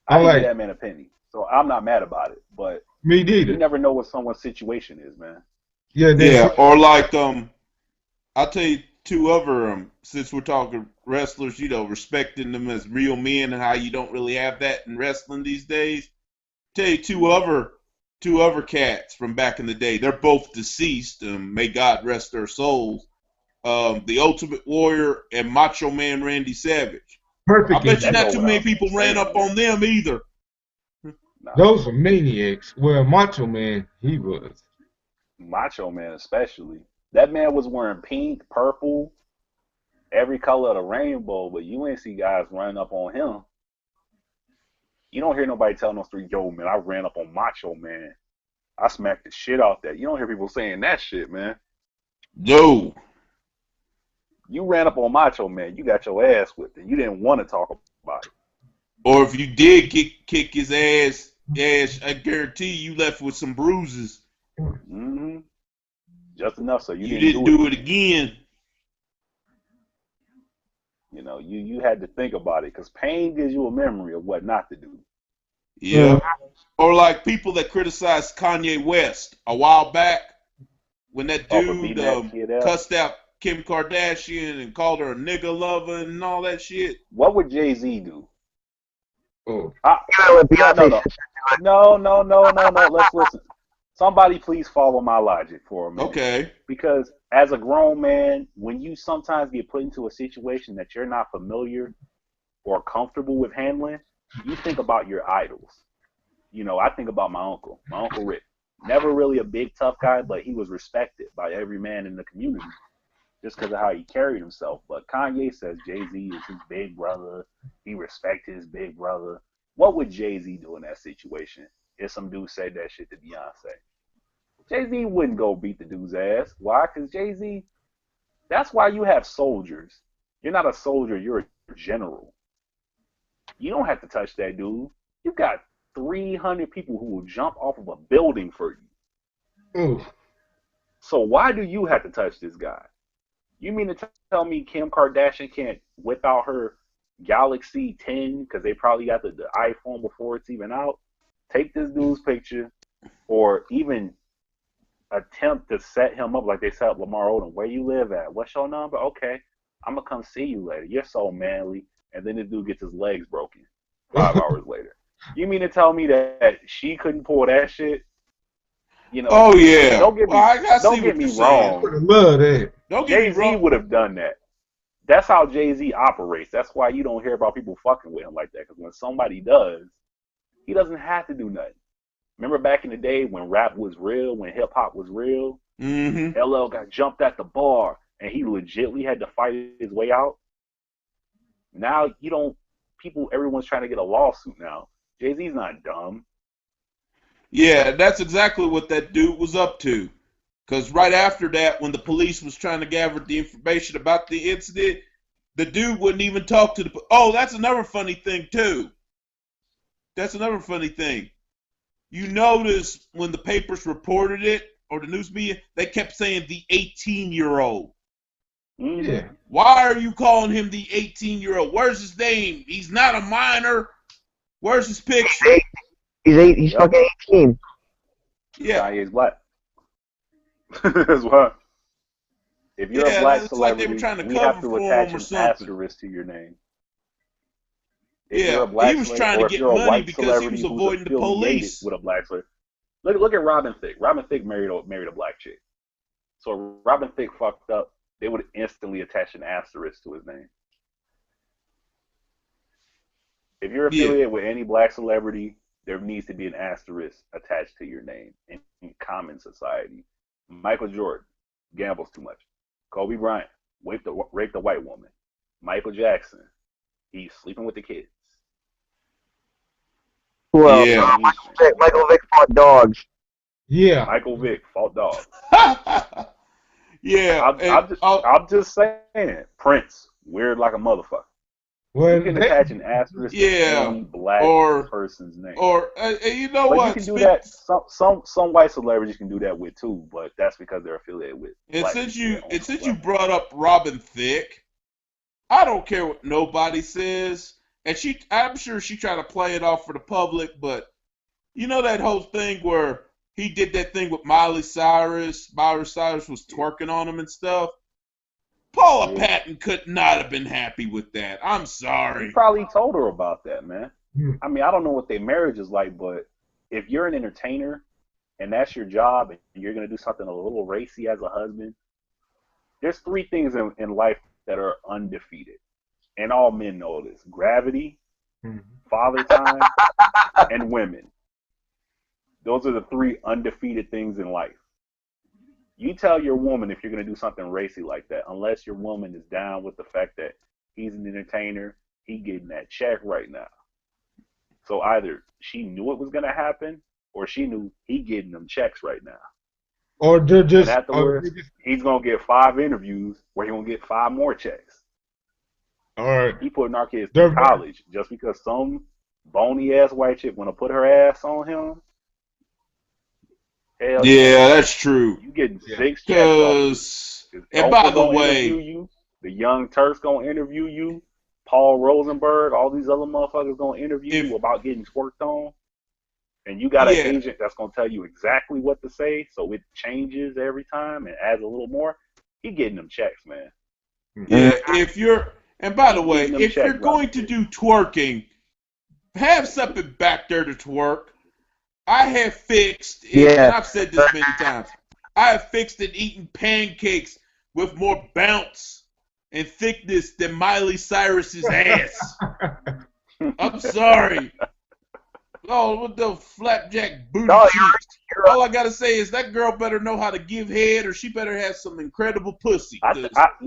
I I didn't give like that man a penny, so I'm not mad about it. But me you neither. never know what someone's situation is, man. Yeah, Yeah, then or like I'll tell you two other since we're talking wrestlers, respecting them as real men and how you don't really have that in wrestling these days. Tell you two other cats from back in the day. They're both deceased. May God rest their souls. The Ultimate Warrior and Macho Man Randy Savage. I perfect bet you That not go example. too without many people ran saying, up man. on them either. Nah, Those are maniacs. Well, Macho Man, he was. Macho Man especially. That man was wearing pink, purple, every color of the rainbow, but you ain't see guys running up on him. You don't hear nobody telling those three, yo, man, I ran up on Macho Man. I smacked the shit off that. You don't hear people saying that shit, man. No. You ran up on Macho Man. You got your ass whipped, and you didn't want to talk about it. Or if you did kick his ass, I guarantee you left with some bruises. Mm-hmm. Just enough so you You didn't didn't do do it it again. again. You had to think about it because pain gives you a memory of what not to do. Yep. Or like people that criticized Kanye West a while back when that Oh, for dude beating that kid up. cussed out Kim Kardashian and called her a nigga lover and all that shit. What would Jay-Z do? Oh, No. Let's listen. Somebody please follow my logic for a minute. Okay. Because as a grown man, when you sometimes get put into a situation that you're not familiar or comfortable with handling, you think about your idols. I think about my Uncle Rick. Never really a big tough guy, but he was respected by every man in the community just because of how he carried himself. But Kanye says Jay-Z is his big brother. He respects his big brother. What would Jay-Z do in that situation if some dude said that shit to Beyonce? Jay-Z wouldn't go beat the dude's ass. Why? Because Jay-Z, that's why you have soldiers. You're not a soldier, you're a general. You don't have to touch that dude. You've got 300 people who will jump off of a building for you. oof. So why do you have to touch this guy? You mean to tell me Kim Kardashian can't whip out her Galaxy 10 because they probably got the iPhone before it's even out? Take this dude's picture or even attempt to set him up like they set up Lamar Odom. Where you live at? What's your number? Okay, I'm going to come see you later. You're so manly. And then the dude gets his legs broken 5 hours later. You mean to tell me that she couldn't pull that shit? Oh yeah. Don't get me, don't get me wrong. I love that. Don't get me Jay-Z wrong. would have done that. That's how Jay-Z operates. That's why you don't hear about people fucking with him like that. Because when somebody does, he doesn't have to do nothing. Remember back in the day when rap was real, when hip-hop was real? Mm-hmm. LL got jumped at the bar, and he legitimately had to fight his way out. Now, everyone's trying to get a lawsuit now. Jay-Z's not dumb. Yeah, that's exactly what that dude was up to. Because right after that, when the police was trying to gather the information about the incident, the dude wouldn't even talk to the... Oh, that's another funny thing, too. That's another funny thing. You notice when the papers reported it, or the news media, they kept saying the 18-year-old. Mm-hmm. Yeah. Why are you calling him the 18-year-old? Where's his name? He's not a minor. Where's his picture? He's fucking 18. Yeah. Kanye's black. That's why. If you're a black it's celebrity, like they were trying to we cover have to for attach him or an something. asterisk to your name. If Yeah, you're a black he was celebrity, trying or to if get you're a money white because he celebrity was who's avoiding the affiliated police. with a black celebrity. Look at Robin Thicke. Robin Thicke married a black chick. So if Robin Thicke fucked up, they would instantly attach an asterisk to his name. If you're affiliated with any black celebrity, there needs to be an asterisk attached to your name in common society. Michael Jordan gambles too much. Kobe Bryant raped the white woman. Michael Jackson, he's sleeping with the kids. Who else? Yeah. Michael Vick fought dogs. Yeah. Michael Vick fought dogs. Yeah. I'm just saying. Prince, weird like a motherfucker. Well, You can attach an asterisk to any black person's name. Or you know but what? you can do that. Some white celebrities can do that with too, but that's because they're affiliated with. And since you brought up Robin Thicke, I don't care what nobody says. And I'm sure she tried to play it off for the public, but you know that whole thing where he did that thing with Miley Cyrus. Miley Cyrus was twerking on him and stuff. Paula Patton could not have been happy with that. I'm sorry. He probably told her about that, man. Hmm. I mean, I don't know what their marriage is like, but if you're an entertainer and that's your job and you're going to do something a little racy as a husband, there's three things in life that are undefeated. And all men know this. Gravity, father time, and women. Those are the three undefeated things in life. You tell your woman if you're going to do something racy like that, unless your woman is down with the fact that he's an entertainer, he getting that check right now. So either she knew it was going to happen or she knew he getting them checks right now. Or they're just. And afterwards, he's going to get 5 interviews where he's going to get 5 more checks. Or He putting our kids through college just because some bony-ass white chick want to put her ass on him. Hell yeah, that's true. You getting 6 checks. And by the way, the Young Turks gonna interview you. Paul Rosenberg, all these other motherfuckers gonna interview you about getting twerked on. And you got an agent that's gonna tell you exactly what to say, so it changes every time and adds a little more. He getting them checks, man. Yeah, and by the way, if you're going to do twerking, have something back there to twerk. I have fixed, and I've said this many times, I have fixed and eaten pancakes with more bounce and thickness than Miley Cyrus's ass. I'm sorry. Oh, with the flapjack booty cheeks. All I gotta say is that girl better know how to give head, or she better have some incredible pussy.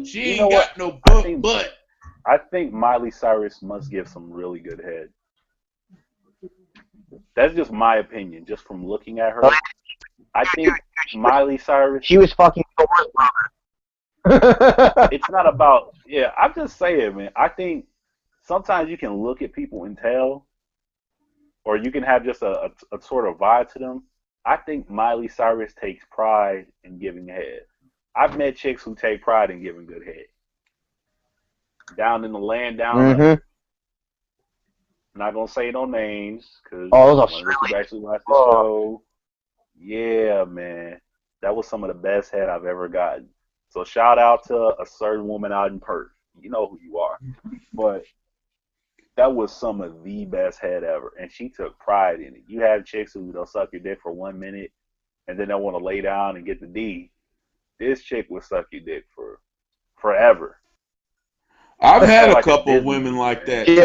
She ain't got no butt. I think Miley Cyrus must give some really good head. That's just my opinion, just from looking at her. I think Miley Cyrus. She was fucking Thor's brother. It's not about. Yeah, I'm just saying, man. I think sometimes you can look at people and tell, or you can have just a sort of vibe to them. I think Miley Cyrus takes pride in giving head. I've met chicks who take pride in giving good head. Down in the land, down under. Not gonna say no names because you actually watch the show. Yeah, man, that was some of the best head I've ever gotten. So shout out to a certain woman out in Perth. You know who you are, but that was some of the best head ever, and she took pride in it. You have chicks who they'll suck your dick for 1 minute, and then they'll want to lay down and get the D. This chick will suck your dick for forever. I've had a couple of women like that too.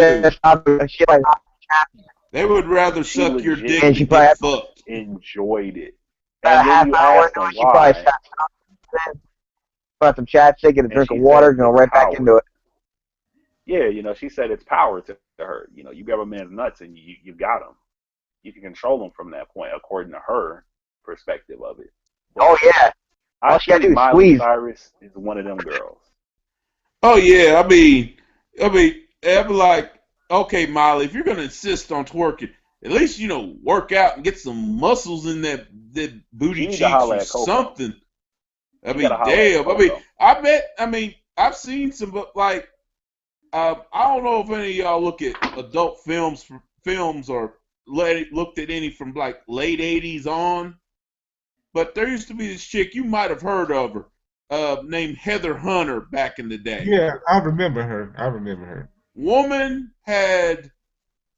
They would rather suck your dick than get fucked. Enjoyed it. And then you ask them why. Put some chapstick and a drink of water and go right back into it. Yeah, you know, she said it's power to her. You know, you grab a man's nuts and you got him. You can control them from that point, according to her perspective of it. But I think Miley Cyrus is one of them girls. Oh yeah, I mean, I'm like, okay, Miley, if you're gonna insist on twerking, at least work out and get some muscles in that booty cheeks or something. I mean, damn. I've seen some, but like, I don't know if any of y'all look at adult films or looked at any from like late '80s on, but there used to be this chick you might have heard of her. Named Heather Hunter back in the day. Yeah, I remember her. Woman had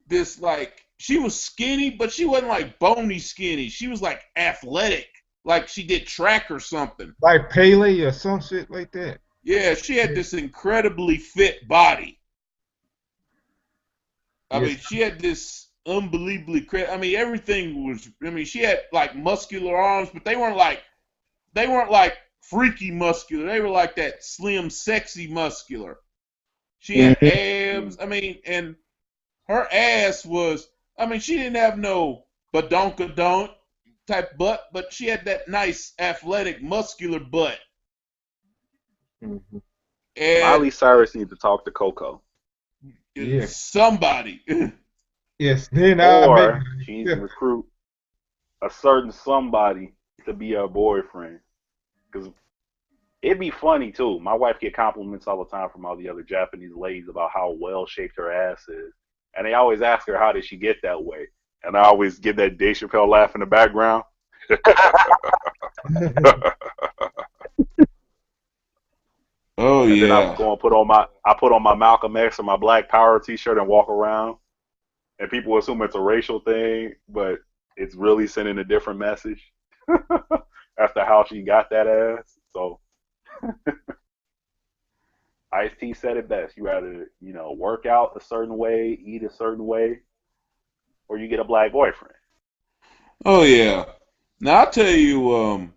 this, like, she was skinny, but she wasn't like bony skinny. She was like athletic, like she did track or something. Like Pele or some shit like that. Yeah, she had this incredibly fit body. I mean, she had this unbelievably, everything was, she had like muscular arms, but they weren't like freaky muscular. They were like that slim, sexy muscular. She had abs. And her ass was, she didn't have no badonkadonk type butt, but she had that nice, athletic, muscular butt. Mm-hmm. And Miley Cyrus needs to talk to Coco. Somebody. Yes. Or she needs to recruit a certain somebody to be her boyfriend. Because It'd be funny too. My wife get compliments all the time from all the other Japanese ladies about how well shaped her ass is, and they always ask her how did she get that way, and I always give that Dave Chappelle laugh in the background. Oh And then yeah. I go and put on my Malcolm X or my Black Power T-shirt and walk around, and people assume it's a racial thing, but it's really sending a different message as to how she got that ass. So Ice-T said it best. You either, work out a certain way, eat a certain way, or you get a black boyfriend. Oh yeah. Now I'll tell you,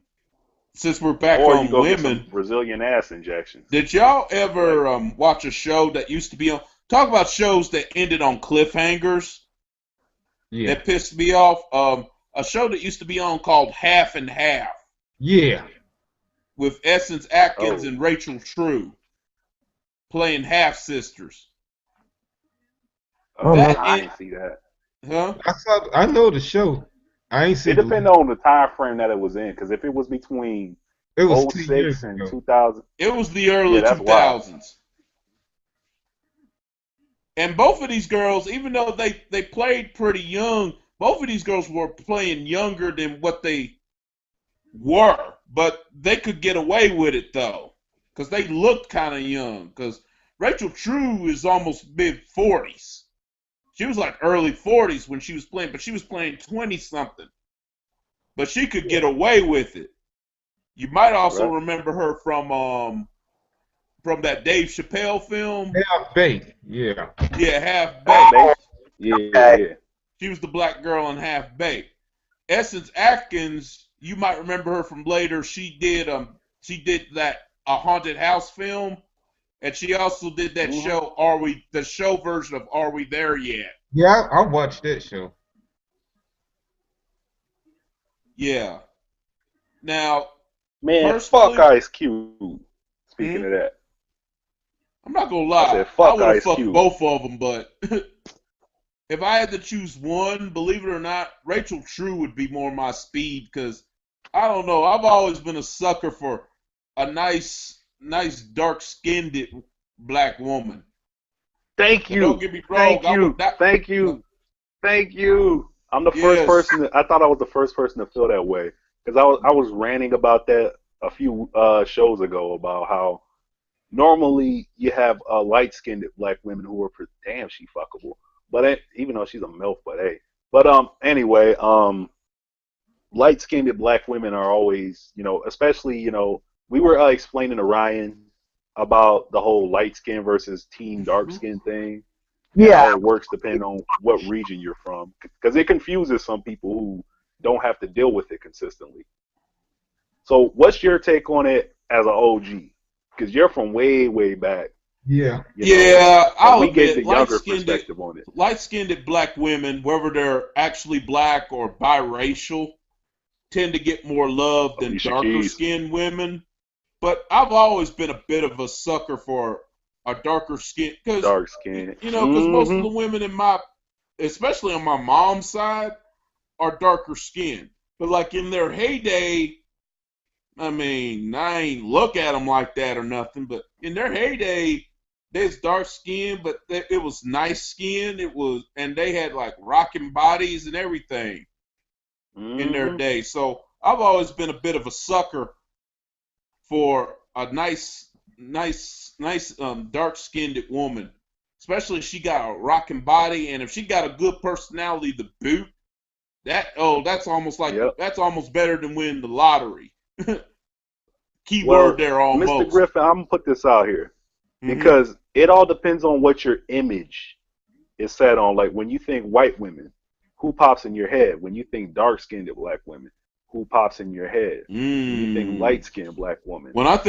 since we're back Or you on go get some women, Brazilian ass injections. did y'all ever watch a show that used to be on? Talk about shows that ended on cliffhangers. Yeah. That pissed me off. A show that used to be on called Half and Half Yeah. with Essence Atkins Oh. and Rachel True playing half sisters. Oh, That I didn't see that. Huh? I know the show. I ain't It seen it. depends on the time frame that it was in, because if it was between It was 2 years 06 and ago. 2000, It was the early that's wild. 2000s. And both of these girls, even though they played pretty young, both of these girls were playing younger than what they were. But they could get away with it, though, because they looked kind of young. Because Rachel True is almost mid-40s. She was like early 40s when she was playing, but she was playing 20-something. But she could get away with it. You might also remember her from that Dave Chappelle film. Half Baked. Yeah. Yeah, Half Baked. Yeah. She was the black girl in Half Baked. Essence Atkins, you might remember her from later. She did that a haunted house film, and she also did that show the show version of Are We There Yet? Yeah, I watched that show. Yeah. Now, Man, personally, fuck Ice Cube. Speaking of that. I'm not gonna lie. I said, fuck would have Ice fucked Cube. both of them, but if I had to choose one, believe it or not, Rachel True would be more my speed, because I don't know. I've always been a sucker for a nice dark-skinned black woman. Thank you. Don't get me wrong. Thank you. I'm the first person. I thought I was the first person to feel that way, because I was ranting about that a few shows ago about how normally you have light-skinned black women who are damn she fuckable, but even though she's a MILF, but hey. But anyway, light-skinned black women are always, especially, we were explaining to Ryan about the whole light skin versus team dark skin thing. Yeah. How it works depending on what region you're from, because it confuses some people who don't have to deal with it consistently. So what's your take on it as an OG? Because you're from way, way back. Yeah. I'll we admit, get the younger perspective on it. Light-skinned black women, whether they're actually black or biracial, tend to get more love than darker-skinned women. But I've always been a bit of a sucker for a darker skin. Dark skin. Because most of the women especially on my mom's side, are darker skinned. But like in their heyday, I mean, I ain't look at them like that or nothing, but in their heyday, there's dark skin, but it was nice skin. And they had like rocking bodies and everything in their day. So I've always been a bit of a sucker for a nice dark-skinned woman, especially if she got a rocking body, and if she got a good personality to boot. That's almost better than winning the lottery. Keyword there almost. Mr. Griffin, I'm gonna put this out here because it all depends on what your image is set on. Like when you think white women, who pops in your head? When you think dark-skinned black women, who pops in your head? When you think light-skinned black woman, who pops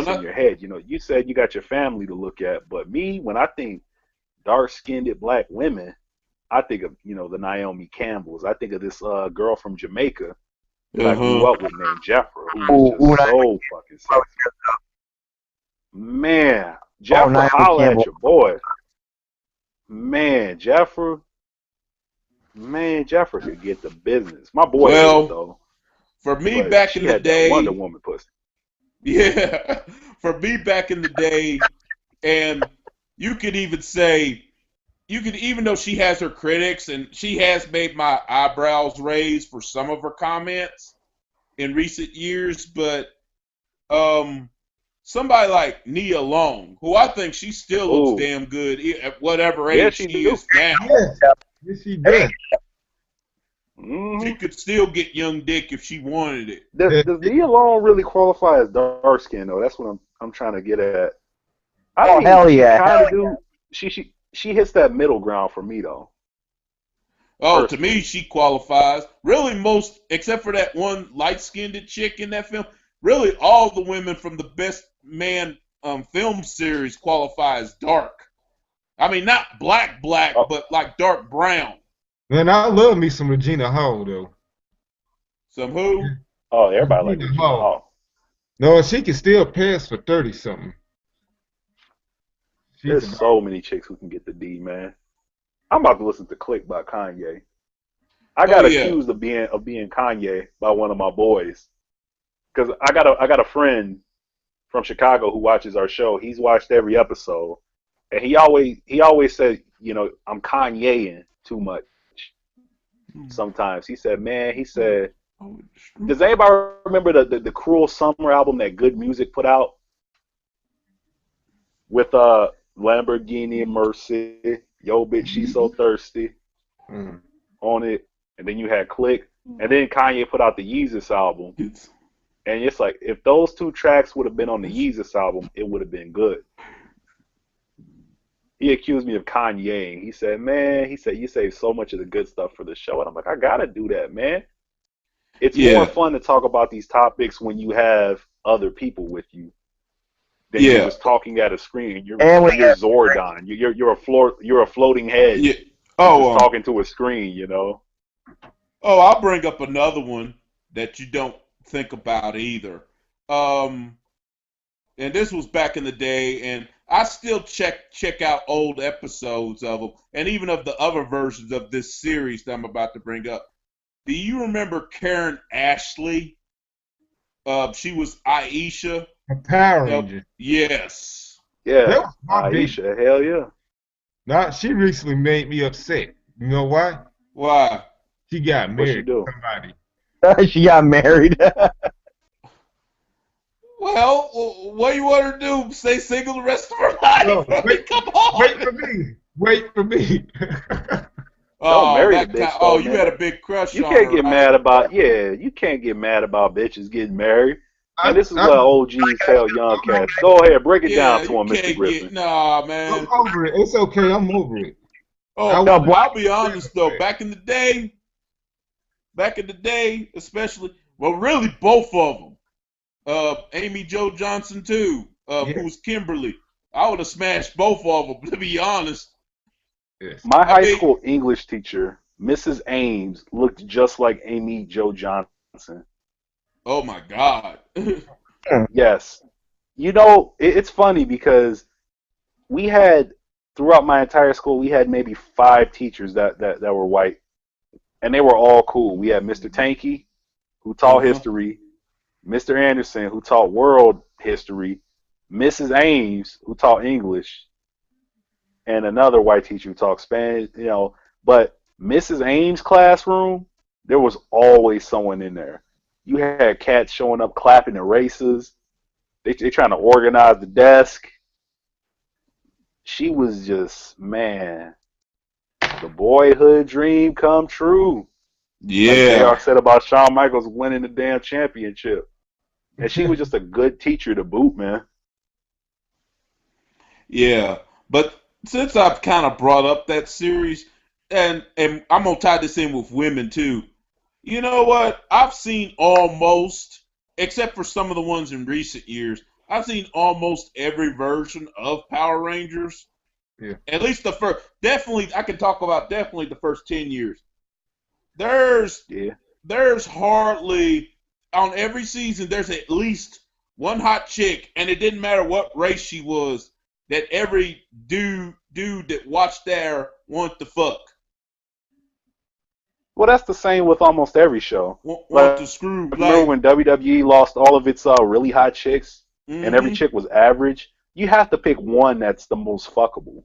in your head? You said you got your family to look at, but me, when I think dark-skinned black women, I think of, the Naomi Campbells. I think of this girl from Jamaica that I grew up with named Jeffra, who was just so fucking sexy. Man, Jeffra, holla at your boy. Man, Jeffra could get the business. My boy did, though. For me, back in the day, Wonder Woman pussy. Yeah, for me back in the day, and you could even say, even though she has her critics, and she has made my eyebrows raise for some of her comments in recent years, but somebody like Nia Long, who I think she still looks Ooh, damn good at whatever yeah, age she she do. is now. Yes, yes, she does. Hmm. She could still get young dick if she wanted it. Does Nia Long really qualify as dark skin though? That's what I'm trying to get at. I Oh, mean, hell she yeah. kind of do. She hits that middle ground for me though. Oh, to me, Personally, she qualifies. Really, most, except for that one light-skinned chick in that film, really all the women from the Best Man film series qualify as dark. I mean, not black, oh, but like dark brown. Man, I love me some Regina Hall though. Some who? oh, everybody like Regina Regina Hall. Hall. No, she can still pass for 30 something. She's There's about. so many chicks who can get the D, man. I'm about to listen to "Click" by Kanye. I Oh got yeah. accused of being Kanye by one of my boys because I got a friend from Chicago who watches our show. He's watched every episode, and he always said, I'm Kanyeing too much. Sometimes he said, man, he said, does anybody remember the Cruel Summer album that Good Music put out with Lamborghini Mercy, Yo bitch she's so thirsty Mm. on it, and then you had Click, and then Kanye put out the Yeezus album, and it's like if those two tracks would have been on the Yeezus album, it would have been good. He accused me of Kanyeing. He said, man, he said you save so much of the good stuff for the show, and I'm like, I gotta do that, man. It's more Yeah. fun to talk about these topics when you have other people with you than you're Yeah. just talking at a screen. You're And we you're Zordon. You're a floating head. Yeah. You're just Oh, talking to a screen. I'll bring up another one that you don't think about either. Um, and this was back in the day, and I still check out old episodes of them, and even of the other versions of this series that I'm about to bring up. Do you remember Karen Ashley? She was Aisha. A Power Ranger. Yes. That Yeah, was my baby. Aisha, hell yeah. Now, she recently made me upset. You know why? Why? She got What she married do? to somebody. She got married. Well, what do you want her to do? Stay single the rest of her life? No, wait, Come on. wait for me. Wait for me. Don't marry the that bitch, kind. though, Oh, you man. had a big crush You on can't her, get right? mad about you can't get mad about bitches getting married. And I, this is I, what OGs tell young cats. Go ahead, break it down Yeah, to you him, Mr. can't Griffin. get. Nah, I'm man. over it. It's okay. I'm over it. Oh, No, but I'll be honest though. Back in the day, especially. Well, really, both of them. Amy Jo Johnson too. Yeah. Who was Kimberly? I would have smashed both of them. To be honest. Yes. My I high mean, school English teacher, Mrs. Ames, looked just like Amy Jo Johnson. oh my God. Yes. It's funny because we had, throughout my entire school, we had maybe 5 teachers that were white, and they were all cool. We had Mr. Tanky, who taught Uh-huh. history, Mr. Anderson, who taught world history, Mrs. Ames, who taught English, and another white teacher who taught Spanish, But Mrs. Ames' classroom, there was always someone in there. You had cats showing up clapping erasers. They trying to organize the desk. She was just, man, the boyhood dream come true. Like Yeah. JR said about Shawn Michaels winning the damn championship. And she was just a good teacher to boot, man. Yeah. But since I've kind of brought up that series, and I'm gonna tie this in with women too. You know what? I've seen almost, except for some of the ones in recent years, I've seen almost every version of Power Rangers. Yeah. At least the first, definitely, I can talk about definitely the first 10 years. There's Yeah. there's hardly, on every season, there's at least one hot chick, and it didn't matter what race she was, that every dude that watched there wanted to fuck. Well, that's the same with almost every show. Want to screw remember when WWE lost all of its really hot chicks, and every chick was average? You have to pick one that's the most fuckable.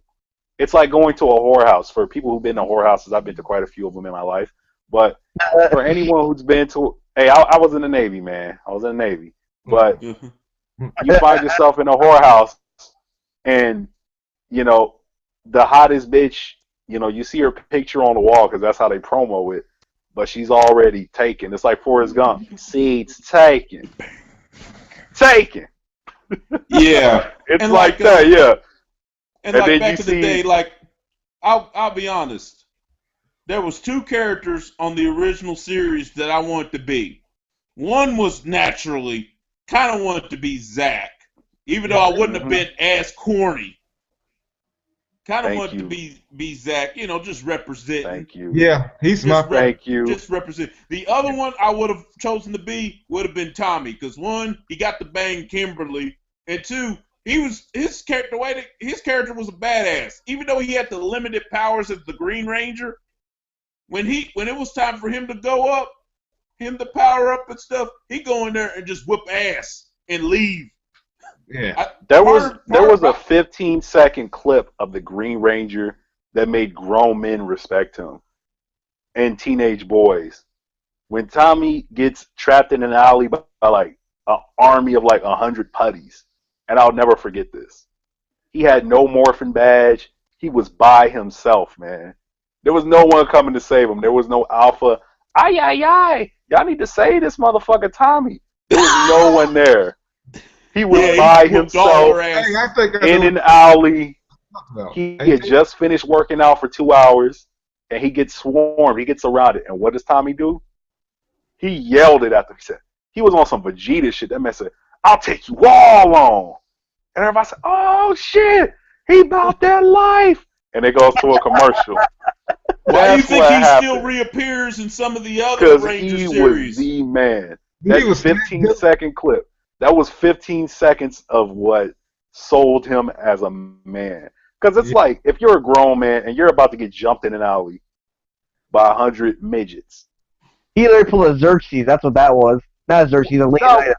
It's like going to a whorehouse. For people who've been to whorehouses, I've been to quite a few of them in my life. But for anyone who's been to, hey, I was in the Navy, man. I was in the Navy. But you find yourself in a whorehouse, and you know the hottest bitch. You know, you see her picture on the wall because that's how they promo it. But she's already taken. It's like Forrest Gump. Seeds taken. Taken. Yeah. It's and like that, yeah. And like back in the day, like, I'll be honest. There was two characters on the original series that I wanted to be. One was naturally kind of wanted to be Zach. Even though I wouldn't have been as corny. Kind of wanted to be Zach, you know, just representing. Thank you. Yeah, he's my thank you. Just represent. The other one I would have chosen to be would have been Tommy, because one, he got to bang Kimberly, and two, his character was a badass. Even though he had the limited powers as the Green Ranger, when it was time for him to go up, him to power up and stuff, he go in there and just whip ass and leave. Yeah. There was a 15-second clip of the Green Ranger that made grown men respect him and teenage boys. When Tommy gets trapped in an alley by like an army of like 100 putties, and I'll never forget this. He had no morphin badge. He was by himself, man. There was no one coming to save him. There was no alpha. Ay. Y'all need to save this motherfucker Tommy. There was no one there. He was by himself in an alley. He had just finished working out for 2 hours, and he gets swarmed. He gets surrounded. And what does Tommy do? He yelled it after. He said, he was on some Vegeta shit. That man said, I'll take you all on. And everybody said, oh, shit. He about that life. And it goes to a commercial. Why do you think he still reappears in some of the other Ranger series? Because he was the man. That 15-second clip. That was 15 seconds of what sold him as a man. Because it's like, if you're a grown man and you're about to get jumped in an alley by 100 midgets. He literally pulled a Xerxes. That's what that was. Not a Xerxes, a Leonidas.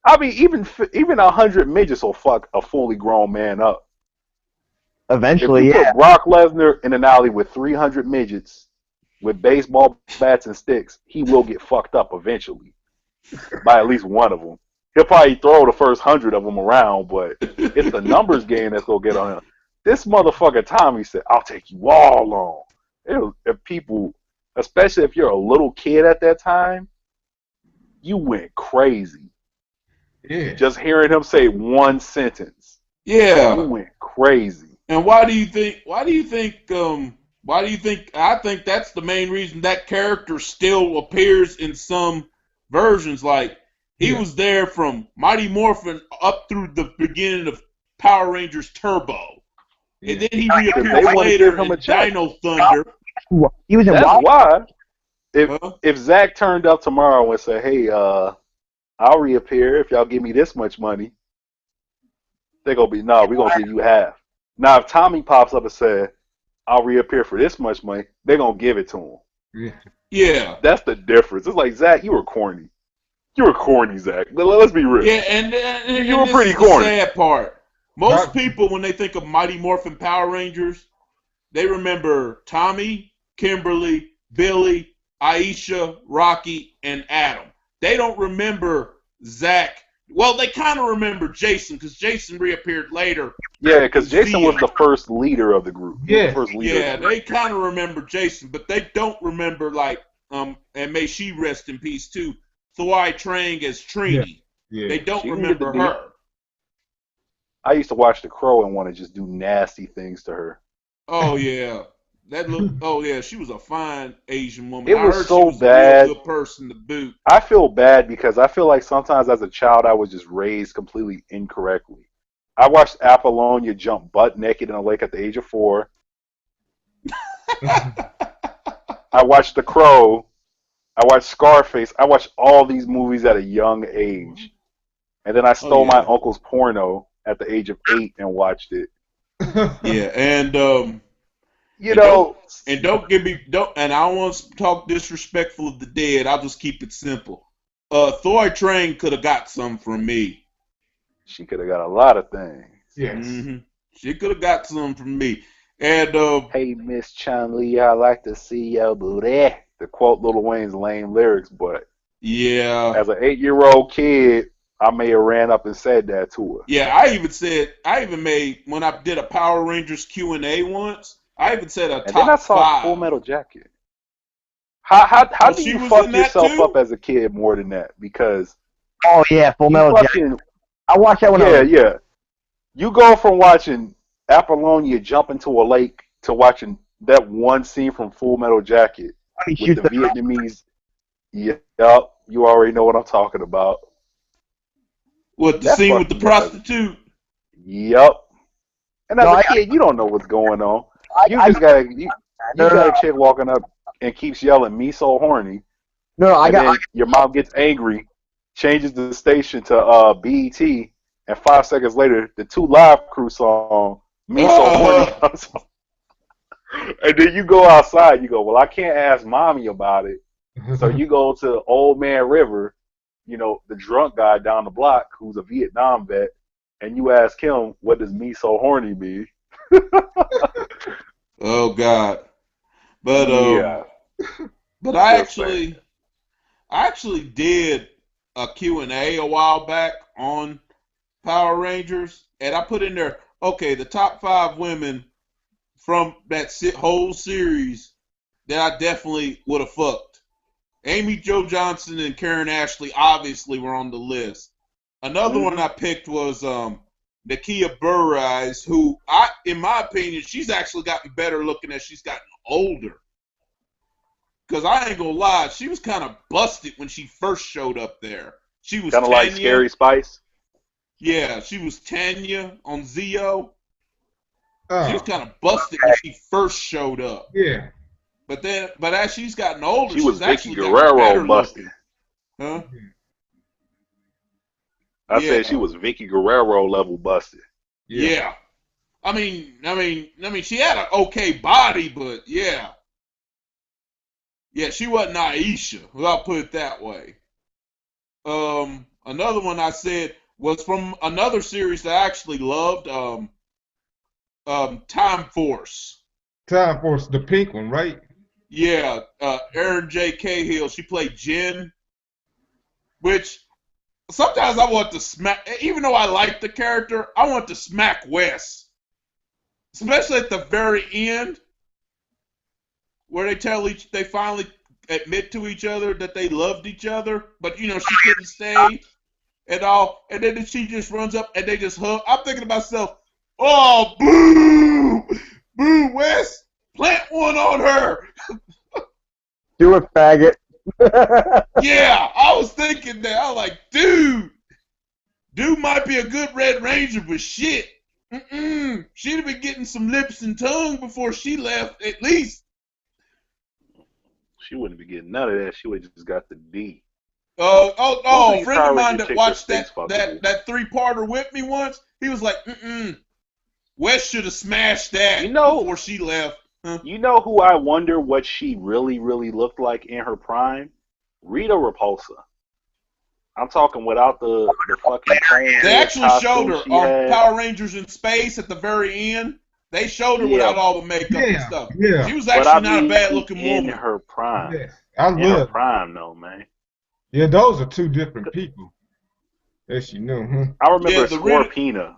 I mean, even 100 midgets will fuck a fully grown man up. Eventually, if you put Brock Lesnar in an alley with 300 midgets with baseball bats and sticks, he will get fucked up eventually by at least one of them. He'll probably throw the first 100 of them around, but it's the numbers game that's going to get on him. This motherfucker Tommy said, I'll take you all on. If people, especially if you're a little kid at that time, you went crazy. Yeah. Just hearing him say one sentence. Yeah. You went crazy. And why do you think I think that's the main reason that character still appears in some versions. Like, he was there from Mighty Morphin up through the beginning of Power Rangers Turbo. Yeah. And then he reappeared later in Dino Thunder. He was in That's why. If Zach turned up tomorrow and said, hey, I'll reappear if y'all give me this much money, they're going to be, no, we're going to give you half. Now, if Tommy pops up and said, I'll reappear for this much money, they're going to give it to him. Yeah. That's the difference. It's like, Zach, you were corny. You were corny, Zach. Let's be real. Yeah, and you were pretty corny. The sad part. Most people, when they think of Mighty Morphin Power Rangers, they remember Tommy, Kimberly, Billy, Aisha, Rocky, and Adam. They don't remember Zach. Well, they kind of remember Jason, because Jason reappeared later. Yeah, because Jason was the first leader of the group. Yeah, they kind of remember Jason, but they don't remember, like, and may she rest in peace, too, Thwai Trang as Trini. Yeah. They don't remember her. I used to watch The Crow and want to just do nasty things to her. Oh, yeah. She was a fine Asian woman. It was so bad. A good person to boot. I feel bad because I feel like sometimes as a child I was just raised completely incorrectly. I watched Apollonia jump butt naked in a lake at the age of 4. I watched The Crow. I watched Scarface. I watched all these movies at a young age. And then I stole my uncle's porno at the age of 8 and watched it. Yeah, and You know, and don't give me don't. And I don't want to talk disrespectful of the dead. I'll just keep it simple. Thor Train could have got some from me. she could have got a lot of things. Yes. She could have got some from me. And Hey, Miss Chun-Li, I like to see your booty. To quote Lil Wayne's lame lyrics, but yeah, as an 8-year-old kid, I may have ran up and said that to her. yeah. I even made when I did a Power Rangers Q&A once. I even said a And then I top saw 5. Full Metal Jacket. How Oh, do she you was fuck in that yourself too? up as a kid more than that? Because Oh yeah, Full you Metal Jacket. fucking I watched that when I was yeah. You go from watching Apollonia jump into a lake to watching that one scene from Full Metal Jacket he with shoots the Vietnamese. Yep, you already know what I'm talking about. What, the That scene with fucked the me up as a prostitute? Yep. And as No, a kid, you don't know what's going on. You I just got you no, got a chick walking up and keeps yelling, "Me so horny," I and got then your mom gets angry, changes the station to BET, and 5 seconds later, the 2 Live Crew song, "Me So Horny" comes on. And then you go outside, you go, well, I can't ask mommy about it. So you go to Old Man River, the drunk guy down the block who's a Vietnam vet, and you ask him, what does "me so horny" mean? Oh God! But Yeah. but I Just saying. actually did a Q&A a while back on Power Rangers, and I put in there, okay, the top 5 women from that whole series that I definitely would have fucked. Amy Jo Johnson and Karen Ashley obviously were on the list. Another one I picked was Nakia Burrise, who in my opinion, she's actually gotten better looking as she's gotten older. Because I ain't gonna lie, she was kind of busted when she first showed up there. She was kind of like Scary Spice. Yeah, she was Tanya on Zio. Oh, She was kind of busted when she first showed up. yeah. But as she's gotten older, She was she's Vicky actually gotten better Guerrero busted. looking. Huh? I said she was Vicky Guerrero level busted. Yeah. I mean, she had an okay body, but yeah. Yeah, she wasn't Aisha. I'll put it that way. Another one I said was from another series that I actually loved. Time Force. Time Force, the pink one, right? Yeah, Erin J. Cahill. She played Jen, which sometimes I want to smack. Even though I like the character, I want to smack Wes, especially at the very end, where they finally admit to each other that they loved each other, but she couldn't stay and all, and then she just runs up and they just hug. I'm thinking to myself, oh, boo, Wes, plant one on her. do it, faggot. Yeah, I was thinking that. I was like, dude might be a good Red Ranger, but shit, she'd have been getting some lips and tongue before she left, at least. She wouldn't be getting none of that. She would have just got the D. A friend of mine that chicks watched that that 3-parter with me once, he was like, Wes should have smashed that before she left. Huh? You know who I wonder what she really, really looked like in her prime? Rita Repulsa. I'm talking without the fucking cone. They actually showed her on Power Rangers in Space at the very end. They showed her without all the makeup and stuff. Yeah. She was actually not a bad looking woman. In her prime. Yes. I love her prime, though, man. Yeah, those are 2 different people. As you know, huh? I remember Scorpina.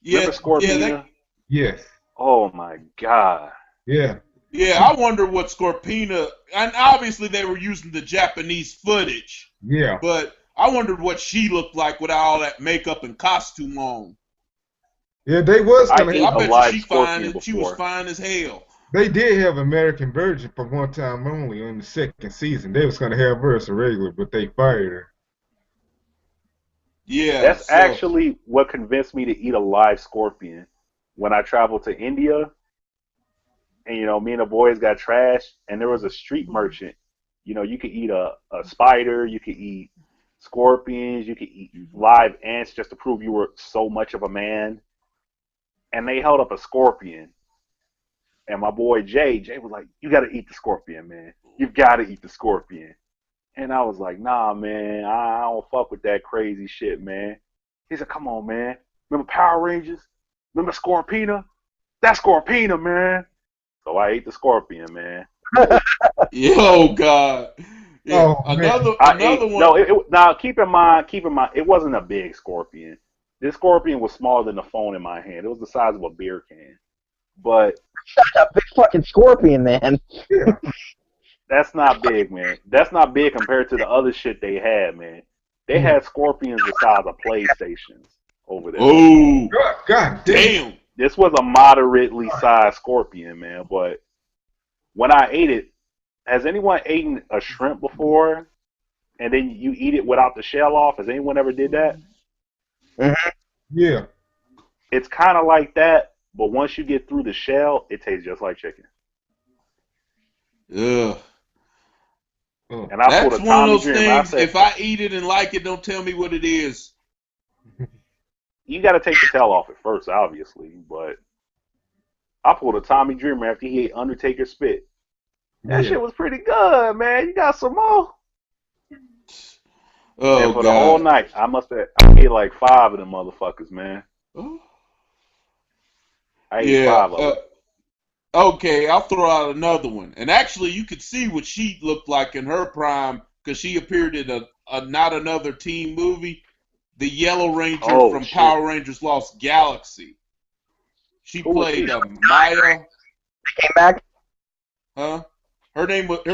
Remember Scorpina? Yes. Oh, my God. Yeah. Yeah, I wonder what Scorpina, and obviously they were using the Japanese footage. Yeah. But I wondered what she looked like without all that makeup and costume on. Yeah, they was I gonna bet she was fine as hell. They did have American Virgin for one time only on the 2nd season. They was gonna have her as a regular, but they fired her. Yeah. That's actually what convinced me to eat a live scorpion when I traveled to India. And me and the boys got trashed, and there was a street merchant. You could eat a spider, you could eat scorpions, you could eat live ants just to prove you were so much of a man. And they held up a scorpion. And my boy Jay was like, "You got to eat the scorpion, man. You've got to eat the scorpion." And I was like, "Nah, man, I don't fuck with that crazy shit, man." He said, "Come on, man. Remember Power Rangers? Remember Scorpina? That's Scorpina, man." So I ate the scorpion, man. Yo, God. Yeah, Oh, another one. No, now keep in mind, it wasn't a big scorpion. This scorpion was smaller than the phone in my hand. It was the size of a beer can. But That's a big fucking scorpion, man. Yeah. that's not big, man. That's not big compared to the other shit they had, man. They had scorpions the size of PlayStations over there. Oh, God damn. This was a moderately sized scorpion, man. But when I ate it, has anyone eaten a shrimp before? And then you eat it without the shell off? Has anyone ever did that? Mm-hmm. Yeah. It's kind of like that, but once you get through the shell, it tastes just like chicken. ugh. And I That's pulled a one of Tommy those Dreamer. things. I said, If I eat it and like it, don't tell me what it is. you got to take the tail off at first, obviously, but I pulled a Tommy Dreamer after he ate Undertaker spit. That shit was pretty good, man. You got some more? Oh, and for God. the whole night, I ate like 5 of them motherfuckers, man. I ate 5 of them. Okay, I'll throw out another one. And actually, you could see what she looked like in her prime because she appeared in a Not Another Teen movie, the Yellow Ranger from Power Rangers Lost Galaxy. She played Maya. Came back? Huh? Her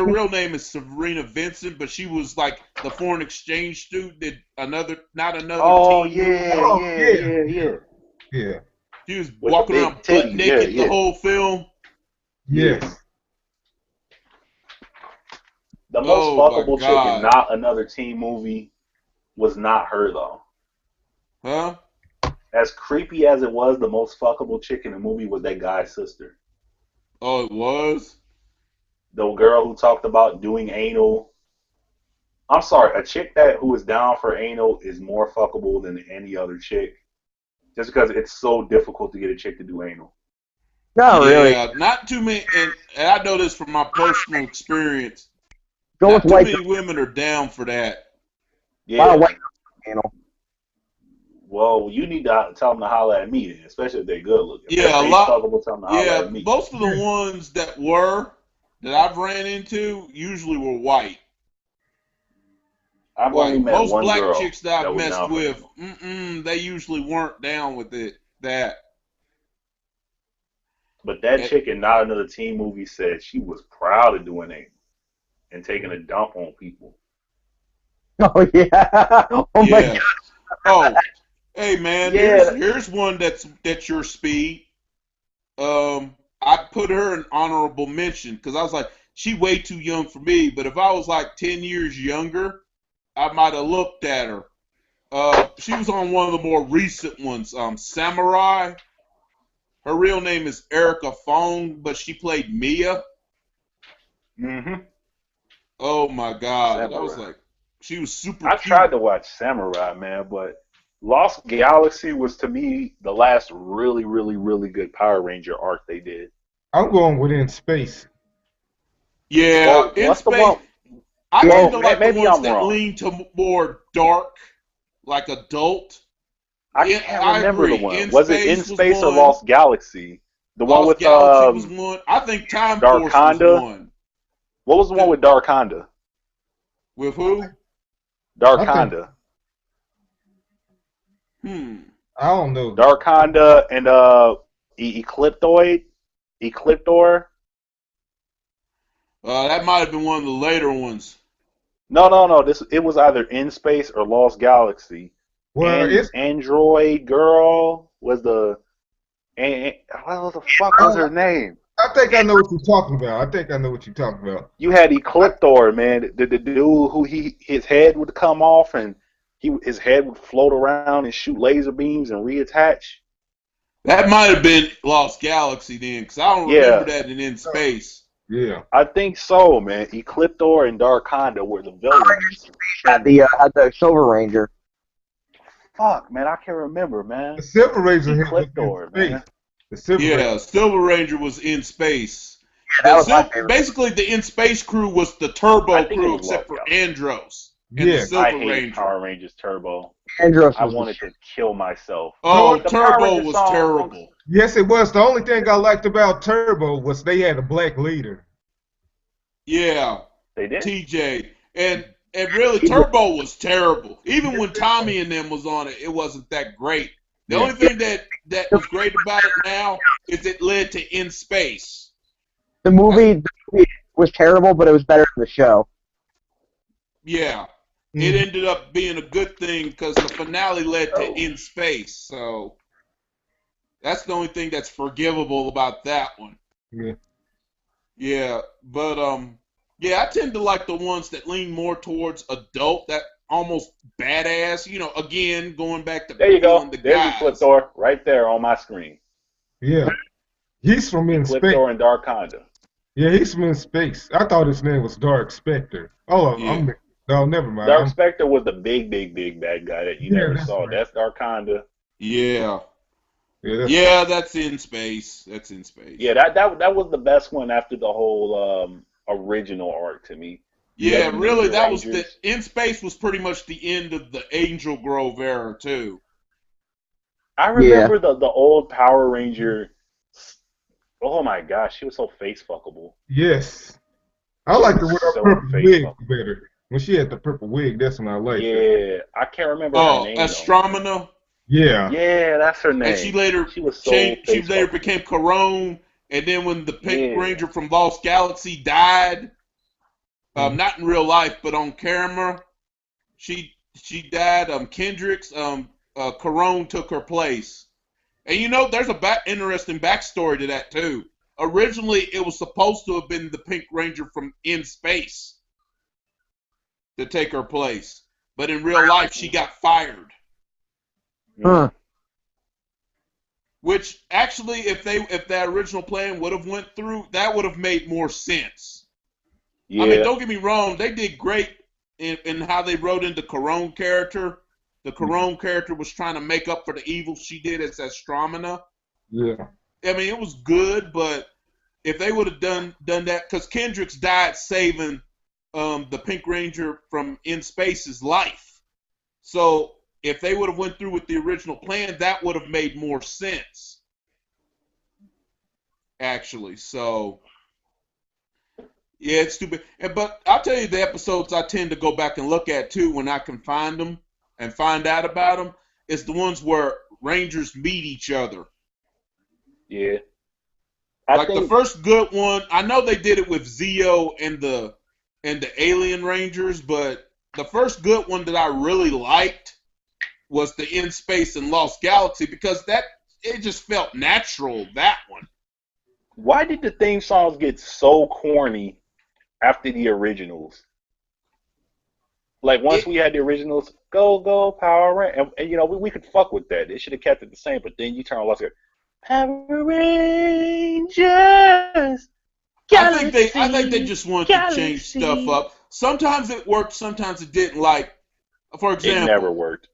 real name is Sabrina Vincent, but she was like the foreign exchange student in Not Another Teen movie. Yeah. She was walking around butt naked the whole film. Yes. The most fuckable chick in Not Another Teen movie was not her, though. Huh? As creepy as it was, the most fuckable chick in the movie was that guy's sister. Oh, it was? The girl who talked about doing anal. I'm sorry, a chick who is down for anal is more fuckable than any other chick. Just because it's so difficult to get a chick to do anal. No, really. Yeah, not too many, and I know this from my personal experience. Go with white. Too many women are down for that. Yeah. White anal. Well, you need to tell them to holler at me, then, especially if they're good looking. Yeah, a lot. Tell them to holler at me. Most of the ones that I've ran into usually were white. I've only met most one black girl chicks that I've was messed down with, for they usually weren't down with that. But that chick in Not Another Teen movie said she was proud of doing it and taking a dump on people. Oh yeah. Oh my God. Oh, hey man, here's one that's your speed. I put her in honorable mention because I was like, she way too young for me. But if I was like 10 years younger, I might have looked at her. She was on one of the more recent ones, Samurai. Her real name is Erica Fong, but she played Mia. Mm-hmm. Oh my God. Samurai. I was like, she was super I cute. tried to watch Samurai, man, but Lost Galaxy was, to me, the last really, really, really good Power Ranger arc they did. I'm going with In Space. Yeah, well, In Space. I tend to like the ones that lean to more dark, like adult. I can't remember the one. Was it In Space or Lost Galaxy? The one with Galaxy was one. I think Time Force was one. What was the one with Dark Honda? With who? Dark Honda. I don't know. Dark Honda and Ecliptor. That might have been one of the later ones. No. It was either In Space or Lost Galaxy. Well, and Android Girl was the. What the fuck was her name? I think I know what you're talking about. You had Ecliptor, man. The dude who his head would come off and his head would float around and shoot laser beams and reattach. That might have been Lost Galaxy then, because I don't remember that in Space. Yeah, I think so, man. Ecliptor and Dark Honda were the villains. Had the Silver Ranger. Fuck, man, I can't remember, man. The Silver Ranger Ecliptor, man. The Silver Yeah, Ranger. Silver Ranger was in space. That was my favorite. Basically, the in space crew was the Turbo I think it crew, was except for Love, Andros and the Yeah. Silver I hated Ranger. Power Rangers Turbo. Andros I was the wanted shit. to kill myself. Oh, The Power Turbo Ranger was songs- terrible. Yes, it was. The only thing I liked about Turbo was they had a black leader. Yeah, They did. TJ. And really, Turbo was terrible. Even when Tommy and them was on it, it wasn't that great. The Yeah. only thing that was great about it now is it led to In Space. The movie was terrible, but it was better than the show. Yeah. It ended up being a good thing because the finale led to In Space. So that's the only thing that's forgivable about that one. Yeah. Yeah, but yeah, I tend to like the ones that lean more towards adult, that almost badass. You know, again, going back to There you go. the There's guys. Ecliptor right there on my screen. Yeah. He's from in space. Ecliptor and Darkonda. Yeah, he's from in space. I thought his name was Dark Spectre. Oh, Yeah. no, never mind. Dark Spectre was the big bad guy that you never that's saw. right. That's Darkonda. Yeah. Yeah, Yeah, that's In Space. That's In Space. Yeah, that was the best one after the whole original arc to me. Yeah, the really, Ninja that was the Rangers. In Space was pretty much the end of the Angel Grove era too. I remember the old Power Ranger. Oh my gosh, she was so face fuckable. Yes. I like the with her So purple face wig fuckable. better. When she had the purple wig, that's when I liked her. Yeah, I can't remember her Oh, name. though. Astromina. Yeah. Yeah, that's her name. And she later was so changed, she face later fuckable. became Corone, and then when the Pink Yeah. Ranger from Lost Galaxy died, not in real life but on camera, she died. Kendricks, Corone took her place. And you know, there's a interesting backstory to that too. Originally, it was supposed to have been the Pink Ranger from In Space to take her place, but in real life, she got fired. Huh. Which actually, if that original plan would have went through, that would have made more sense. Yeah. I mean, don't get me wrong, they did great in how they wrote into Corone character. The Corone character was trying to make up for the evil she did as Astromina. Yeah. I mean, it was good, but if they would have done that, because Kendricks died saving the Pink Ranger from In Space's life. So if they would have went through with the original plan, that would have made more sense. Actually, so yeah, it's stupid. But I'll tell you the episodes I tend to go back and look at too when I can find them and find out about them is the ones where Rangers meet each other. Yeah. The first good one, I know they did it with Zeo and the Alien Rangers, but the first good one that I really liked was the In Space and Lost Galaxy because it just felt natural, that one. Why did the theme songs get so corny after the originals? Like once we had the originals, go Power Rangers, and you know we could fuck with that. They should have kept it the same, but then you turn on Lost Galaxy, Power Rangers. I think they just wanted to change stuff up. Sometimes it worked, sometimes it didn't. Like, for example, it never worked.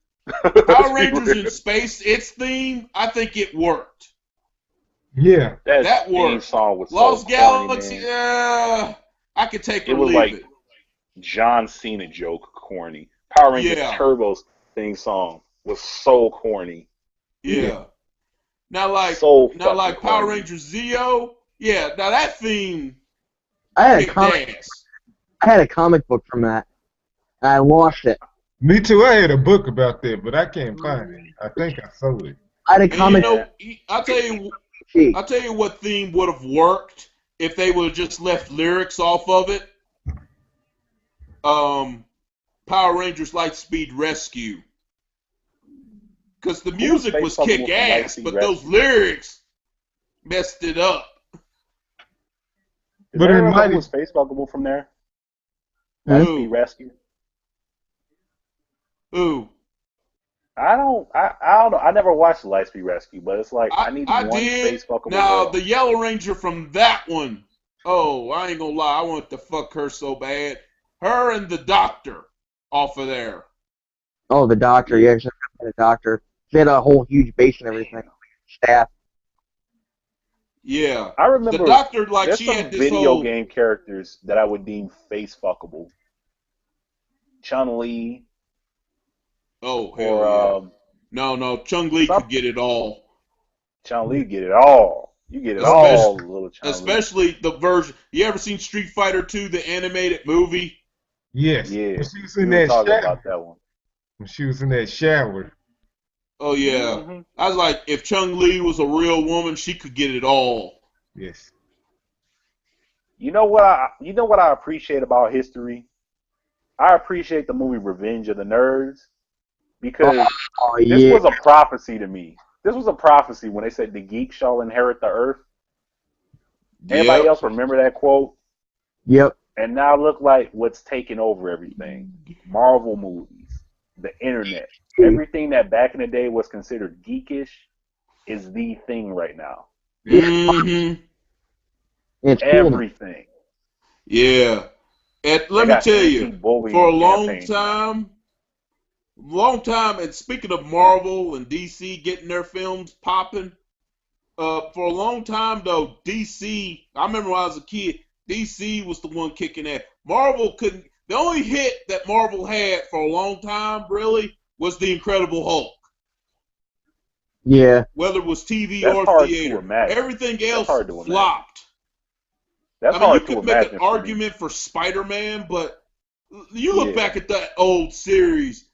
Power Rangers in Space, its theme, I think it worked. Yeah. That worked. Theme song was Lost so Galaxy, corny, I could take or it was leave like it. John Cena joke corny. Power Rangers Yeah. Turbo's theme song was so corny. Yeah. Now like fucking Power corny. Rangers Zeo, yeah, now that theme I had a kicked comic. ass. I had a comic book from that. And I lost it. Me too. I had a book about that, but I can't find it. I think I sold it. I had a And you comic. know, I'll tell you what theme would have worked if they would have just left lyrics off of it. Power Rangers Lightspeed Rescue. Because the music was kick ass, but those lyrics messed it up. Is But there in a Mighty- was face fuckable from there? Who? Lightspeed Rescue. Ooh. I don't know. I never watched the Lightspeed Rescue, but it's like I need one did. face fuckable Now, girl. the Yellow Ranger from that one. Oh, I ain't gonna lie. I want to fuck her so bad. Her and the Doctor off of there. Oh, the doctor. Yeah, she had a doctor. She had a whole huge base and everything. Staff. Yeah. I The remember doctor, like, there's she some had this video whole. game characters that I would deem face fuckable. Chun-Li Oh, hell yeah. or No, Chung Li some could get it all. Chun-Li get it all. You get it Especially, all, little Chun-Li. especially the version. You ever seen Street Fighter 2, the animated movie? Yes. Yeah, When she was we in were that talking shower. about that one. When she was in that shower. Oh, yeah. Hmm I was like, if Chung Li was a real woman, she could get it all. Yes. You know what I appreciate about history? I appreciate the movie Revenge of the Nerds because Oh this yeah. was a prophecy to me. This was a prophecy when they said the geek shall inherit the earth. Anybody Yep. else remember that quote? Yep. And now look like what's taking over everything. Marvel movies, the internet. Everything that back in the day was considered geekish is the thing right now. Mm-hmm. It's cool. Everything. Yeah. And They let me got tell you, for a anti-bullying long campaigns now. time, and speaking of Marvel and DC getting their films popping, for a long time though, DC, I remember when I was a kid, DC was the one kicking ass. Marvel couldn't, the only hit that Marvel had for a long time, really, was The Incredible Hulk. Yeah. Whether it was TV That's or hard to theater. imagine. Everything That's else hard to imagine. flopped. That's I mean, you hard to could make an imagine for me. argument for Spider-Man, but you look Yeah. back at that old series,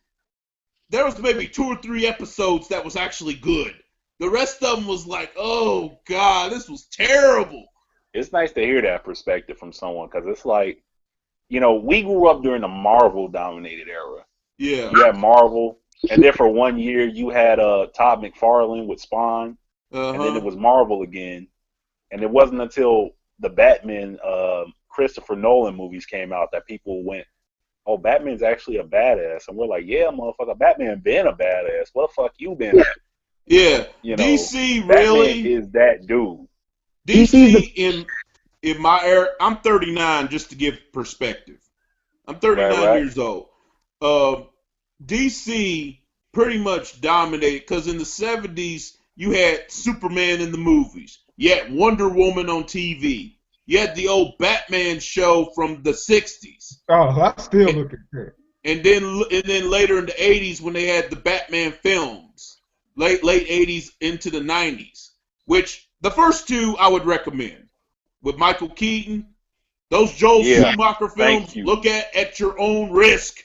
there was maybe 2 or 3 episodes that was actually good. The rest of them was like, oh, God, this was terrible. It's nice to hear that perspective from someone because it's like, you know, we grew up during the Marvel-dominated era. Yeah. You had Marvel, and then for 1 year you had Todd McFarlane with Spawn, and then it Uh-huh. was Marvel again. And it wasn't until the Batman Christopher Nolan movies came out that people went, oh, Batman's actually a badass. And we're like, yeah, motherfucker, Batman been a badass. What the fuck you been at? Yeah. You know, DC Batman really, is that dude. DC in my era, I'm 39 just to give perspective. I'm 39 Right. years old. DC pretty much dominated because in the 70s you had Superman in the movies. You had Wonder Woman on TV. You had the old Batman show from the 60s. Oh, I still look at that. And then later in the 80s when they had the Batman films. Late 80s into the 90s. Which the first 2 I would recommend. With Michael Keaton. Those Joel Schumacher films, you. look at your own risk.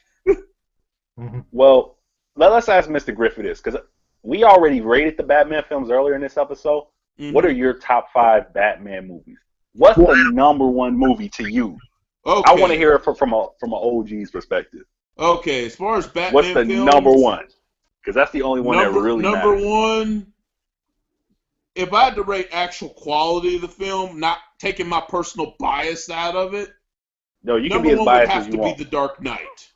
Well, let's ask Mr. Griffith this, because we already rated the Batman films earlier in this episode. Mm-hmm. What are your top 5 Batman movies? What's the number 1 movie to you? Okay. I want to hear it from an OG's perspective. Okay, as far as Batman what's the films, number 1? Because that's the only one that really number matters. 1, if I had to rate actual quality of the film, not taking my personal bias out of it, no, you can number be as 1 biased would have as you to want. be The Dark Knight.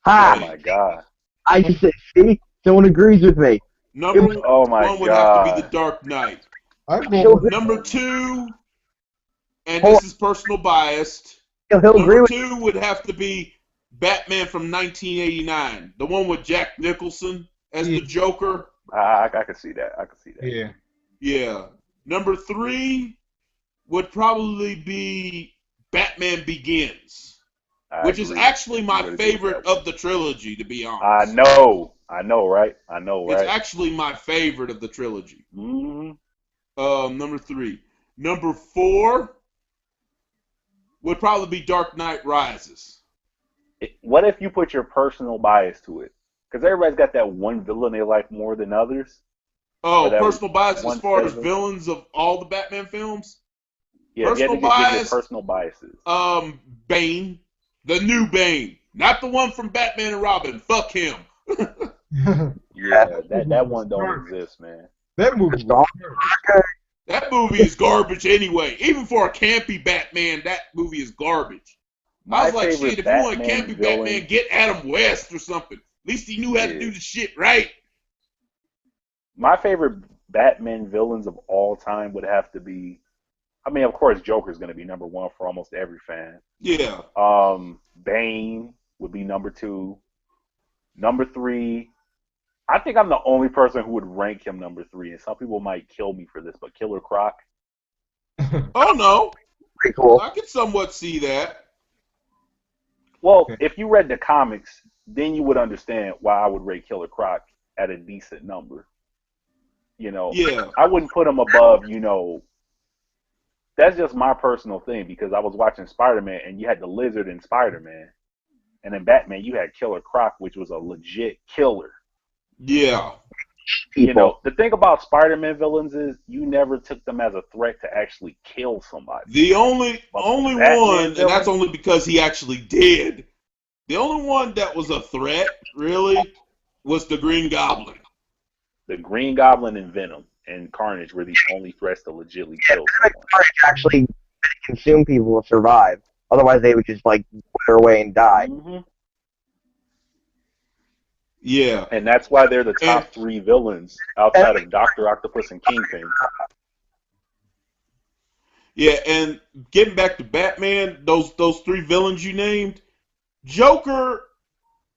Ha! Oh my God. I just said, see, someone agrees with me. Number Oh my 1 would have to be God. The Dark Knight. I'm going with Number 2, and Hold this is personal biased, He'll agree number with 2 would have to be Batman from 1989, the one with Jack Nicholson as the Joker. I can see that. I can see that. Yeah. Yeah. Number 3 would probably be Batman Begins, which is actually my favorite of the trilogy, to be honest. I know, right? It's actually my favorite of the trilogy. Mm-hmm. Number 3. Number 4 would probably be Dark Knight Rises. What if you put your personal bias to it? Because everybody's got that one villain they like more than others. Oh, personal bias one as far as favorite. villains of all the Batman films? Yeah, personal you have to give your bias. personal biases. Bane. The new Bane. Not the one from Batman and Robin. Fuck him. Yeah, that one don't exist, man. That movie. That movie is garbage anyway. Even for a campy Batman, that movie is garbage. I was like, shit, if you want a campy Batman, get Adam West or something. At least he knew how to do the shit right. My favorite Batman villains of all time would have to be, I mean, of course, Joker's going to be number 1 for almost every fan. Yeah. Bane would be number 2. Number 3, I think I'm the only person who would rank him number 3, and some people might kill me for this, but Killer Croc. Oh no, Pretty cool. I can somewhat see that. Well, if you read the comics, then you would understand why I would rate Killer Croc at a decent number. Yeah. I wouldn't put him above, that's just my personal thing because I was watching Spider-Man and you had the Lizard in Spider-Man. And in Batman, you had Killer Croc, which was a legit killer. Yeah. The thing about Spider-Man villains is you never took them as a threat to actually kill somebody. The only one, villain, and that's only because he actually did. The only one that was a threat, really, was the Green Goblin. The Green Goblin and Venom and Carnage were the only threats to legitly kill someone. Carnage actually consume people to survive. Otherwise, they would just like wither away and die. Mm-hmm. Yeah. And that's why they're the top 3 villains outside of Dr. Octopus and Kingpin. Yeah, and getting back to Batman, those 3 villains you named, Joker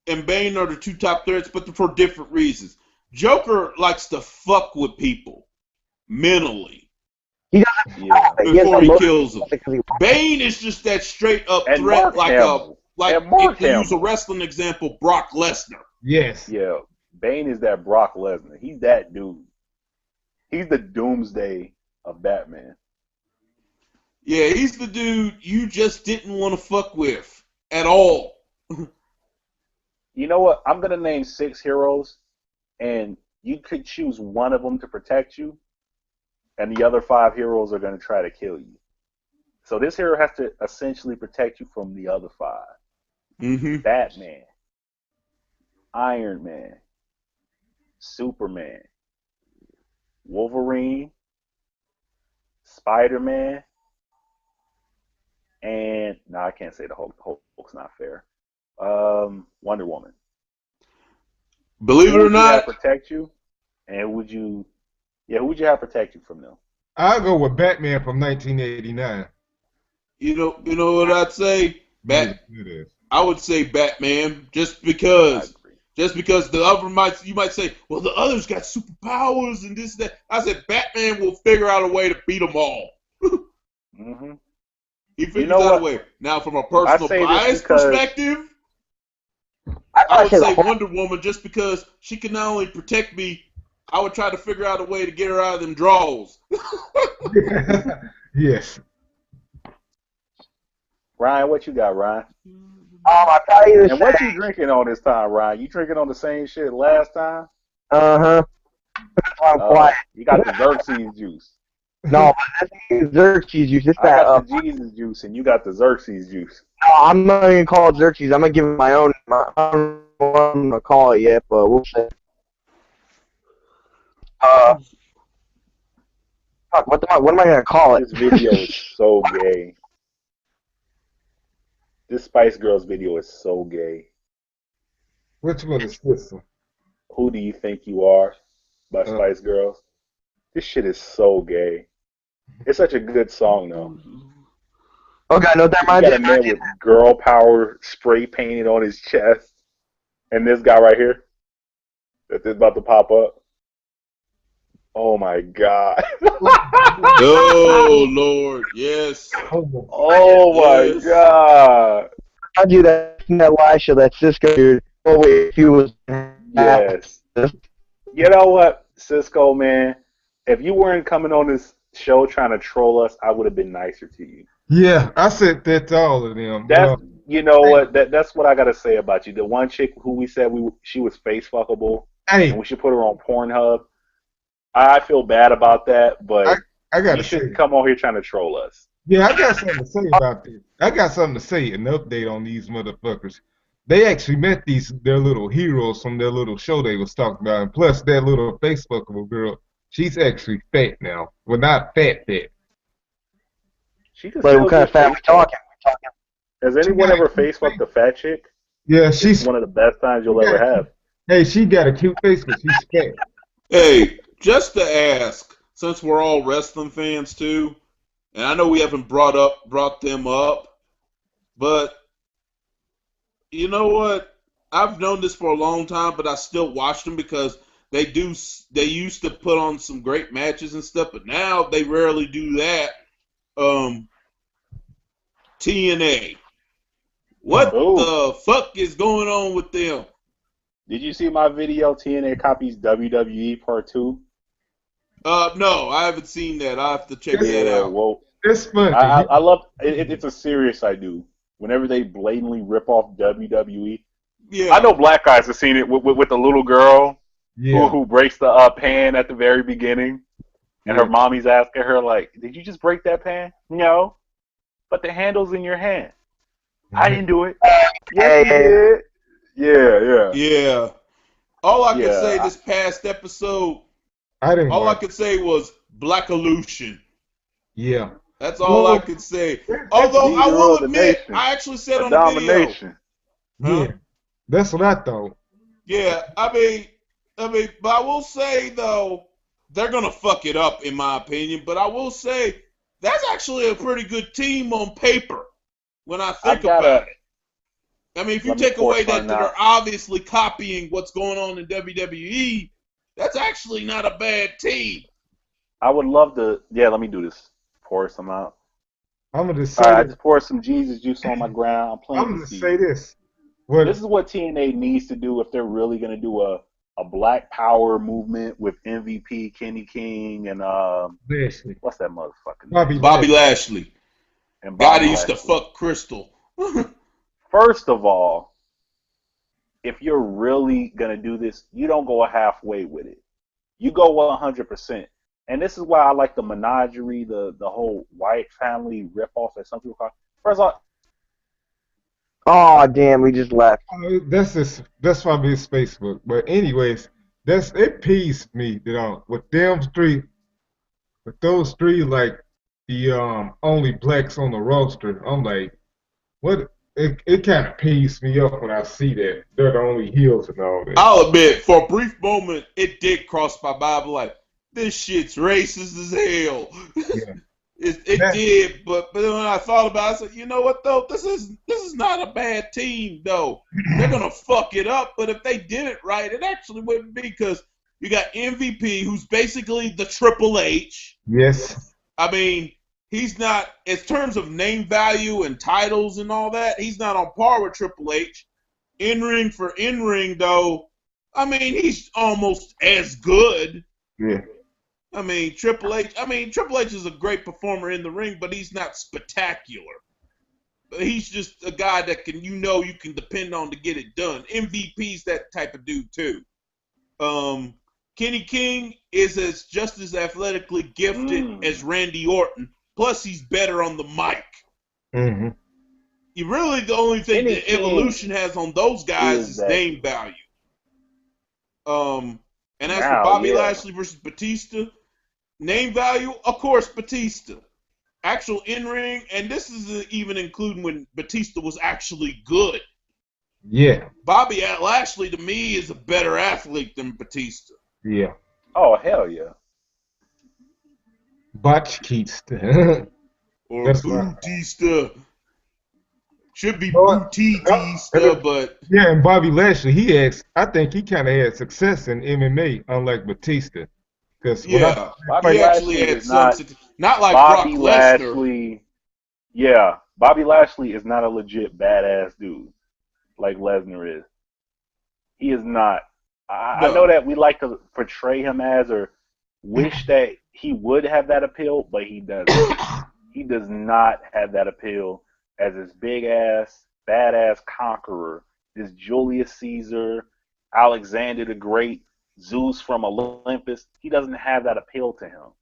and Bane are the 2 top threats, but for different reasons. Joker likes to fuck with people mentally. He doesn't. Yeah. Before he kills them. Bane is just that straight up And threat, Mark like Mark if you use a wrestling example, Brock Lesnar. Yes. Yeah. Bane is that Brock Lesnar. He's that dude. He's the doomsday of Batman. Yeah, he's the dude you just didn't want to fuck with at all. You know what? I'm going to name 6 heroes, and you could choose one of them to protect you, and the other 5 heroes are going to try to kill you. So this hero has to essentially protect you from the other 5. Mm-hmm. Batman, Iron Man, Superman, Wolverine, Spider-Man, and I can't say the Hulk. Hulk's not fair. Wonder Woman. Believe it or not, protect you, and who would you have protect you from them? I'll go with Batman from 1989. You know what I'd say? I would say Batman, just because the other you might say, well, the others got superpowers and this that. I said Batman will figure out a way to beat them all. Mm-hmm. He figures out a way. Now, from a personal bias perspective, I would say Wonder Woman, just because she can not only protect me, I would try to figure out a way to get her out of them draws. Yes. Ryan, what you got, Ryan? I probably and what you drinking on this time, Ryan? You drinking on the same shit last time? Uh-huh. That's why I'm quiet. You got the Xerxes juice. No, that's Xerxes juice. Just I got the Jesus juice, and you got the Xerxes juice. No, I'm not even call it Xerxes. I'm gonna give it my own. I don't know what I'm gonna call it yet, but we'll see. Fuck, what am I gonna call it? This video is so gay. This Spice Girls video is so gay. Which one is this one? Who Do You Think You Are by Spice Girls. This shit is so gay. It's such a good song, though. Okay, I know that reminds me. You got a man with girl power spray painted on his chest. And this guy right here that is about to pop up. Oh, my God. Oh, Lord, yes. Oh, my God. I do that live show, that Cisco dude. Oh, wait, if he was... Yes. You know what, Cisco, man? If you weren't coming on this show trying to troll us, I would have been nicer to you. Yeah, I said that to all of them. That's you know what? That's what I gotta say about you. The one chick who we said she was face fuckable, and we should put her on Pornhub. I feel bad about that, but I gotta you shouldn't come on here trying to troll us. Yeah, I got something to say about this. I got something to say, an update on these motherfuckers. They actually met their little heroes from their little show they was talking about, and plus that little face fuckable girl. She's actually fat now. Well, not fat. She just what kind of fat we talking? Has anyone ever face fucked a fat chick? Yeah, she's one of the best times you'll ever have. Hey, she got a cute face, but she's fat. Hey, just to ask, since we're all wrestling fans too, and I know we haven't brought them up, but you know what? I've known this for a long time, but I still watch them because they used to put on some great matches and stuff, but now they rarely do that. TNA. What the fuck is going on with them? Did you see my video? TNA copies WWE Part 2. No, I haven't seen that. I have to check that out. Well, it's funny. I love it. It's a serious I do. Whenever they blatantly rip off WWE. Yeah. I know black guys have seen it with the little girl who breaks the pan at the very beginning, and her mommy's asking her like, "Did you just break that pan?" No, but the handle's in your hand. I didn't do it. Yes, you did. Yeah. All I could say this past episode, all I could say was Black Illusion. Yeah. That's all I could say. Although I will admit, I actually said on the video. Yeah. That's what I thought. Yeah, I mean, but I will say though, they're gonna fuck it up in my opinion. But I will say that's actually a pretty good team on paper when I think about it. I mean, if you take away that they're obviously copying what's going on in WWE, that's actually not a bad team. I would love to. Yeah, let me do this. Pour some out. I'm gonna say. I just poured some Jesus juice on my ground. I'm gonna say this. This is what TNA needs to do if they're really gonna do a Black Power movement with MVP, Kenny King, and Lashley. What's that motherfucker? Bobby Lashley. And God used to fuck Crystal. First of all, if you're really gonna do this, you don't go halfway with it. You go 100%. And this is why I like the menagerie, the whole white family ripoff that some people call. First of all, oh damn, we just left. That's probably his Facebook. But anyways, it peeved me that with those three like the only blacks on the roster. I'm like, what? It kind of peeves me up when I see that they're the only heels and all that. I'll admit, for a brief moment, it did cross my mind like, this shit's racist as hell. Yeah. It did, but then when I thought about it, I said, you know what though? This is not a bad team though. They're gonna fuck it up, but if they did it right, it actually wouldn't be, because you got MVP, who's basically the Triple H. Yes. I mean, he's not, in terms of name value and titles and all that, he's not on par with Triple H. In-ring for in-ring though, I mean, he's almost as good. Yeah. I mean, Triple H is a great performer in the ring, but he's not spectacular. He's just a guy that you can depend on to get it done. MVP's that type of dude too. Kenny King is just as athletically gifted as Randy Orton. Plus, he's better on the mic. Mm-hmm. The only thing that Evolution has on those guys is name value. And as for Bobby Lashley versus Batista, name value, of course, Batista. Actual in-ring, and this is even including when Batista was actually good. Yeah. Bobby Lashley, to me, is a better athlete than Batista. Yeah. Oh, hell yeah. Batista. Or Batista. Should be Batista, but... Yeah, and Bobby Lashley, I think he kind of had success in MMA, unlike Batista. Bobby Lashley had not like Bobby Brock Lesnar. Bobby Lashley is not a legit badass dude like Lesnar is. He is not. I know that we like to portray him as, or wish that he would have that appeal, but he doesn't. He does not have that appeal as this big ass, badass conqueror, this Julius Caesar, Alexander the Great, Zeus from Olympus. He doesn't have that appeal to him.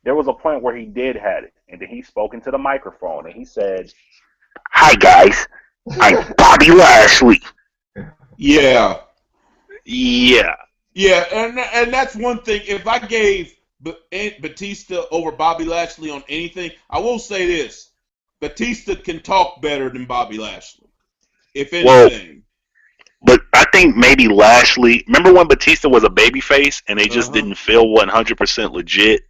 There was a point where he did have it, and then he spoke into the microphone and he said, "Hi guys, I'm Bobby Lashley." Yeah, and that's one thing. If I gave Batista over Bobby Lashley on anything, I will say this: Batista can talk better than Bobby Lashley, if anything. But I think maybe Lashley. Remember when Batista was a babyface and they just didn't feel 100% legit?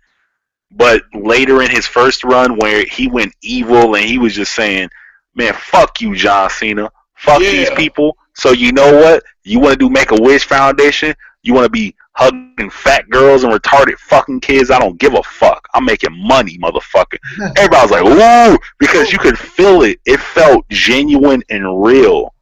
But later in his first run, where he went evil and he was just saying, "Man, fuck you, John Cena. Fuck these people. So you know what? You want to do Make-A-Wish Foundation? You want to be hugging fat girls and retarded fucking kids? I don't give a fuck. I'm making money, motherfucker. Everybody was like, ooh, because you could feel it. It felt genuine and real.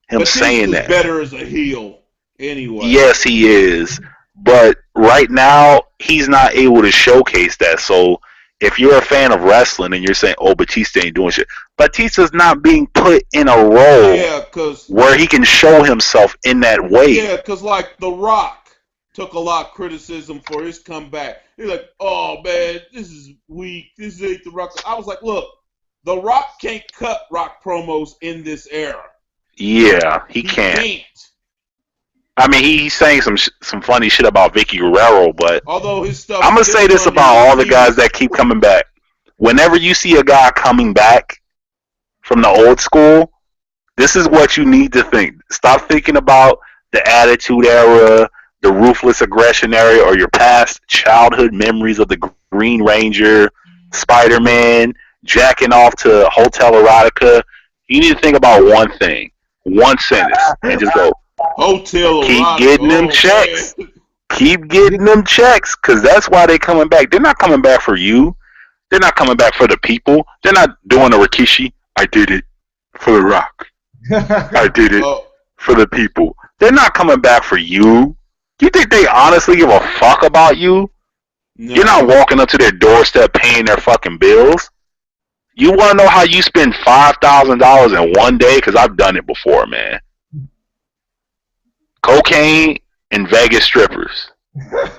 Him saying that. Better as a heel, anyway. Yes, he is. But right now, he's not able to showcase that. So if you're a fan of wrestling and you're saying, oh, Batista ain't doing shit, Batista's not being put in a role where he can show himself in that way. Yeah, because like The Rock took a lot of criticism for his comeback. He's like, oh, man, this is weak. This ain't The Rock. I was like, look, The Rock can't cut Rock promos in this era. Yeah, he can't. I mean, he's saying some funny shit about Vicky Guerrero, but although his stuff, I'm gonna say this about all the guys that keep coming back. Whenever you see a guy coming back from the old school, this is what you need to think. Stop thinking about the Attitude Era, the Ruthless Aggression era, or your past childhood memories of the Green Ranger, Spider-Man, jacking off to Hotel Erotica. You need to think about one thing, one sentence, and just go, Hotel keep Erotica. getting them checks. Man. Keep getting them checks, because that's why they're coming back. They're not coming back for you. They're not coming back for the people. They're not doing a Rikishi. I did it for The Rock. I did it for the people. They're not coming back for you. You think they honestly give a fuck about you? No. You're not walking up to their doorstep paying their fucking bills. You want to know how you spend $5,000 in one day? Because I've done it before, man. Cocaine and Vegas strippers.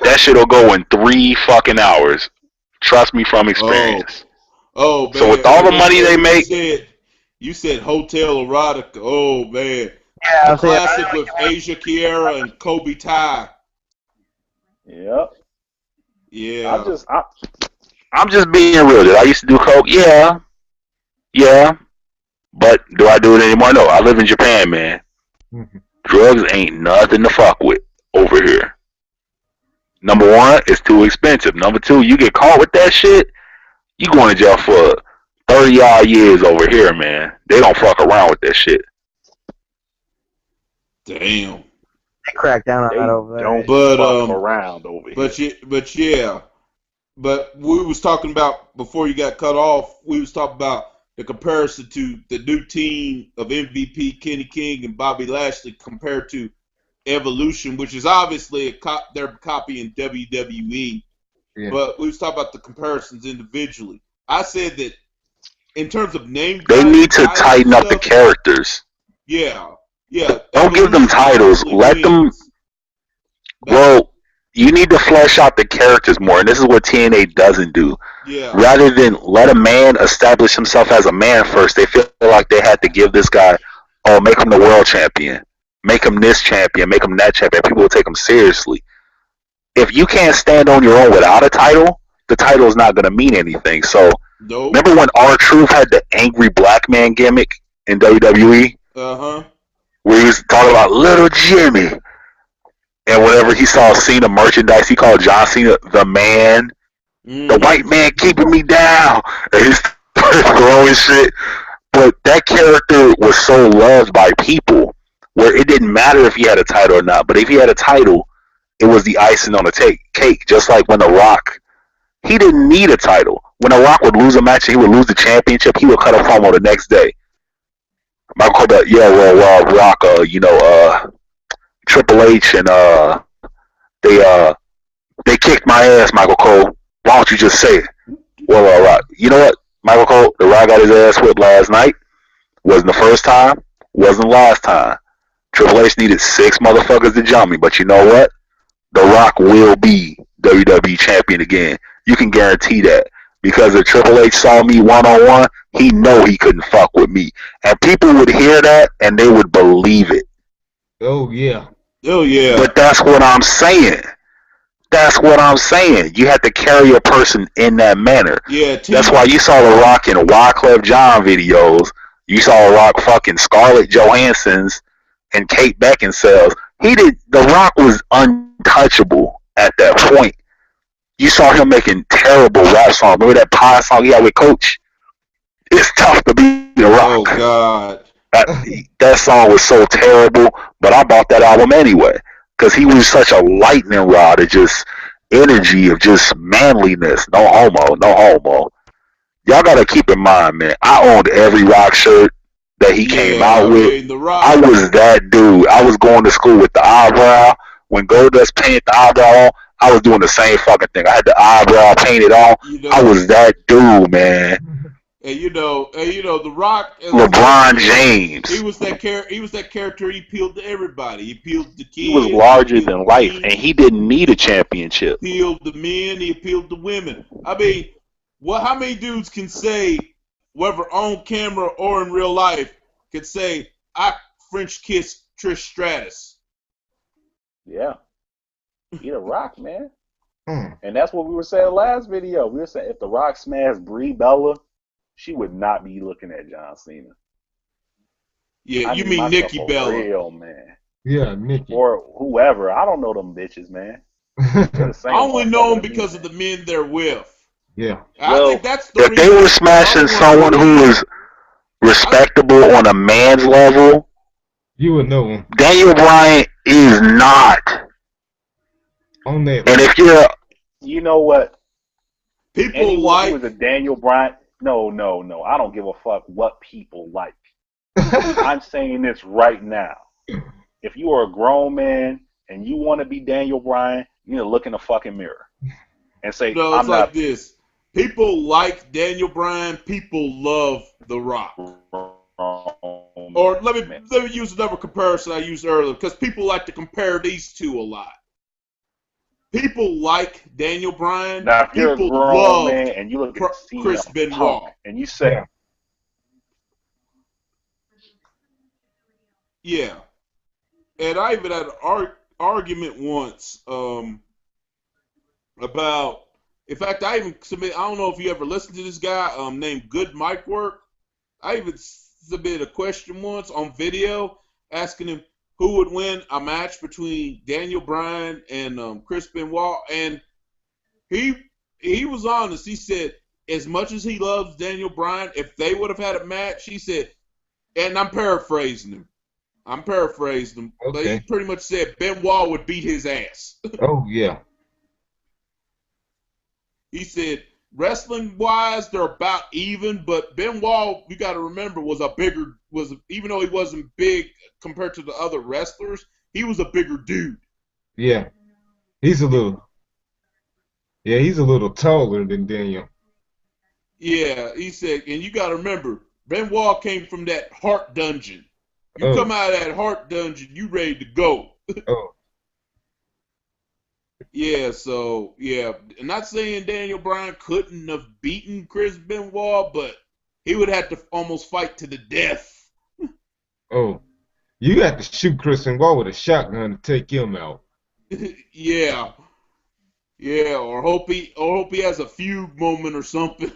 That shit'll go in 3 fucking hours. Trust me from experience. Oh man. So with all the money they make, you said Hotel Erotica. Oh man. Yeah, classic with Asia Kiera and Kobe Ty. Yep. Yeah. I'm just being real. Did I used to do coke? Yeah. Yeah. But do I do it anymore? No. I live in Japan, man. Drugs ain't nothing to fuck with over here. Number one, it's too expensive. Number two, you get caught with that shit, you going to jail for 30-odd years over here, man. They don't fuck around with that shit. Damn. They crack down on that over there. Don't fuck around over here. But yeah. But we was talking about, before you got cut off, we was talking about the comparison to the new team of MVP, Kenny King and Bobby Lashley compared to Evolution, which is obviously they're copying WWE. Yeah. But we was talking about the comparisons individually. I said that in terms of name, they need to tighten up the characters. Yeah, yeah. Don't give them titles. Let them. Well, you need to flesh out the characters more, and this is what TNA doesn't do. Yeah. Rather than let a man establish himself as a man first, they feel like they had to give this guy, make him the world champion, make him this champion, make him that champion. People will take him seriously. If you can't stand on your own without a title, the title is not going to mean anything. So, Remember when R-Truth had the angry black man gimmick in WWE? Uh-huh. Where he was talking about Little Jimmy. And whenever he saw Cena merchandise, he called John Cena the man. The white man keeping me down. And he started throwing shit. But that character was so loved by people where it didn't matter if he had a title or not. But if he had a title, it was the icing on the cake. Just like when The Rock, he didn't need a title. When The Rock would lose a match and he would lose the championship, he would cut a promo the next day. Michael called that, Rock, Triple H and they kicked my ass, Michael Cole. Why don't you just say it? Well, Rock. You know what, Michael Cole? The Rock got his ass whipped last night. Wasn't the first time. Wasn't the last time. Triple H needed 6 motherfuckers to jump me, but you know what? The Rock will be WWE champion again. You can guarantee that. Because if Triple H saw me one-on-one, he know he couldn't fuck with me. And people would hear that, and they would believe it. Oh, yeah. Oh, yeah. But that's what I'm saying. That's what I'm saying. You have to carry a person in that manner. Yeah. That's why you saw The Rock in Wyclef Jean videos. You saw The Rock fucking Scarlett Johansson's and Kate Beckinsale's. The Rock was untouchable at that point. You saw him making terrible rap songs. Remember that Pie song he had with Coach? It's tough to be The Rock. Oh, God. That song was so terrible, but I bought that album anyway. because he was such a lightning rod of just energy, of just manliness. No homo, no homo. Y'all gotta keep in mind, man. I owned every Rock shirt that he came Yeah, out I with. mean, The Rock. I was that dude. I was going to school with the eyebrow. When Goldust painted the eyebrow on, I was doing the same fucking thing. I had the eyebrow painted on. I was that dude, man. And you know, The Rock. LeBron James. He was that character. He appealed to everybody. He appealed to kids. He was larger than life, and he didn't need a championship. He appealed to men. He appealed to women. I mean, how many dudes can say, whether on camera or in real life, could say, I French kissed Trish Stratus? Yeah. He The Rock, man. And that's what we were saying last video. We were saying if The Rock smashed Brie Bella, she would not be looking at John Cena. Yeah, you mean Nikki Bella. Real, man. Yeah, Nikki. Or whoever. I don't know them bitches, man. I only know them because of the men they're with. Yeah. I think that's the if they were smashing someone who was respectable on a man's level, you would know him. Daniel Bryan is not. On that. And if you're, you know what? People like who is a Daniel Bryan. No. I don't give a fuck what people like. I'm saying this right now. If you are a grown man and you want to be Daniel Bryan, you need to look in the fucking mirror and say, no, it's like this. People like Daniel Bryan. People love The Rock. Or let me use another comparison I used earlier, because people like to compare these two a lot. People like Daniel Bryan. Now, if you're a people grown love man and you look at Chris Benoit and you say, yeah. And I even had an argument once about. In fact, I even submitted. I don't know if you ever listened to this guy named Good Mic Work. I even submitted a question once on video asking him who would win a match between Daniel Bryan and Chris Benoit, and he was honest. He said as much as he loves Daniel Bryan, if they would have had a match, he said, and I'm paraphrasing him. Okay. But he pretty much said Benoit would beat his ass. Oh yeah. He said, wrestling-wise, they're about even, but Benoit, you got to remember, even though he wasn't big compared to the other wrestlers, he was a bigger dude. Yeah. He's a little taller than Daniel. Yeah, he said, and you got to remember, Benoit came from that heart dungeon. You come out of that heart dungeon, you ready to go. Yeah, so, yeah. I'm not saying Daniel Bryan couldn't have beaten Chris Benoit, but he would have to almost fight to the death. Oh. You have to shoot Chris Benoit with a shotgun to take him out. Yeah. Yeah, or hope he has a fugue moment or something.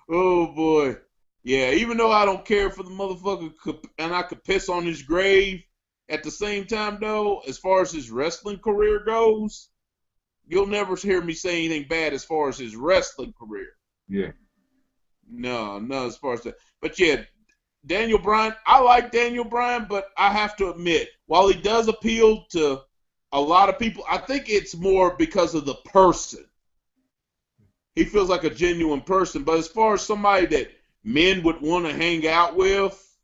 Oh, boy. Yeah, even though I don't care for the motherfucker and I could piss on his grave, at the same time, though, as far as his wrestling career goes, you'll never hear me say anything bad as far as his wrestling career. Yeah. No, as far as that. But, yeah, Daniel Bryan, I like Daniel Bryan, but I have to admit, while he does appeal to a lot of people, I think it's more because of the person. He feels like a genuine person. But as far as somebody that men would want to hang out with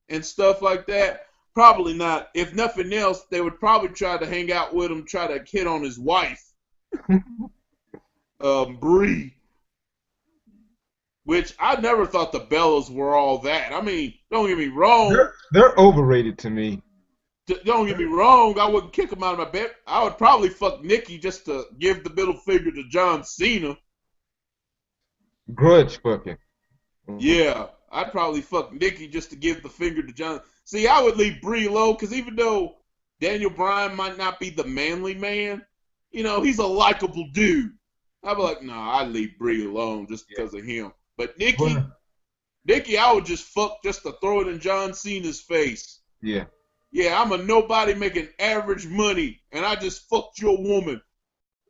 and stuff like that, probably not. If nothing else, they would probably try to hang out with him, try to hit on his wife, Brie. Which I never thought the Bellas were all that. I mean, don't get me wrong. They're overrated to me. Don't get me wrong. I wouldn't kick them out of my bed. I would probably fuck Nikki just to give the middle finger to John Cena. Grudge fucking. Mm-hmm. Yeah, I'd probably fuck Nikki just to give the finger to John. See, I would leave Brie low because even though Daniel Bryan might not be the manly man, you know, he's a likable dude. I'd be like, nah, I'd leave Brie alone just because of him. But Nikki, I would just fuck just to throw it in John Cena's face. Yeah. Yeah, I'm a nobody making average money, and I just fucked your woman.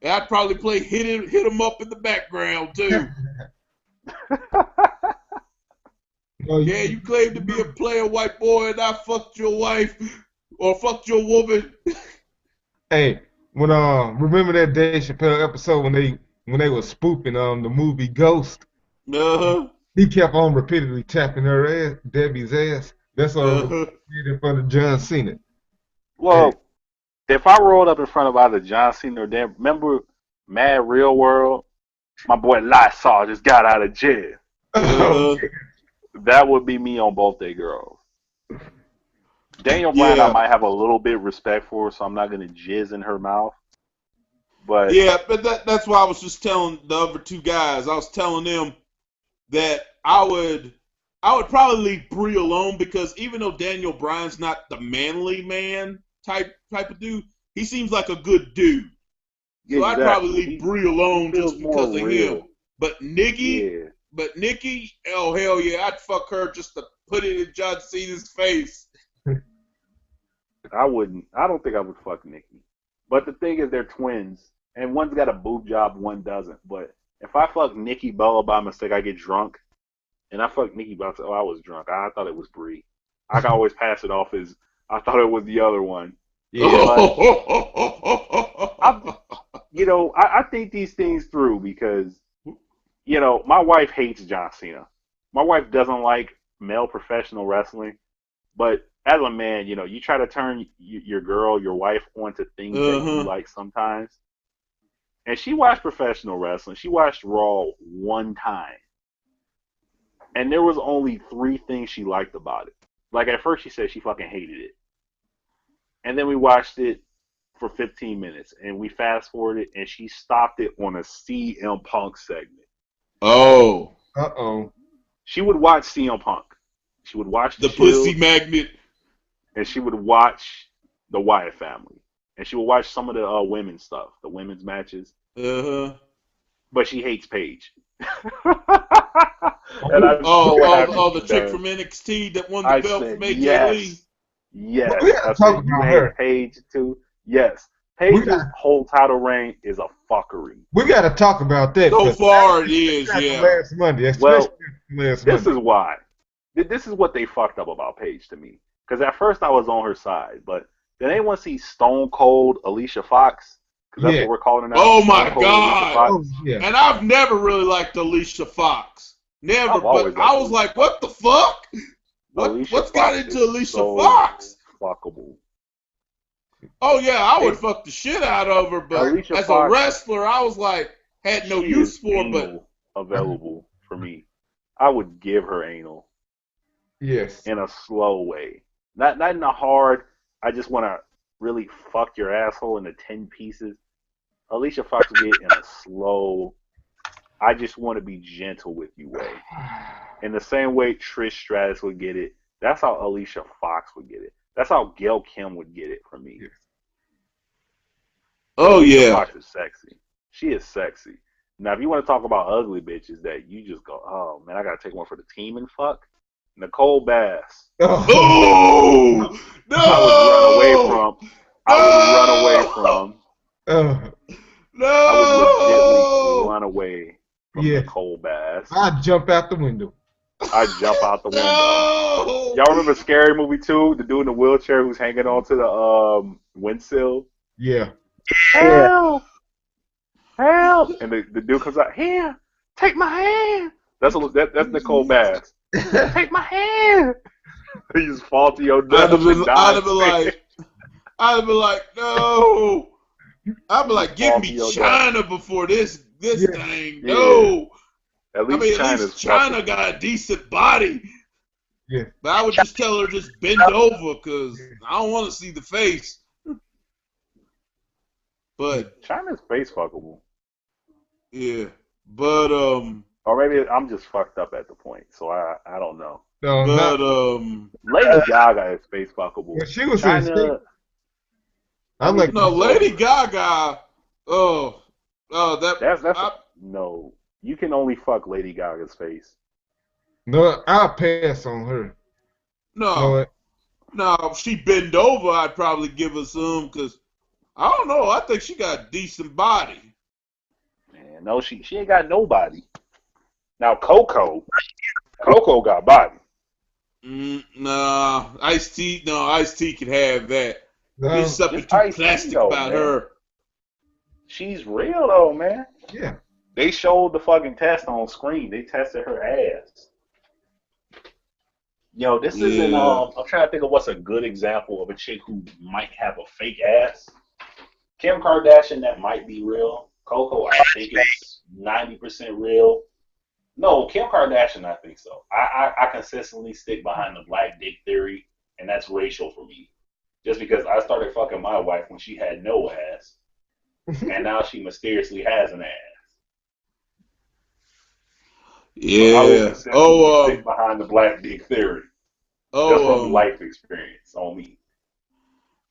And I'd probably play hit him up in the background too. Yeah, you claim to be a player white boy and I fucked your wife or fucked your woman. Hey, when remember that Dave Chappelle episode when they were spoofing the movie Ghost? Uh-huh. He kept on repeatedly tapping her ass, Debbie's ass. That's what he Uh-huh. did in front of John Cena. Hey, Well, if I rolled up in front of either John Cena or Dan, remember Mad Real World? My boy Lysol just got out of jail. oh, Uh-huh. That would be me on both day girls. Daniel Bryan, I Yeah. might have a little bit of respect for, so I'm not gonna jizz in her mouth. But Yeah, but that's why I was just telling the other two guys. I was telling them that I would probably leave Brie alone because even though Daniel Bryan's not the manly man type of dude, he seems like a good dude. yeah, So I'd probably exactly, leave Brie he alone feels just more because of him. real. But Nikki, Yeah, oh hell yeah, I'd fuck her just to put it in John Cena's face. I wouldn't. I don't think I would fuck Nikki. But the thing is, they're twins, and one's got a boob job, one doesn't. But if I fuck Nikki Bella by mistake, I get drunk, and I fuck Nikki Bella. Oh, I was drunk. I thought it was Brie. I can always pass it off as I thought it was the other one. yeah. But I think these things through because my wife hates John Cena. My wife doesn't like male professional wrestling, but as a man, you try to turn your girl, your wife, onto things that you Uh-huh. like sometimes. And she watched professional wrestling. She watched Raw one time, and there was only three things she liked about it. Like at first, she said she fucking hated it, and then we watched it for 15 minutes, and we fast forwarded, and she stopped it on a CM Punk segment. Oh, Uh-oh. She would watch CM Punk. She would watch The the pussy Shield, magnet. and she would watch the Wyatt family, and she would watch some of the women's stuff, the women's matches. Uh-huh. But she hates Paige, and I'm Oh, so oh, happy oh, she the chick does. from NXT that won the I belt said from AJ Lee. yes. We gotta I talk said you about hate her. Paige too. Yes, We Paige's got whole title reign is a fuckery. we gotta talk about that So because far it is, after yeah. last Monday, especially Well, after last this Monday. is why. This is what they fucked up about Paige to me. Because at first I was on her side, but did anyone see Stone Cold Alicia Fox? Because that's Yeah. what we're calling her now. Oh Stone my Cold Alicia God. Fox. Oh yeah. And I've never really liked Alicia Fox. Never, I've always but I liked was Alicia like, what the fuck? Alicia What's got Fox into is Alicia so Fox? fuckable. Oh yeah, I would Hey, fuck the shit out of her, but Alicia as a Fox, wrestler, I was like, had no she use is for her, but anal available for me. I would give her anal Yes. in a slow way. Not in a hard, I just want to really fuck your asshole into 10 pieces. Alicia Fox would get in a slow, I just want to be gentle with you way. In the same way Trish Stratus would get it, that's how Alicia Fox would get it. That's how Gail Kim would get it from me. Yes. oh Alicia yeah. Fox is sexy. She is sexy. Now, if you want to talk about ugly bitches that you just go, oh man, I gotta take one for the team and fuck. Nicole Bass. Oh. Oh I would run away no, from. I would run away from. Oh. I would legitimately no, run away from Yes. Nicole Bass. I'd jump out the window. I'd jump out the window. no. Y'all remember Scary Movie 2? The dude in the wheelchair who's hanging onto the windsill? Yeah. Yeah. Help! Help! And the dude comes out, here, take my hand. That's Nicole Bass. Take my hand. You just fall to your death and die. I'd have been like, no. I'd be like, give Fall to me your China before this Yeah. thing. Yeah. No. At I least mean, at China's least China fucking. got a decent body. Yeah. But I would just tell her just bend over because I don't want to see the face. But China's face fuckable. yeah, but Or maybe I'm just fucked up at the point, so I don't know. No, but not. Lady Gaga is face fuckable. When she was in China, shape, I like. no, Lady Gaga. Oh, that that's I, no. You can only fuck Lady Gaga's face. No, I'll pass on her. no, no. If she bend over, I'd probably give her some because I don't know. I think she got a decent body. Man, no, she ain't got nobody. Now Coco got body. Nah, Ice T. No, Ice T could have that. There's something Just too Ice-T plastic though, about man. her. She's real though, man. Yeah. They showed the fucking test on screen. They tested her ass. This isn't. Yeah. I'm trying to think of what's a good example of a chick who might have a fake ass. Kim Kardashian, that might be real. Coco, I think it's 90% real. No, Kim Kardashian, I think so. I consistently stick behind the black dick theory, and that's racial for me. Just because I started fucking my wife when she had no ass, and now she mysteriously has an ass. Yeah. So I will consistently stick behind the black dick theory. Just from life experience on me.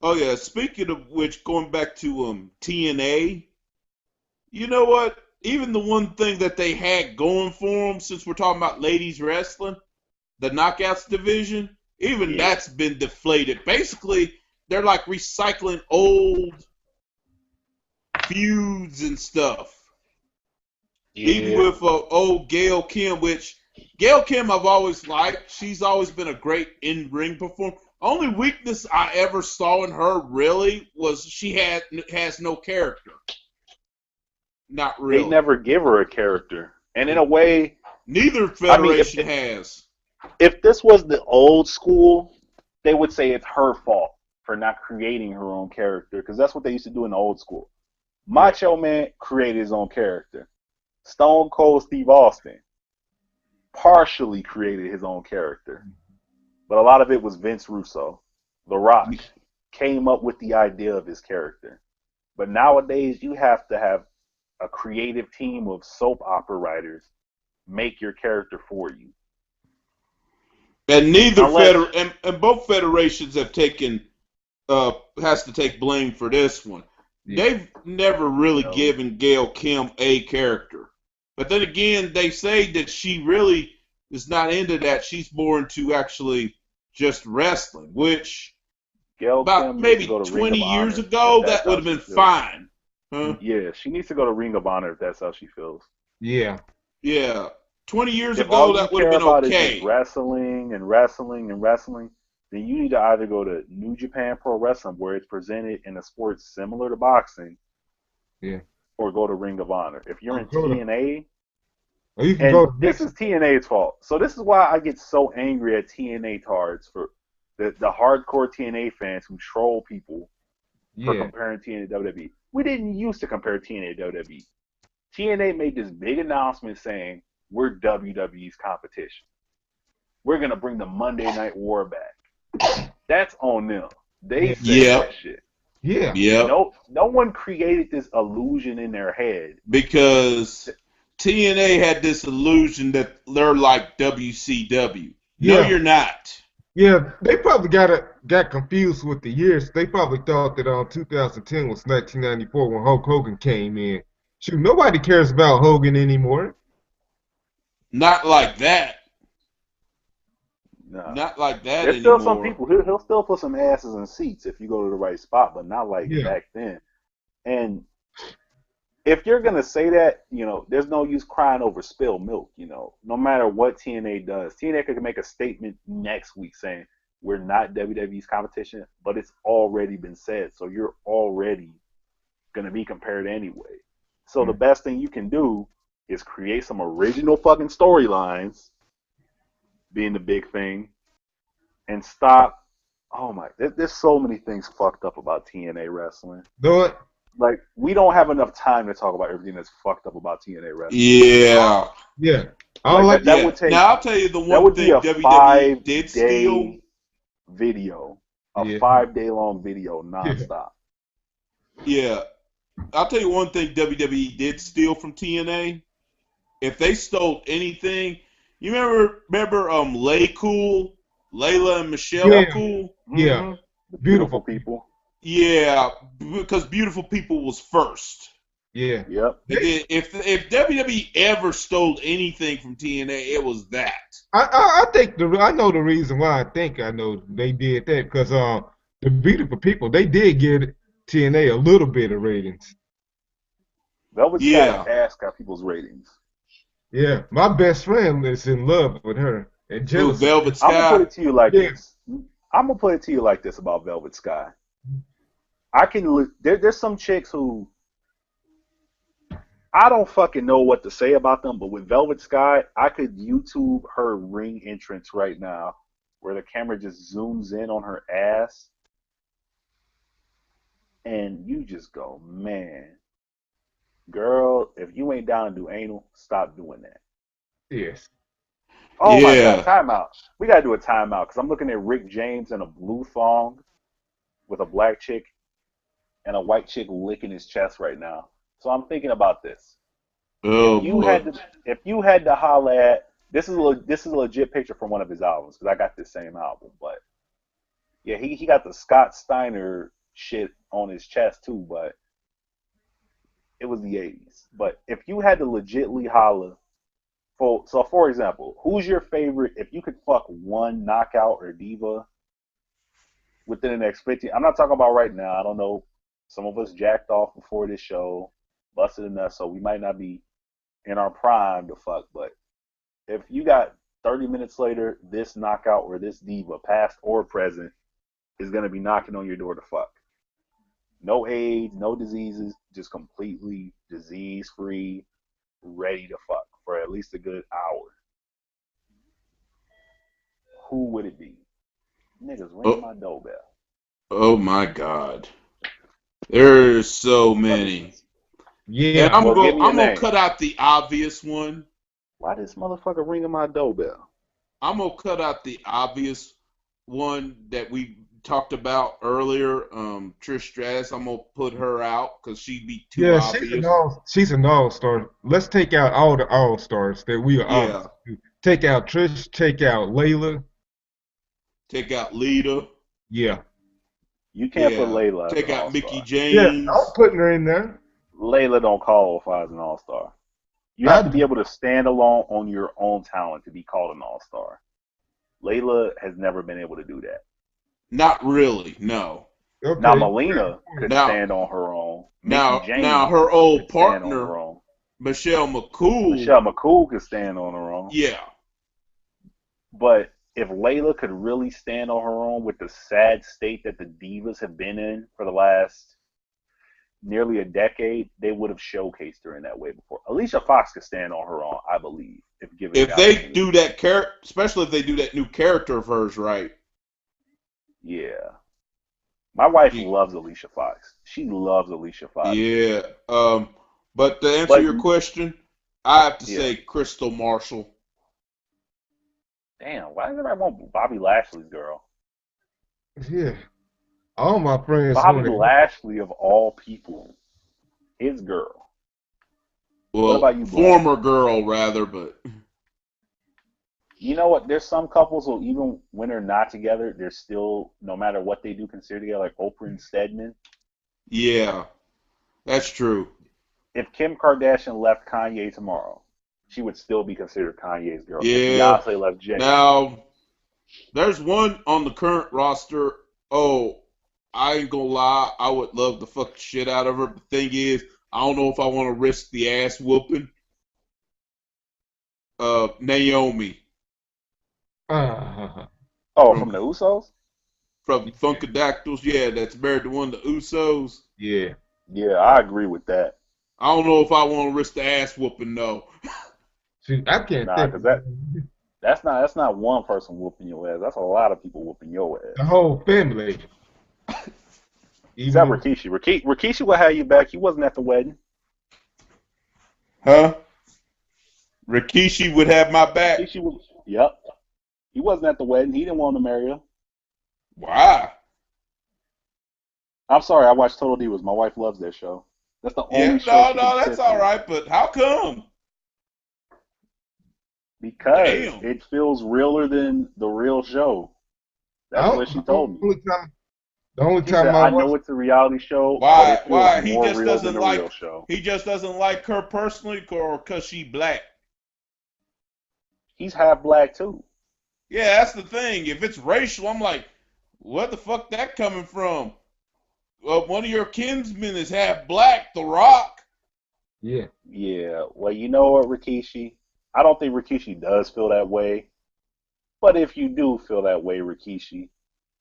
Oh yeah. Speaking of which, going back to TNA, you know what? Even the one thing that they had going for them, since we're talking about ladies wrestling, the Knockouts division, even that's been deflated. Basically, they're like recycling old feuds and stuff. Yeah. Even with old Gail Kim, which Gail Kim I've always liked. She's always been a great in-ring performer. Only weakness I ever saw in her really was she has no character. Not really. They never give her a character. And in a way, neither federation has. If this was the old school, they would say it's her fault for not creating her own character, because that's what they used to do in the old school. Macho Man created his own character. Stone Cold Steve Austin partially created his own character. But a lot of it was Vince Russo. The Rock came up with the idea of his character. But nowadays, you have to have a creative team of soap opera writers make your character for you. And and both federations have taken has to take blame for this one. Yeah. They've never really given Gail Kim a character. But then again, they say that she really is not into that. She's more into actually just wrestling, which Gail about Kim maybe 20 years ago, that would have been fine. Huh? Yeah, she needs to go to Ring of Honor if that's how she feels. Yeah. Yeah. 20 years ago, that would have been okay. If wrestling, then you need to either go to New Japan Pro Wrestling, where it's presented in a sport similar to boxing, or go to Ring of Honor. If you're in TNA, this is TNA's fault. So this is why I get so angry at TNA tards, for the hardcore TNA fans who troll people for comparing TNA to WWE. We didn't used to compare TNA to WWE. TNA made this big announcement saying, we're WWE's competition. We're going to bring the Monday Night War back. That's on them. They said that shit. Yeah. No one created this illusion in their head. Because TNA had this illusion that they're like WCW. No, you're not. Yeah, they probably got confused with the years. They probably thought that 2010 was 1994 when Hulk Hogan came in. Shoot, nobody cares about Hogan anymore. Not like that. No. Not like that There's anymore. Still some people. He'll still put some asses in seats if you go to the right spot, but not like back then. And if you're gonna say that, there's no use crying over spilled milk. No matter what TNA does, TNA could make a statement next week saying we're not WWE's competition, but it's already been said, so you're already gonna be compared anyway. So the best thing you can do is create some original fucking storylines, being the big thing, and stop. Oh my, there's so many things fucked up about TNA wrestling. Do it. Like, we don't have enough time to talk about everything that's fucked up about TNA wrestling. Yeah. Yeah. That would take, now, I'll tell you the one thing WWE did steal. Video. A 5-day long video nonstop. Yeah. I'll tell you one thing WWE did steal from TNA. If they stole anything, you remember Layla and Michelle Cool? Yeah. Mm-hmm. Beautiful people. Yeah, because Beautiful People was first. Yeah. Yep. If WWE ever stole anything from TNA, it was that. I think I know the reason why. I know they did that because the Beautiful People, they did give TNA a little bit of ratings. Velvet Sky asked got people's ratings. Yeah, my best friend is in love with her. And Velvet Sky. I'm gonna put it to you like this. I'm gonna put it to you like this about Velvet Sky. There's some chicks who I don't fucking know what to say about them, but with Velvet Sky, I could YouTube her ring entrance right now, where the camera just zooms in on her ass, and you just go, man, girl, if you ain't down to do anal, stop doing that. Yes. Oh my God, timeout. We gotta do a timeout because I'm looking at Rick James in a blue thong with a black chick and a white chick licking his chest right now. So I'm thinking about this. Oh, If you had to holla at, this is a legit picture from one of his albums because I got this same album, but yeah, he got the Scott Steiner shit on his chest too, but it was the 80s. But if you had to legitly holla, for example, who's your favorite? If you could fuck one knockout or diva within the next 15, I'm not talking about right now. I don't know. Some of us jacked off before this show, busted a nut, so we might not be in our prime to fuck. But if you got 30 minutes later, this knockout or this diva, past or present, is going to be knocking on your door to fuck. No AIDS, no diseases, just completely disease-free, ready to fuck for at least a good hour. Who would it be? Niggas ring my doorbell. Oh my God. There's so many. Yeah. And I'm gonna cut out the obvious one. Why this motherfucker ringing my doorbell? I'm gonna cut out the obvious one that we talked about earlier. Trish Stratus. I'm gonna put her out because she'd be too obvious. She's an all-star. Let's take out all the all-stars that we are. Yeah. Take out Trish. Take out Layla. Take out Lita. Yeah. You can't put Layla. Take out Mickey James. Yeah, I'm putting her in there. Layla don't qualify as an all-star. You have to be able to stand alone on your own talent to be called an all-star. Layla has never been able to do that. Not really, no. Okay. Now Melina could stand on her own. Now her old partner, Michelle McCool could stand on her own. Yeah. But if Layla could really stand on her own with the sad state that the divas have been in for the last nearly a decade, they would have showcased her in that way before. Alicia Fox could stand on her own, I believe. If they do that character, especially if they do that new character of hers right. Yeah. My wife loves Alicia Fox. She loves Alicia Fox. Yeah. But to answer your question, I have to say Crystal Marshall. Damn, why does everybody want Bobby Lashley's girl? Yeah. All my friends. Bobby Lashley, of all people, his girl. Well, what about you, former girl, rather, but. You know what? There's some couples who, even when they're not together, they're still, no matter what they do, considered together, like Oprah and Stedman. Yeah, that's true. If Kim Kardashian left Kanye tomorrow, she would still be considered Kanye's girl. Yeah. If Beyonce left Jay. Now, there's one on the current roster. Oh, I ain't gonna lie. I would love to fuck the shit out of her. The thing is, I don't know if I want to risk the ass whooping. Naomi. From the Usos? From Funkadactyls, yeah, that's married to one of the Usos. Yeah. Yeah, I agree with that. I don't know if I want to risk the ass whooping though. See, I can't think. Because that's not one person whooping your ass. That's a lot of people whooping your ass. The whole family. Except Rikishi. Rikishi will have you back. He wasn't at the wedding. Huh? Rikishi would have my back. Yep. He wasn't at the wedding. He didn't want to marry her. Why? I'm sorry. I watched Total Divas. My wife loves that show. That's the only show. No, that's all right. But how come? Because it feels realer than the real show. That's what she told me. The only time I know it's a reality show. Why? He just doesn't like. Real show. He just doesn't like her personally, or because she black. He's half black too. Yeah, that's the thing. If it's racial, I'm like, where the fuck that coming from? Well, one of your kinsmen is half black, The Rock. Yeah. Yeah. Well, you know what, Rikishi? I don't think Rikishi does feel that way. But if you do feel that way, Rikishi,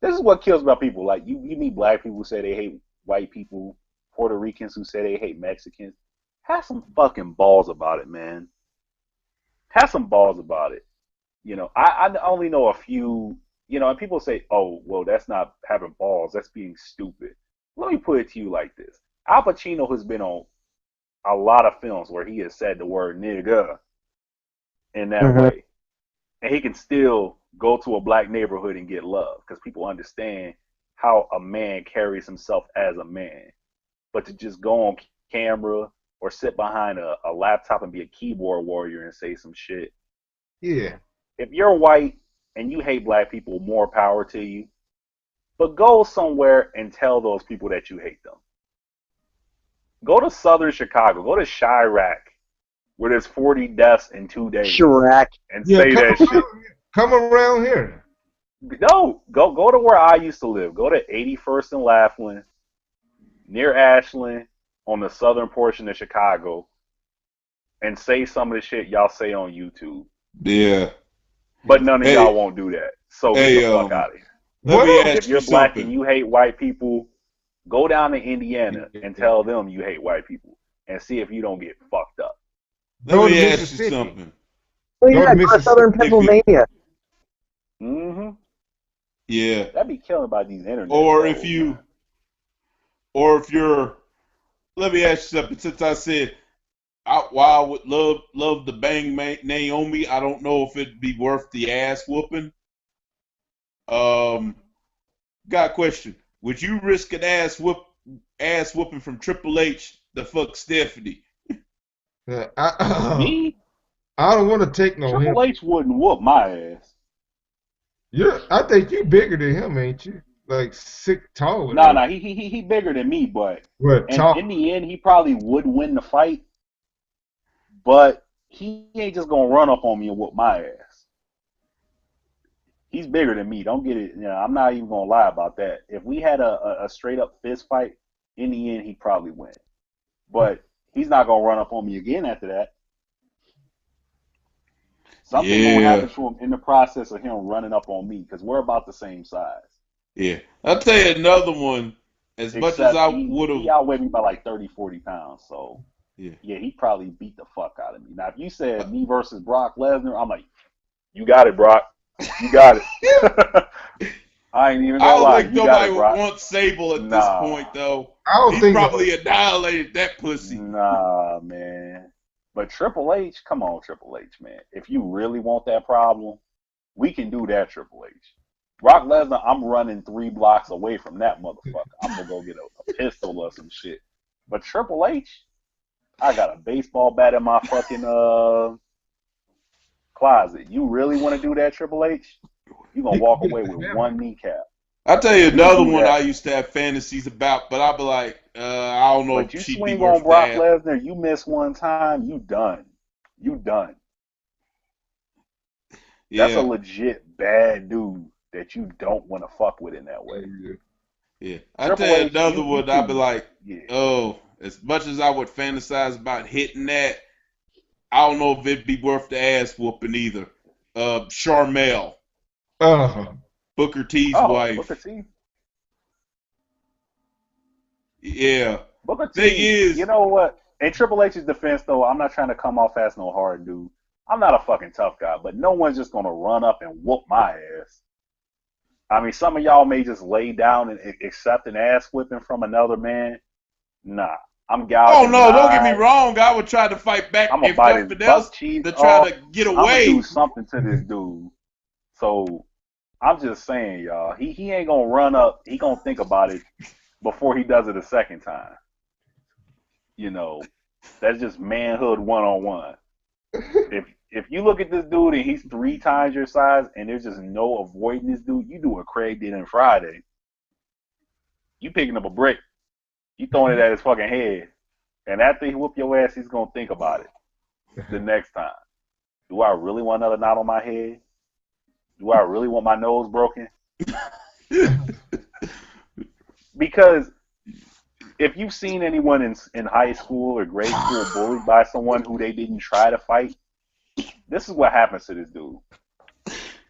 this is what kills about people. Like, you meet black people who say they hate white people, Puerto Ricans who say they hate Mexicans. Have some fucking balls about it, man. Have some balls about it. You know, I only know a few, you know, and people say, oh, well, that's not having balls. That's being stupid. Let me put it to you like this. Al Pacino has been on a lot of films where he has said the word nigga in that way. And he can still go to a black neighborhood and get love because people understand how a man carries himself as a man. But to just go on camera or sit behind a laptop and be a keyboard warrior and say some shit. Yeah. If you're white and you hate black people, more power to you. But go somewhere and tell those people that you hate them. Go to southern Chicago. Go to Chirac, where there's 40 deaths in 2 days. Chirac. And say that shit. Come around here. No, go to where I used to live. Go to 81st and Laughlin, near Ashland, on the southern portion of Chicago, and say some of the shit y'all say on YouTube. Yeah. But none of y'all won't do that. So get the fuck out of here. If you're black and you hate white people, go down to Indiana and tell them you hate white people and see if you don't get fucked up. Let me ask you something. Well, yeah, go to southern Pennsylvania. Mm-hmm. Yeah. That'd be killing by these internet. Or if you're, let me ask you something. Since I said, while I would love to bang Naomi, I don't know if it'd be worth the ass whooping. Got a question. Would you risk an ass whooping from Triple H to fuck Stephanie? Me? I don't want to take no Triple H wouldn't whoop my ass. Yeah, I think you bigger than him, ain't you? Like 6 taller. Nah, he bigger than me, but in the end, he probably would win the fight. But he ain't just gonna run up on me and whoop my ass. He's bigger than me. Don't get it. You know, I'm not even gonna lie about that. If we had a straight up fist fight, in the end, he'd probably win. But he's not gonna run up on me again after that. Something gonna happen to him in the process of him running up on me because we're about the same size. Yeah, I'll tell you another one. Much as I would have, he outweighed me by like 30, 40 pounds. So yeah, he probably beat the fuck out of me. Now, if you said me versus Brock Lesnar, I'm like, you got it, Brock. You got it. I ain't even gonna lie. I don't think nobody would want Sable at this point, though. He probably annihilated that pussy. Nah, man. But Triple H, come on, Triple H, man. If you really want that problem, we can do that, Triple H. Brock Lesnar, I'm running 3 blocks away from that motherfucker. I'm gonna go get a pistol or some shit. But Triple H, I got a baseball bat in my fucking closet. You really want to do that, Triple H? You gonna walk away with 1 kneecap. I'll tell you another one I used to have fantasies about, but I'll be like, I don't know but if you she'd swing be worth on Brock that. Lesnar, you miss one time, you done. You done. Yeah. That's a legit bad dude that you don't want to fuck with in that way. Yeah. I'll tell you another one, I'll be like, oh, as much as I would fantasize about hitting that, I don't know if it'd be worth the ass whooping either. Charmel. Booker T's wife. Booker T. Yeah. Booker T. Thing is, you know what? In Triple H's defense, though, I'm not trying to come off as no hard dude. I'm not a fucking tough guy, but no one's just gonna run up and whoop my ass. I mean, some of y'all may just lay down and accept an ass whipping from another man. Nah, I'm gouging. Oh no, don't get me wrong. I would try to fight back I'm if nothing else to try to get away. I'm gonna do something to this dude. So I'm just saying, y'all, he ain't gonna run up. He gonna think about it before he does it a second time. You know, that's just manhood 101. If you look at this dude and he's 3 times your size and there's just no avoiding this dude, you do what Craig did on Friday. You picking up a brick, you throwing it at his fucking head, and after he whoop your ass, he's gonna think about it the next time. Do I really want another knot on my head? Do I really want my nose broken? Because if you've seen anyone in high school or grade school bullied by someone who they didn't try to fight, this is what happens to this dude.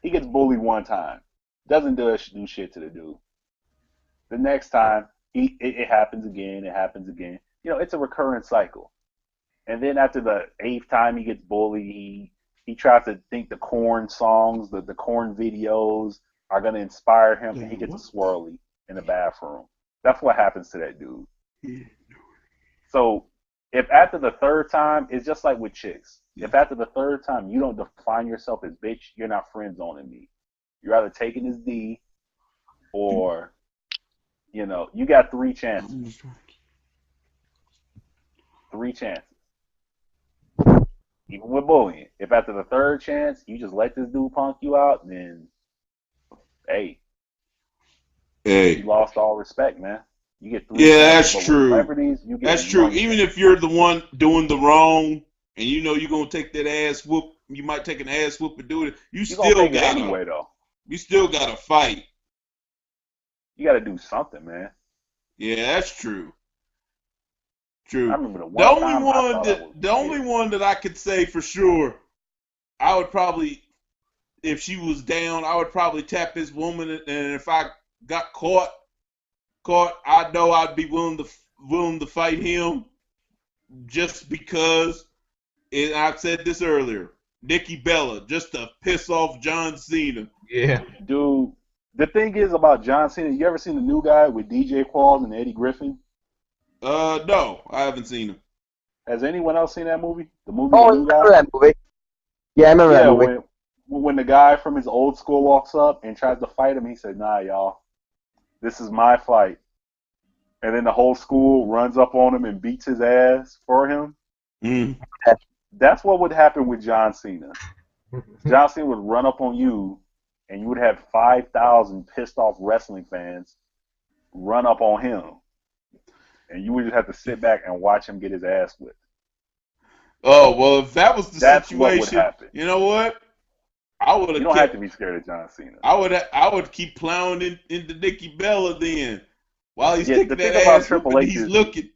He gets bullied one time, doesn't do shit to the dude. The next time, it happens again. It happens again. You know, it's a recurring cycle. And then after the 8th time he gets bullied, he tries to think the corn songs, the corn videos are going to inspire him, and he gets a swirly in the bathroom. That's what happens to that dude. So if after the 3rd time, it's just like with chicks. If after the 3rd time you don't define yourself as bitch, you're not friend zoning me. You're either taking this D or, you know, you got 3 chances. 3 chances. Even with bullying. If after the 3rd chance you just let this dude punk you out, then hey, you lost all respect, man. You get 3 chances. That's true. You get that's true. Even if you're the one doing the wrong, and you know you're gonna take that ass whoop, you might take an ass whoop and do it. You still got it anyway, though. You still gotta fight. You gotta do something, man. Yeah, that's true. True. I remember the only one that I could say for sure, I would probably, if she was down, I would probably tap this woman, and if I got caught, I know I'd be willing to fight him, just because. And I said this earlier, Nikki Bella, just to piss off John Cena. Yeah, dude. The thing is about John Cena, you ever seen the new guy with DJ Qualls and Eddie Griffin? No, I haven't seen him. Has anyone else seen that movie? The movie. Oh, I remember that movie. Yeah, I remember that movie. When the guy from his old school walks up and tries to fight him, he said, "Nah, y'all, this is my fight." And then the whole school runs up on him and beats his ass for him. Mm. That's what would happen with John Cena. John Cena would run up on you, and you would have 5,000 pissed off wrestling fans run up on him. And you would just have to sit back and watch him get his ass whipped. Oh, well, if that was the situation, what would happen. You know what? I would have. You don't have to be scared of John Cena. I would keep plowing into Nikki Bella then. While he's taking that ass Triple H he's looking.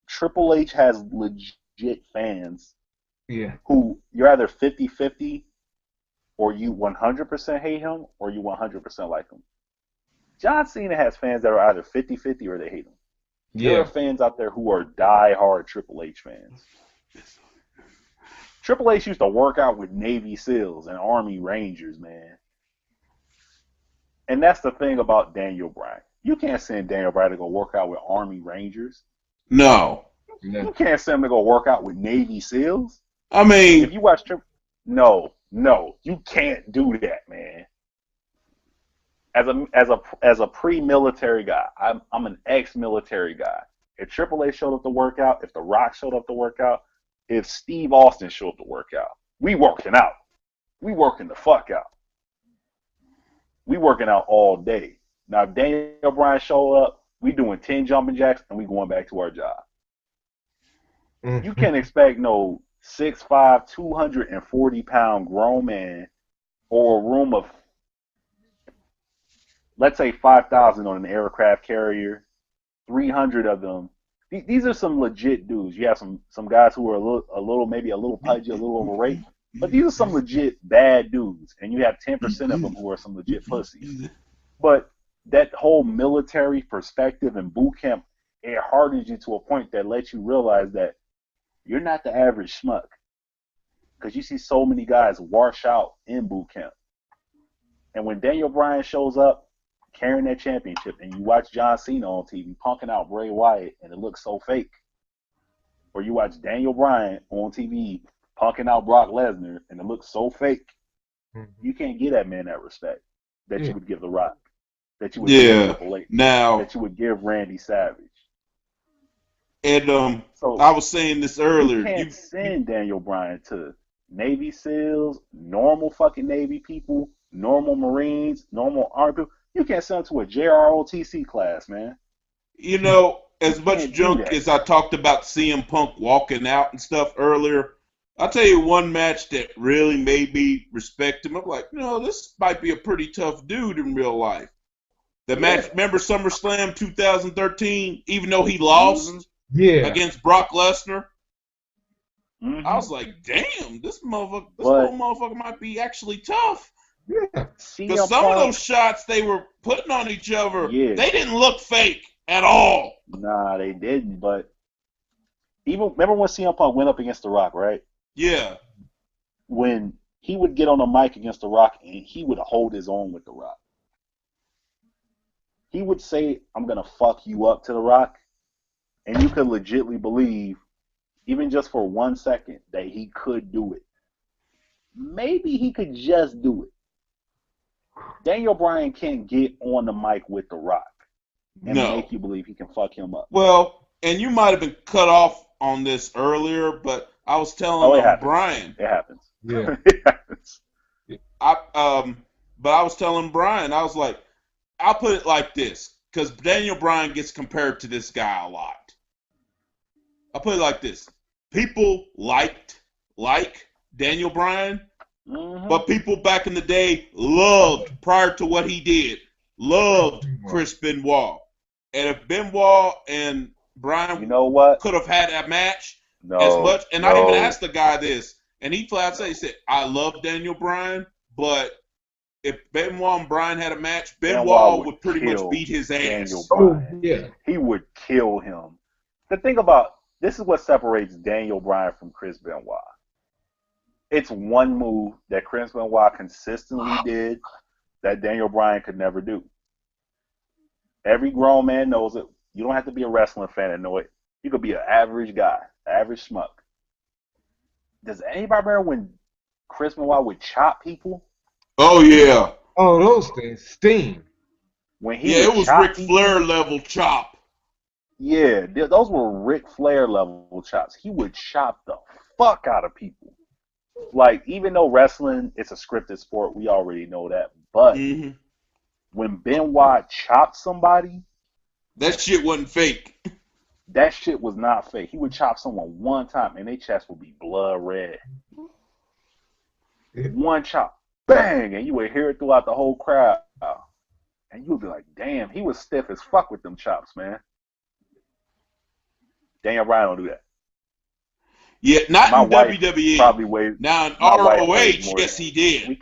Triple H has legit fans. Yeah. Who you're either 50-50 or you 100% hate him or you 100% like him. John Cena has fans that are either 50-50 or they hate him. Yeah. There are fans out there who are die-hard Triple H fans. Triple H used to work out with Navy SEALs and Army Rangers, man. And that's the thing about Daniel Bryan. You can't send Daniel Bryan to go work out with Army Rangers. No. You can't send him to go work out with Navy SEAls. I mean, if you watch no, you can't do that, man. As a pre-military guy, I'm an ex-military guy. If Triple H showed up to work out, if The Rock showed up to work out, if Steve Austin showed up to work out, we working out. We working the fuck out. We working out all day. Now, if Daniel Bryan show up, we doing 10 jumping jacks and we going back to our job. Mm-hmm. You can't expect no 6'5", 240-pound grown man or a room of, let's say 5,000 on an aircraft carrier, 300 of them. These are some legit dudes. You have some guys who are a little maybe a little pudgy, a little overweight, but these are some legit bad dudes, and you have 10% of them who are some legit pussies. But that whole military perspective and boot camp, it hardens you to a point that lets you realize that you're not the average schmuck, because you see so many guys wash out in boot camp. And when Daniel Bryan shows up carrying that championship, and you watch John Cena on TV punking out Bray Wyatt, and it looks so fake, or you watch Daniel Bryan on TV punking out Brock Lesnar, and it looks so fake, you can't give that man that respect that you would give The Rock, that you would give Triple H, that you would give Randy Savage. And so I was saying this earlier. You can't send Daniel Bryan to Navy SEALs, normal fucking Navy people, normal Marines, normal Army people. You can't send him to a JROTC class, man. You know, as much junk as I talked about CM Punk walking out and stuff earlier, I'll tell you one match that really made me respect him. I'm like, this might be a pretty tough dude in real life. The match, remember SummerSlam 2013, even though he lost against Brock Lesnar? Mm-hmm. I was like, damn, this motherfucker might be actually tough. Yeah. Because some of those shots they were putting on each other, they didn't look fake. at all. Nah, they didn't. But even remember when CM Punk went up against The Rock, right? Yeah. When he would get on the mic against The Rock and he would hold his own with The Rock. He would say, "I'm gonna fuck you up" to The Rock, and you could legitimately believe, even just for 1 second, that he could do it. Maybe he could just do it. Daniel Bryan can't get on the mic with The Rock and make you believe he can fuck him up. Well, and you might have been cut off on this earlier, but I was telling Brian. It happens. Yeah. It happens. But I was telling Brian, I was like, I'll put it like this, because Daniel Bryan gets compared to this guy a lot. I'll put it like this. People like Daniel Bryan, but people back in the day loved, prior to what he did, loved Chris Benoit. And if Benoit and Bryan could have had a match as much, and I even asked the guy this, and he flat out said, I love Daniel Bryan, but if Benoit and Bryan had a match, Benoit would pretty much beat his ass. Yeah. He would kill him. The thing about this is what separates Daniel Bryan from Chris Benoit. It's one move that Chris Benoit consistently did that Daniel Bryan could never do. Every grown man knows it. You don't have to be a wrestling fan to know it. You could be an average guy, average schmuck. Does anybody remember when Chris Benoit would chop people? Oh, yeah. Oh, those things sting. When he it was Ric Flair level chop. Yeah, those were Ric Flair level chops. He would chop the fuck out of people. Like, even though wrestling is a scripted sport, we already know that. But when Benoit chopped somebody, that shit wasn't fake. That shit was not fake. He would chop someone one time and their chest would be blood red. One chop, bang, and you would hear it throughout the whole crowd. And you would be like, damn, he was stiff as fuck with them chops, man. Daniel Bryan don't do that. Yeah, not in WWE. Probably way, now in ROH, yes, he did. We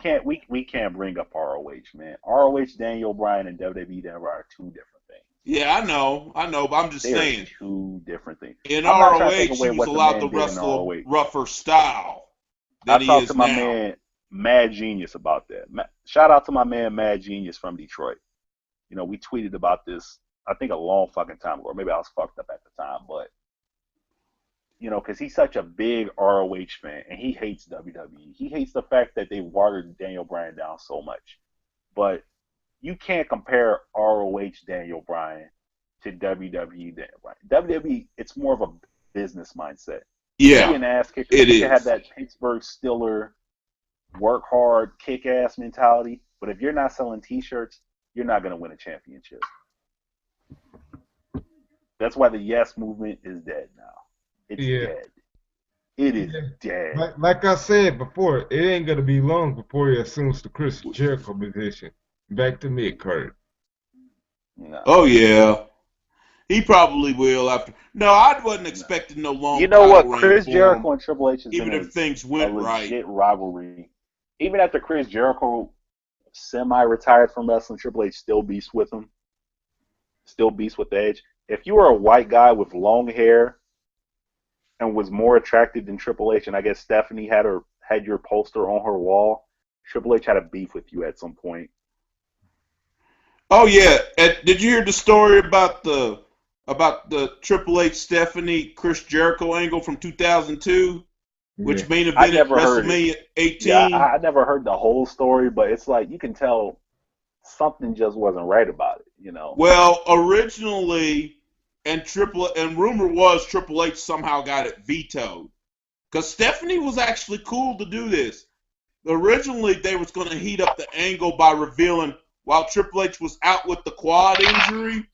can't bring up ROH, man. ROH, Daniel Bryan, and WWE are two different things. Yeah, I know, but I'm just saying. Two different things. In ROH, he was allowed to wrestle a rougher style than he is now. I talked to my man Mad Genius about that. Shout out to my man Mad Genius from Detroit. You know, we tweeted about this, I think, a long fucking time ago. Or maybe I was fucked up at the time, but you know, because he's such a big ROH fan, and he hates WWE. He hates the fact that they watered Daniel Bryan down so much. But you can't compare ROH Daniel Bryan to WWE Daniel Bryan. WWE, it's more of a business mindset. Yeah, an ass kicker. It is. You have that Pittsburgh Steeler, work hard, kick-ass mentality. But if you're not selling T-shirts, you're not going to win a championship. That's why the Yes movement is dead now. It's dead. It is dead. Like I said before, it ain't going to be long before he assumes the Chris Jericho position. Back to mid-card. No. Oh, yeah. He probably will after. No, I wasn't expecting no long. You know what? Chris Jericho and Triple H has even been if things went a right. legit rivalry. Even after Chris Jericho semi-retired from wrestling, Triple H still beasts with him. Still beasts with Edge. If you were a white guy with long hair and was more attractive than Triple H, and I guess Stephanie had your poster on her wall, Triple H had a beef with you at some point. Oh yeah, did you hear the story about the Triple H Stephanie Chris Jericho angle from 2002, which main evented WrestleMania 18? Yeah, I never heard the whole story, but it's like you can tell something just wasn't right about it, you know. Well, originally. And rumor was Triple H somehow got it vetoed. Because Stephanie was actually cool to do this. Originally, they was going to heat up the angle by revealing, while Triple H was out with the quad injury,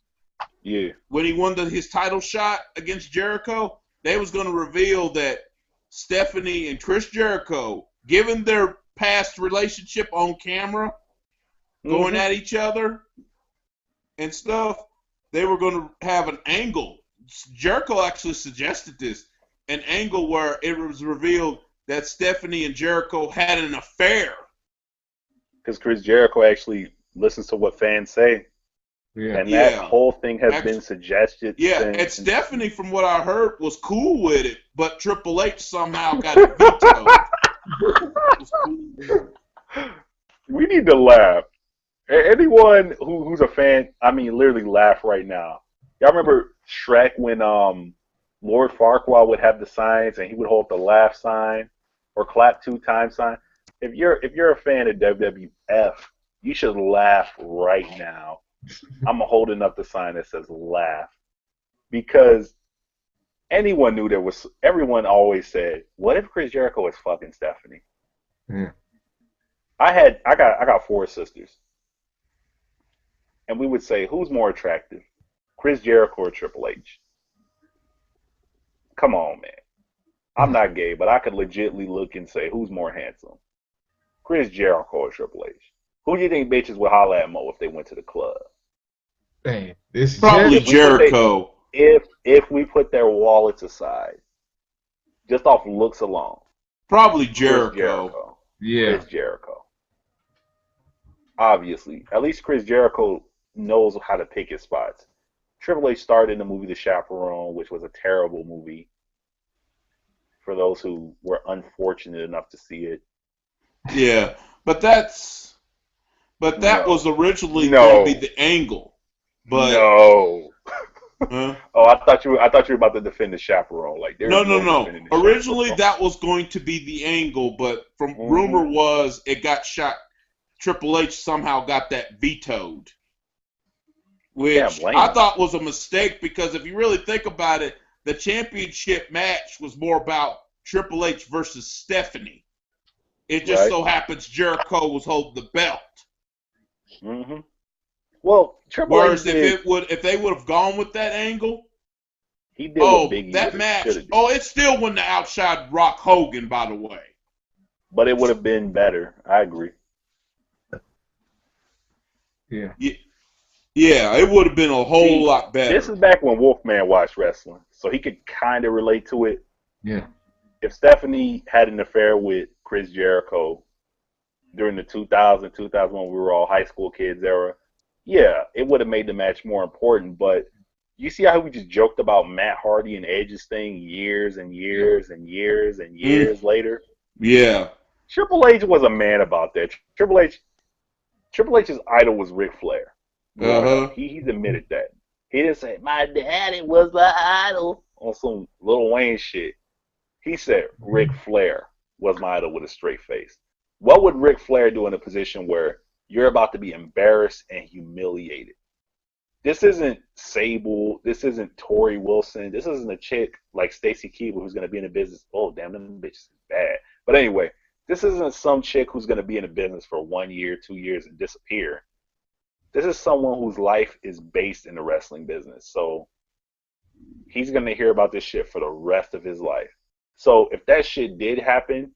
when he won his title shot against Jericho, they was going to reveal that Stephanie and Chris Jericho, given their past relationship on camera, going at each other and stuff, they were going to have an angle. Jericho actually suggested this, an angle where it was revealed that Stephanie and Jericho had an affair. Because Chris Jericho actually listens to what fans say. Yeah. And that whole thing has been suggested. Yeah, since, and Stephanie, from what I heard, was cool with it, but Triple H somehow got it vetoed. We need to laugh. Anyone who's a fan, I mean, literally laugh right now. Y'all remember Shrek when Lord Farquaad would have the signs and he would hold the laugh sign or clap 2 times sign? If you're a fan of WWF, you should laugh right now. I'm holding up the sign that says laugh because anyone knew everyone always said, what if Chris Jericho is fucking Stephanie? Yeah. I got 4 sisters. And we would say, who's more attractive? Chris Jericho or Triple H? Come on, man. I'm not gay, but I could legitimately look and say, who's more handsome? Chris Jericho or Triple H? Who do you think bitches would holler at Mo if they went to the club? Hey, it's probably Jericho. If we put their wallets aside, just off looks alone. Probably Jericho. Yeah. Chris Jericho. Obviously. At least Chris Jericho knows how to pick his spots. Triple H starred in the movie The Chaperone, which was a terrible movie for those who were unfortunate enough to see it. Yeah, but that was originally going to be the angle. But no. Huh? Oh, I thought you were about to defend The Chaperone. Like no. Originally, that was going to be the angle, but from rumor was it got shot. Triple H somehow got that vetoed, which I thought was a mistake because if you really think about it, the championship match was more about Triple H versus Stephanie. It just so happens Jericho was holding the belt. Mm-hmm. Well, Triple Whereas H if they would have gone with that angle, he did what Biggie that match. Oh, it still wouldn't have outshined Rock Hogan, by the way. But it would have been better. I agree. Yeah. Yeah, it would have been a whole lot better. This is back when Wolfman watched wrestling, so he could kind of relate to it. Yeah. If Stephanie had an affair with Chris Jericho during the 2000 when we were all high school kids era, yeah, it would have made the match more important. But you see how we just joked about Matt Hardy and Edge's thing years and years and years and years later? Yeah. Triple H was a man about that. Triple H's idol was Ric Flair. He's admitted that. He didn't say, my daddy was my idol on some Lil Wayne shit. He said, Ric Flair was my idol with a straight face. What would Ric Flair do in a position where you're about to be embarrassed and humiliated? This isn't Sable. This isn't Tori Wilson. This isn't a chick like Stacy Keibler who's going to be in the business. Oh, damn, them bitches is bad. But anyway, this isn't some chick who's going to be in the business for 1 year, 2 years, and disappear. This is someone whose life is based in the wrestling business. So he's going to hear about this shit for the rest of his life. So if that shit did happen,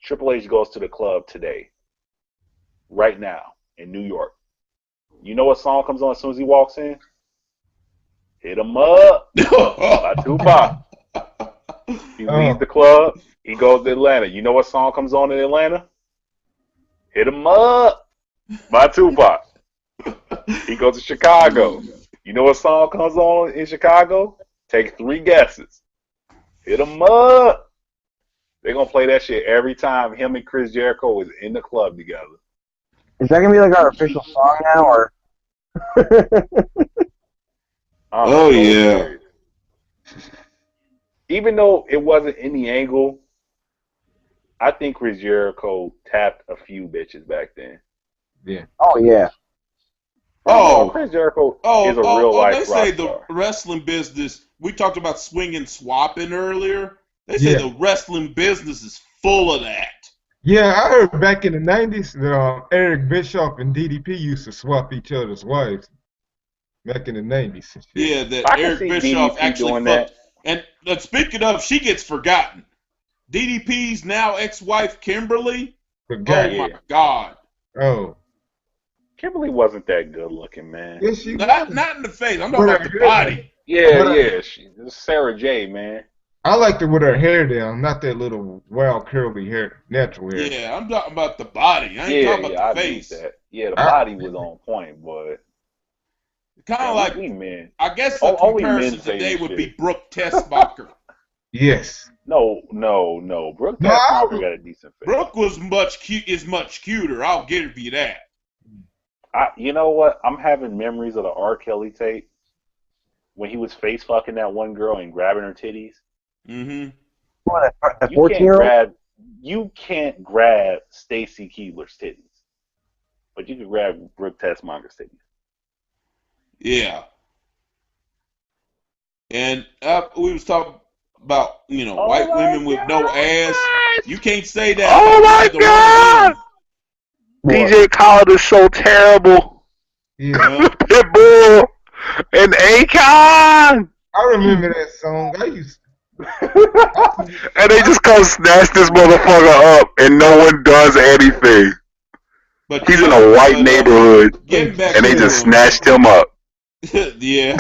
Triple H goes to the club today, right now, in New York. You know what song comes on as soon as he walks in? Hit 'em up by Tupac. He leaves the club. He goes to Atlanta. You know what song comes on in Atlanta? Hit 'em up by Tupac. He goes to Chicago. You know what song comes on in Chicago? Take 3 guesses. Hit 'em up. They're going to play that shit every time him and Chris Jericho is in the club together. Is that going to be like our official song now, or? Oh, yeah. Even though it wasn't in the angle, I think Chris Jericho tapped a few bitches back then. Yeah. Oh, yeah. Oh, Chris Jericho is a real life they say rock star. The wrestling business, we talked about swinging swapping earlier. They say the wrestling business is full of that. Yeah, I heard back in the 90s that Eric Bischoff and DDP used to swap each other's wives. Back in the 90s. Yeah, that Eric Bischoff DDP actually doing fucked. that. And speaking of, she gets forgotten. DDP's now ex-wife, Kimberly. Forgot. Oh, my God. Oh. Kimberly wasn't that good looking, man. Yes, she Not in the face. I'm talking about the body. Yeah. She's Sarah J, man. I liked her with her hair down, not that little wild curly hair, natural hair. Yeah, I'm talking about the body. I ain't talking about the face. That. Yeah, the body was on point, but Kind of like, we men. I guess the Only men comparison say today this would shit. be Brooke Tessmacher. Yes. No. Brooke Tessmacher got a decent face. Brooke was much cuter. I'll give you that. You know what? I'm having memories of the R. Kelly tape when he was face fucking that one girl and grabbing her titties. Mm-hmm. What, a 14-year-old? You can't grab Stacy Keibler's titties, but you can grab Brooke Tessmacher's titties. Yeah. And we was talking about, white women with no ass. You can't say that. Oh my God! DJ Khaled is so terrible. Yeah. Pitbull and Akon. I remember that song. I used and they just come snatch this motherfucker up and no one does anything. But he's in a white neighborhood and they just snatched him up. Yeah.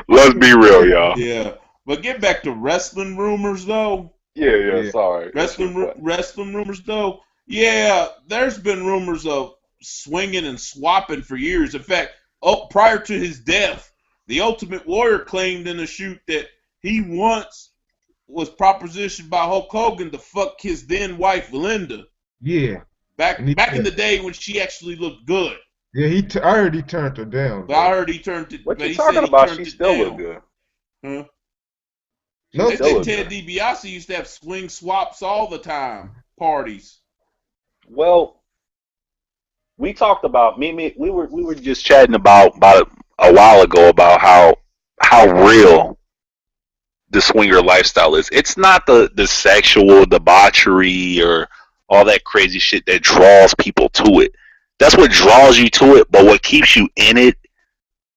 Let's be real, y'all. Yeah. But get back to wrestling rumors, though. Yeah. Sorry. Wrestling rumors, though. Yeah, there's been rumors of swinging and swapping for years. In fact, prior to his death, the Ultimate Warrior claimed in a shoot that he once was propositioned by Hulk Hogan to fuck his then wife, Linda. Yeah. Back in the day when she actually looked good. Yeah, I heard he turned her down. But I heard he turned it. What but you talking about? She still down. look good. Huh? No, they say Ted DiBiase used to have swing swaps all the time, parties. Well, we talked about we were just chatting about a while ago about how real the swinger lifestyle is. It's not the sexual debauchery or all that crazy shit that draws people to it. That's what draws you to it, but what keeps you in it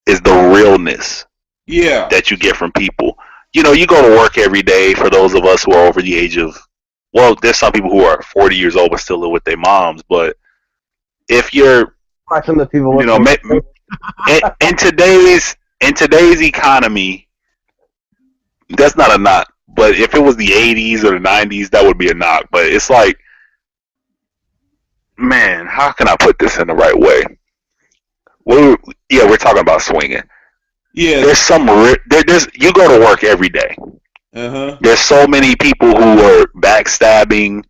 is the realness that you get from people. You go to work every day. For those of us who are over the age of, well, there's some people who are 40 years old but still live with their moms. But if you're, some of the people, in today's economy, that's not a knock. But if it was the 80s or the 90s, that would be a knock. But it's like, man, how can I put this in the right way? We're talking about swinging. Yeah, there's you go to work every day. Uh-huh. There's so many people who are backstabbing,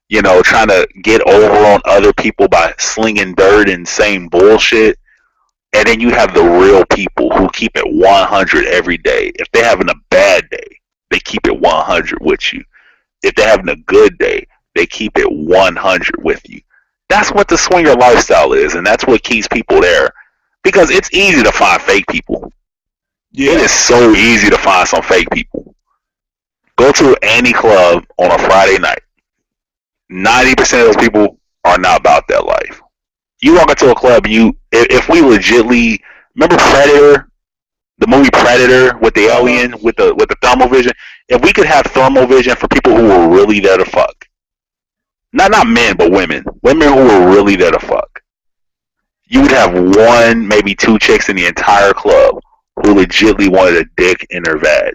trying to get over on other people by slinging dirt and saying bullshit. And then you have the real people who keep it 100 every day. If they're having a bad day, they keep it 100 with you. If they're having a good day, they keep it 100 with you. That's what the swinger lifestyle is, and that's what keeps people there. Because it's easy to find fake people. Yeah. It is so easy to find some fake people. Go to any club on a Friday night. 90% of those people are not about that life. You walk into a club, if we legitly remember Predator, the movie Predator with the alien with the thermal vision. If we could have thermal vision for people who were really there to fuck, not men but women who were really there to fuck, you would have one, maybe two chicks in the entire club who legitimately wanted a dick in their vag.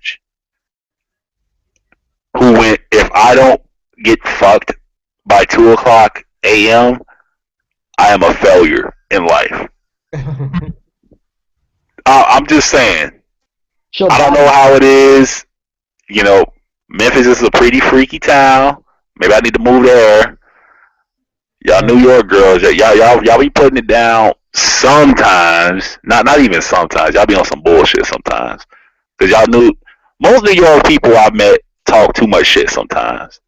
Who went, if I don't get fucked by 2:00 a.m., I am a failure in life. I'm just saying. I don't know how it is. Memphis is a pretty freaky town. Maybe I need to move there. Y'all New York girls, y'all be putting it down sometimes. Not even sometimes. Y'all be on some bullshit sometimes. Cause most New York people I've met talk too much shit sometimes.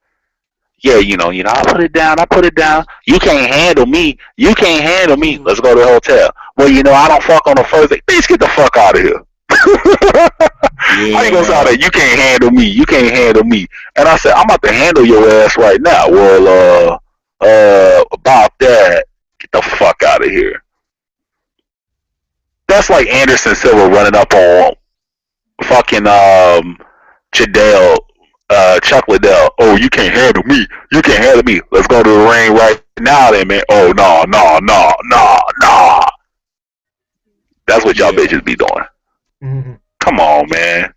Yeah, I put it down. You can't handle me. Let's go to the hotel. Well, I don't fuck on the first day. Bitch, get the fuck out of here. I ain't gonna say that. You can't handle me. And I said, I'm about to handle your ass right now. Well, about that, get the fuck out of here. That's like Anderson Silva running up on fucking Chadell. Chuck Liddell, oh, you can't handle me. Let's go to the ring right now then, man. Oh, no. That's what y'all bitches be doing. Mm-hmm. Come on, man.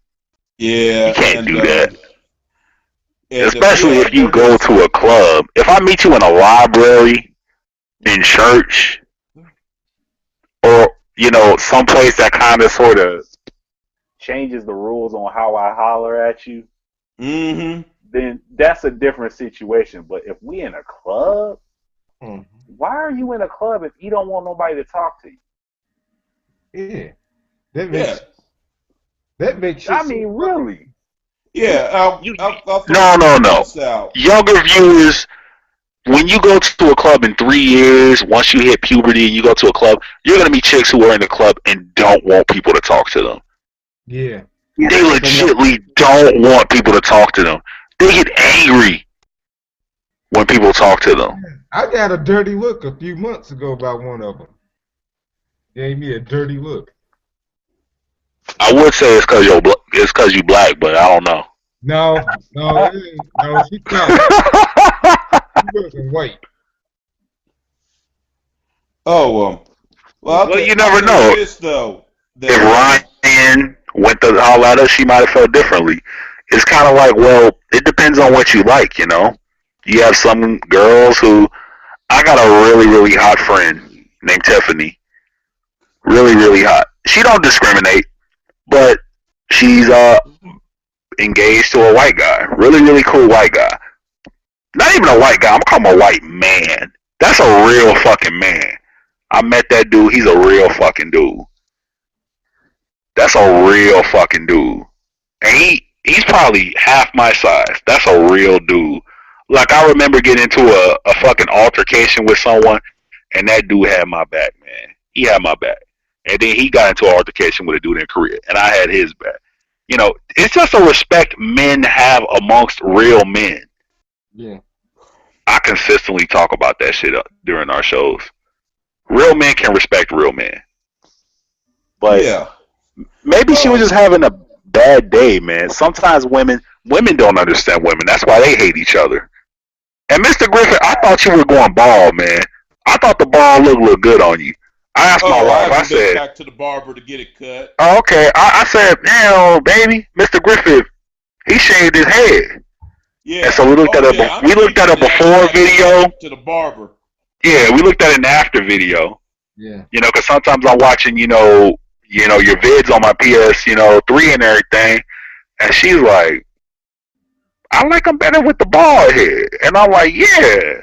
Yeah. You can't do that. Especially if you go to a club. If I meet you in a library, in church, or someplace that kind of sort of changes the rules on how I holler at you, Mm-hmm. then that's a different situation. But if we in a club, why are you in a club if you don't want nobody to talk to you? Yeah. That makes I mean, really. Yeah, I'll throw No. this out. Younger viewers, when you go to a club in 3 years, once you hit puberty and you go to a club, you're gonna meet chicks who are in the club and don't want people to talk to them. Yeah. They legitimately don't want people to talk to them. They get angry when people talk to them. I got a dirty look a few months ago by one of them. Gave me a dirty look. I would say it's because you black, but I don't know. No, it ain't. No, she colored. She wasn't white. Oh well, you never know. This though, If Ryan went to holler at her, she might have felt differently. It's kind of like, well, it depends on what you like, You have some girls who, I got a really, really hot friend named Tiffany. Really, really hot. She don't discriminate, but she's engaged to a white guy. Really, really cool white guy. Not even a white guy. I'm calling him a white man. That's a real fucking man. I met that dude. He's a real fucking dude. That's a real fucking dude. And he's probably half my size. That's a real dude. Like, I remember getting into a fucking altercation with someone, and that dude had my back, man. He had my back. And then he got into an altercation with a dude in Korea, and I had his back. It's just a respect men have amongst real men. Yeah. I consistently talk about that shit during our shows. Real men can respect real men. But yeah. Maybe she was just having a bad day, man. Sometimes women don't understand women. That's why they hate each other. And Mr. Griffin, I thought you were going bald, man. I thought the bald looked good on you. I asked my wife, I said, back to the barber to get it cut. Oh, okay. I said, baby, Mr. Griffin, he shaved his head. Yeah. And so we looked at a before video. To the barber. Yeah, we looked at an after video. Yeah. Because sometimes I'm watching, your vids on my PS3 and everything, and she's like, I like him better with the bald head. And I'm like, yeah.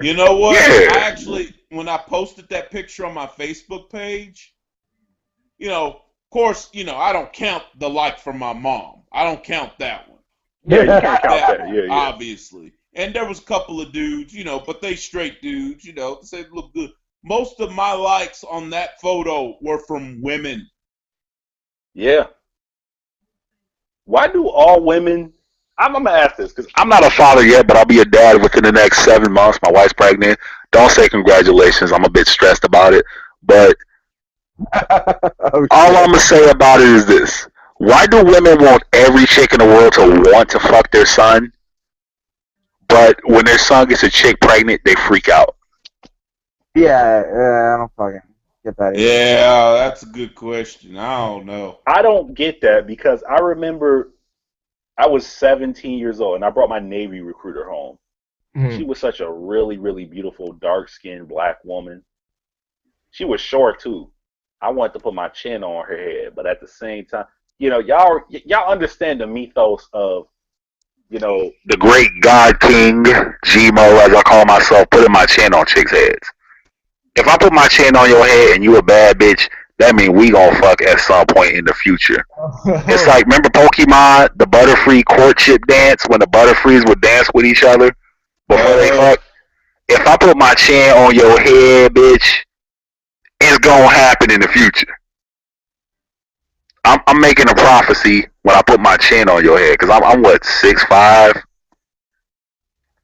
You know what? Yeah. I actually, when I posted that picture on my Facebook page, of course, I don't count the like from my mom. I don't count that one. Yeah, you can't count that. Yeah. Obviously. And there was a couple of dudes, but they straight dudes, they said look good. Most of my likes on that photo were from women. Yeah. Why do all women... I'm going to ask this, because I'm not a father yet, but I'll be a dad within the next 7 months. My wife's pregnant. Don't say congratulations. I'm a bit stressed about it. But all I'm going to say about it is this. Why do women want every chick in the world to want to fuck their son? But when their son gets a chick pregnant, they freak out. Yeah, I don't fucking get that either. Yeah, that's a good question. I don't know. I don't get that because I remember I was 17 years old and I brought my Navy recruiter home. Mm-hmm. She was such a really, really beautiful, dark-skinned black woman. She was short, too. I wanted to put my chin on her head, but at the same time, y'all understand the mythos of, the great God King, G-Mo, as I call myself, putting my chin on chicks' heads. If I put my chin on your head and you a bad bitch, that means we gonna fuck at some point in the future. It's like, remember Pokemon, the Butterfree courtship dance, when the Butterfrees would dance with each other before they fuck? If I put my chin on your head, bitch, it's gonna happen in the future. I'm making a prophecy when I put my chin on your head, because I'm what, 6'5"?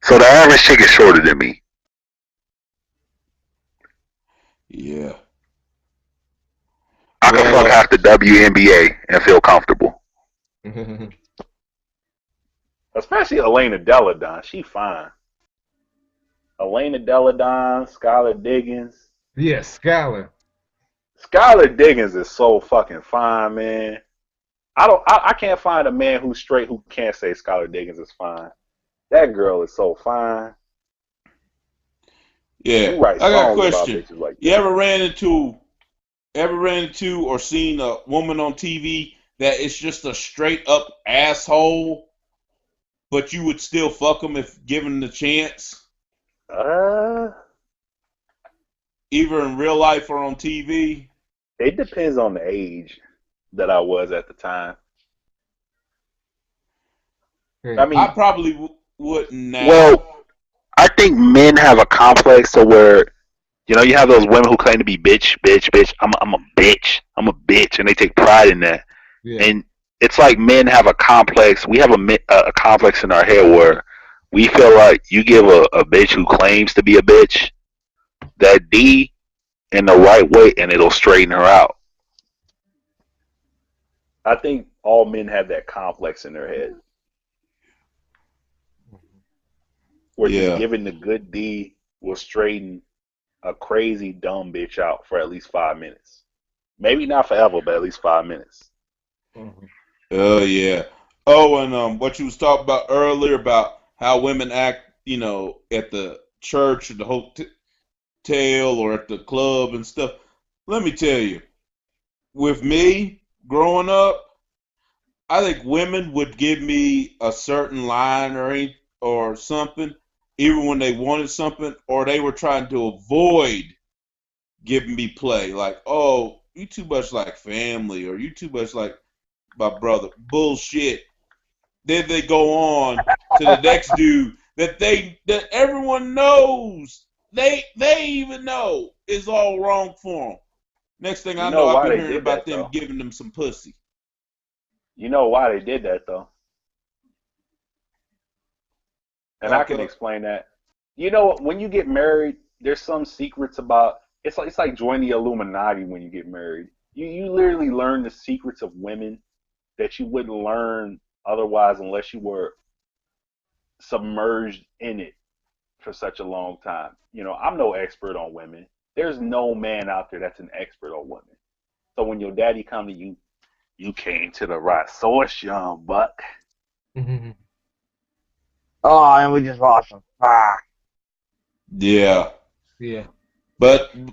So the average chick is shorter than me. Yeah. I can fuck half the WNBA and feel comfortable. Especially Elena Deladon. She fine. Elena Deladon, Skylar Diggins. Yes, Skylar. Skylar Diggins is so fucking fine, man. I can't find a man who's straight who can't say Skylar Diggins is fine. That girl is so fine. Yeah. I got a question. Like you ever ran into ever ran into or seen a woman on TV that is just a straight up asshole, but you would still fuck them if given the chance? Either in real life or on TV? It depends on the age that I was at the time. I mean, I probably wouldn't now. Well, I think men have a complex to where, you have those women who claim to be bitch. I'm a bitch. I'm a bitch, and they take pride in that. Yeah. And it's like men have a complex. We have a complex in our head where we feel like you give a bitch who claims to be a bitch that D in the right way, and it'll straighten her out. I think all men have that complex in their head. Where just giving the good D will straighten a crazy dumb bitch out for at least 5 minutes. Maybe not forever, but at least 5 minutes. Oh yeah. Oh, and what you was talking about earlier about how women act, at the church or the hotel or at the club and stuff. Let me tell you, with me growing up, I think women would give me a certain line or something, even when they wanted something, or they were trying to avoid giving me play. Like, oh, you too much like family, or you too much like my brother. Bullshit. Then they go on to the next dude that everyone knows. They even know is all wrong for them. Next thing I know, I've been hearing about them giving them some pussy. You know why they did that, though? And I can explain that. When you get married, there's some secrets about it's like joining the Illuminati when you get married. You literally learn the secrets of women that you wouldn't learn otherwise unless you were submerged in it for such a long time. I'm no expert on women. There's no man out there that's an expert on women. So when your daddy come to you, you came to the right source, young buck. Oh, and we just lost him. Yeah. Yeah. But he's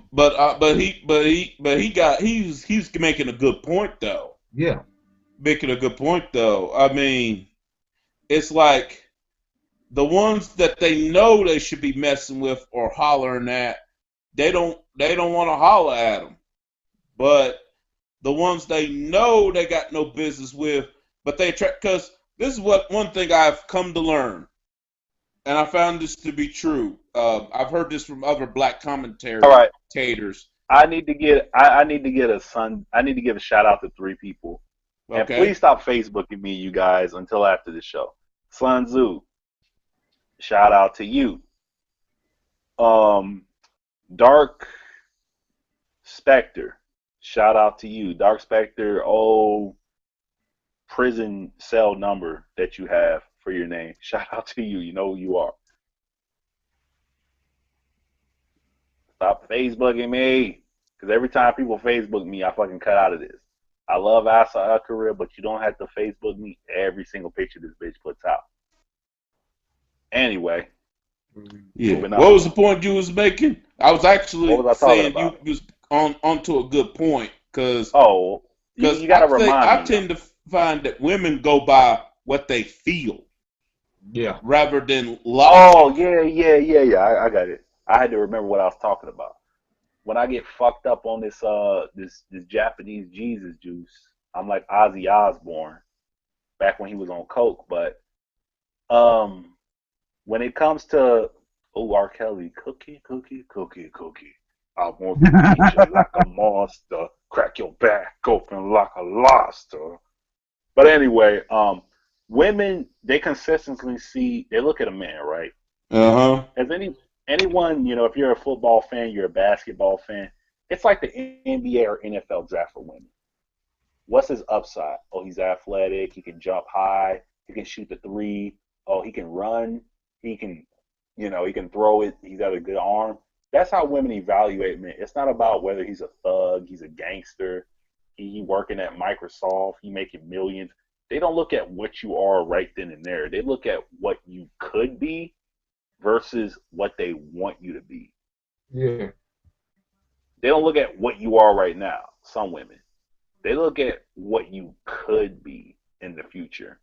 making a good point though. Yeah. Making a good point though. I mean, it's like the ones that they know they should be messing with or hollering at, they don't want to holler at them. But the ones they know they got no business with, but they try, because this is one thing I've come to learn, and I found this to be true. I've heard this from other black commentators. All right. I need to get a shout out to 3 people. Okay. And please stop Facebooking me, you guys, until after the show. Sun Tzu, shout out to you. Dark Spectre, shout out to you. Dark Spectre, prison cell number that you have for your name. Shout out to you. You know who you are. Stop Facebooking me. Because every time people Facebook me, I fucking cut out of this. I love Asa Akira, but you don't have to Facebook me every single picture this bitch puts out. Anyway. Yeah. What was the point you was making? I was actually saying you was onto a good point. Because you got to remind me. I tend to find that women go by what they feel. Yeah. Rather than logic. Oh, yeah. I got it. I had to remember what I was talking about. When I get fucked up on this Japanese Jesus juice, I'm like Ozzy Osbourne back when he was on coke. But when it comes to R. Kelly, cookie, I want to eat you like a monster, crack your back open like a lobster. But anyway, women, they consistently they look at a man, right? As anyone, if you're a football fan, you're a basketball fan, it's like the NBA or NFL draft for women. What's his upside? Oh, he's athletic. He can jump high. He can shoot the 3. Oh, he can run. He can, he can throw it. He's got a good arm. That's how women evaluate men. It's not about whether he's a thug, he's a gangster, he working at Microsoft, he making millions. They don't look at what you are right then and there. They look at what you could be versus what they want you to be. Yeah. They don't look at what you are right now. some women. They look at what you could be in the future.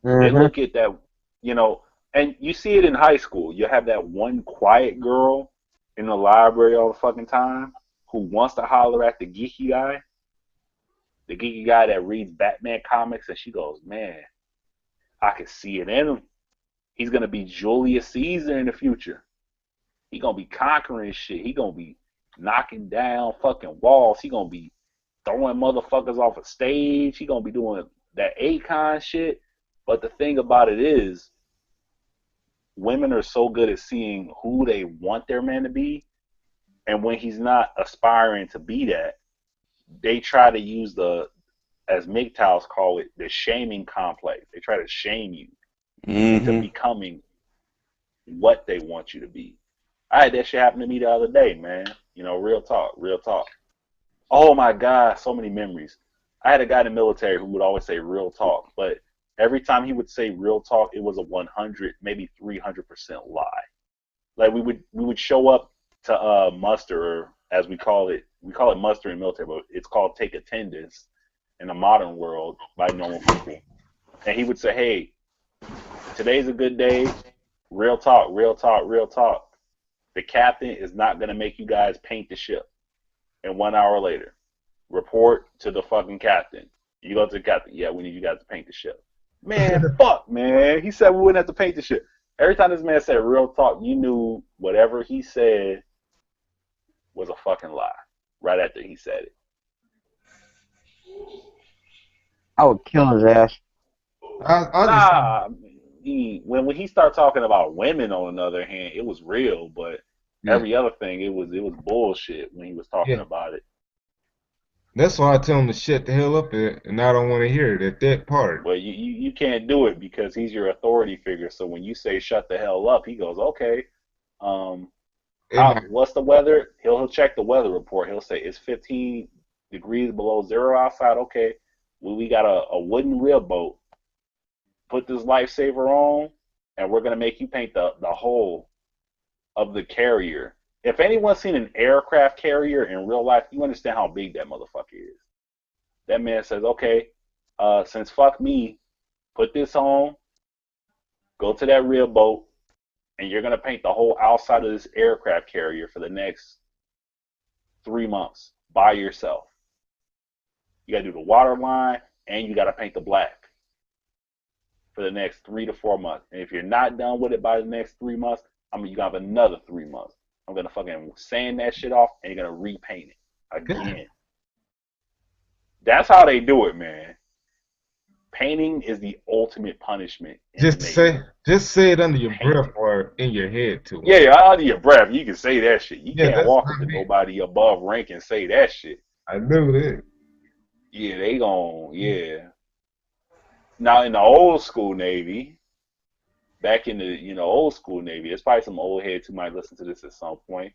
They look at that, you know, and you see it in high school. You have that one quiet girl in the library all the fucking time who wants to holler at the geeky guy that reads Batman comics, and she goes, man, I can see it in him. He's going to be Julius Caesar in the future. He going to be conquering shit. He going to be knocking down fucking walls. He going to be throwing motherfuckers off a stage. He going to be doing that Akon shit. But the thing about it is, women are so good at seeing who they want their man to be, and when he's not aspiring to be that, they try to use the, as MGTOWs call it, the shaming complex. They try to shame you into becoming what they want you to be. I had that shit happen to me the other day, man. You know, real talk, real talk. Oh my God, so many memories. I had a guy in the military who would always say real talk, but every time he would say real talk, it was a 100, maybe 300% lie. Like we would show up to muster, or as we call it muster in the military, but it's called take attendance in the modern world by normal people. And he would say, hey, today's a good day. Real talk, real talk, real talk. The captain is not going to make you guys paint the ship. And 1 hour later, report to the fucking captain. You go to the captain. Yeah, we need you guys to paint the ship. Man, fuck, man. He said we wouldn't have to paint the ship. Every time this man said real talk, you knew whatever he said was a fucking lie right after he said it. I would kill his ass. When he started talking about women, on the other hand, it was real, but every other thing, it was bullshit when he was talking about it. That's why I tell him to shut the hell up, and I don't want to hear it at that part. Well, you can't do it because he's your authority figure. So when you say shut the hell up, he goes, okay. What's the weather? He'll check the weather report. He'll say it's 15 degrees below zero outside. Okay, well, we got a wooden rib boat. Put this lifesaver on, and we're gonna make you paint the hull of the carrier. If anyone's seen an aircraft carrier in real life, you understand how big that motherfucker is. That man says, okay, since fuck me, put this on, go to that rib boat, and you're going to paint the whole outside of this aircraft carrier for the next 3 months by yourself. You got to do the water line, and you got to paint the black for the next 3 to 4 months. And if you're not done with it by the next 3 months, you're going to have another 3 months. I'm going to fucking sand that shit off, and you're going to repaint it again. That's how they do it, man. Painting is the ultimate punishment. Just say it under your breath or in your head, too. Yeah, under your breath. You can say that shit. You can't walk up to nobody above rank and say that shit. I knew that. Yeah, they gon', yeah. Now, in the old school Navy, back in the old school Navy, there's probably some old heads who might listen to this at some point,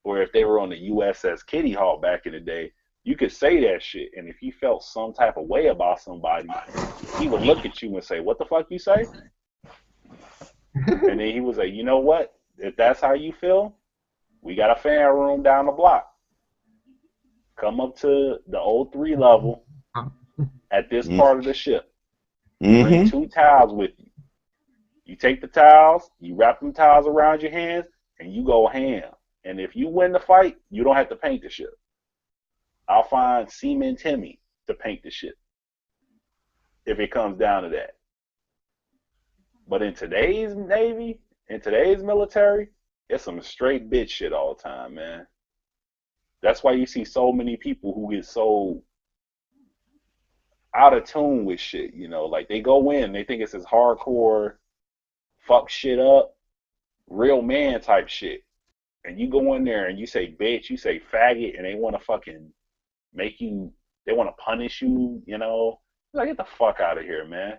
or if they were on the USS Kitty Hawk back in the day, you could say that shit, and if you felt some type of way about somebody, he would look at you and say, what the fuck you say? And then he would say, you know what? If that's how you feel, we got a fan room down the block. Come up to the 03 level at this part of the ship. Bring 2 towels with you. You take the towels, you wrap them towels around your hands, and you go ham. And if you win the fight, you don't have to paint the ship. I'll find Seaman Timmy to paint the ship if it comes down to that. But in today's Navy, in today's military, it's some straight bitch shit all the time, man. That's why you see so many people who get so out of tune with shit, like they go in, they think it's this hardcore fuck shit up, real man type shit. And you go in there and you say bitch, you say faggot, and they want to fucking make you, they want to punish you, Like, get the fuck out of here, man.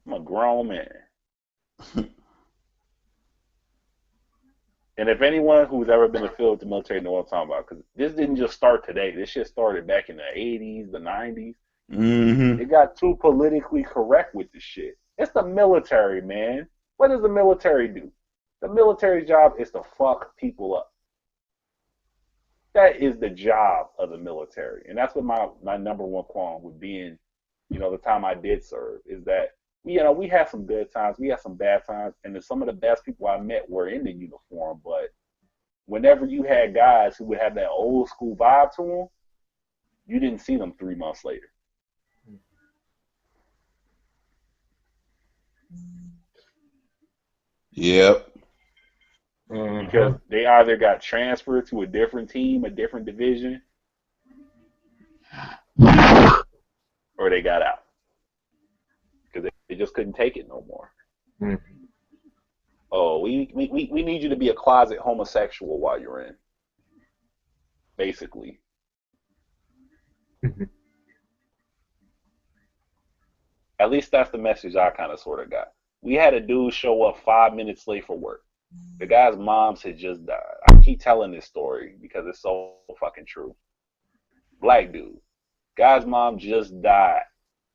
I'm a grown man. And if anyone who's ever been affiliated with the military knows what I'm talking about, because this didn't just start today. This shit started back in the 80s, the 90s. It got too politically correct with this shit. It's the military, man. What does the military do? The military's job is to fuck people up. that is the job of the military, and that's what my number one qualm with being, the time I did serve is that we had some good times, we had some bad times, and then some of the best people I met were in the uniform. But whenever you had guys who would have that old school vibe to them, you didn't see them 3 months later. Yep. Because they either got transferred to a different team, a different division, or they got out because they just couldn't take it no more. Mm-hmm. Oh, we need you to be a closet homosexual while you're in, basically. Mm-hmm. At least that's the message I kind of sort of got. We had a dude show up 5 minutes late for work. The guy's moms had just died. I keep telling this story because it's so fucking true. Black dude. Guy's mom just died.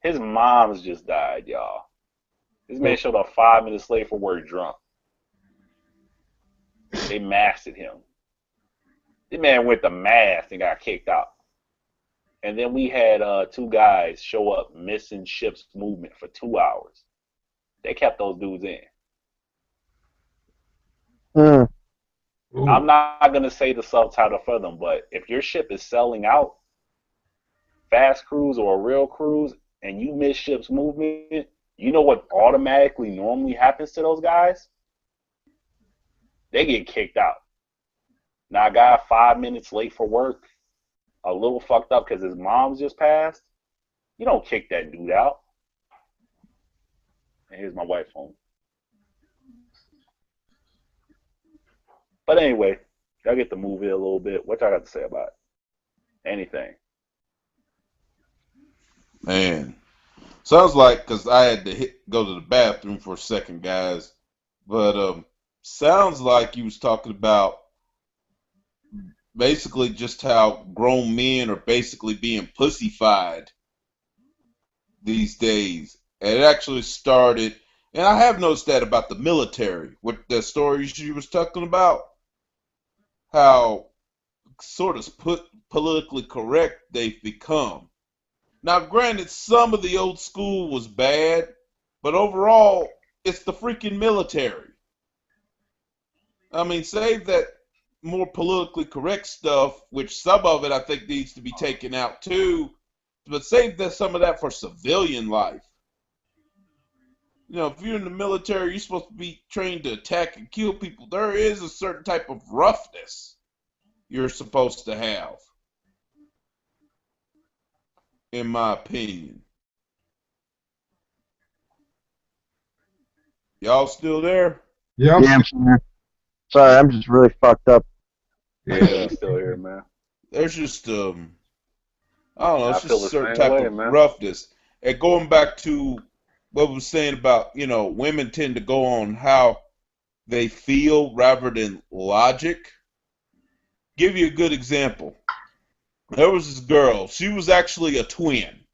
His mom's just died, y'all. This man showed up 5 minutes late for work drunk. They masked him. This man went to mass and got kicked out. And then we had 2 guys show up missing ship's movement for 2 hours. They kept those dudes in. I'm not going to say the subtitle for them, but if your ship is selling out, fast cruise or a real cruise, and you miss ship's movement, you know what automatically normally happens to those guys? They get kicked out. Now, a guy 5 minutes late for work, a little fucked up because his mom's just passed, you don't kick that dude out. And here's my wife's phone. But anyway, y'all get to move it a little bit. What y'all got to say about it? Anything? Man, sounds like, because I had to go to the bathroom for a second, guys. But sounds like you was talking about basically just how grown men are basically being pussified these days. And it actually started, and I have noticed that about the military, with the stories you was talking about, how sort of politically correct they've become. Now, granted, some of the old school was bad, but overall, it's the freaking military. I mean, save that more politically correct stuff, which some of it I think needs to be taken out too, but save some of that for civilian life. If you're in the military, you're supposed to be trained to attack and kill people. There is a certain type of roughness you're supposed to have, in my opinion. Y'all still there? Yeah, I'm sorry. Sorry, I'm just really fucked up. Yeah, I'm still here, man. There's just I don't know, it's I feel just a the certain same type way, of man. roughness. And going back to what we were saying about, women tend to go on how they feel rather than logic. Give you a good example. There was this girl. She was actually a twin.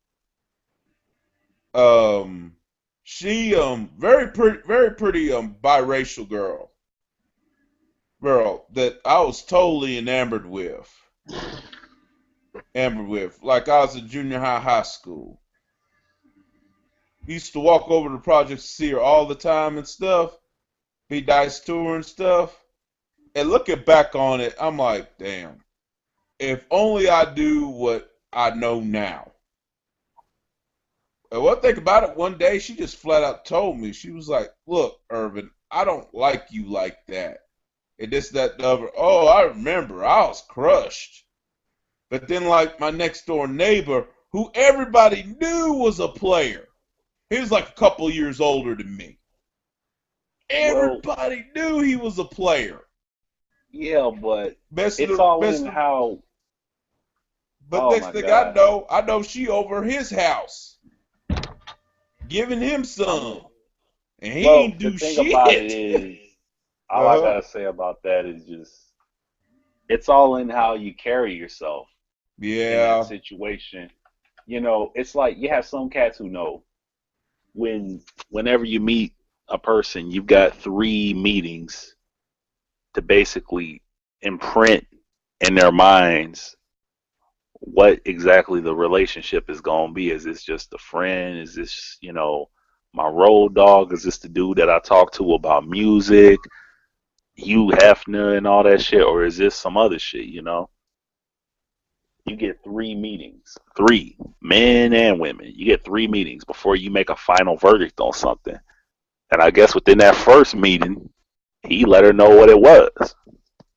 She very pretty biracial girl that I was totally enamored with. Like I was in junior high school. Used to walk over to the projects to see her all the time and stuff. Be nice to her and stuff. And looking back on it, I'm like, damn. If only I do what I know now. And one thing about it, one day she just flat out told me, she was like, look, Irvin, I don't like you like that. And this, that, and the other. Oh, I remember. I was crushed. But then, like, my next door neighbor, who everybody knew was a player, he was like a couple years older than me. Everybody knew he was a player. Yeah, but it's all in how. But next thing I know she over his house, giving him some, and he ain't do shit. The thing about it is, all I gotta say about that is just, it's all in how you carry yourself. Yeah. In that situation, it's like you have some cats who know whenever you meet a person, you've got 3 meetings to basically imprint in their minds what exactly the relationship is going to be. Is this just a friend? Is this, my road dog? Is this the dude that I talk to about music, Hugh Hefner and all that shit? Or is this some other shit, You get 3 meetings. 3, men and women. You get 3 meetings before you make a final verdict on something. And I guess within that first meeting, he let her know what it was.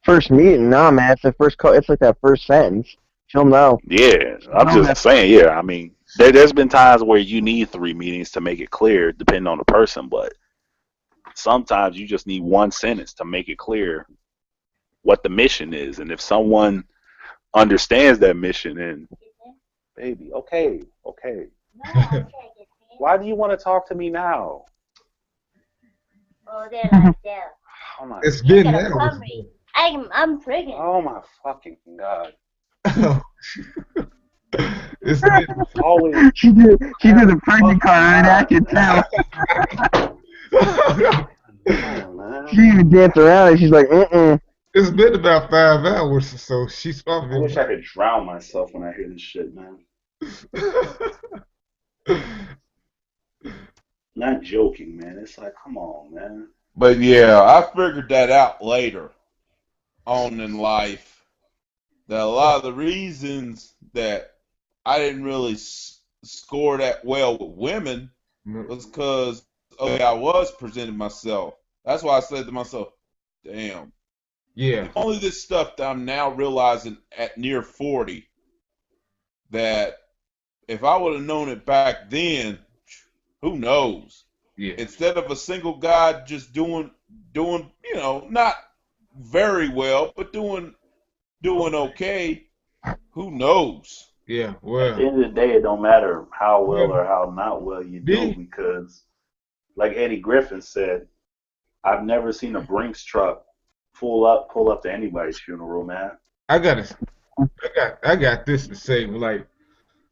First meeting? Nah, man. It's the first. It's like that first sentence. She'll know. Yeah, I'm just saying. Yeah, I mean, there's been times where you need 3 meetings to make it clear, depending on the person. But sometimes you just need 1 sentence to make it clear what the mission is. And if someone understands that mission, and baby, okay. Why do you want to talk to me now? Oh, they're like that. Oh my It's been Look at hours. a puppy. I'm pregnant. Oh my fucking god! It's been Always. She did the pregnant card right after too. She even danced around and she's like, It's been about 5 hours or so. She's I probably. wish I could drown myself when I hear this shit, man. Not joking, man. It's like, come on, man. But yeah, I figured that out later on in life. That a lot of the reasons that I didn't really score that well with women was because I was presenting myself. That's why I said to myself, damn. Yeah. Only this stuff that I'm now realizing at near 40 that if I would have known it back then, who knows? Yeah. Instead of a single guy just doing, not very well, but doing okay, who knows? Yeah. At Well. the end of the day, it don't matter how well or how not well you do, because, like Eddie Griffin said, I've never seen a Brinks truck pull up to anybody's funeral, man. I got this to say. Like,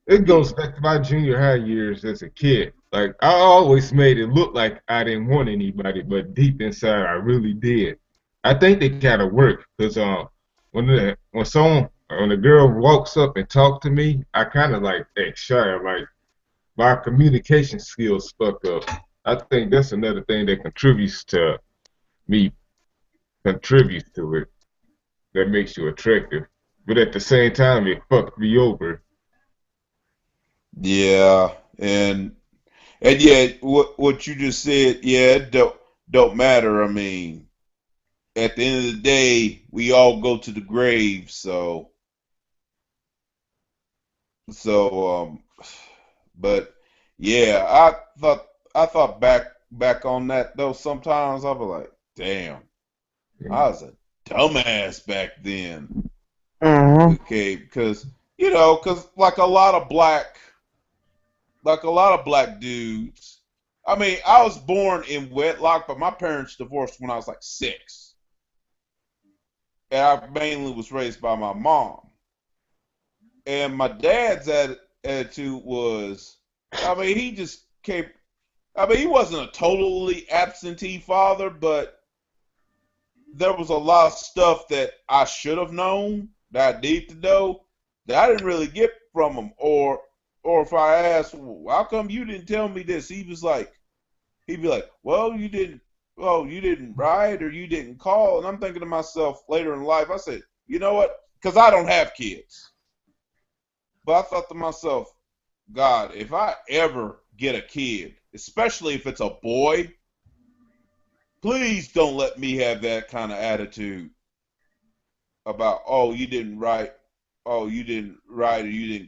it goes back to my junior high years as a kid. Like, I always made it look like I didn't want anybody, but deep inside, I really did. I think they gotta work because when a girl walks up and talks to me, I kind of like act shy. Like, my communication skills fuck up. I think that's another thing that contributes to it. That makes you attractive. But at the same time, it fucked me over. Yeah, and yet what you just said, yeah, it don't matter. I mean, at the end of the day, we all go to the grave, so but yeah, I thought back on that though. Sometimes I was like, damn, I was a dumbass back then. Okay, because like a lot of black dudes. I mean, I was born in wedlock, but my parents divorced when I was like 6, and I mainly was raised by my mom. And my dad's attitude was, I mean, he just came. I mean, he wasn't a totally absentee father, but there was a lot of stuff that I should have known, that I need to know, that I didn't really get from him. Or if I asked, well, how come you didn't tell me this? He'd be like, well, you didn't write or you didn't call. And I'm thinking to myself later in life, I said, you know what? Because I don't have kids. But I thought to myself, God, if I ever get a kid, especially if it's a boy, please don't let me have that kind of attitude about, oh, you didn't write or you didn't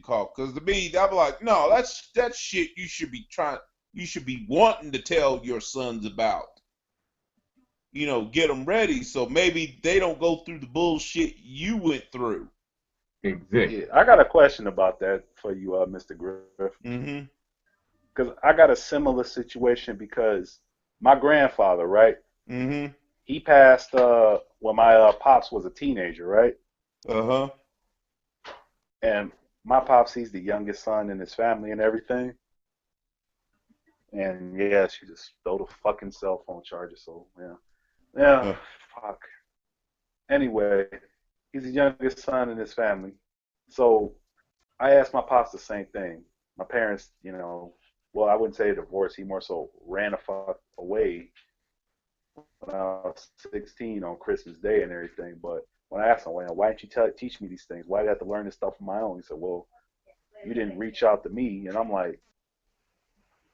call. Because to me, I'd be like, no, that's shit you should be wanting to tell your sons about. Get them ready so maybe they don't go through the bullshit you went through. Exactly. Yeah, I got a question about that for you, Mr. Griff. Mm-hmm. Because I got a similar situation because my grandfather, right? Mm-hmm. He passed when my pops was a teenager, right? Uh-huh. And my pops, he's the youngest son in his family and everything. And yeah, she just stole the fucking cell phone charger. So yeah, fuck. Anyway, He's the youngest son in his family. So I asked my pops the same thing. My parents, well, I wouldn't say divorced. He more so ran the fuck away when I was 16 on Christmas Day and everything. But when I asked him, well, why didn't you teach me these things? Why did I have to learn this stuff on my own? He said, well, you didn't reach out to me. And I'm like,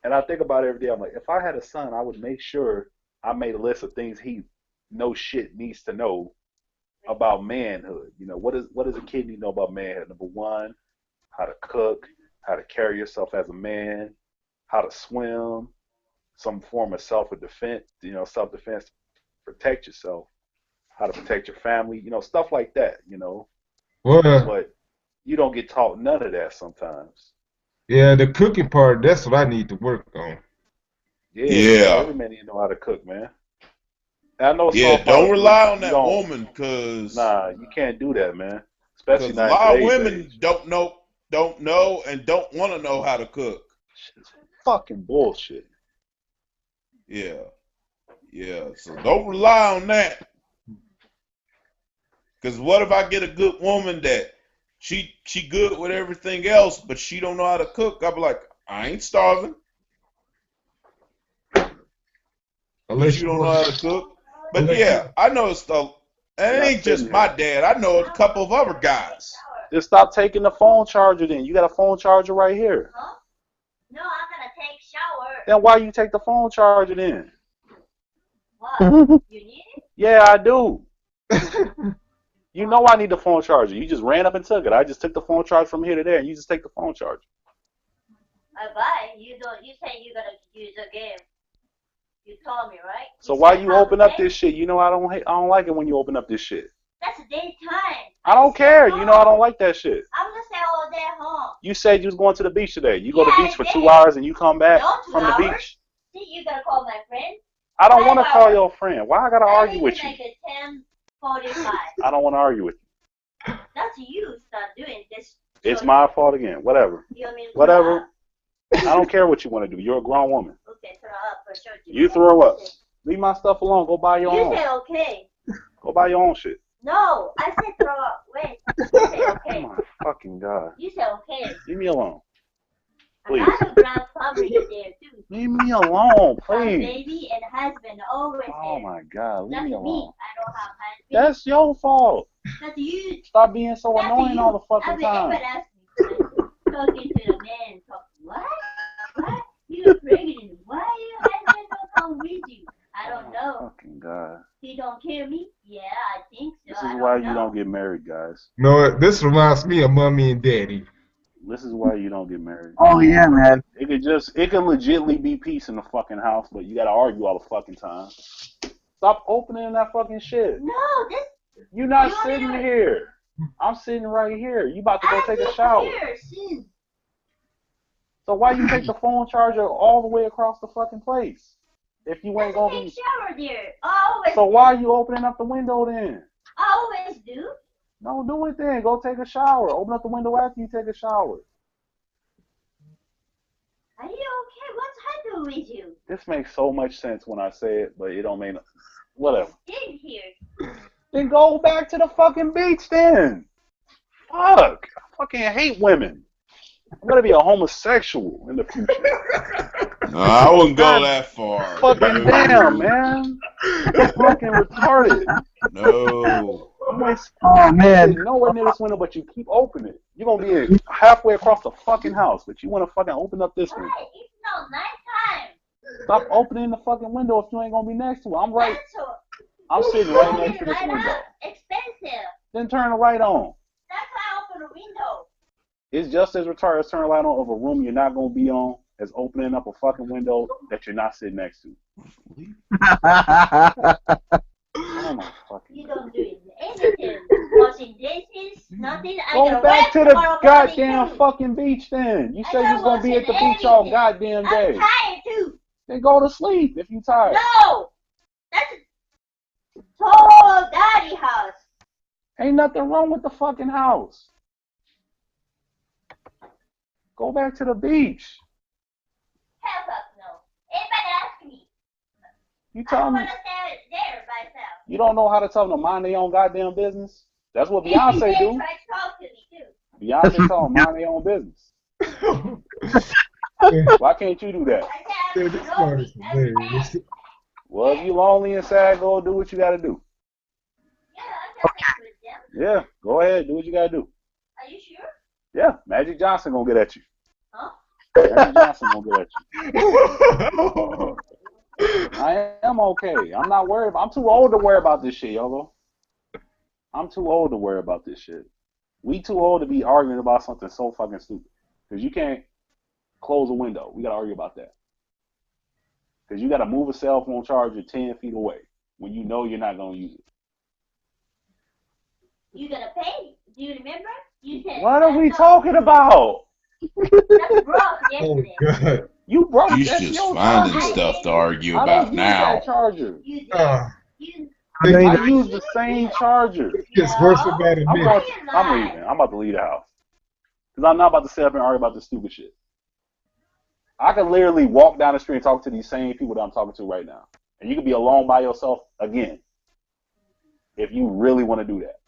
and I think about it every day. I'm like, if I had a son, I would make sure I made a list of things he no shit needs to know about manhood. What does a kid need to know about manhood? Number one, how to cook, how to carry yourself as a man, how to swim, some form of self-defense, self-defense to protect yourself, how to protect your family, stuff like that, Well, But you don't get taught none of that sometimes. yeah, the cooking part, that's what I need to work on. Yeah. Every man need to know how to cook, man. And I know don't rely on that woman, cause you can't do that, man. Especially a lot of women don't know and don't want to know how to cook. It's fucking bullshit. Yeah. So don't rely on that. Cause what if I get a good woman that she good with everything else, but she don't know how to cook? I'll be like, I ain't starving. Unless you don't know how to cook. But yeah, I know stuff. And it ain't just my dad. I know a couple of other guys. Just stop taking the phone charger then. You got a phone charger right here. Huh? No, I'm gonna take shower. Then why you take the phone charger then? What? You need it? Yeah, I do. You know I need the phone charger. You just ran up and took it. I just took the phone charger from here to there, and you just take the phone charger. I buy. You say you're gonna use again. You told me, right? So why you open up this shit? I don't like it when you open up this shit. That's daytime. I don't care. I don't like that shit. I'm gonna stay all day at home. You said you was going to the beach today. You go to the beach for 2 hours and you come back from the beach. See, you gotta call my friend. I don't want to call your friend. Why I gotta argue with you? Make it 10:45. I don't want to argue with you. That's you start doing this. It's my fault again. Whatever. Whatever. I don't care what you want to do. You're a grown woman. Okay, throw up for sure. You throw up. Leave my stuff alone. Go buy your own. You say okay. Go buy your own shit. No, I said throw up. Wait. You say okay. Oh my fucking God. You say okay. Leave me alone. Please. I got a ground family there too. Leave me alone, please. Baby and husband always there. Oh my God, leave me alone. Me. I don't have husband. That's your fault. That's you. Stop being so annoying all the fucking time. Everybody asks me, talking to the man. What? You're pregnant. Why your husband don't come with you? I don't know. Fucking God. He don't kill me? Yeah, I think so. This is why you don't get married, guys. No, this reminds me of mommy and daddy. This is why you don't get married. Oh yeah, man. It can legitimately be peace in the fucking house, but you gotta argue all the fucking time. Stop opening that fucking shit. No, this. You're not sitting here. I'm sitting right here. You about to go take a shower. So why you take the phone charger all the way across the fucking place? If you ain't gonna be shower there. Always. So why are you opening up the window then? Always do. No, do it then. Go take a shower. Open up the window after you take a shower. Are you okay? What's happening with you? This makes so much sense when I say it, but it don't mean whatever. Stay here. Then go back to the fucking beach then. Fuck. I fucking hate women. I'm gonna be a homosexual in the future. No, I wouldn't go that far. Fucking damn, man. You're fucking retarded. No. Oh man. Nowhere near this window, but you keep opening it. You're gonna be halfway across the fucking house, but you wanna fucking open up this window. It's not nighttime. Stop opening the fucking window if you ain't gonna be next to it. I'm sitting right next to this window. Expensive. Then turn the light on. That's why I open the window. It's just as retarded as turning the light on of a room you're not gonna be on as opening up a fucking window that you're not sitting next to. Oh my fucking You don't do anything. Washing dishes, nothing. Go back to the goddamn fucking beach then. You said you was gonna be at the beach all goddamn day. I'm tired too. Then go to sleep if you tired. No! That's a total daddy house. Ain't nothing wrong with the fucking house. Go back to the beach. Hell fuck no. Everybody ask me. You tell me. I don't want to stay there by myself. You don't know how to tell them to mind their own goddamn business? That's what Beyonce do. Try to talk to me too. Beyonce told them mind their own business. Why can't you do that? Yeah, this part is hilarious. Well, if you lonely and sad, go do what you got to do. Yeah, go ahead, do what you got to do. Are you sure? Yeah, Magic Johnson gonna get at you. Huh? Magic Johnson gonna get at you. I am okay. I'm not worried. I'm too old to worry about this shit, Yogo. I'm too old to worry about this shit. We too old to be arguing about something so fucking stupid. Because you can't close a window. We got to argue about that. Because you got to move a cell phone charger 10 feet away when you know you're not going to use it. You gotta pay. Do you remember? You said. What are we talking about? That's broke Oh, yesterday. God. You broke He's that just your finding charger. stuff to argue I about don't use now. that charger. You did. You. I use the same charger. It gets worse about a minute. I'm leaving. I'm about to leave the house. Because I'm not about to sit up and argue about this stupid shit. I can literally walk down the street and talk to these same people that I'm talking to right now. And you can be alone by yourself again. If you really want to do that.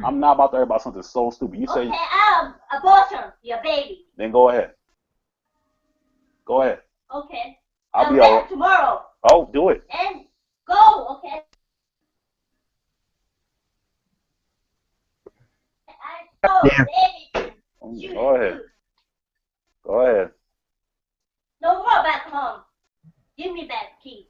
I'm not about to argue about something so stupid. You say, Okay, abortion your baby. then go ahead. Go ahead. Okay. I'll be back all tomorrow. Oh, do it. And go, okay? Baby. Go ahead. Go ahead. No more back home. Give me back the key.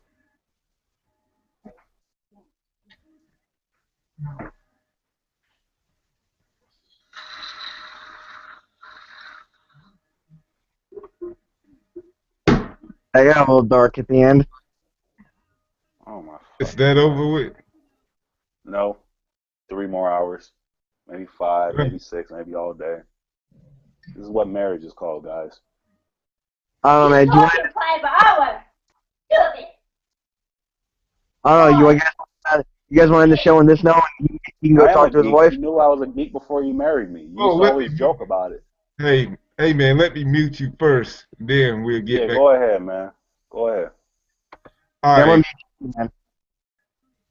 I got a little dark at the end. Oh my. Is that over with? No. 3 more hours. Maybe 5, maybe 6, maybe all day. This is what marriage is called, guys. I don't know, man. Do you want? 5 hours. Stupid. I don't know. You guys want to end the show on this note? You can go talk to his wife. You knew I was a geek before you married me. You used to always joke about it. Hey, man, let me mute you first. Then we'll get back. Go ahead, man. Go ahead. All right. Man.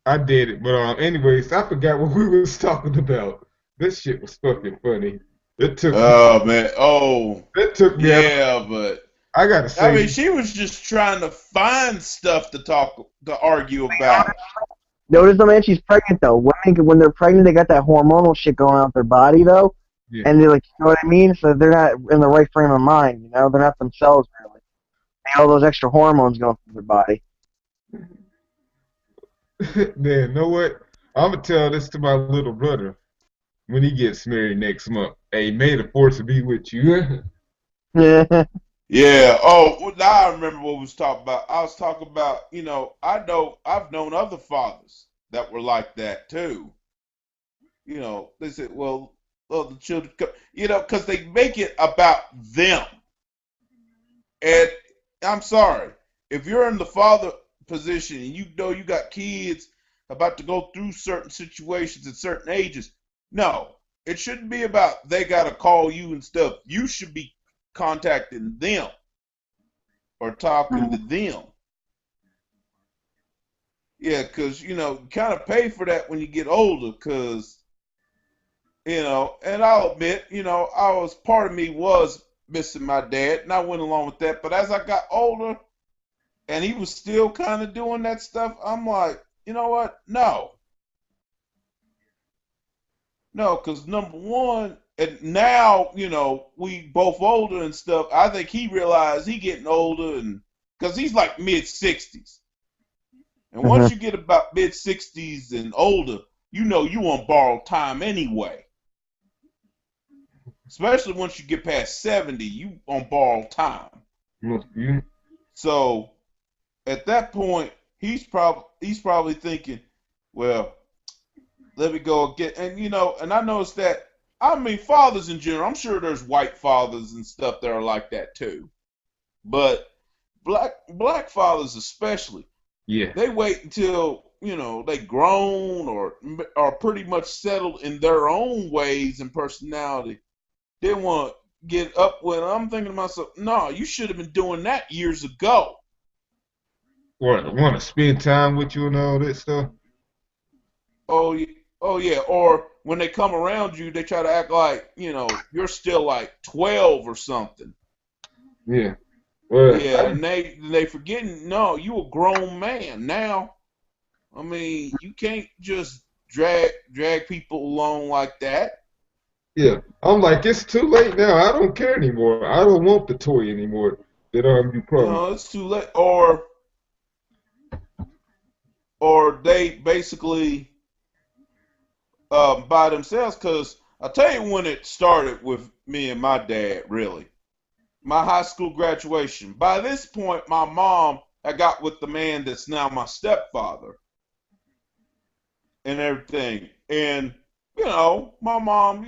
I did it, but anyways, I forgot what we was talking about. This shit was fucking funny. It took. Oh man. Oh. It took me. Yeah, but I gotta say. I mean, she was just trying to find stuff to argue about. Notice though, man, she's pregnant though. Women, when they're pregnant, they got that hormonal shit going on with their body though, and they're like, you know what I mean? So they're not in the right frame of mind. You know, they're not themselves really. They have all those extra hormones going through their body. Man, know what? I'm gonna tell this to my little brother when he gets married next month. Hey, may the force be with you. Yeah. Oh, now I remember what we was talking about. I was talking about, I've known other fathers that were like that too. They said, well, the children, because they make it about them. And I'm sorry, if you're in the father position and you know you got kids about to go through certain situations at certain ages, no, it shouldn't be about they got to call you and stuff. You should be contacting them or talking to them. Yeah, because, you kind of pay for that when you get older because, and I'll admit, part of me was missing my dad and I went along with that. But as I got older and he was still kind of doing that stuff, I'm like, you know what? No. No, because number one, and now, we both older and stuff. I think he realized he getting older, and because he's like mid-60s. And once you get about mid-60s and older, you on borrowed time anyway. Especially once you get past 70, you on borrowed time. Mm-hmm. So at that point, he's probably thinking, well, let me go get, and and I noticed that. I mean, fathers in general, I'm sure there's white fathers and stuff that are like that too. But black fathers especially, they wait until, they grown or are pretty much settled in their own ways and personality. They want to get up when I'm thinking to myself, no, you should have been doing that years ago. What, want to spend time with you and all that stuff? Oh yeah, or when they come around you, they try to act like, you're still like 12 or something. Yeah. Well, Yeah, and they forgetting, no, you a grown man now. I mean, you can't just drag people along like that. yeah. I'm like, it's too late now. I don't care anymore. I don't want the toy anymore that you probably. It's too late. Or they basically by themselves. Because I'll tell you when it started with me and my dad, really. My high school graduation. By this point, my mom had got with the man that's now my stepfather and everything. And, my mom,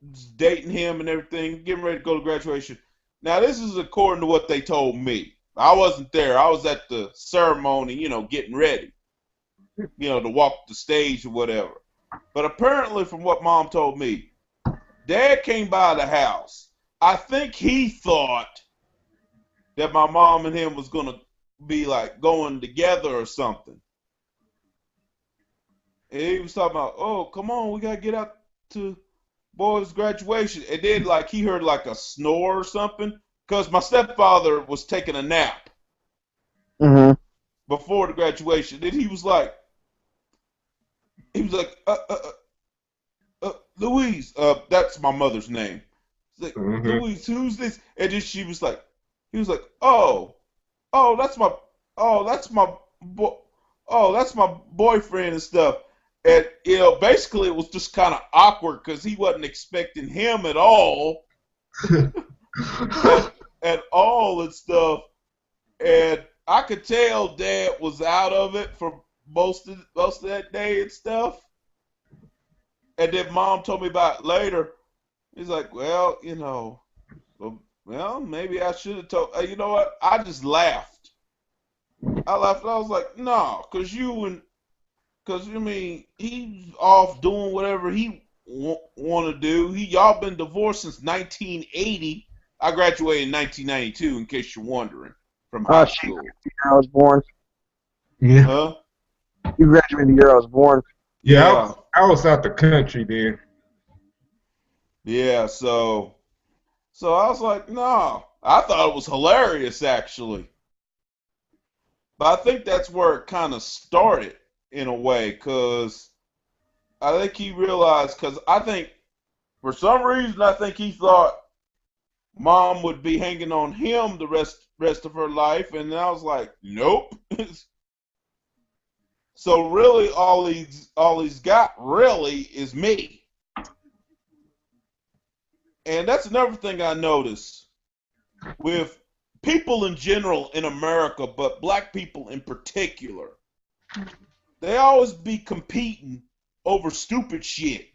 was dating him and everything, getting ready to go to graduation. Now, this is according to what they told me. I wasn't there. I was at the ceremony, getting ready, to walk the stage or whatever. But apparently, from what mom told me, dad came by the house. I think he thought that my mom and him was going to be like going together or something. And he was talking about, oh, come on, we got to get out to boys' graduation. And then like he heard like a snore or something because my stepfather was taking a nap before the graduation. And he was like, Louise, that's my mother's name. Like, Louise, who's this? And then he was like, that's my boyfriend and stuff. And basically it was just kind of awkward because he wasn't expecting him at all, at all and stuff. And I could tell Dad was out of it for most of that day and stuff. And then Mom told me about it later. He's like, well, maybe I should have told. You know what? I just laughed. I laughed. And I was like, no, because he's off doing whatever he want to do. Y'all been divorced since 1980. I graduated in 1992, in case you're wondering, from high school. The year I was born. Yeah. Huh? You graduated the year I was born. Yeah. I was out the country then. Yeah, so I was like, no. I thought it was hilarious, actually. But I think that's where it kind of started, in a way, because I think he realized, because I think, for some reason, I think he thought Mom would be hanging on him the rest of her life, and I was like, nope. So really, all he's got really is me. And that's another thing I noticed with people in general in America, but black people in particular. They always be competing over stupid shit.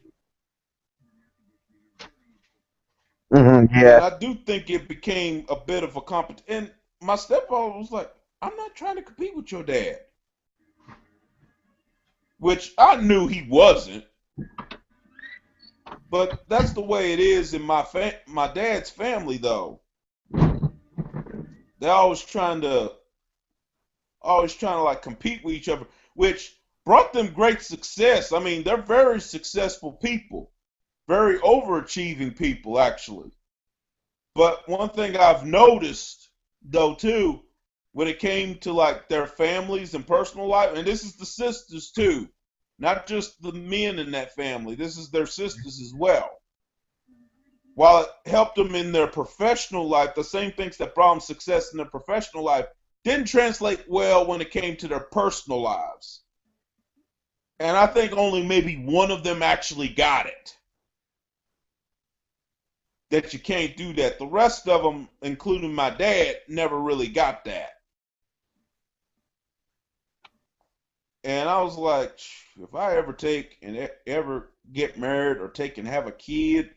Yeah. And I do think it became a bit of a competition. And my stepfather was like, I'm not trying to compete with your dad. Which I knew he wasn't. But that's the way it is in my dad's family, though. They're always trying to like compete with each other, which brought them great success. I mean, they're very successful people, very overachieving people, actually. But one thing I've noticed, though, too, when it came to like their families and personal life, and this is the sisters too, not just the men in that family. This is their sisters as well. While it helped them in their professional life, the same things that brought them success in their professional life didn't translate well when it came to their personal lives. And I think only maybe one of them actually got it. That you can't do that. The rest of them, including my dad, never really got that. And I was like, if I ever ever get married or take and have a kid,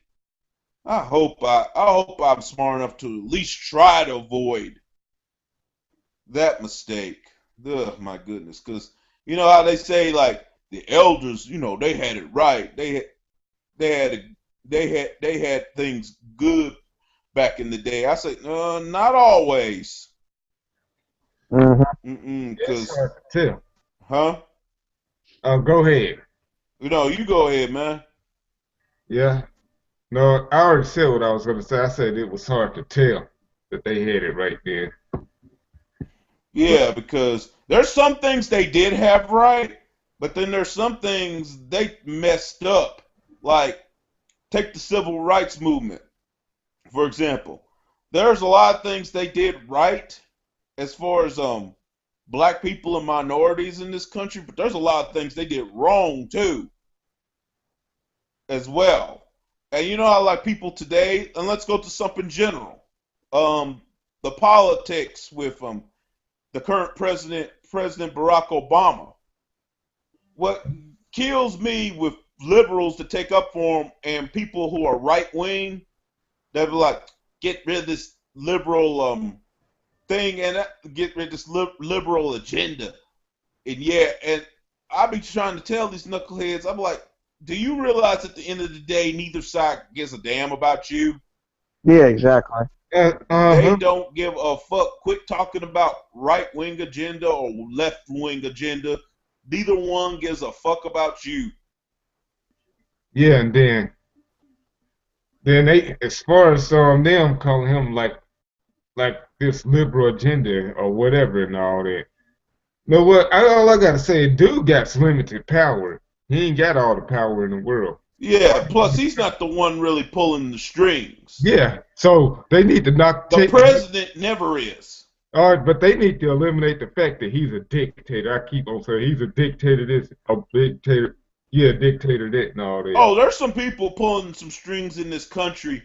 I hope I'm smart enough to at least try to avoid that mistake. Ugh, my goodness, because you know how they say like the elders, they had it right. They had things good back in the day. I say, no, not always. It's hard to tell. Huh? Go ahead. You go ahead, man. Yeah. No, I already said what I was going to say. I said it was hard to tell that they had it right there. Yeah, because there's some things they did have right, but then there's some things they messed up. Like, take the civil rights movement, for example. There's a lot of things they did right as far as black people and minorities in this country, but there's a lot of things they did wrong too, as well. And you know how like people today, and let's go to something general. Um, the politics with the current president, President Barack Obama. What kills me with liberals to take up for him and people who are right wing, they'll be like, get rid of this liberal thing and get rid of this liberal agenda. And yeah, and I be trying to tell these knuckleheads, I'm like, do you realize at the end of the day, neither side gives a damn about you? Yeah, exactly. They don't give a fuck. Quit talking about right wing agenda or left wing agenda. Neither one gives a fuck about you. Yeah, and then they, as far as them calling him like this liberal agenda or whatever and all that. You know what? All I gotta say, dude got limited power. He ain't got all the power in the world. Yeah. Plus, he's not the one really pulling the strings. Yeah. So they need to knock. The president never is. All right, but they need to eliminate the fact that he's a dictator. I keep on saying he's a dictator. This, a dictator. Yeah, dictator that and all that. Oh, there's some people pulling some strings in this country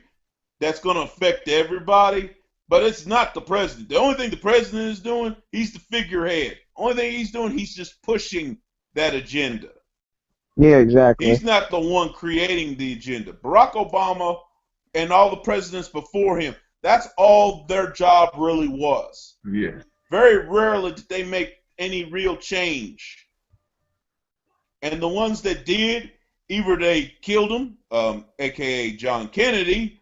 that's going to affect everybody, but it's not the president. The only thing the president is doing, he's the figurehead. Only thing he's doing, he's just pushing that agenda. Yeah, exactly. He's not the one creating the agenda. Barack Obama and all the presidents before him, that's all their job really was. Yeah. Very rarely did they make any real change. And the ones that did, either they killed him, a.k.a. John Kennedy,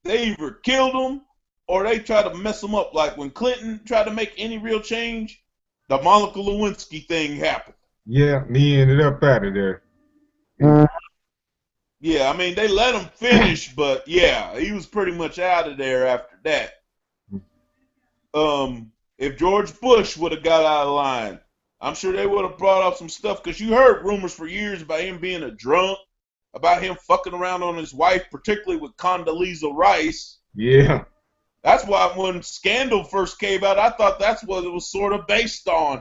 they either killed him or they tried to mess him up. Like when Clinton tried to make any real change, the Monica Lewinsky thing happened. Yeah, and he ended up out of there. Yeah, I mean, they let him finish, but yeah, he was pretty much out of there after that. If George Bush would have got out of line, I'm sure they would have brought up some stuff, because you heard rumors for years about him being a drunk, about him fucking around on his wife, particularly with Condoleezza Rice. Yeah. That's why when Scandal first came out, I thought that's what it was sort of based on.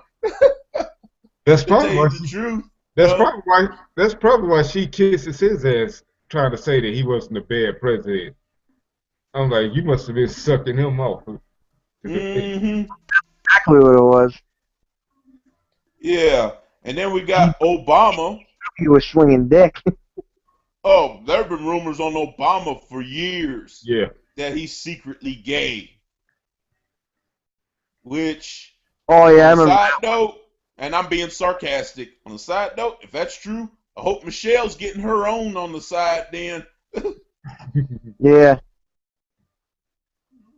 That's probably why the truth. That's probably why she kisses his ass, trying to say that he wasn't a bad president. I'm like, you must have been sucking him off. Mm-hmm. Exactly what it was. Yeah, and then we got Obama. He was swinging dick. Oh, there have been rumors on Obama for years. Yeah. That he's secretly gay. Which, oh yeah, I on a remember. side note, and I'm being sarcastic, on a side note, if that's true, I hope Michelle's getting her own on the side then. Yeah.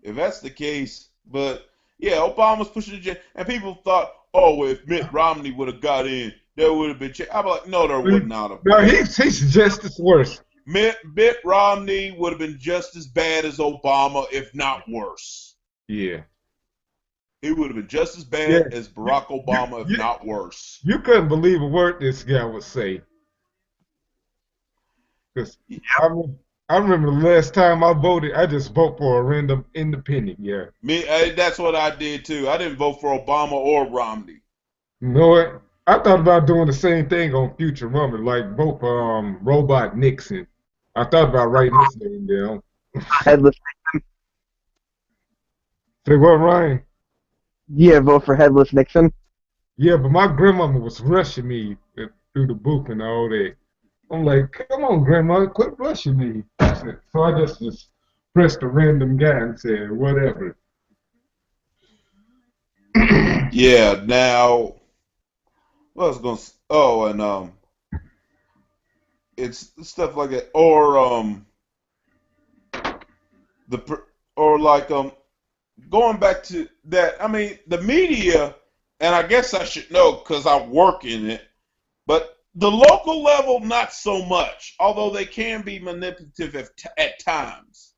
If that's the case. But, yeah, Obama's pushing the agenda. And people thought, oh, well, if Mitt Romney would have got in, there would have been change. I'm like, no, there would not have been. No, he's just as worse. Mitt Romney would have been just as bad as Obama, if not worse. Yeah. He would have been just as bad as Barack Obama, if not worse. You couldn't believe a word this guy would say. Because I remember the last time I voted, I just vote for a random independent. Yeah. That's what I did too. I didn't vote for Obama or Romney. You know what? I thought about doing the same thing on Futurama, like vote for Robot Nixon. I thought about writing his name down. Headless. Say what, Ryan? Yeah, vote for Headless Nixon. Yeah, but my grandmama was rushing me through the booth and all that. I'm like, come on, Grandma, quit rushing me. So I just pressed a random guy and said, whatever. Yeah, now, what I was going to say, oh, and it's stuff like that, or going back to that, I mean, the media, and I guess I should know because I work in it, but The local level, not so much, although they can be manipulative at times.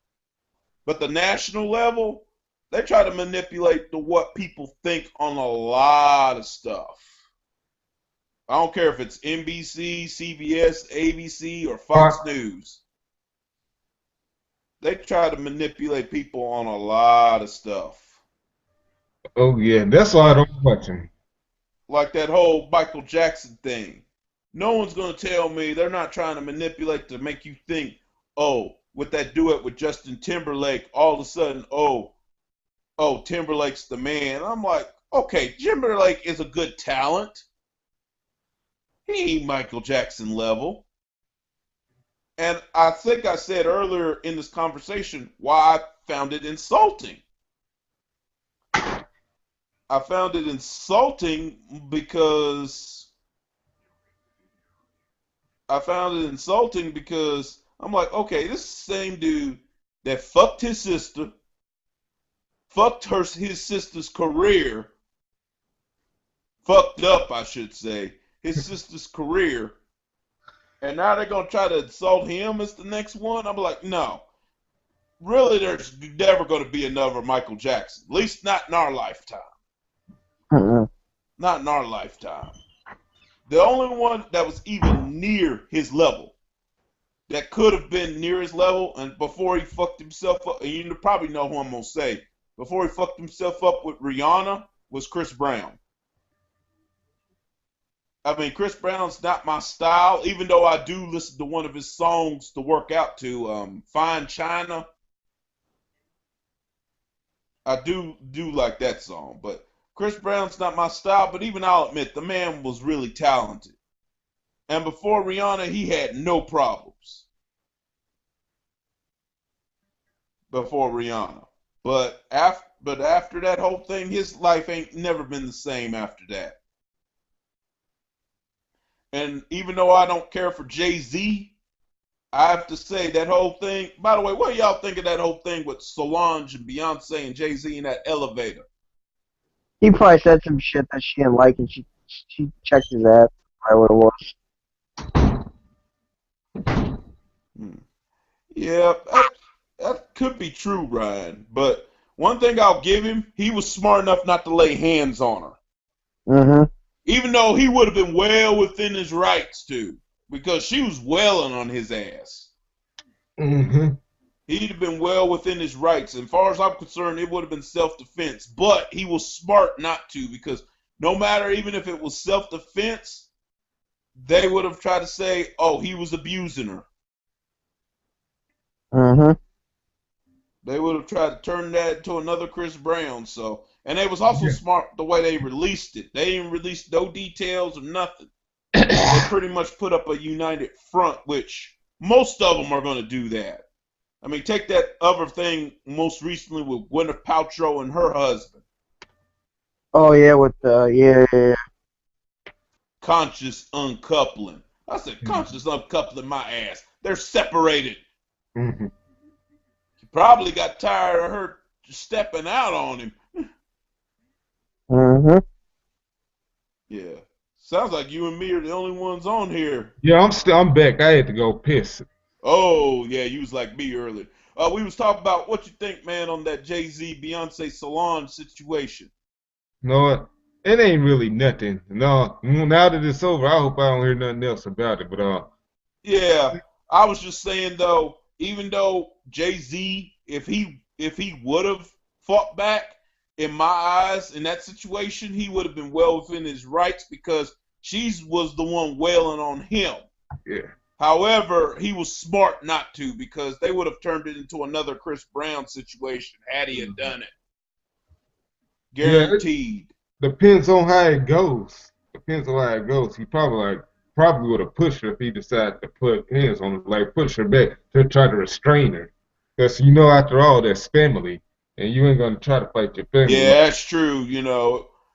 But the national level, they try to manipulate what people think on a lot of stuff. I don't care if it's NBC, CBS, ABC, or Fox News. They try to manipulate people on a lot of stuff. Oh yeah, that's why I don't watch him. Like that whole Michael Jackson thing. No one's going to tell me they're not trying to manipulate to make you think, oh, with that duet with Justin Timberlake, all of a sudden, oh, Timberlake's the man. I'm like, okay, Timberlake is a good talent. He ain't Michael Jackson level. And I think I said earlier in this conversation why I found it insulting. I found it insulting because I'm like, okay, this is the same dude that fucked his sister, his sister's career, fucked up, I should say, his sister's career, and now they're gonna try to insult him as the next one. I'm like, no, really, there's never gonna be another Michael Jackson, at least not in our lifetime. Not in our lifetime. The only one that was even near his level, that could have been near his level, and before he fucked himself up, and you probably know who I'm going to say, before he fucked himself up with Rihanna, was Chris Brown. I mean, Chris Brown's not my style, even though I do listen to one of his songs to work out to, Fine China. I do like that song, but Chris Brown's not my style, but even I'll admit, the man was really talented. And before Rihanna, he had no problems. Before Rihanna. But after that whole thing, his life ain't never been the same after that. And even though I don't care for Jay-Z, I have to say that whole thing, by the way, what do y'all think of that whole thing with Sologne and Beyonce and Jay-Z in that elevator? He probably said some shit that she didn't like, and she checked his ass. Probably what it was. Yeah, that could be true, Ryan. But one thing I'll give him, he was smart enough not to lay hands on her. Mm-hmm. Even though he would have been well within his rights to, because she was wailing on his ass. Mm-hmm. He'd have been well within his rights. And as far as I'm concerned, it would have been self-defense. But he was smart not to, because no matter, even if it was self-defense, they would have tried to say, oh, he was abusing her. Mm-hmm. They would have tried to turn that into another Chris Brown. So, and it was also smart the way they released it. They didn't release no details or nothing. They pretty much put up a united front, which most of them are going to do that. I mean, take that other thing most recently with Gwyneth Paltrow and her husband. Oh yeah, with yeah. Conscious uncoupling. I said conscious uncoupling my ass. They're separated. Mm-hmm. He probably got tired of her stepping out on him. Mm-hmm. Yeah. Sounds like you and me are the only ones on here. Yeah, I'm back. I had to go piss. Oh, yeah, you was like me earlier. We was talking about what you think, man, on that Jay-Z, Beyonce, Sologne situation. You know what? It ain't really nothing. No, now that it's over, I hope I don't hear nothing else about it. But yeah, I was just saying though, even though Jay-Z, if he would have fought back, in my eyes, in that situation, he would have been well within his rights because she was the one wailing on him. Yeah. However, he was smart not to, because they would have turned it into another Chris Brown situation had he had done it. Guaranteed. Yeah, depends on how it goes. He probably would have pushed her if he decided to put hands on her, like push her back to try to restrain her. Because after all, that's family, and you ain't gonna try to fight your family. Yeah, that's true.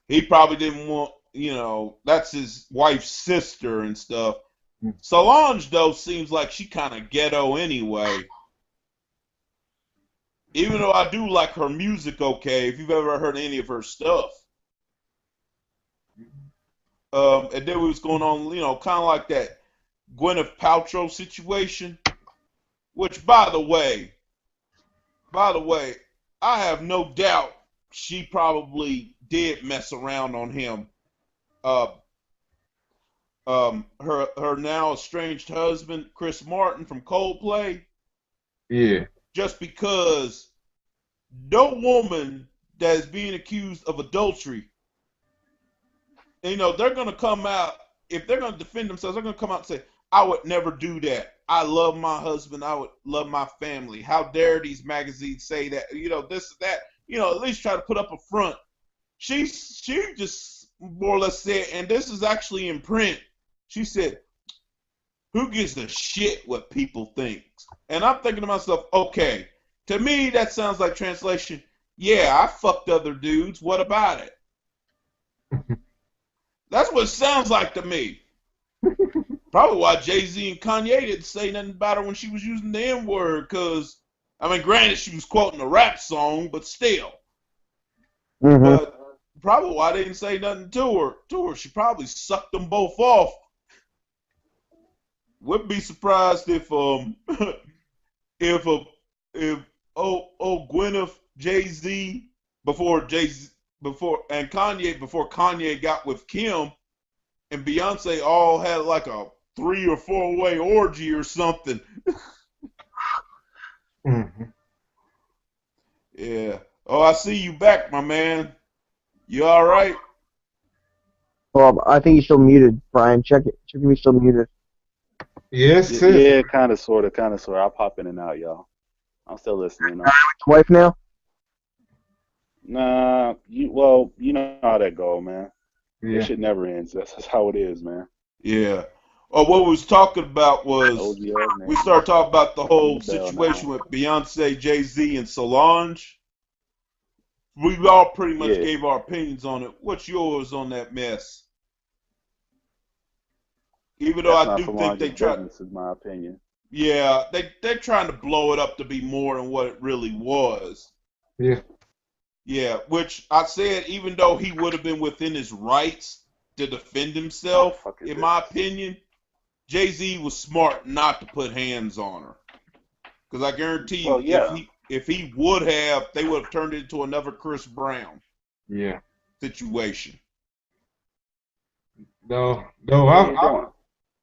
He probably didn't want. That's his wife's sister and stuff. Solange, though, seems like she kind of ghetto anyway. Even though I do like her music, okay, if you've ever heard any of her stuff. And then we was going on, kind of like that Gwyneth Paltrow situation. Which, by the way, I have no doubt she probably did mess around on him. Her now estranged husband, Chris Martin from Coldplay. Yeah. Just because no woman that is being accused of adultery, they're going to come out, if they're going to defend themselves, they're going to come out and say, I would never do that. I love my husband. I would love my family. How dare these magazines say that? This, that. At least try to put up a front. She just more or less said, and this is actually in print. She said, "Who gives a shit what people think?" And I'm thinking to myself, okay, to me that sounds like translation. Yeah, I fucked other dudes. What about it? That's what it sounds like to me. Probably why Jay-Z and Kanye didn't say nothing about her when she was using the N-word, because, granted, she was quoting a rap song, but still. Mm-hmm. But probably why they didn't say nothing to her. She probably sucked them both off. Wouldn't be surprised if Gwyneth, Jay-Z, before Kanye got with Kim, and Beyonce all had like a 3 or 4-way orgy or something. Mm-hmm. Yeah. Oh, I see you back, my man. You all right? Well, I think he's still muted, Brian. Check it. Check if he's still muted. Yes, Yeah, kind of, sort of. I'll pop in and out, y'all. I'm still listening. With your wife now? Nah, you know how that go, man. Yeah. This shit never ends. That's how it is, man. Yeah. Oh, what we was talking about was we started talking about the whole situation with Beyonce, Jay-Z, and Solange. We all pretty much gave our opinions on it. What's yours on that mess? Even though I do think they try. This is my opinion. Yeah, they're trying to blow it up to be more than what it really was. Yeah. Yeah, which I said, even though he would have been within his rights to defend himself, in my opinion, Jay-Z was smart not to put hands on her. Because I guarantee you, if he would have, they would have turned it into another Chris Brown situation. No,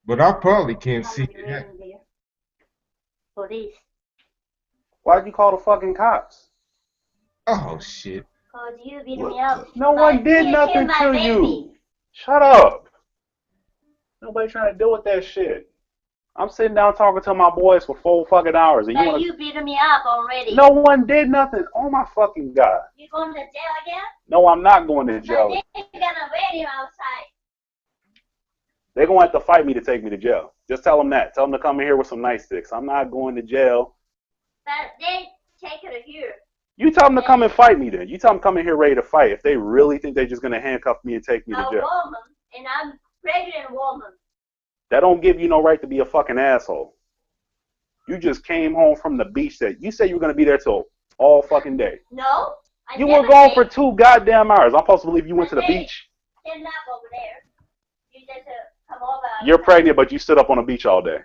but I probably can't see it. Police. Why'd you call the fucking cops? Oh, shit. Cause you beat me up. No one did nothing to you. Shut up. Nobody trying to deal with that shit. I'm sitting down talking to my boys for 4 fucking hours. And you beat me up already. No one did nothing. Oh my fucking God. You going to jail again? No, I'm not going to jail. They're gonna wait you outside. They're going to have to fight me to take me to jail. Just tell them that. Tell them to come in here with some nightsticks. I'm not going to jail. But they take it here. You tell them to come and fight me then. You tell them to come in here ready to fight if they really think they're just going to handcuff me and take me to jail. A woman, and I'm pregnant woman. That don't give you no right to be a fucking asshole. You just came home from the beach that you said you were going to be there till all fucking day. No. You were gone for 2 goddamn hours. I'm supposed to believe you went to the beach. They're not over there. You just come over. You're pregnant, but you stood up on the beach all day.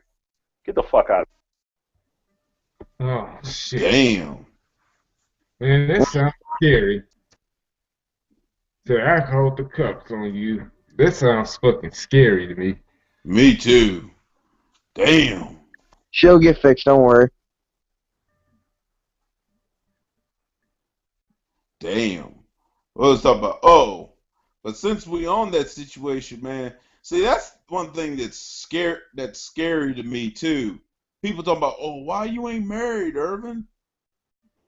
Get the fuck out. Oh, shit. Damn. Man, that sounds scary. So I hold the cups on you. That sounds fucking scary to me. Me too. Damn. She'll get fixed, don't worry. Damn. Well, let's talk about, but since we on that situation, man, see, that's one thing that's scary to me too. People talk about, why you ain't married, Irvin?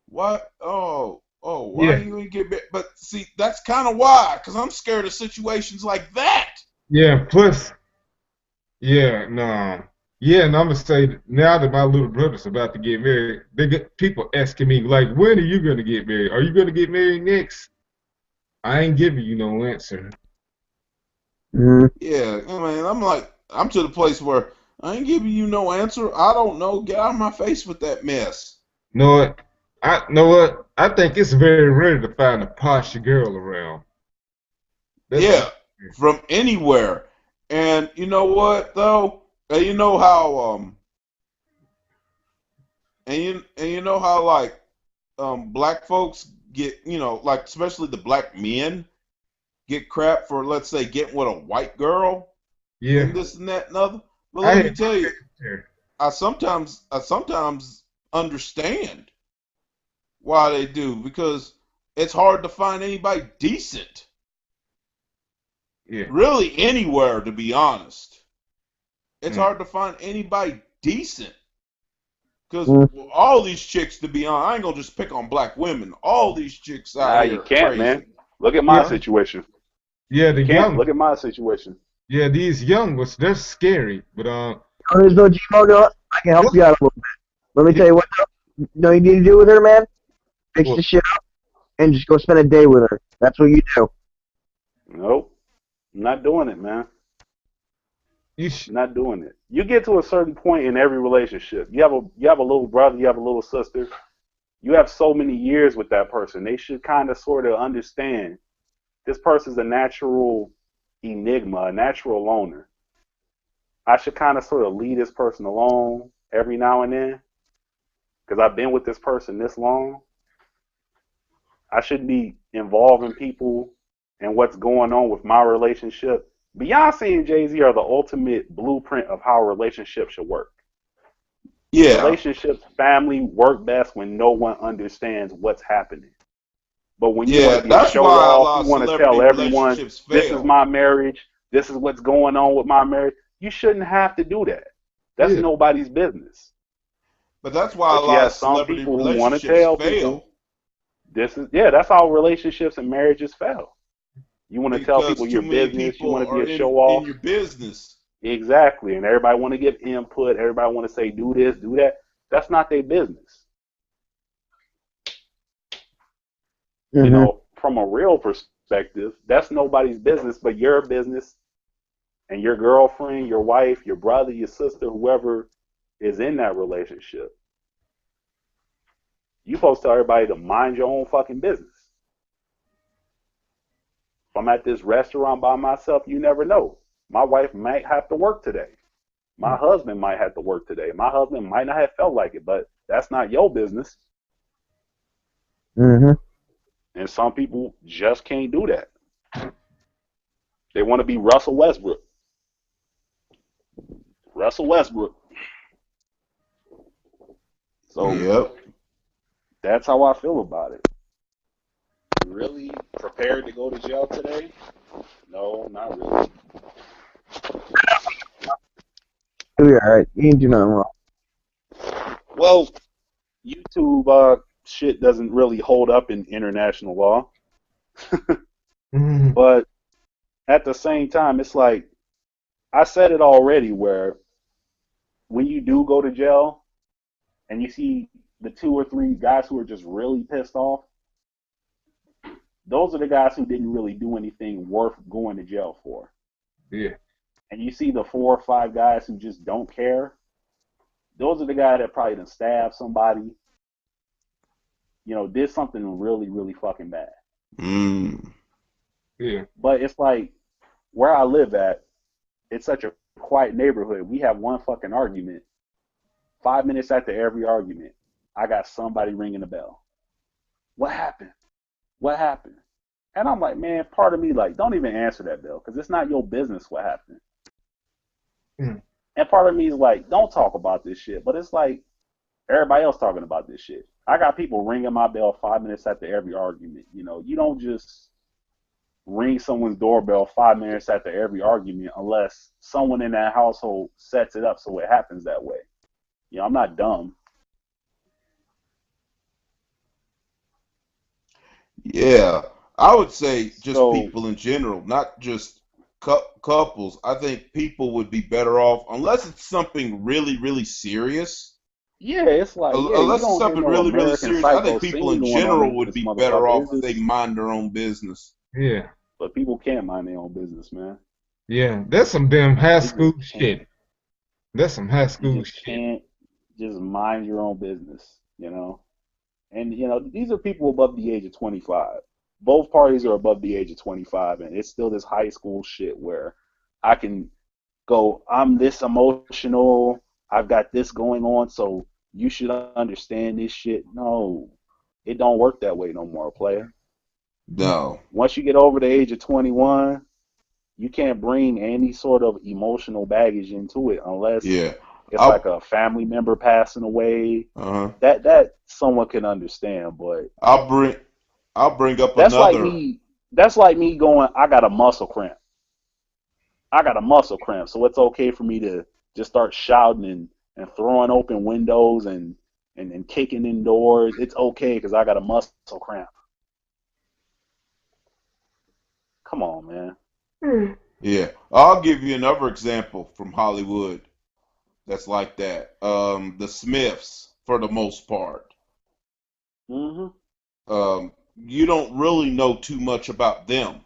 What? Why you ain't get married? But see, that's kind of why, because I'm scared of situations like that. Yeah, plus, and I'm gonna say, now that my little brother's about to get married, they get people asking me, like, when are you gonna get married? Are you gonna get married next? I ain't giving you no answer. Mm-hmm. Yeah, I'm to the place where I ain't giving you no answer. I don't know. Get out of my face with that mess. Know what? I think it's very rare to find a posh girl around. from anywhere. And you know what though? And you know how and you know how like black folks get, you know, like especially the black men get crap for, let's say, getting with a white girl Yeah. and this and that and other. But I let me had tell you, there. I sometimes understand why they do, because it's hard to find anybody decent, Yeah. really anywhere, to be honest. It's Mm. hard to find anybody decent because Mm. all these chicks, to be honest, I ain't gonna just pick on black women. All these chicks Nah, out here you are can't, crazy. man. Look at my Yeah. situation. Yeah, the You can't. young. Look at my situation. Yeah, these young ones, they're scary. But There's no Gmo. I can help you out a little bit. Let me tell you what. You know you need to do with her, man. Fix What? the shit up and just go spend a day with her. That's what you do. Nope. I'm not doing it, man. You Not doing it. You get to a certain point in every relationship. You have a little brother, you have a little sister. You have so many years with that person. They should kind of sort of understand this person's a natural enigma, a natural loner. I should kind of sort of leave this person alone every now and then because I've been with this person this long. I shouldn't be involving people and what's going on with my relationship. Beyonce and Jay-Z are the ultimate blueprint of how a relationship should work. Yeah, Relationships, family work best when no one understands what's happening. But when you want yeah. to be a That's show why a off, lot you of want to celebrity tell everyone, relationships this is fail. my marriage, this is what's going on with my marriage. You shouldn't have to do that. That's Yeah. nobody's business. But that's why a But you lot have of some celebrity people who want to relationships tell fail people, that's how relationships and marriages fail. You want to tell people because too your many business, you people want to be are a show in off. your business. Exactly. And everybody want to give input, everybody want to say do this, do that. That's not their business. You know, from a real perspective, that's nobody's business but your business and your girlfriend, your wife, your brother, your sister, whoever is in that relationship. You supposed to tell everybody to mind your own fucking business. If I'm at this restaurant by myself, you never know. My wife might have to work today. My husband might have to work today. My husband might not have felt like it, but that's not your business. Mm-hmm. And some people just can't do that. They want to be Russell Westbrook. Russell Westbrook. So Yep. that's how I feel about it. Really prepared to go to jail today? No, not really. You'll be alright. You ain't do nothing wrong. Well, YouTube shit doesn't really hold up in international law. Mhm. But at the same time, it's like, I said it already, where when you do go to jail and you see the 2 or 3 guys who are just really pissed off, those are the guys who didn't really do anything worth going to jail for. Yeah. And you see the 4 or 5 guys who just don't care, those are the guys that probably done stabbed somebody, you know, did something really, really fucking bad. Yeah. But it's like, where I live at, it's such a quiet neighborhood. We have one fucking argument. 5 minutes after every argument, I got somebody ringing the bell. What happened? What happened? And I'm like, man, part of me like, don't even answer that bell because it's not your business what happened. Mm. And part of me is like, don't talk about this shit. But it's like everybody else talking about this shit. I got people ringing my bell 5 minutes after every argument. You know, you don't just ring someone's doorbell 5 minutes after every argument unless someone in that household sets it up so it happens that way. You know, I'm not dumb. Yeah, I would say just So people in general, not just couples. I think people would be better off, unless it's something really, really serious. yeah, it's like, yeah, you Unless it's don't hear something no really, really American serious, I Psycho think people scene in going on general in would this be better motherfucker. off if they mind their own business. Yeah. But people can't mind their own business, man. Yeah. That's some damn high They school just can't. shit. That's some high You school just shit. can't just mind your own business, you know? And, you know, these are people above the age of 25. both parties are above the age of 25, and it's still this high school shit where I can go, I'm this emotional, I've got this going on, so you should understand this shit. No, it don't work that way no more, player. No. Once you get over the age of 21, you can't bring any sort of emotional baggage into it unless it's like a family member passing away. That someone can understand, but I'll bring up that's another. That's like me going, I got a muscle cramp. So it's okay for me to just start shouting and throwing open windows and kicking in doors. It's okay because I got a muscle cramp. Come on, man. Yeah, I'll give you another example from Hollywood that's like that. The Smiths, for the most part. You don't really know too much about them.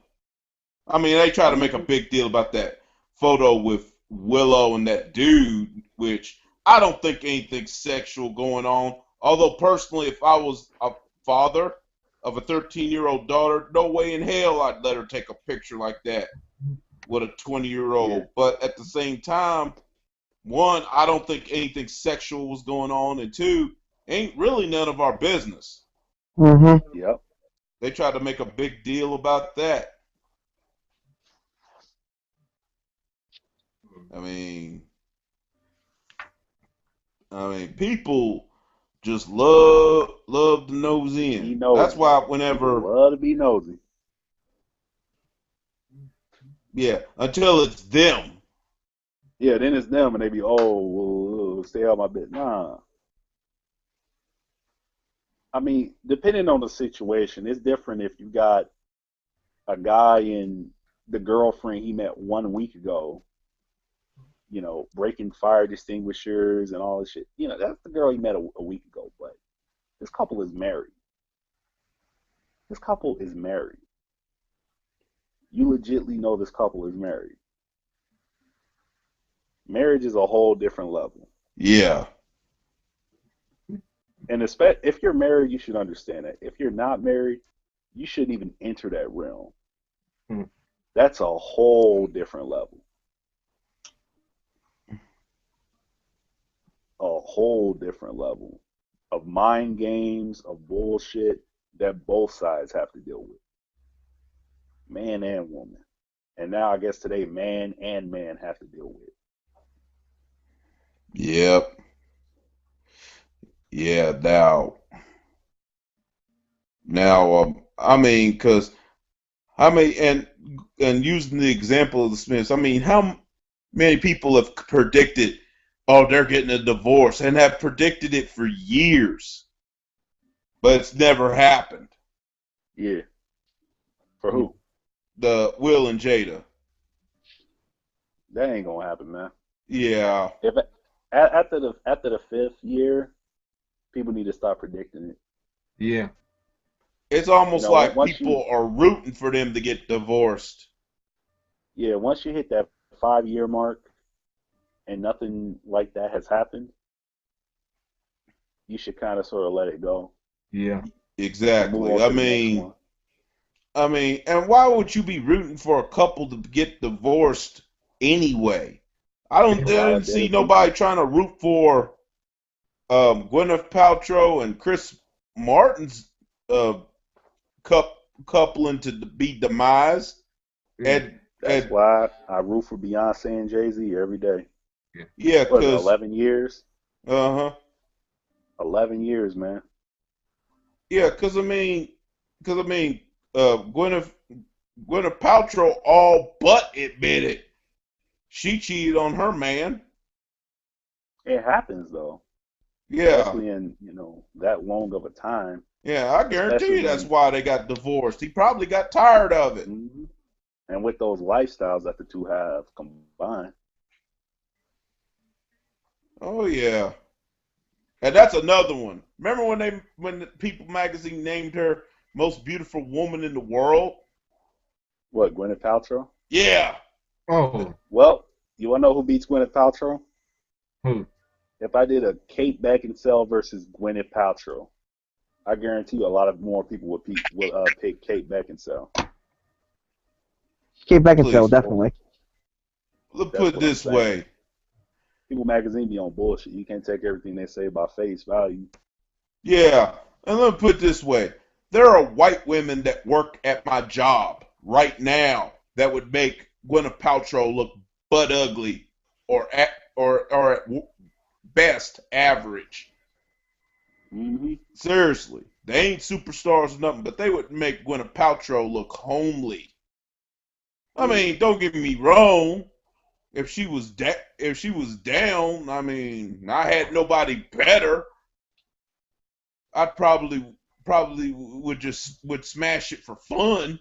I mean, they try to make a big deal about that photo with Willow and that dude, which I don't think anything sexual going on. Although, personally, if I was a father of a 13-year-old daughter, no way in hell I'd let her take a picture like that with a 20-year-old. Yeah. But at the same time, one, I don't think anything sexual was going on, and two, ain't really none of our business. Yep. They tried to make a big deal about that. I mean, people just love to nose in. That's why whenever people love to be nosy. Yeah, until it's them. Yeah, then it's them, and they be, stay out my bit. Nah. I mean, depending on the situation, it's different if you got a guy and the girlfriend he met 1 week ago, you know, breaking fire extinguishers and all this shit. You know, that's the girl he met a week ago, but this couple is married. You legitimately know this couple is married. Marriage is a whole different level. Yeah. And if you're married, you should understand that. If you're not married, you shouldn't even enter that realm. That's a whole different level. A whole different level of mind games, of bullshit that both sides have to deal with. Man and woman. And now I guess today man and man have to deal with. Yep. Yeah, now, and using the example of the Smiths, I mean, how many people have predicted, they're getting a divorce, and have predicted it for years, but it's never happened. Yeah. For who? The Will and Jada. That ain't gonna happen, man. Yeah. If after the 5th year, people need to stop predicting it. Yeah. It's almost like people are rooting for them to get divorced. Yeah, once you hit that 5-year mark and nothing like that has happened, you should kind of sort of let it go. Yeah. Exactly. I mean, and why would you be rooting for a couple to get divorced anyway? I didn't see nobody trying to root for Gwyneth Paltrow and Chris Martin's coupling to be demised. That's why I root for Beyonce and Jay-Z every day. Yeah, because 11 years. 11 years, man. Yeah, because Gwyneth Paltrow all but admitted she cheated on her man. It happens though. Yeah. Especially in, that long of a time. Yeah, I guarantee you that's why they got divorced. He probably got tired of it. Mm-hmm. And with those lifestyles that the two have combined. Oh yeah. And that's another one. Remember when the People magazine named her most beautiful woman in the world? What, Gwyneth Paltrow? Yeah. Oh. Well, you want to know who beats Gwyneth Paltrow? Who? If I did a Kate Beckinsale versus Gwyneth Paltrow, I guarantee you, a lot of more people would pick Kate Beckinsale. Kate Beckinsale, Please. definitely. Let's That's put it what I'm this saying. way. People magazine be on bullshit. You can't take everything they say by face value. Yeah, and let me put it this way. There are white women that work at my job right now that would make Gwyneth Paltrow look butt ugly or at best average. Mm-hmm. Seriously, they ain't superstars or nothing, but they would make Gwyneth Paltrow look homely. I mean, don't get me wrong. If she was down, I mean, I had nobody better. I'd probably would smash it for fun.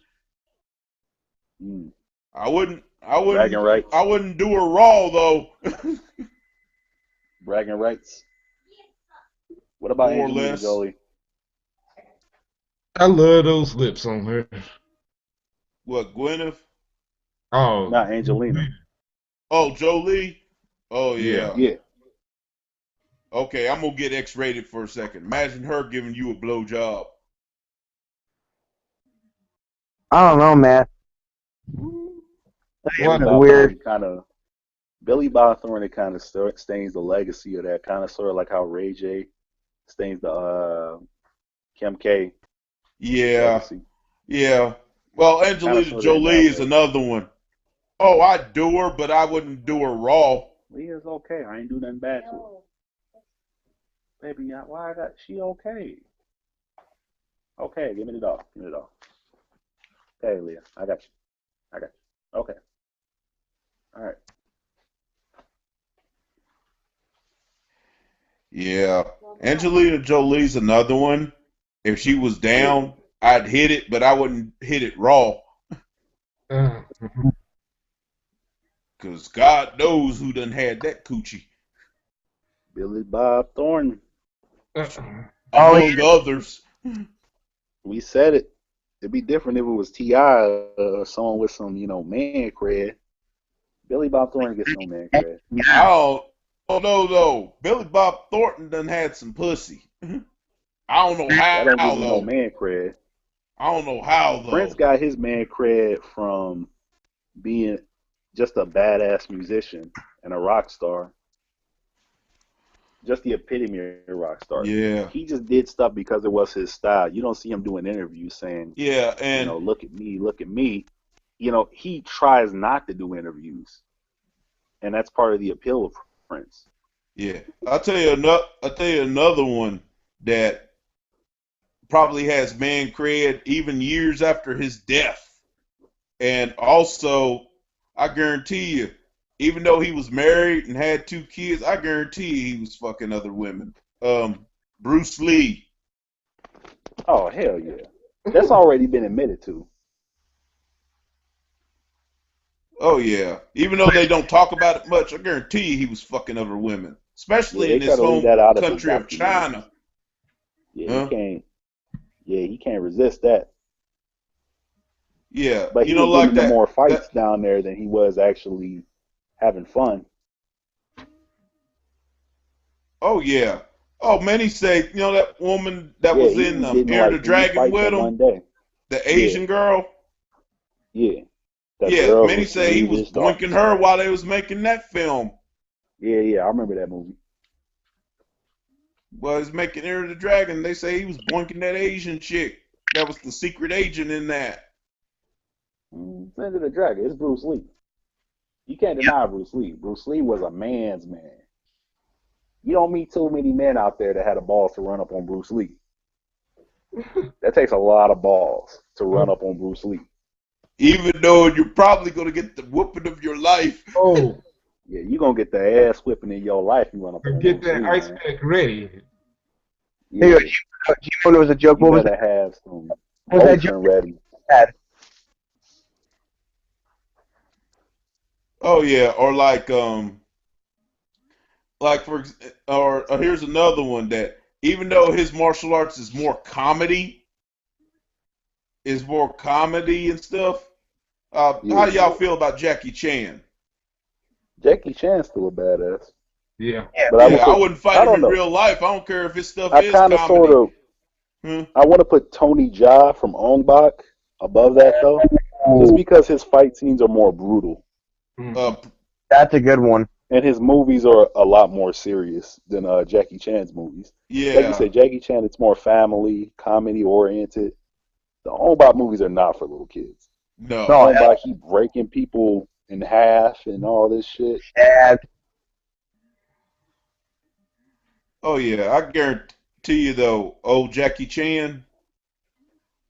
Mm. I wouldn't Bragging rights. I wouldn't do her raw though. Bragging rights. What about More or Angelina less. Jolie? I love those lips on her. What, Gwyneth? Oh, Not Angelina. Oh, Jolie? Oh Yeah. yeah. Yeah. Okay, I'm gonna get X-rated for a second. Imagine her giving you a blowjob. I don't know, man. What? Weird. Billy Bob Thornton kind of stains the legacy of that, kind of sort of like how Ray J stains the Kim K Yeah, legacy. yeah. Well, Angelina sorta in Jolie that is way. another one. Oh, I'd do her, but I wouldn't do her raw. Leah's okay. I ain't do nothing bad to her. No. Baby, why I got she okay? Okay, give me the dog. Give me the dog. Hey, Leah, I got you. Okay. All right. Yeah, Angelina Jolie's another one. If she was down, I'd hit it, but I wouldn't hit it raw. Because God knows who done had that coochie. Billy Bob Thornton. Among others. We said it. It'd be different if it was T.I. or someone with some, man cred. Billy Bob Thornton gets no man cred. Oh, no, though. Billy Bob Thornton done had some pussy. I don't know That don't how, give him though. no man cred. I don't know how, though. Prince got his man cred from being just a badass musician and a rock star. Just the epitome of a rock star. Yeah. He just did stuff because it was his style. You don't see him doing interviews saying, Yeah, and look at me, look at me. He tries not to do interviews. And that's part of the appeal of Prince. yeah, I'll tell you another one that probably has man cred even years after his death. And also, I guarantee you, even though he was married and had 2 kids, I guarantee you he was fucking other women. Bruce Lee. Oh, hell yeah. That's already been admitted to. Oh yeah. Even though they don't talk about it much, I guarantee you he was fucking other women. Especially in they his try to leave home that out of the country of documentary. China. Yeah, Huh? he can't resist that. Yeah. But he was like getting that. more fights down there than he was actually having fun. Oh yeah. Oh, many say, that woman that was he in was getting Enter the 3 Dragon fights with in him, one day. the Asian girl. Yeah. That Yeah, girl many was say he was sweet as dark. boinking her while they was making that film. Yeah, I remember that movie. Well, he's making Enter the Dragon. They say he was boinking that Asian chick. That was the secret agent in that. Enter the Dragon. It's Bruce Lee. You can't deny Bruce Lee. Bruce Lee was a man's man. You don't meet too many men out there that had a balls to run up on Bruce Lee. That takes a lot of balls to run up on Bruce Lee. Even though you're probably going to get the whooping of your life. Oh, Yeah, you're going to get the ass whipping in your life you run up on get Bruce that Lee, ice man. pack ready. Yeah, Hey, do you know there was a joke? you What was better that? have some What was that ocean joke? ready. Oh yeah, or here's another one that even though his martial arts is more comedy and stuff. How do y'all feel about Jackie Chan? Jackie Chan's still a badass. Yeah. But I wouldn't fight him don't in know. real life. I don't care if his stuff I is kind of comedy. I want to put Tony Jaa from Ong Bak above that though, just because his fight scenes are more brutal. That's a good one. And his movies are a lot more serious than Jackie Chan's movies. Yeah. Like you said, Jackie Chan, it's more family, comedy oriented. The Ong Bak movies are not for little kids. No. Ong Bak, he breaking people in half and all this shit. Yeah. Oh yeah, I guarantee you though, old Jackie Chan.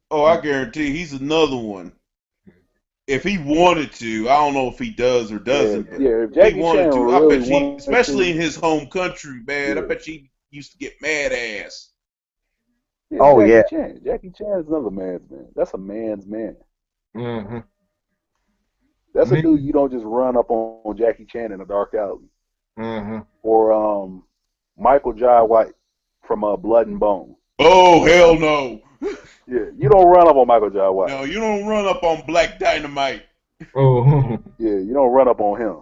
Oh, I guarantee he's another one. If he wanted to, I don't know if he does or doesn't. Yeah, if if Jackie he wanted Chan to, really I bet you, especially in his home country, man. Yeah. I bet you used to get mad ass. Yeah, Oh, Jackie yeah. Chan. Jackie Chan is another man's man. That's a man's man. Mm-hmm. That's a dude you don't just run up on Jackie Chan in a dark alley. Mm-hmm. Or Michael Jai White from Blood and Bone. Oh hell no! Yeah, you don't run up on Michael Jai White. No, you don't run up on Black Dynamite. Oh. Yeah, you don't run up on him.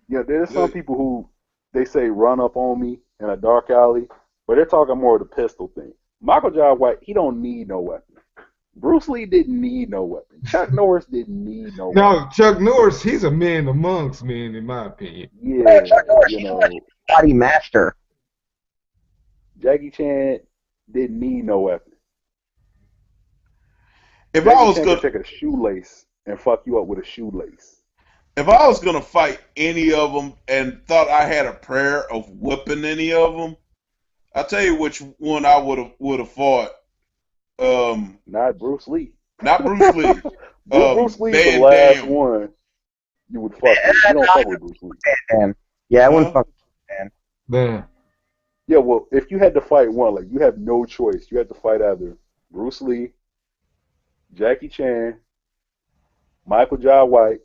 Yeah, there's some people who they say run up on me in a dark alley, but they're talking more of the pistol thing. Michael Jai White, he don't need no weapon. Bruce Lee didn't need no weapon. Chuck Norris didn't need no weapon. Now, Chuck Norris, he's a man amongst men, in my opinion. Yeah, Chuck Norris, you he's know, a body master. Jackie Chan didn't need no weapon. If Jackie I was Chan gonna could take a shoelace and fuck you up with a shoelace. If I was gonna fight any of them and thought I had a prayer of whipping any of them, I'll tell you which one I would have fought. Not Bruce Lee. Not Bruce Lee. Bruce Lee's Van the last Damme. one you would fuck with. You don't fuck with Bruce Lee. Man. Yeah, I wouldn't fuck with man. Man. Yeah, well, if you had to fight one, like you have no choice. You had to fight either Bruce Lee, Jackie Chan, Michael Jai White,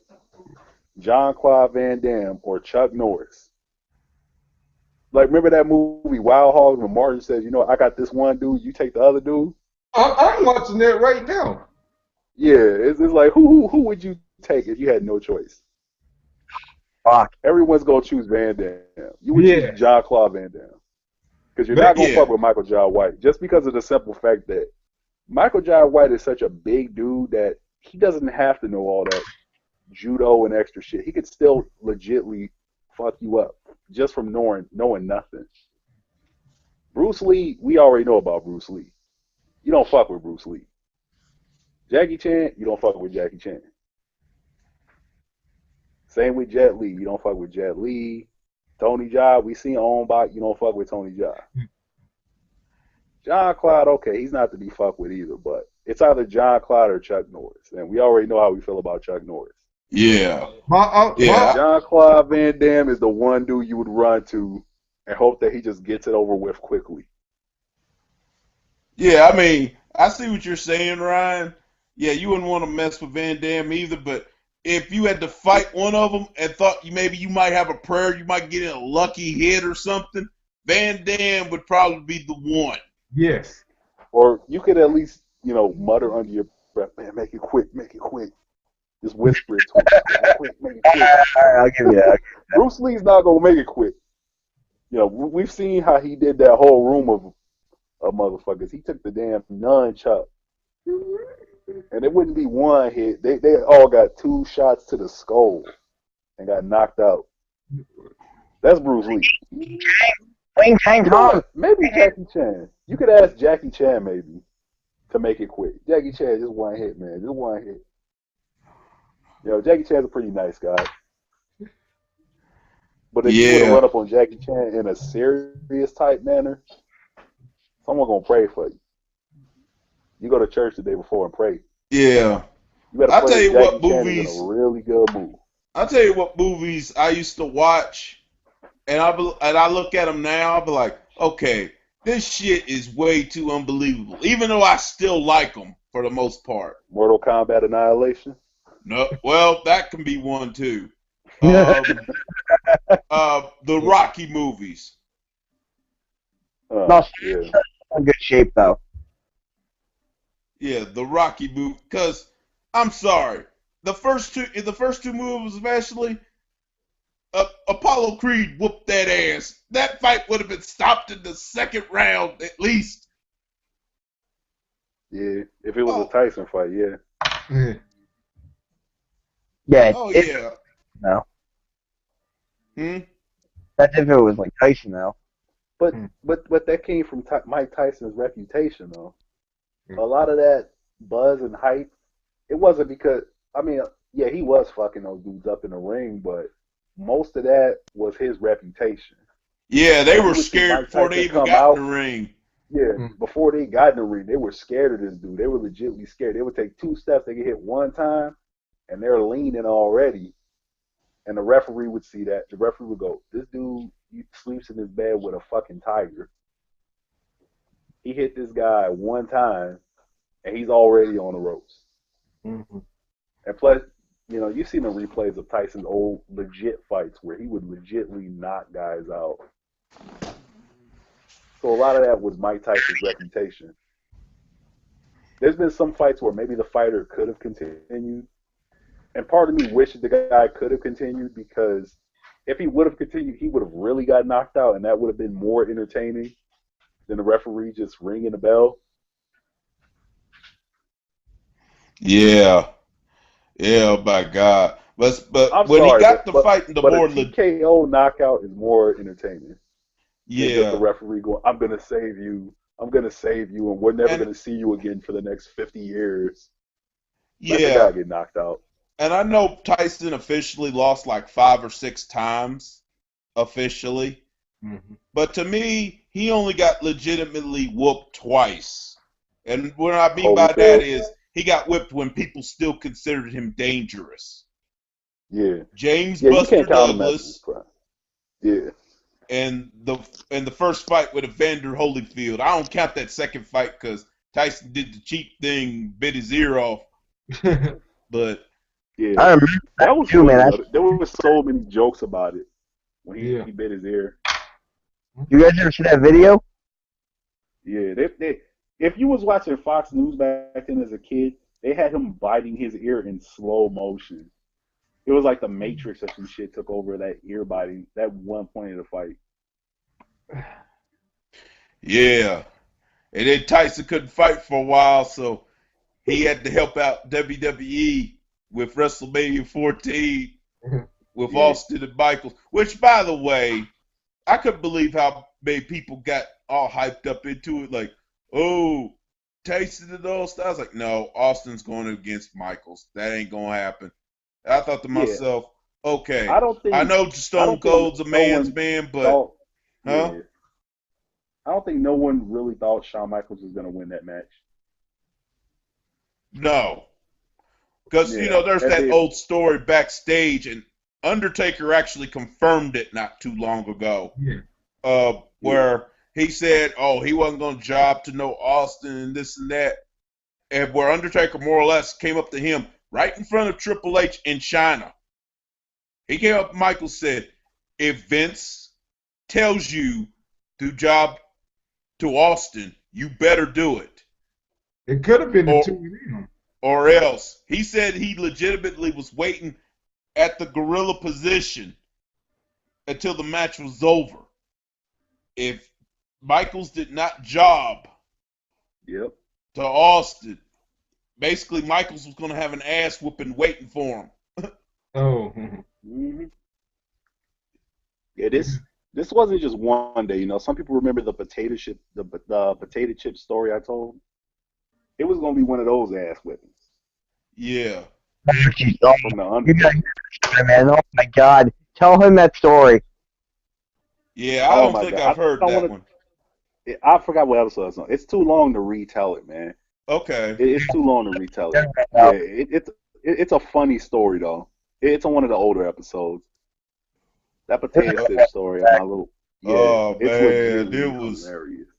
Jean-Claude Van Damme, or Chuck Norris. Like, remember that movie Wild Hogs when Martin says, you know, I got this one dude, you take the other dude? I'm watching that right now. Yeah, it's like, who would you take if you had no choice? Fuck. Everyone's going to choose Van Damme. You would choose Jean-Claude Van Damme. Because you're not going to fuck with Michael Jai White. Just because of the simple fact that Michael Jai White is such a big dude that he doesn't have to know all that judo and extra shit. He could still legitly fuck you up just from knowing nothing. Bruce Lee, we already know about Bruce Lee. You don't fuck with Bruce Lee. Jackie Chan, you don't fuck with Jackie Chan. Same with Jet Li. You don't fuck with Jet Li. Tony Jaa, we seen Ong Bak. You don't fuck with Tony Jaa. Jean-Claude, okay, he's not to be fucked with either, but it's either Jean-Claude or Chuck Norris, and we already know how we feel about Chuck Norris. Yeah. Jean-Claude Van Damme is the one dude you would run to and hope that he just gets it over with quickly. Yeah, I mean, I see what you're saying, Ryan. Yeah, you wouldn't want to mess with Van Damme either, but if you had to fight one of them and thought maybe you might have a prayer, you might get in a lucky hit or something, Van Damme would probably be the one. Yes. Or you could at least, you know, mutter under your breath, man, make it quick, make it quick. Just whisper it to him. Quick, make it quick. I'll give you that. Bruce Lee's not going to make it quick. You know, we've seen how he did that whole room of motherfuckers. He took the damn nunchuck. And it wouldn't be one hit. They all got 2 shots to the skull and got knocked out. That's Bruce Lee. Wing Chang Kong. Maybe Jackie Chan. You could ask Jackie Chan maybe to make it quick. Jackie Chan, just one hit, man. Just one hit. You know, Jackie Chan's a pretty nice guy. But if you were to run up on Jackie Chan in a serious type manner, someone's going to pray for you. You go to church the day before and pray. Yeah. You better I'll tell you Jackie what Chan movies. is in a really good mood. I'll tell you what movies I used to watch, and I look at them now, I'll be like, okay, this shit is way too unbelievable, even though I still like them for the most part. Mortal Kombat Annihilation? No, well, that can be one too. The Rocky movies. No, yeah. In good shape though. Yeah, the Rocky movie. Because I'm sorry, the first two movies especially, Apollo Creed whooped that ass, that fight would have been stopped in the second round at least. Yeah, if it was Oh. a Tyson fight, yeah. Yeah. Yeah. Oh it, yeah. No. That's if it was like Tyson though. But that came from Mike Tyson's reputation though. Hmm. A lot of that buzz and hype, it wasn't because yeah, he was fucking those dudes up in the ring, but most of that was his reputation. Yeah, they Like, were scared before they even got in the ring. Yeah, before they got in the ring, they were scared of this dude. They were legitimately scared. They would take 2 steps, they get hit one time, and they're leaning already. And the referee would see that. The referee would go, "This dude sleeps in his bed with a fucking tiger. He hit this guy one time, and he's already on the ropes." Mm-hmm. And plus, you've seen the replays of Tyson's old legit fights where he would legitimately knock guys out. So a lot of that was Mike Tyson's reputation. There's been some fights where maybe the fighter could have continued. And part of me wishes the guy could have continued, because if he would have continued, he would have really got knocked out, and that would have been more entertaining than the referee just ringing the bell. Yeah. Yeah, my God. But I'm when sorry, he got but, the fight in the but more a TKO knockout is more entertaining. Than just the referee going, "I'm going to save you. I'm going to save you, and we're never going to see you again for the next 50 years." Let the guy get knocked out. And I know Tyson officially lost like 5 or 6 times officially. Mm-hmm. But to me, he only got legitimately whooped twice. And what I mean by that is he got whipped when people still considered him dangerous. Yeah. James you Buster can't count him Douglas. Yeah. And the first fight with Evander Holyfield. I don't count that second fight because Tyson did the cheap thing, bit his ear off. But yeah, I remember that was too, man. There were so many jokes about it when he bit his ear. You guys ever see that video? Yeah, they if you was watching Fox News back then as a kid, they had him biting his ear in slow motion. It was like the Matrix or some shit took over that ear biting, that one point of the fight. yeah. And then Tyson couldn't fight for a while, so he had to help out WWE with WrestleMania 14 with Austin and Michaels. Which, by the way, I couldn't believe how many people got all hyped up into it. Like, oh, Tyson and Austin. I was like, no, Austin's going against Michaels. That ain't going to happen. I thought to myself, okay, I know Stone Cold's a man's man, but I don't think no one really thought Shawn Michaels was going to win that match. No. Because, there's that old story backstage, and Undertaker actually confirmed it not too long ago, where he said, he wasn't going to job to no Austin and this and that, and where Undertaker more or less came up to him right in front of Triple H in China. He came up, Michael said, if Vince tells you to job to Austin, you better do it. It could have been the two of them. Or else. He said he legitimately was waiting at the gorilla position until the match was over. If Michaels did not job to Austin, basically Michaels was going to have an ass whooping waiting for him. Mm-hmm. Yeah, this wasn't just one day. Some people remember the potato chip story I told. It was going to be one of those ass whippings. Yeah. You gotta hear that story, man. Oh my God! Tell him that story. Yeah, I don't think I've heard that one. I forgot what episode it's on. It's too long to retell it, man. Okay. It's too long to retell it. Yeah, it's a funny story though. It's on one of the older episodes. That potato chip story on my little. Yeah, man, it was hilarious.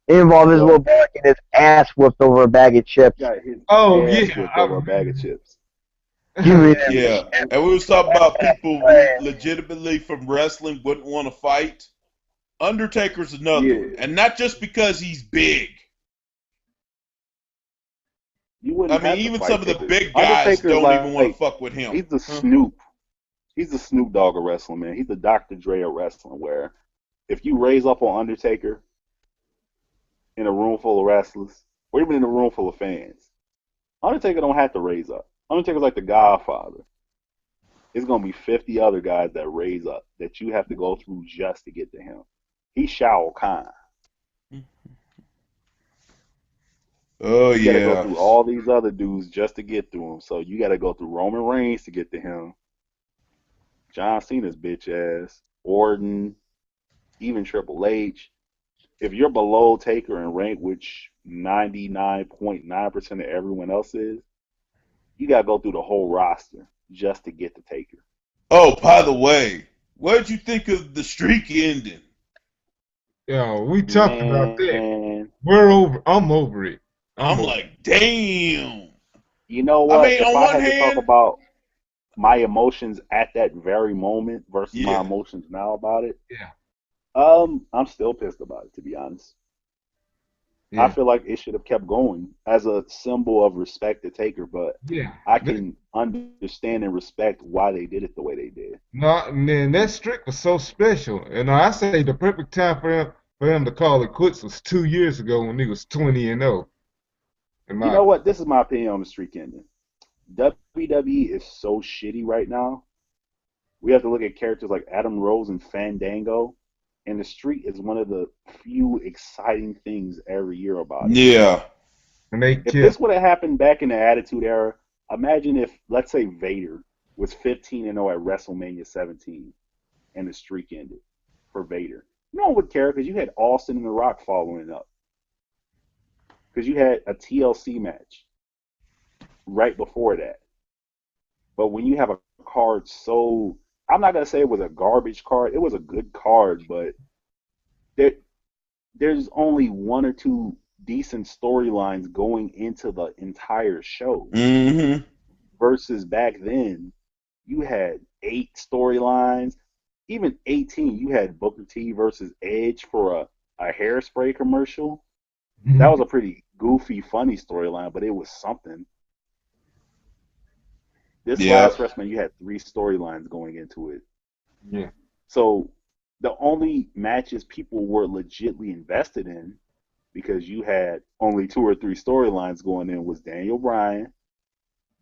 It involved his little boy getting his ass whooped over a bag of chips. Over a bag of chips. Yeah, and we was talking about people who legitimately from wrestling wouldn't want to fight. Undertaker's another one, and not just because he's big. Even some of the big guys don't even want to fuck with him. He's the Snoop. He's the Snoop Dogg of wrestling, man. He's the Dr. Dre of wrestling. Where if you raise up on Undertaker in a room full of wrestlers, or even in a room full of fans, Undertaker don't have to raise up. Undertaker's like the Godfather. It's gonna be 50 other guys that raise up that you have to go through just to get to him. He's Shao Kahn. Oh You gotta go yeah. through all these other dudes just to get to him. So you gotta go through Roman Reigns to get to him. John Cena's bitch ass, Orton, even Triple H. If you're below Taker in rank, which 99.9% of everyone else is, you gotta go through the whole roster just to get to Taker. Oh, by the way, what did you think of the streak ending? Yo, we talked about that. Man, I'm over it. I'm like, damn. you know what? I mean, if on I one had to talk hand, about my emotions at that very moment versus my yeah, emotions now about it, Yeah. I'm still pissed about it, to be honest. I Yeah. feel like it should have kept going as a symbol of respect to Taker, but Yeah. I can understand and respect why they did it the way they did. No, man, that streak was so special. And I say the perfect time for him to call it quits was 2 years ago when he was 20-0. You know what? This is my opinion on the streak ending. WWE is so shitty right now. We have to look at characters like Adam Rose and Fandango, and the streak is one of the few exciting things every year about it. yeah. And they If this would have happened back in the Attitude Era, imagine if, let's say, Vader was 15-0 at WrestleMania 17 and the streak ended for Vader. No one would care because you had Austin and The Rock following up. Because you had a TLC match right before that. But when you have a card so, I'm not going to say it was a garbage card. It was a good card, but there's only one or two decent storylines going into the entire show. Mm-hmm. Versus back then, you had 8 storylines, even 18. You had Booker T versus Edge for a hairspray commercial. That was a pretty goofy, funny storyline, but it was something. This last WrestleMania, you had 3 storylines going into it. Yeah. So the only matches people were legitly invested in, because you had only 2 or 3 storylines going in, was Daniel Bryan,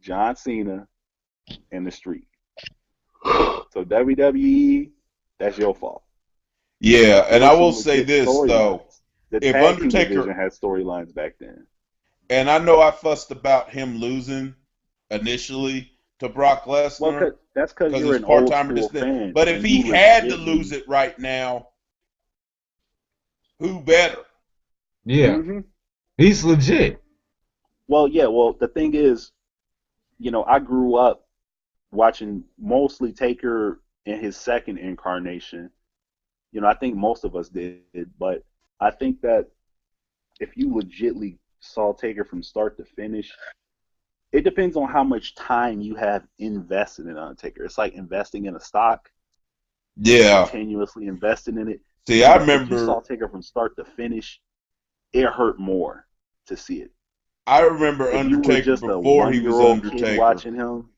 John Cena, and the Streak. So WWE, that's your fault. Yeah, and I will say this though. The if tag team Undertaker division had storylines back then. And I know I fussed about him losing initially to Brock Lesnar. Well, that's because you're he's an old part-timer school fan. But if he had to lose it right now, who better? Yeah. Mm-hmm. He's legit. Well, yeah. Well, the thing is, I grew up watching mostly Taker in his second incarnation. I think most of us did, but I think that if you legitly saw Taker from start to finish, it depends on how much time you have invested in Undertaker. It's like investing in a stock. Yeah. Continuously investing in it. See, I remember. If you saw Taker from start to finish, it hurt more to see it. I remember if Undertaker before he was Undertaker. Watching him.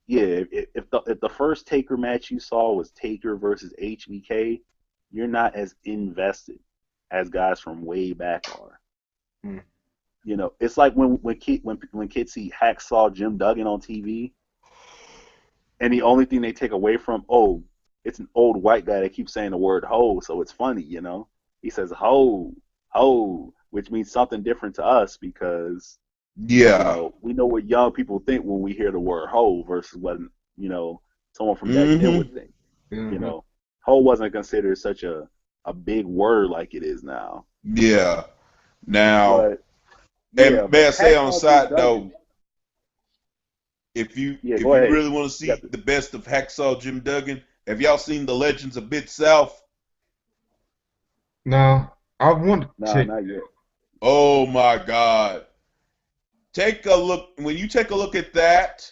Yeah, if the first Taker match you saw was Taker versus HBK, you're not as invested as guys from way back are. Hmm. It's like when kids see Hacksaw Jim Duggan on TV, and the only thing they take away from, it's an old white guy that keeps saying the word "ho," so it's funny, He says "ho, ho," which means something different to us because we know what young people think when we hear the word "ho" versus what someone from back then would think. Mm-hmm. Ho wasn't considered such a big word like it is now. Yeah. Now, but, may I say on a side note, if you really want to see the best of Hacksaw Jim Duggan, have y'all seen The Legends of Mid-South? No, I want to check. Not yet. Oh my God. Take a look. When you take a look at that,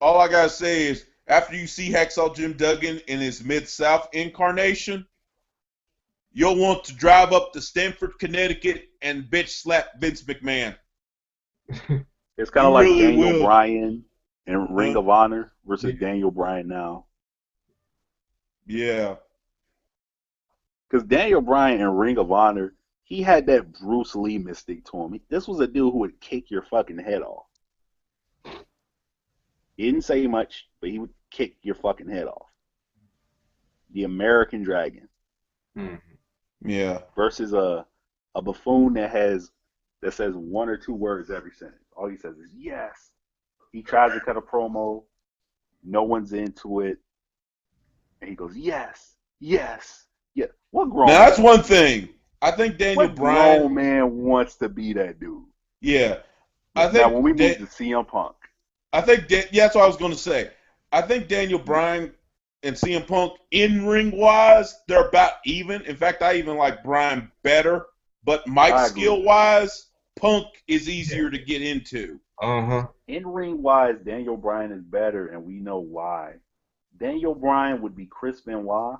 all I gotta say is, after you see Hacksaw Jim Duggan in his Mid-South incarnation, you'll want to drive up to Stamford, Connecticut, and bitch slap Vince McMahon. It's kind of like Daniel Bryan in Ring of Honor versus Daniel Bryan now. Yeah. Because Daniel Bryan in Ring of Honor, he had that Bruce Lee mystique to him. This was a dude who would kick your fucking head off. He didn't say much, but he would kick your fucking head off. The American Dragon. Mm-hmm. Yeah. Versus a buffoon that says one or two words every sentence. All he says is yes. He tries to cut a promo. No one's into it. And he goes, yes, yes, yes. What grown Now, that's one thing. I think Daniel Bryan. Grown man wants to be that dude. Yeah. I think now, when we move to CM Punk. I think that's what I was going to say. I think Daniel Bryan and CM Punk in-ring wise, they're about even. In fact, I even like Bryan better. But mic skill wise, Punk is easier to get into. In-ring wise, Daniel Bryan is better, and we know why. Daniel Bryan would be Chris Benoit,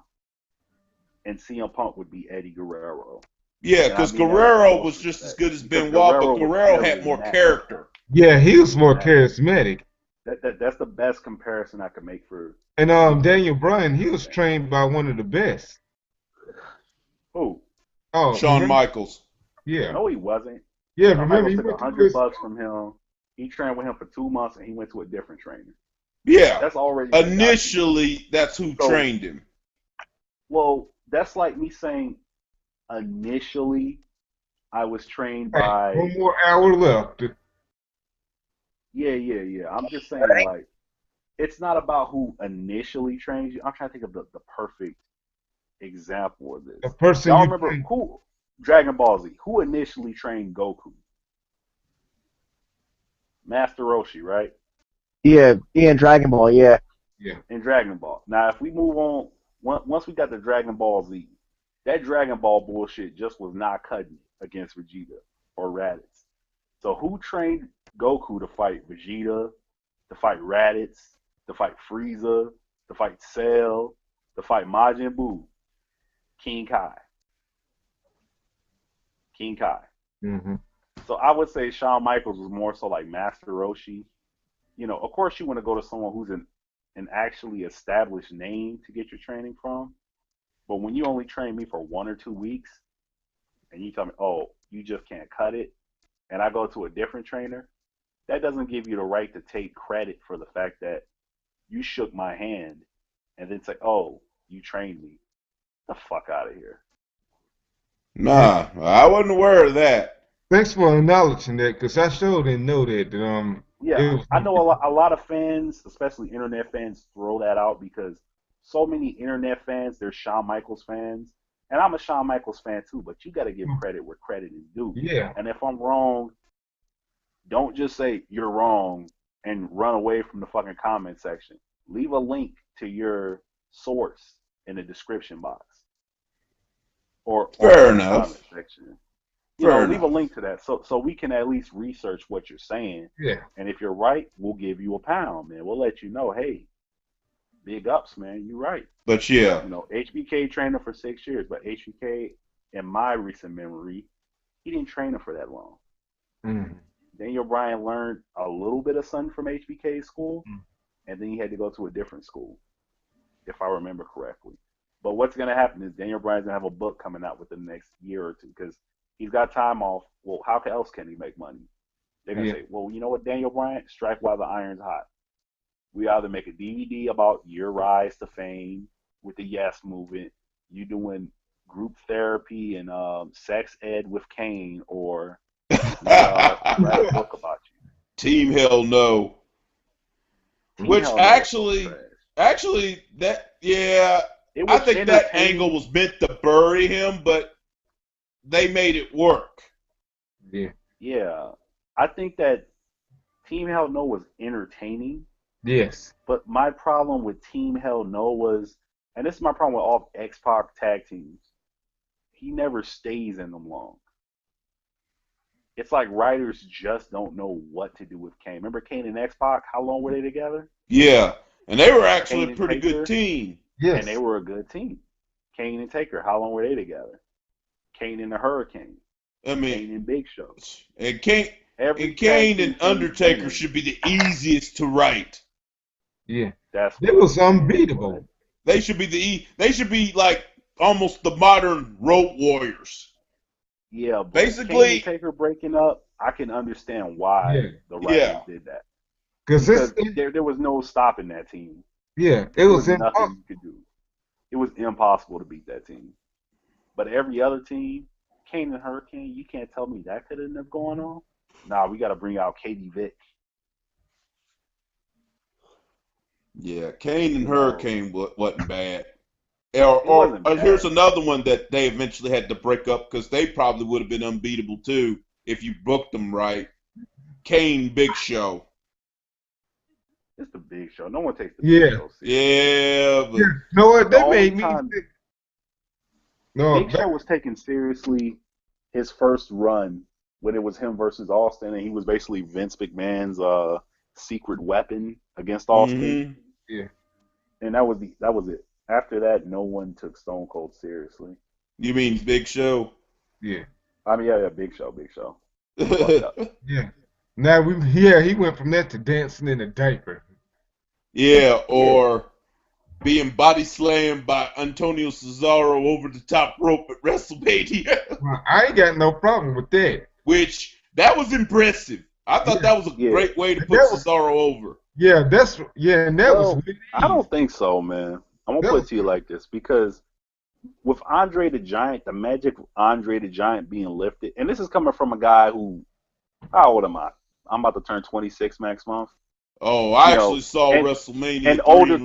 and CM Punk would be Eddie Guerrero. Yeah, because Guerrero was just as good as Benoit, but Guerrero had more character. Yeah, he was more charismatic. That's the best comparison I could make for. And Daniel Bryan, he was trained by one of the best. Who? Oh, Shawn Michaels. Yeah. No, he wasn't. Yeah, Shawn remember Michaels he took went to $100 from him. He trained with him for 2 months, and he went to a different trainer. Yeah. That's already initially. That's who trained him. Well, that's like me saying initially I was trained by. One more hour left. Yeah. I'm just saying, like, it's not about who initially trains you. I'm trying to think of the perfect example of this. The person Y'all you remember who? Dragon Ball Z. Who initially trained Goku? Master Roshi, right? Yeah, in Dragon Ball, yeah. In Dragon Ball. Now, if we move on, once we got the Dragon Ball Z, that Dragon Ball bullshit just was not cutting against Vegeta or Raditz. So who trained Goku to fight Vegeta, to fight Raditz, to fight Frieza, to fight Cell, to fight Majin Buu? King Kai. Mm-hmm. So I would say Shawn Michaels was more so like Master Roshi. You know, of course you want to go to someone who's an actually established name to get your training from. But when you only train me for 1 or 2 weeks and you tell me, oh, you just can't cut it, and I go to a different trainer, that doesn't give you the right to take credit for the fact that you shook my hand and then say, oh, you trained me. Get the fuck out of here. Nah, I wasn't aware of that. Thanks for acknowledging that, because I sure didn't know that. Yeah, I know a lot of fans, especially internet fans, throw that out because so many internet fans, they're Shawn Michaels fans. And I'm a Shawn Michaels fan too, but you got to give credit where credit is due. Yeah. And if I'm wrong, don't just say you're wrong and run away from the fucking comment section. Leave a link to your source in the description box. Or Fair in the enough. comment section. Leave a link to that so we can at least research what you're saying. Yeah. And if you're right, we'll give you £1, man. We'll let you know, hey, big ups, man. You're right. But yeah. You know, HBK trained him for 6 years, but HBK, in my recent memory, he didn't train him for that long. Mm-hmm. Daniel Bryan learned a little bit of something from HBK's school, and then he had to go to a different school, if I remember correctly. But what's going to happen is Daniel Bryan's going to have a book coming out within the next year or two because he's got time off. Well, how else can he make money? They're going to say, well, you know what, Daniel Bryan? Strike while the iron's hot. We either make a DVD about your rise to fame with the Yes Movement, you doing group therapy and sex ed with Kane, or write a book about you. Team Hell No. Which actually, that, yeah, I think that angle was meant to bury him, but they made it work. Yeah. Yeah. I think that Team Hell No was entertaining. Yes. But my problem with Team Hell No was, and this is my problem with all X-Pac tag teams, he never stays in them long. It's like writers just don't know what to do with Kane. Remember Kane and X-Pac? How long were they together? Yeah. And they were actually a pretty good team. Yes. And they were a good team. Kane and Taker, how long were they together? Kane and the Hurricane. I mean, Kane and Big Show. And Kane And Kane and Undertaker should be the easiest to write. Yeah. They was unbeatable. They should be like almost the modern Road Warriors. Yeah, but basically, Kane and Taker breaking up, I can understand why the writers did that. Because there was no stopping that team. Yeah, there was nothing you could do. It was impossible to beat that team. But every other team, Kane and Hurricane, you can't tell me that could have never gone on. Nah, we got to bring out Katie Vick. Yeah, Kane and Hurricane wasn't bad. Or here's another one that they eventually had to break up because they probably would have been unbeatable too if you booked them right. Kane Big Show. It's the Big Show. No one takes the Big Show seriously. Yeah, but you know what? That made me. Big Show was taken seriously his first run when it was him versus Austin, and he was basically Vince McMahon's secret weapon against Austin. Mm-hmm. Yeah, and that was it. After that, no one took Stone Cold seriously. You mean Big Show? Yeah. I mean, yeah, Big Show. Yeah. Now he went from that to dancing in a diaper. Yeah, or being body slammed by Antonio Cesaro over the top rope at WrestleMania. Well, I ain't got no problem with that. That was impressive. I thought that was a great way to put Cesaro over. Yeah, and that was. I don't think so, man. I'm gonna put it to you like this, because with Andre the Giant, the magic of Andre the Giant being lifted, and this is coming from a guy who, how old am I? I'm about to turn 26 next month. Oh, I actually saw WrestleMania. And older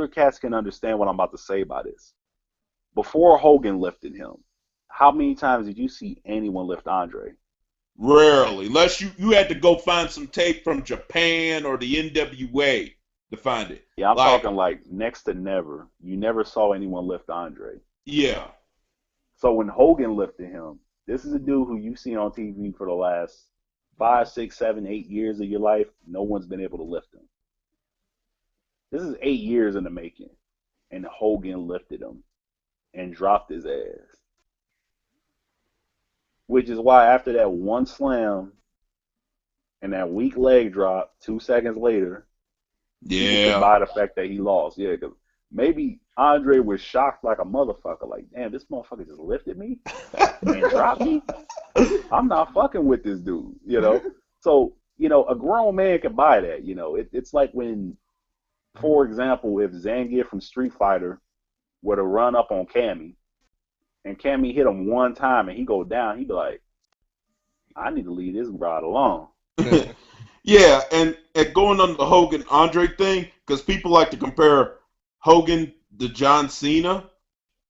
cats can understand what I'm about to say about this. Before Hogan lifted him, how many times did you see anyone lift Andre? Rarely, unless you had to go find some tape from Japan or the NWA to find it. Yeah, I'm talking like next to never. You never saw anyone lift Andre. Yeah. So when Hogan lifted him, this is a dude who you've seen on TV for the last 5, 6, 7, 8 years of your life. No one's been able to lift him. This is 8 years in the making, and Hogan lifted him and dropped his ass. Which is why after that one slam and that weak leg drop 2 seconds later, you could buy the fact that he lost. Yeah, because maybe Andre was shocked like a motherfucker. Like, damn, this motherfucker just lifted me and dropped me. I'm not fucking with this dude, you know? So, you know, a grown man can buy that, you know? It's like when, for example, if Zangief from Street Fighter were to run up on Cammy, and Cammy hit him one time and he go down, he'd be like, I need to leave this ride alone. Yeah, and going on the Hogan Andre thing, because people like to compare Hogan to John Cena,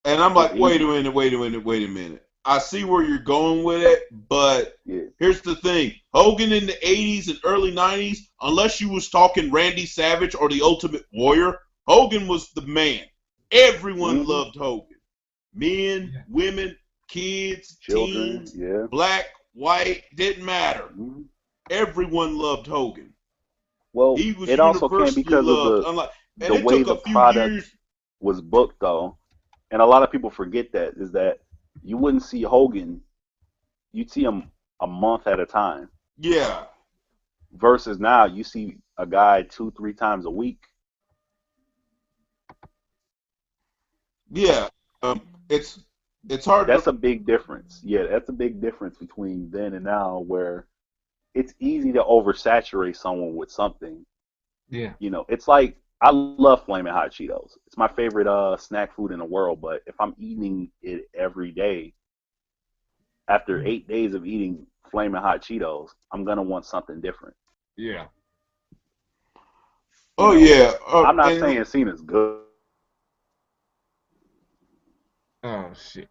and I'm like, wait a minute. I see where you're going with it, but here's the thing. Hogan in the 80s and early 90s, unless you was talking Randy Savage or the Ultimate Warrior, Hogan was the man. Everyone loved Hogan. Men, women, kids, children, teens, black, white, didn't matter. Everyone loved Hogan. Well, it also came because of the way the product was booked, though. And a lot of people forget that, is that you wouldn't see Hogan, you'd see him a month at a time. Yeah. Versus now, you see a guy 2-3 times a week. Yeah. It's hard. That's a big difference. Yeah, that's a big difference between then and now, where it's easy to oversaturate someone with something. Yeah. You know, it's like, I love Flamin' Hot Cheetos. It's my favorite snack food in the world, but if I'm eating it every day, after 8 days of eating Flamin' Hot Cheetos, I'm going to want something different. Yeah. Oh, yeah. I'm not saying Cena's good. Oh, shit.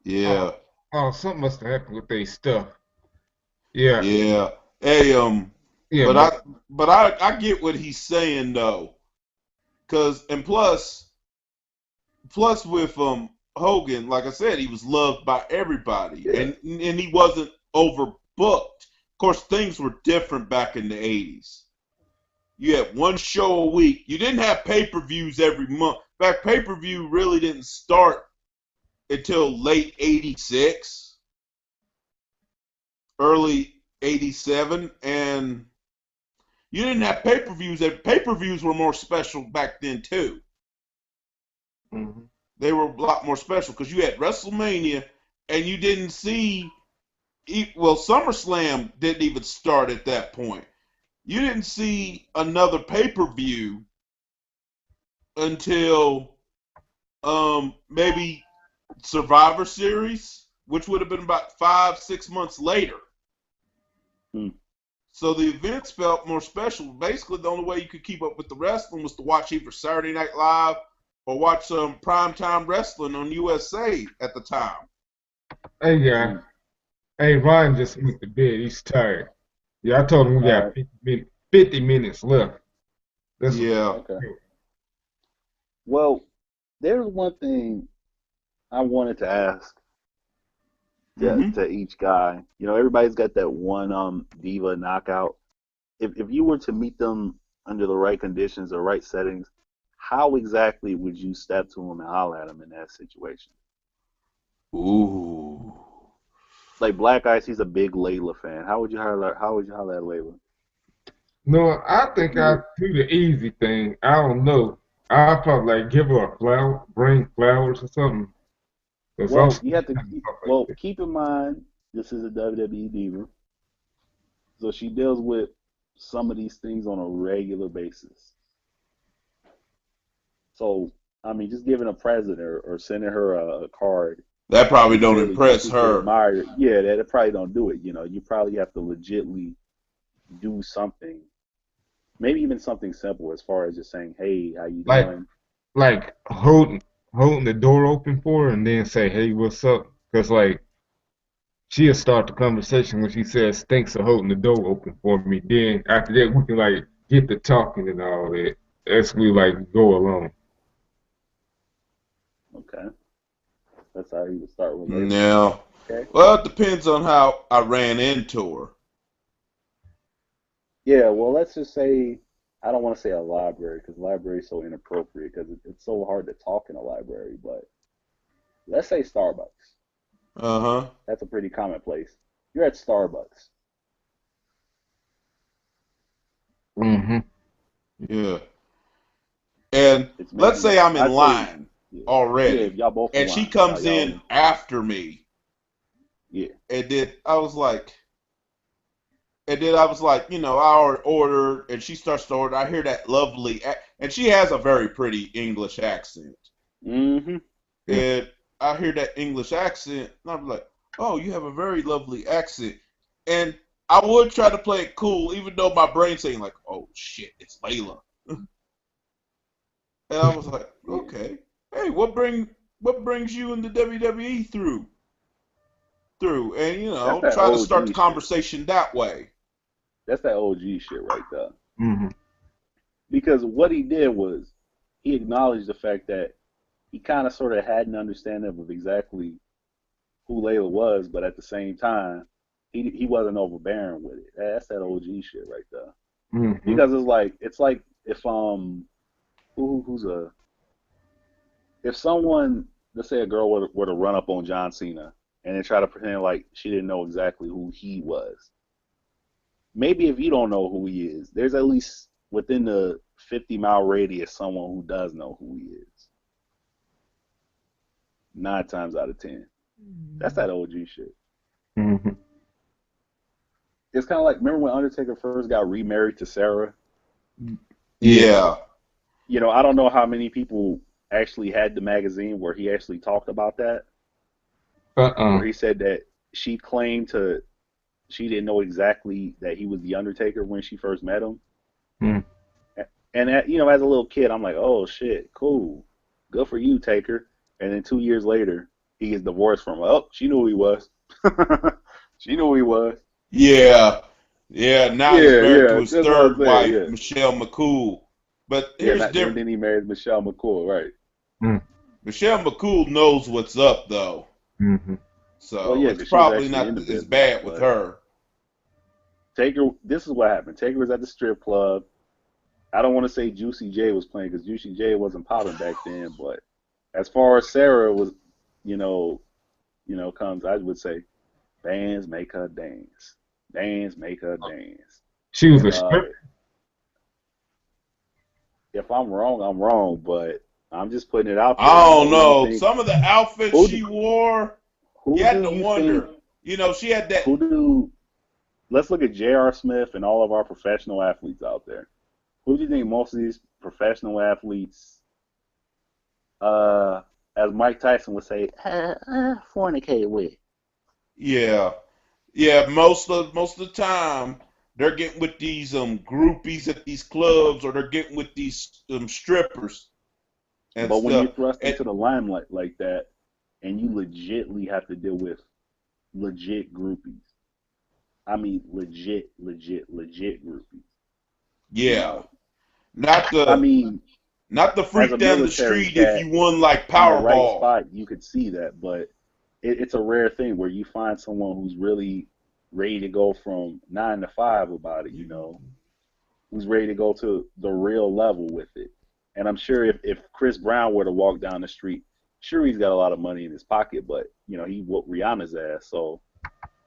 Yeah. Oh, something must have happened with their stuff. Yeah. Yeah. Hey, but I get what he's saying though, plus with Hogan, like I said, he was loved by everybody, and he wasn't overbooked. Of course, things were different back in the 80s. You had one show a week. You didn't have pay-per-views every month. In fact, pay-per-view really didn't start until late '86. early '87, and you didn't have pay-per-views. Pay-per-views were more special back then too. Mm-hmm. They were a lot more special because you had WrestleMania, and you didn't see. Well, SummerSlam didn't even start at that point. You didn't see another pay-per-view until maybe Survivor Series, which would have been about 5-6 months later. So the events felt more special. Basically, the only way you could keep up with the wrestling was to watch either Saturday Night Live or watch some primetime wrestling on USA at the time. Hey, yeah. Hey, Ryan just went to bed. He's tired. Yeah, I told him we got 50 minutes left. Yeah. Okay. Well, there's one thing I wanted to ask to each guy. You know, everybody's got that one diva knockout. If you were to meet them under the right conditions or right settings, how exactly would you step to them and holler at them in that situation? Ooh. Like Black Ice, he's a big Layla fan. How would you holler at Layla? No, I think I do the easy thing. I don't know. I'll probably like give her a flower, bring flowers or something. Well, you have to. Keep in mind this is a WWE diva, so she deals with some of these things on a regular basis. So, I mean, just giving a present or sending her a card. That probably don't impress her. Yeah, that probably don't do it. You know, you probably have to legitly do something. Maybe even something simple as far as just saying, "Hey, how you doing?" Like holding the door open for her and then say, "Hey, what's up?" Because like she'll start the conversation when she says, "Thanks for holding the door open for me." Then after that, we can like get to talking and all that as we like go along. Okay, that's how you would start with Layla. No. Okay. Well, it depends on how I ran into her. Yeah, well, let's just say, I don't want to say a library because library is so inappropriate because it's so hard to talk in a library, but let's say Starbucks. Uh-huh. That's a pretty common place. You're at Starbucks. Mm-hmm. Yeah. And let's say I'm in line already, and she comes in after me. Yeah. And then I was like, you know, I ordered, and she starts to order. I hear that lovely, and she has a very pretty English accent. Mm-hmm. And I hear that English accent, and I'm like, oh, you have a very lovely accent. And I would try to play it cool, even though my brain's saying like, oh shit, it's Layla. And I was like, okay, hey, what brings you in the WWE through? And you know, try to start the conversation that way. That's that OG shit right there. Mm-hmm. Because what he did was he acknowledged the fact that he kind of sort of had an understanding of exactly who Layla was, but at the same time, he wasn't overbearing with it. That's that OG shit right there. Mm-hmm. Because it's like if if someone, let's say a girl were to run up on John Cena and then try to pretend like she didn't know exactly who he was. Maybe if you don't know who he is, there's at least within the 50-mile radius someone who does know who he is. 9 times out of 10. That's that OG shit. Mm-hmm. It's kind of like, remember when Undertaker first got remarried to Sarah? Yeah. You know, I don't know how many people actually had the magazine where he actually talked about that. Where he said that she claimed she didn't know exactly that he was the Undertaker when she first met him. Mm. And you know, as a little kid, I'm like, oh shit, cool, good for you, Taker. And then 2 years later, he gets divorced from her. Oh, she knew who he was. She knew who he was. Yeah. Now he's married to his third wife, Michelle McCool. But here's different. Then he married Michelle McCool, right? Mm. Michelle McCool knows what's up, though. Mm-hmm. So it's probably not as bad with her. Taker, this is what happened. Taker was at the strip club. I don't want to say Juicy J was playing because Juicy J wasn't popping back then, but as far as Sarah was, comes, I would say Bands make her dance. Bands make her dance. She was a Uh, stripper. if I'm wrong, I'm wrong, but I'm just putting it out there. I You don't know, who do you know. think? Some of the outfits Who she do, wore, you who had do to you think? wonder. You know, she had that. Who do? Let's look at J.R. Smith and all of our professional athletes out there. Who do you think most of these professional athletes, as Mike Tyson would say, fornicate with? Yeah, yeah. Most of the time, they're getting with these groupies at these clubs, or they're getting with these strippers and But when you're stuff. thrust And into the limelight like that, and you legitly have to deal with legit groupies, I mean legit groupies. You yeah, know, not I the mean, not the as a freak down the military street if cat you won like in the right Powerball. spot, you could see that. But it's a rare thing where you find someone who's really ready to go from 9 to 5 about it. You know, who's ready to go to the real level with it. And I'm sure if Chris Brown were to walk down the street, sure he's got a lot of money in his pocket, but you know he whooped Rihanna's ass. So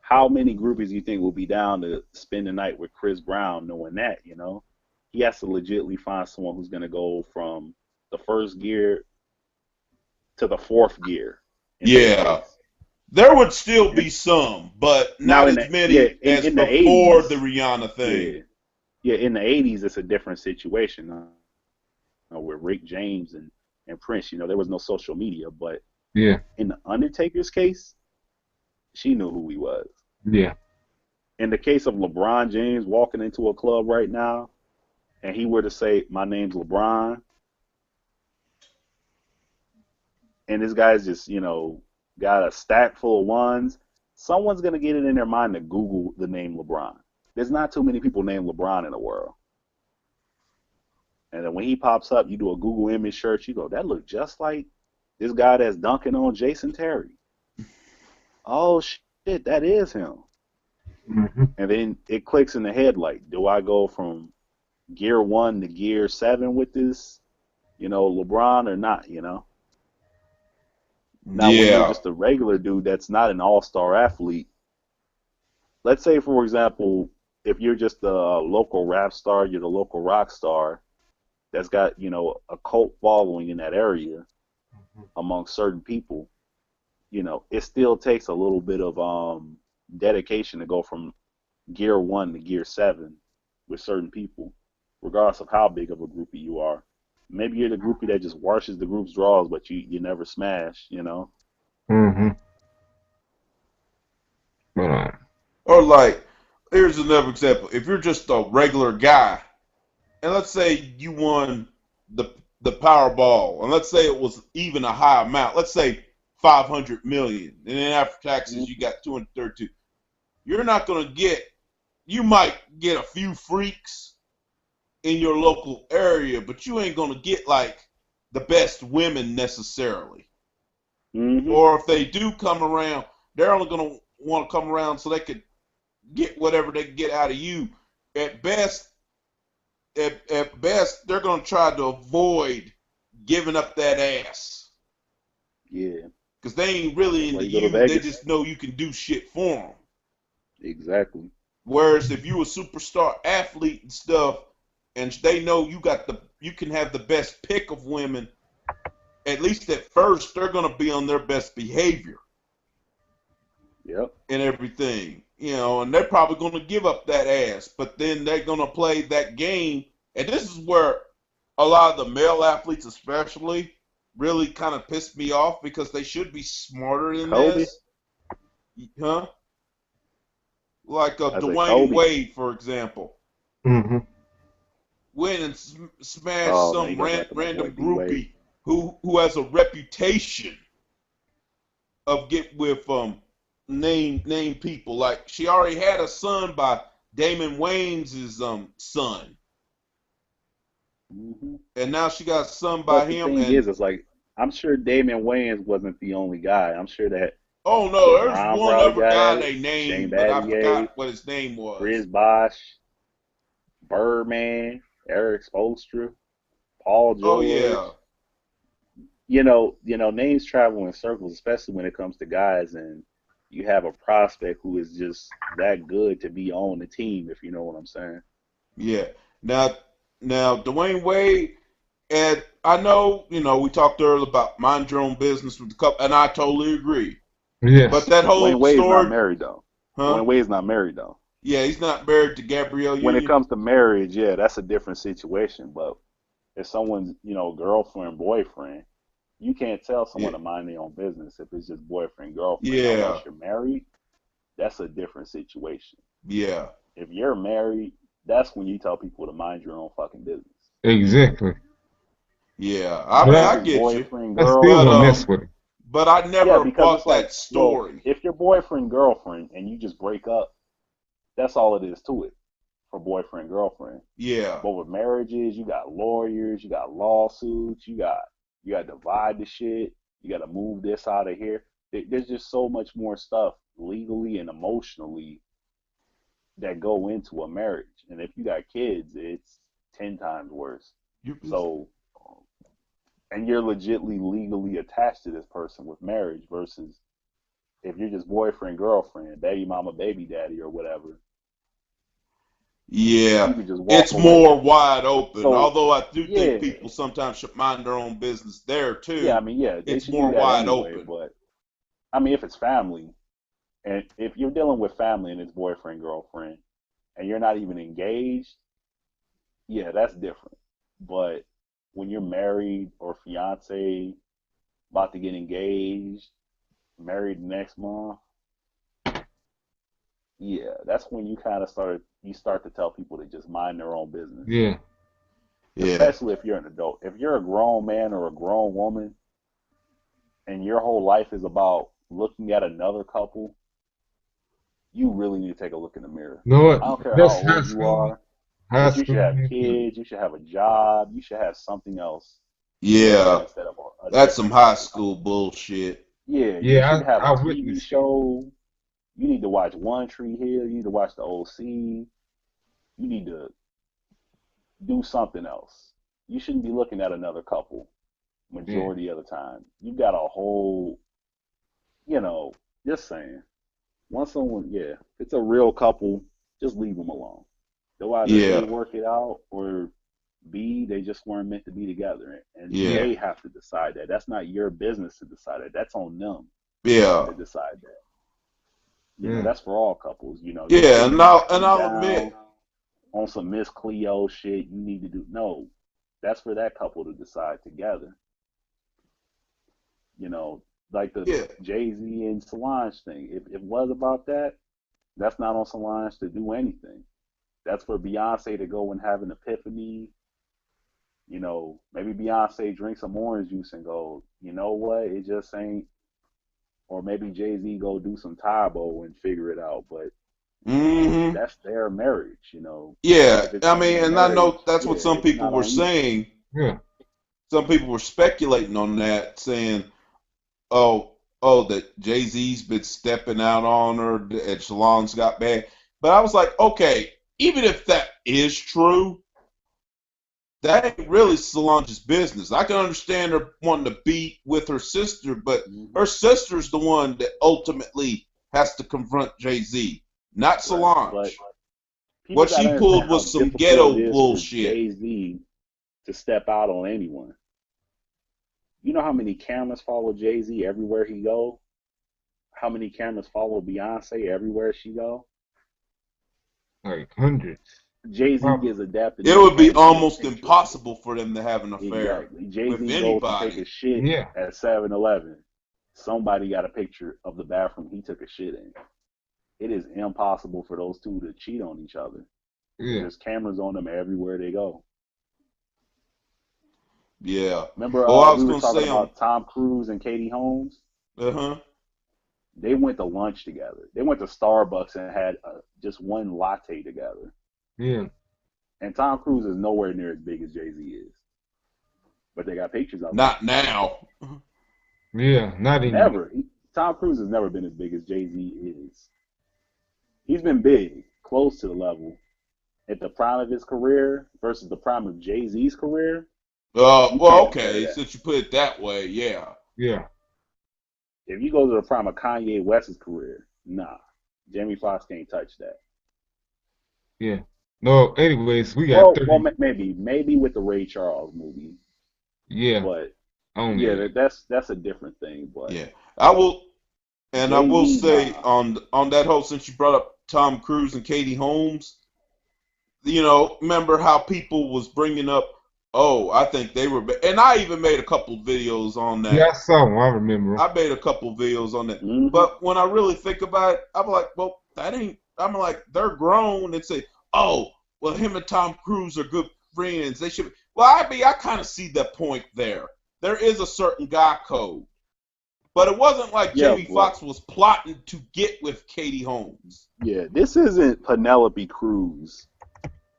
how many groupies do you think will be down to spend the night with Chris Brown, knowing that? You know, he has to legitimately find someone who's going to go from the first gear to the fourth gear in their Yeah, chase. there would still And be some, but now not in as the yeah many as in the before the 80s, Rihanna thing. yeah yeah in the 80s it's a different situation. With Rick James and Prince, you know, there was no social media, but Yeah, in the Undertaker's case, she knew who he was. yeah. In the case of LeBron James walking into a club right now, and he were to say, "My name's LeBron," and this guy's just, you know, got a stack full of ones, someone's gonna get it in their mind to Google the name LeBron. There's not too many people named LeBron in the world. And then when he pops up, you do a Google image search, you go, that look just like this guy that's dunking on Jason Terry. Oh shit, that is him. Hmm. And then it clicks in the head like, do I go from gear 1 to gear 7 with this, you know, LeBron or not, you know? Now, when you're Yeah, just a regular dude that's not an all-star athlete, let's say, for example, if you're just a local rap star, you're the local rock star that's got, you know, a cult following in that area among certain people, you know, it still takes a little bit of dedication to go from gear 1 to gear 7 with certain people, regardless of how big of a groupie you are. Maybe you're the groupie that just washes the group's draws, but you never smash, you know? Hmm. But or like, here's another example. If you're just a regular guy, and let's say you won the Powerball, and let's say it was even a high amount, let's say 500 million, and then after taxes you got 232. You're not gonna get. You might get a few freaks in your local area, but you ain't gonna get like the best women necessarily. Mm-hmm. Or if they do come around, they're only gonna want to come around so they could get whatever they can get out of you. At best, at best, they're gonna try to avoid giving up that ass Yeah. because they ain't really That's why into you go to you. They Vegas. just know you can do shit for them. Exactly. Whereas if you a superstar athlete and stuff, and they know you can have the best pick of women. At least at first, they're gonna be on their best behavior Yep. and everything, you know, and they're probably gonna give up that ass, but then they're gonna play that game, and this is where a lot of the male athletes, especially, really kind of pissed me off because they should be smarter than Kobe. this, huh? Like I said Dwayne Kobe. Wade, for example. hmm. Went and smashed Oh man, you some gotta talk about my boy random D Wade. groupie who has a reputation of get with name people. Like she already had a son by Damon Wayans' son, Mm-hmm. and now she got a son by But the him. thing And is, it's like I'm sure Damian Wayans wasn't the only guy. I'm sure that oh Chris no, there's Brown one probably other got guy at it. they Shane named, but I Battier, forgot what his name was. Chris Bosh, Birdman, Eric Spoelstra, Paul Oh George. yeah, Names travel in circles, especially when it comes to guys. And you have a prospect who is just that good to be on the team, if you know what I'm saying. Yeah. Now, Dwayne Wade, and I know, we talked earlier about mind your own business with the couple, and I totally agree. Yes. But that whole Dwayne Wade's story, not married though. huh? Dwayne Wade's not married though. Yeah, he's not married to Gabrielle When it Union. comes to marriage, yeah, that's a different situation. But if someone's, girlfriend, boyfriend, you can't tell someone Yeah. to mind their own business if it's just boyfriend, girlfriend. Yeah. Unless you're married, that's a different situation. Yeah. If you're married, that's when you tell people to mind your own fucking business. Exactly. Yeah. But I mean, I- I get you. Boyfriend, I still girl. don't mess with him. But I Yeah, never because bought it's like, that story. well, if you're boyfriend, girlfriend, and you just break up, that's all it is to it for boyfriend, girlfriend. Yeah. But with marriages, you got lawyers, you got lawsuits, you got to divide the shit, you got to move this out of here. There's just so much more stuff legally and emotionally that go into a marriage. And if you got kids, it's 10 times worse. So, and you're legitly legally attached to this person with marriage versus if you're just boyfriend, girlfriend, baby mama, baby daddy, or whatever. Yeah, You can just walk it's away. more wide open. So, Although I do yeah. think people sometimes should mind their own business there too. Yeah, I mean, yeah, they it's should more do that wide anyway, open. But I mean, if it's family, and if you're dealing with family and it's boyfriend, girlfriend, and you're not even engaged, yeah, that's different. But when you're married or fiance, about to get engaged, married next month, yeah, that's when you kind of start to tell people to just mind their own business. Yeah. Yeah. Especially if you're an adult. If you're a grown man or a grown woman, and your whole life is about looking at another couple, you really need to take a look in the mirror. You know what? I don't care That's how high old you school. are. High But you should school. have kids. You should have a job. You should have something else. Yeah, Instead of a that's some different high couple. school bullshit. Yeah, you Yeah, should have I a TV witnessed it. show. You need to watch One Tree Hill. You need to watch the OC. You need to do something else. You shouldn't be looking at another couple majority of the time. You got a whole, just saying. Once someone, if it's a real couple, just leave them alone. They'll either Yeah. A, work it out, or B, they just weren't meant to be together. And Yeah. they have to decide that. That's not your business to decide that. That's on them Yeah. to decide that. Yeah. That's for all couples. You Yeah, shouldn't and be I'll sitting admit. down on some Miss Cleo shit. You need to do no. That's for that couple to decide together. Like the Yeah. Jay-Z and Solange thing. If it was about that, that's not on Solange to do anything. That's for Beyonce to go and have an epiphany. Maybe Beyonce drinks some orange juice and go, you know what, it just ain't. Or maybe Jay-Z go do some Tybo and figure it out. But Mm-hmm. that's their marriage, Yeah, If it's I on mean, your and I know marriage, that's what some it's people not were on you. saying. Yeah. Some people were speculating on that, saying, "Oh, that Jay-Z's been stepping out on her, and Shalon's got bad." But I was like, okay, even if that is true, that ain't really Solange's business. I can understand her wanting to be with her sister, but her sister's the one that ultimately has to confront Jay-Z, not Solange. But What she pulled was some ghetto bullshit. Jay-Z to step out on anyone. You know how many cameras follow Jay-Z everywhere he go? How many cameras follow Beyonce everywhere she go? Like hundreds. Jay-Z gets adapted. It would be almost impossible for them to have an affair Exactly. Jay-Z with goes to anybody. take a shit at 7-Eleven. Somebody got a picture of the bathroom he took a shit in. It is impossible for those two to cheat on each other. Yeah. There's cameras on them everywhere they go. Yeah. Remember I was we were gonna talking say about Tom Cruise and Katie Holmes? Uh-huh. They went to lunch together. They went to Starbucks and had just one latte together. Yeah. And Tom Cruise is nowhere near as big as Jay-Z is. But they got pictures of him. Not now. Yeah, not anymore. Never. Tom Cruise has never been as big as Jay-Z is. He's been big, close to the level. At the prime of his career versus the prime of Jay-Z's career. Well, okay, since you put it that way, yeah. Yeah. if you go to the prime of Kanye West's career, nah, Jamie Foxx can't touch that. Yeah. No. Anyways, we got 30. Well, maybe with the Ray Charles movie. Yeah. But Only. yeah, that's a different thing. But yeah, I will, and I will say nah. on that whole, since you brought up Tom Cruise and Katie Holmes, you know, remember how people was bringing up, oh, I think they were, and I even made a couple videos on that. Yeah, I saw them. I remember. I made a couple videos on that. Mhm. But when I really think about it, I'm like, well, that ain't. I'm like, they're grown and say, oh, well, him and Tom Cruise are good friends. They should. Well, I kind of see that point there. There is a certain guy code, but it wasn't like Jamie Foxx was plotting to get with Katie Holmes. Yeah, this isn't Penelope Cruz,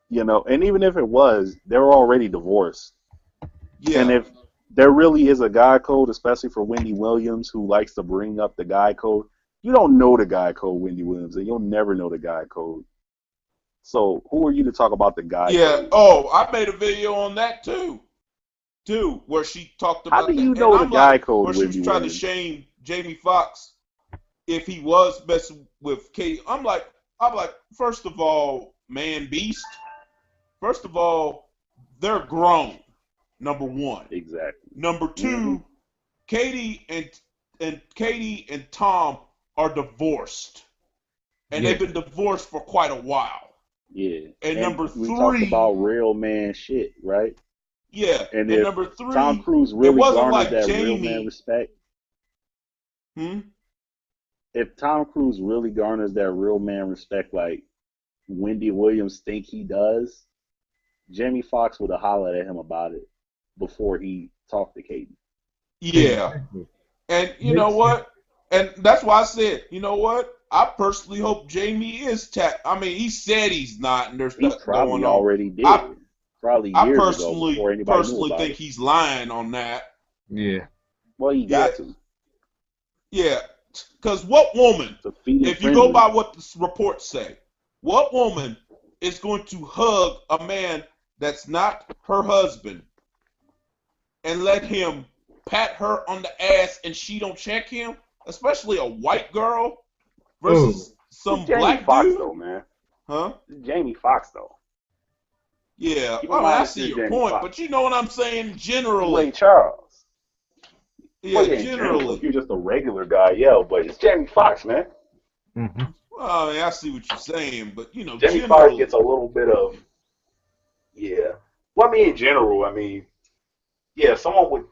you know. And even if it was, they're already divorced. Yeah. And if there really is a guy code, especially for Wendy Williams, who likes to bring up the guy code, you don't know the guy code, Wendy Williams, and you'll never know the guy code. So who are you to talk about the guy code? Oh, I made a video on that too, where she talked about. How do you know the guy code? Where she was trying to shame Jamie Foxx if he was messing with Katie. I'm like, first of all, man, beast. First of all, they're grown. Number one. Exactly. Number two, Katie and Tom are divorced, and they've been divorced for quite a while. Yeah. And number three, we talked about real man shit, right? Yeah. And number three, Tom Cruise really garnered like that Jamie. real man respect. If Tom Cruise really garners that real man respect like Wendy Williams think he does, Jamie Foxx would have hollered at him about it before he talked to Katie. Yeah. And you know what? And that's why I said, you know what? I personally hope Jamie is I mean, he said he's not, and there's nothing going on. Already did. Probably years ago before anybody personally knew about think it. He's lying on that. Yeah. Well, he got to. Yeah. Because what woman, if you go by what the reports say, what woman is going to hug a man that's not her husband and let him pat her on the ass and she don't check him? Especially a white girl versus some black Fox, dude. though, man. Huh? Jamie Foxx, though. Yeah, I see your point, but you know what I'm saying generally. Ray Charles. Yeah, generally. If you're just a regular guy, yeah, but it's Jamie Foxx, man. Mm-hmm. Well, I mean, I see what you're saying, but you know, Jamie Foxx gets a little bit of, yeah. Well, I mean, in general, I mean, yeah, someone would,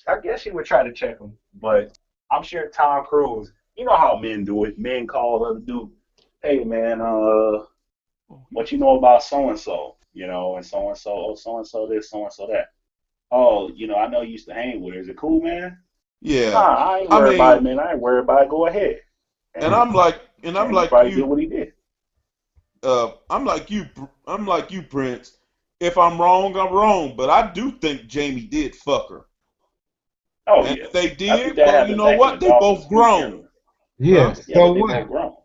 I guess you would try to check him, but I'm sure Tom Cruise, you know how men do it. Men call other dude, hey, man, what you know about so-and-so? You know, and so-and-so, oh, so-and-so this, so-and-so that. Oh, you know, I know you used to hang with her. Is it cool, man? Yeah. Nah, I ain't worried about it, man. I ain't worried about it. Go ahead. And I'm like you. Did what he did. I'm like you, Prince. If I'm wrong, I'm wrong. But I do think Jamie did fuck her. Oh, and yeah. if they did, well, you know what? They both grown. Yeah, so what? Grown.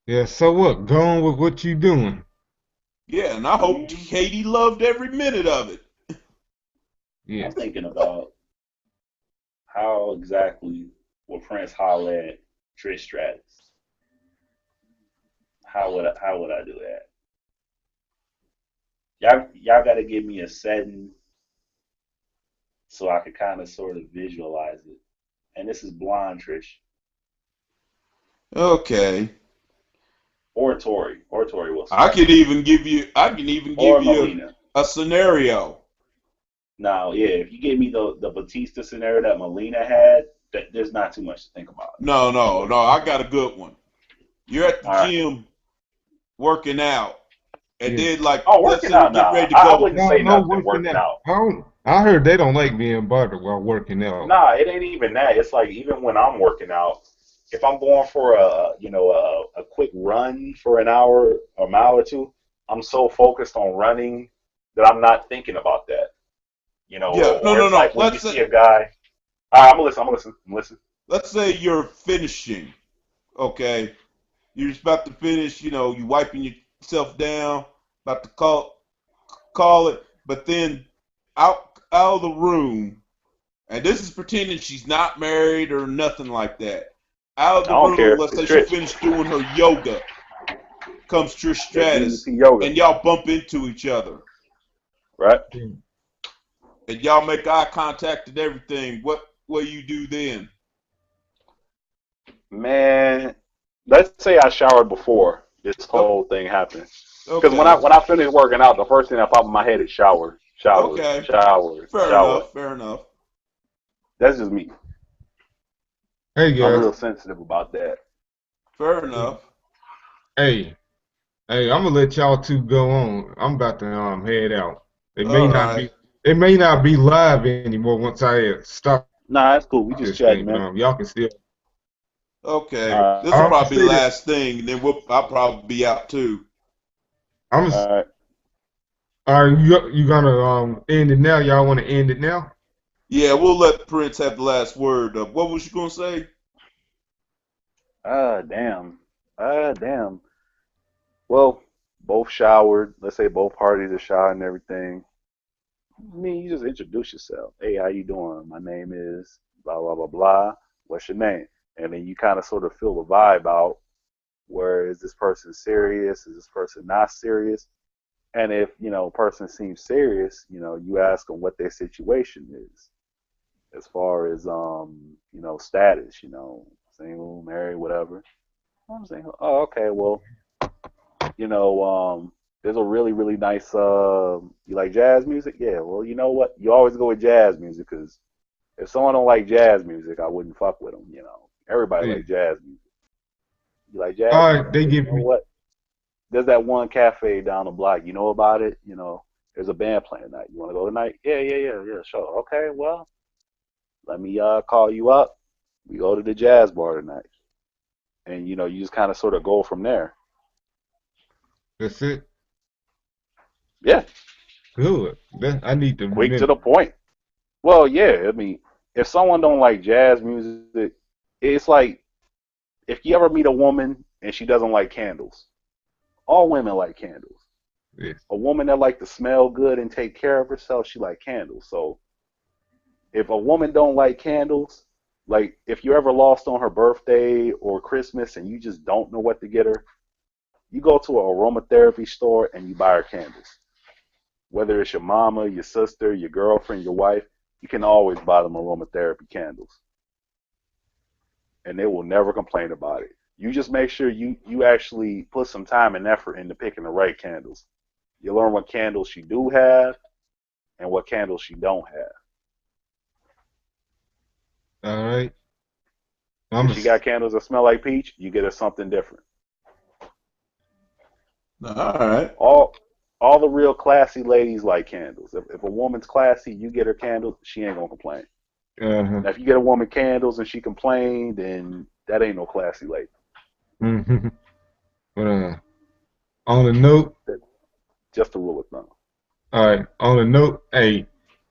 Yeah, so what? Go on with what you doing. Yeah, and I hope Katie loved every minute of it. Yeah. I'm thinking about how exactly would Prince holler at Trish Stratus. How would I do that? Y'all got to give me a setting so I could kind of sort of visualize it. And this is blonde Trish. Okay. Or Tori Wilson. I can even give you a scenario. Now, yeah, if you gave me the Batista scenario that Melina had, there's not too much to think about. No, I got a good one. You're at the gym working out, and then working out now. Ready to go. I wouldn't say nothing working out. I heard they don't like being bothered while working out. Nah, it ain't even that. It's like even when I'm working out, if I'm going for a quick run for an hour, a mile or two, I'm so focused on running that I'm not thinking about that. You know, no. Like when you see a guy, I'm gonna listen. Let's say you're finishing, okay? You're just about to finish. You know, you wiping yourself down, about to call it, but then out of the room, and this is pretending she's not married or nothing like that. Out of I the don't care. room, let's say It's she Trish. finished doing her yoga, comes Trish Stratus, BBC yoga. and y'all bump into each other, Right? and y'all make eye contact and everything. What you do then? Man, let's say I showered before this whole thing happened. Because Okay. when I finish working out, the first thing that pops in my head is shower. Okay. Fair enough. That's just me. Hey I'm guys. real sensitive about that. Fair enough. Hey, I'm gonna let y'all two go on. I'm about to head out. It may All not right. be live anymore once I stop Nah, that's cool. We just this chatting, thing, but man. y'all can still. Okay. All This will I'm gonna probably be the say this. last thing, and then I'll probably be out too. I'm gonna, right. are you gonna end it now? Y'all want to end it now? Yeah, we'll let Prince have the last word. What was you gonna say? Damn. Damn. Well, both showered. Let's say both parties are showered and everything. I mean, you just introduce yourself. Hey, how you doing? My name is blah, blah, blah, blah. What's your name? And then you kind of sort of feel the vibe out. Where is this person serious? Is this person not serious? And if, person seems serious, you ask them what their situation is as far as, status, single, married, whatever. I'm saying, oh, okay, well, there's a really, really nice, you like jazz music? Yeah, well, you know what? You always go with jazz music because if someone don't like jazz music, I wouldn't fuck with them, Everybody Yeah. like jazz music. You like jazz All music? right, they You give know me. what? There's that one cafe down the block. You know about it? There's a band playing tonight. You want to go tonight? Yeah, sure. Okay, well, let me call you up. We go to the jazz bar tonight. And, you just kind of sort of go from there. That's it. Yeah, Good. I need to quick to remember. the point. Well, yeah, I mean, if someone don't like jazz music, it's like if you ever meet a woman and she doesn't like candles. All women like candles. Yes. A woman that like to smell good and take care of herself, she like candles. So if a woman don't like candles, like if you're ever lost on her birthday or Christmas and you just don't know what to get her, you go to an aromatherapy store and you buy her candles. Whether it's your mama, your sister, your girlfriend, your wife, you can always buy them aromatherapy candles. And they will never complain about it. You just make sure you actually put some time and effort into picking the right candles. You learn what candles she do have and what candles she don't have. All right. If she got candles that smell like peach, you get her something different. All right. All the real classy ladies like candles. If a woman's classy, you get her candles, she ain't gonna complain. Uh-huh. Now, if you get a woman candles and she complained, then that ain't no classy lady. Mm-hmm. But on the note, Just a rule of thumb. all right. On the note, hey,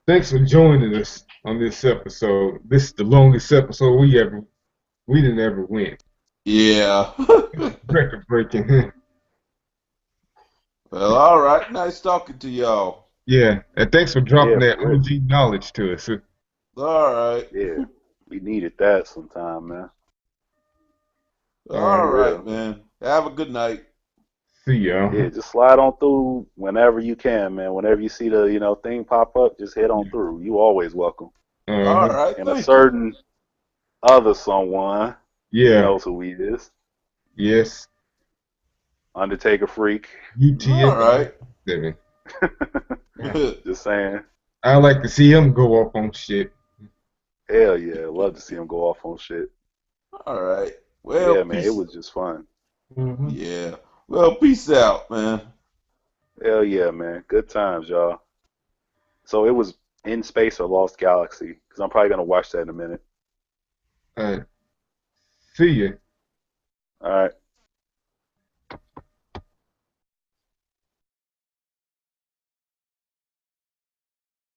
thanks for joining us on this episode. This is the longest episode we didn't ever win. Yeah. Record breaking. Well, all right. Nice talking to y'all. Yeah, and thanks for dropping Yeah, that for real. OG knowledge to us. All right. Yeah, we needed that sometime, man. All For right, real. man. Have a good night. See y'all. Yeah, just slide on through whenever you can, man. Whenever you see the thing pop up, just head on through. You always welcome. All right. And a Thank certain other someone Yeah. knows who he is. Yes. Undertaker freak. UTF. All right. Just saying. I like to see him go off on shit. Hell yeah, love to see him go off on shit. All right. Well, Yeah, man, peace. it was just fun. Mm-hmm. Yeah. Well, peace out, man. Hell yeah, man. Good times, y'all. So it was In Space or Lost Galaxy, because I'm probably gonna watch that in a minute. All right. See ya. All right.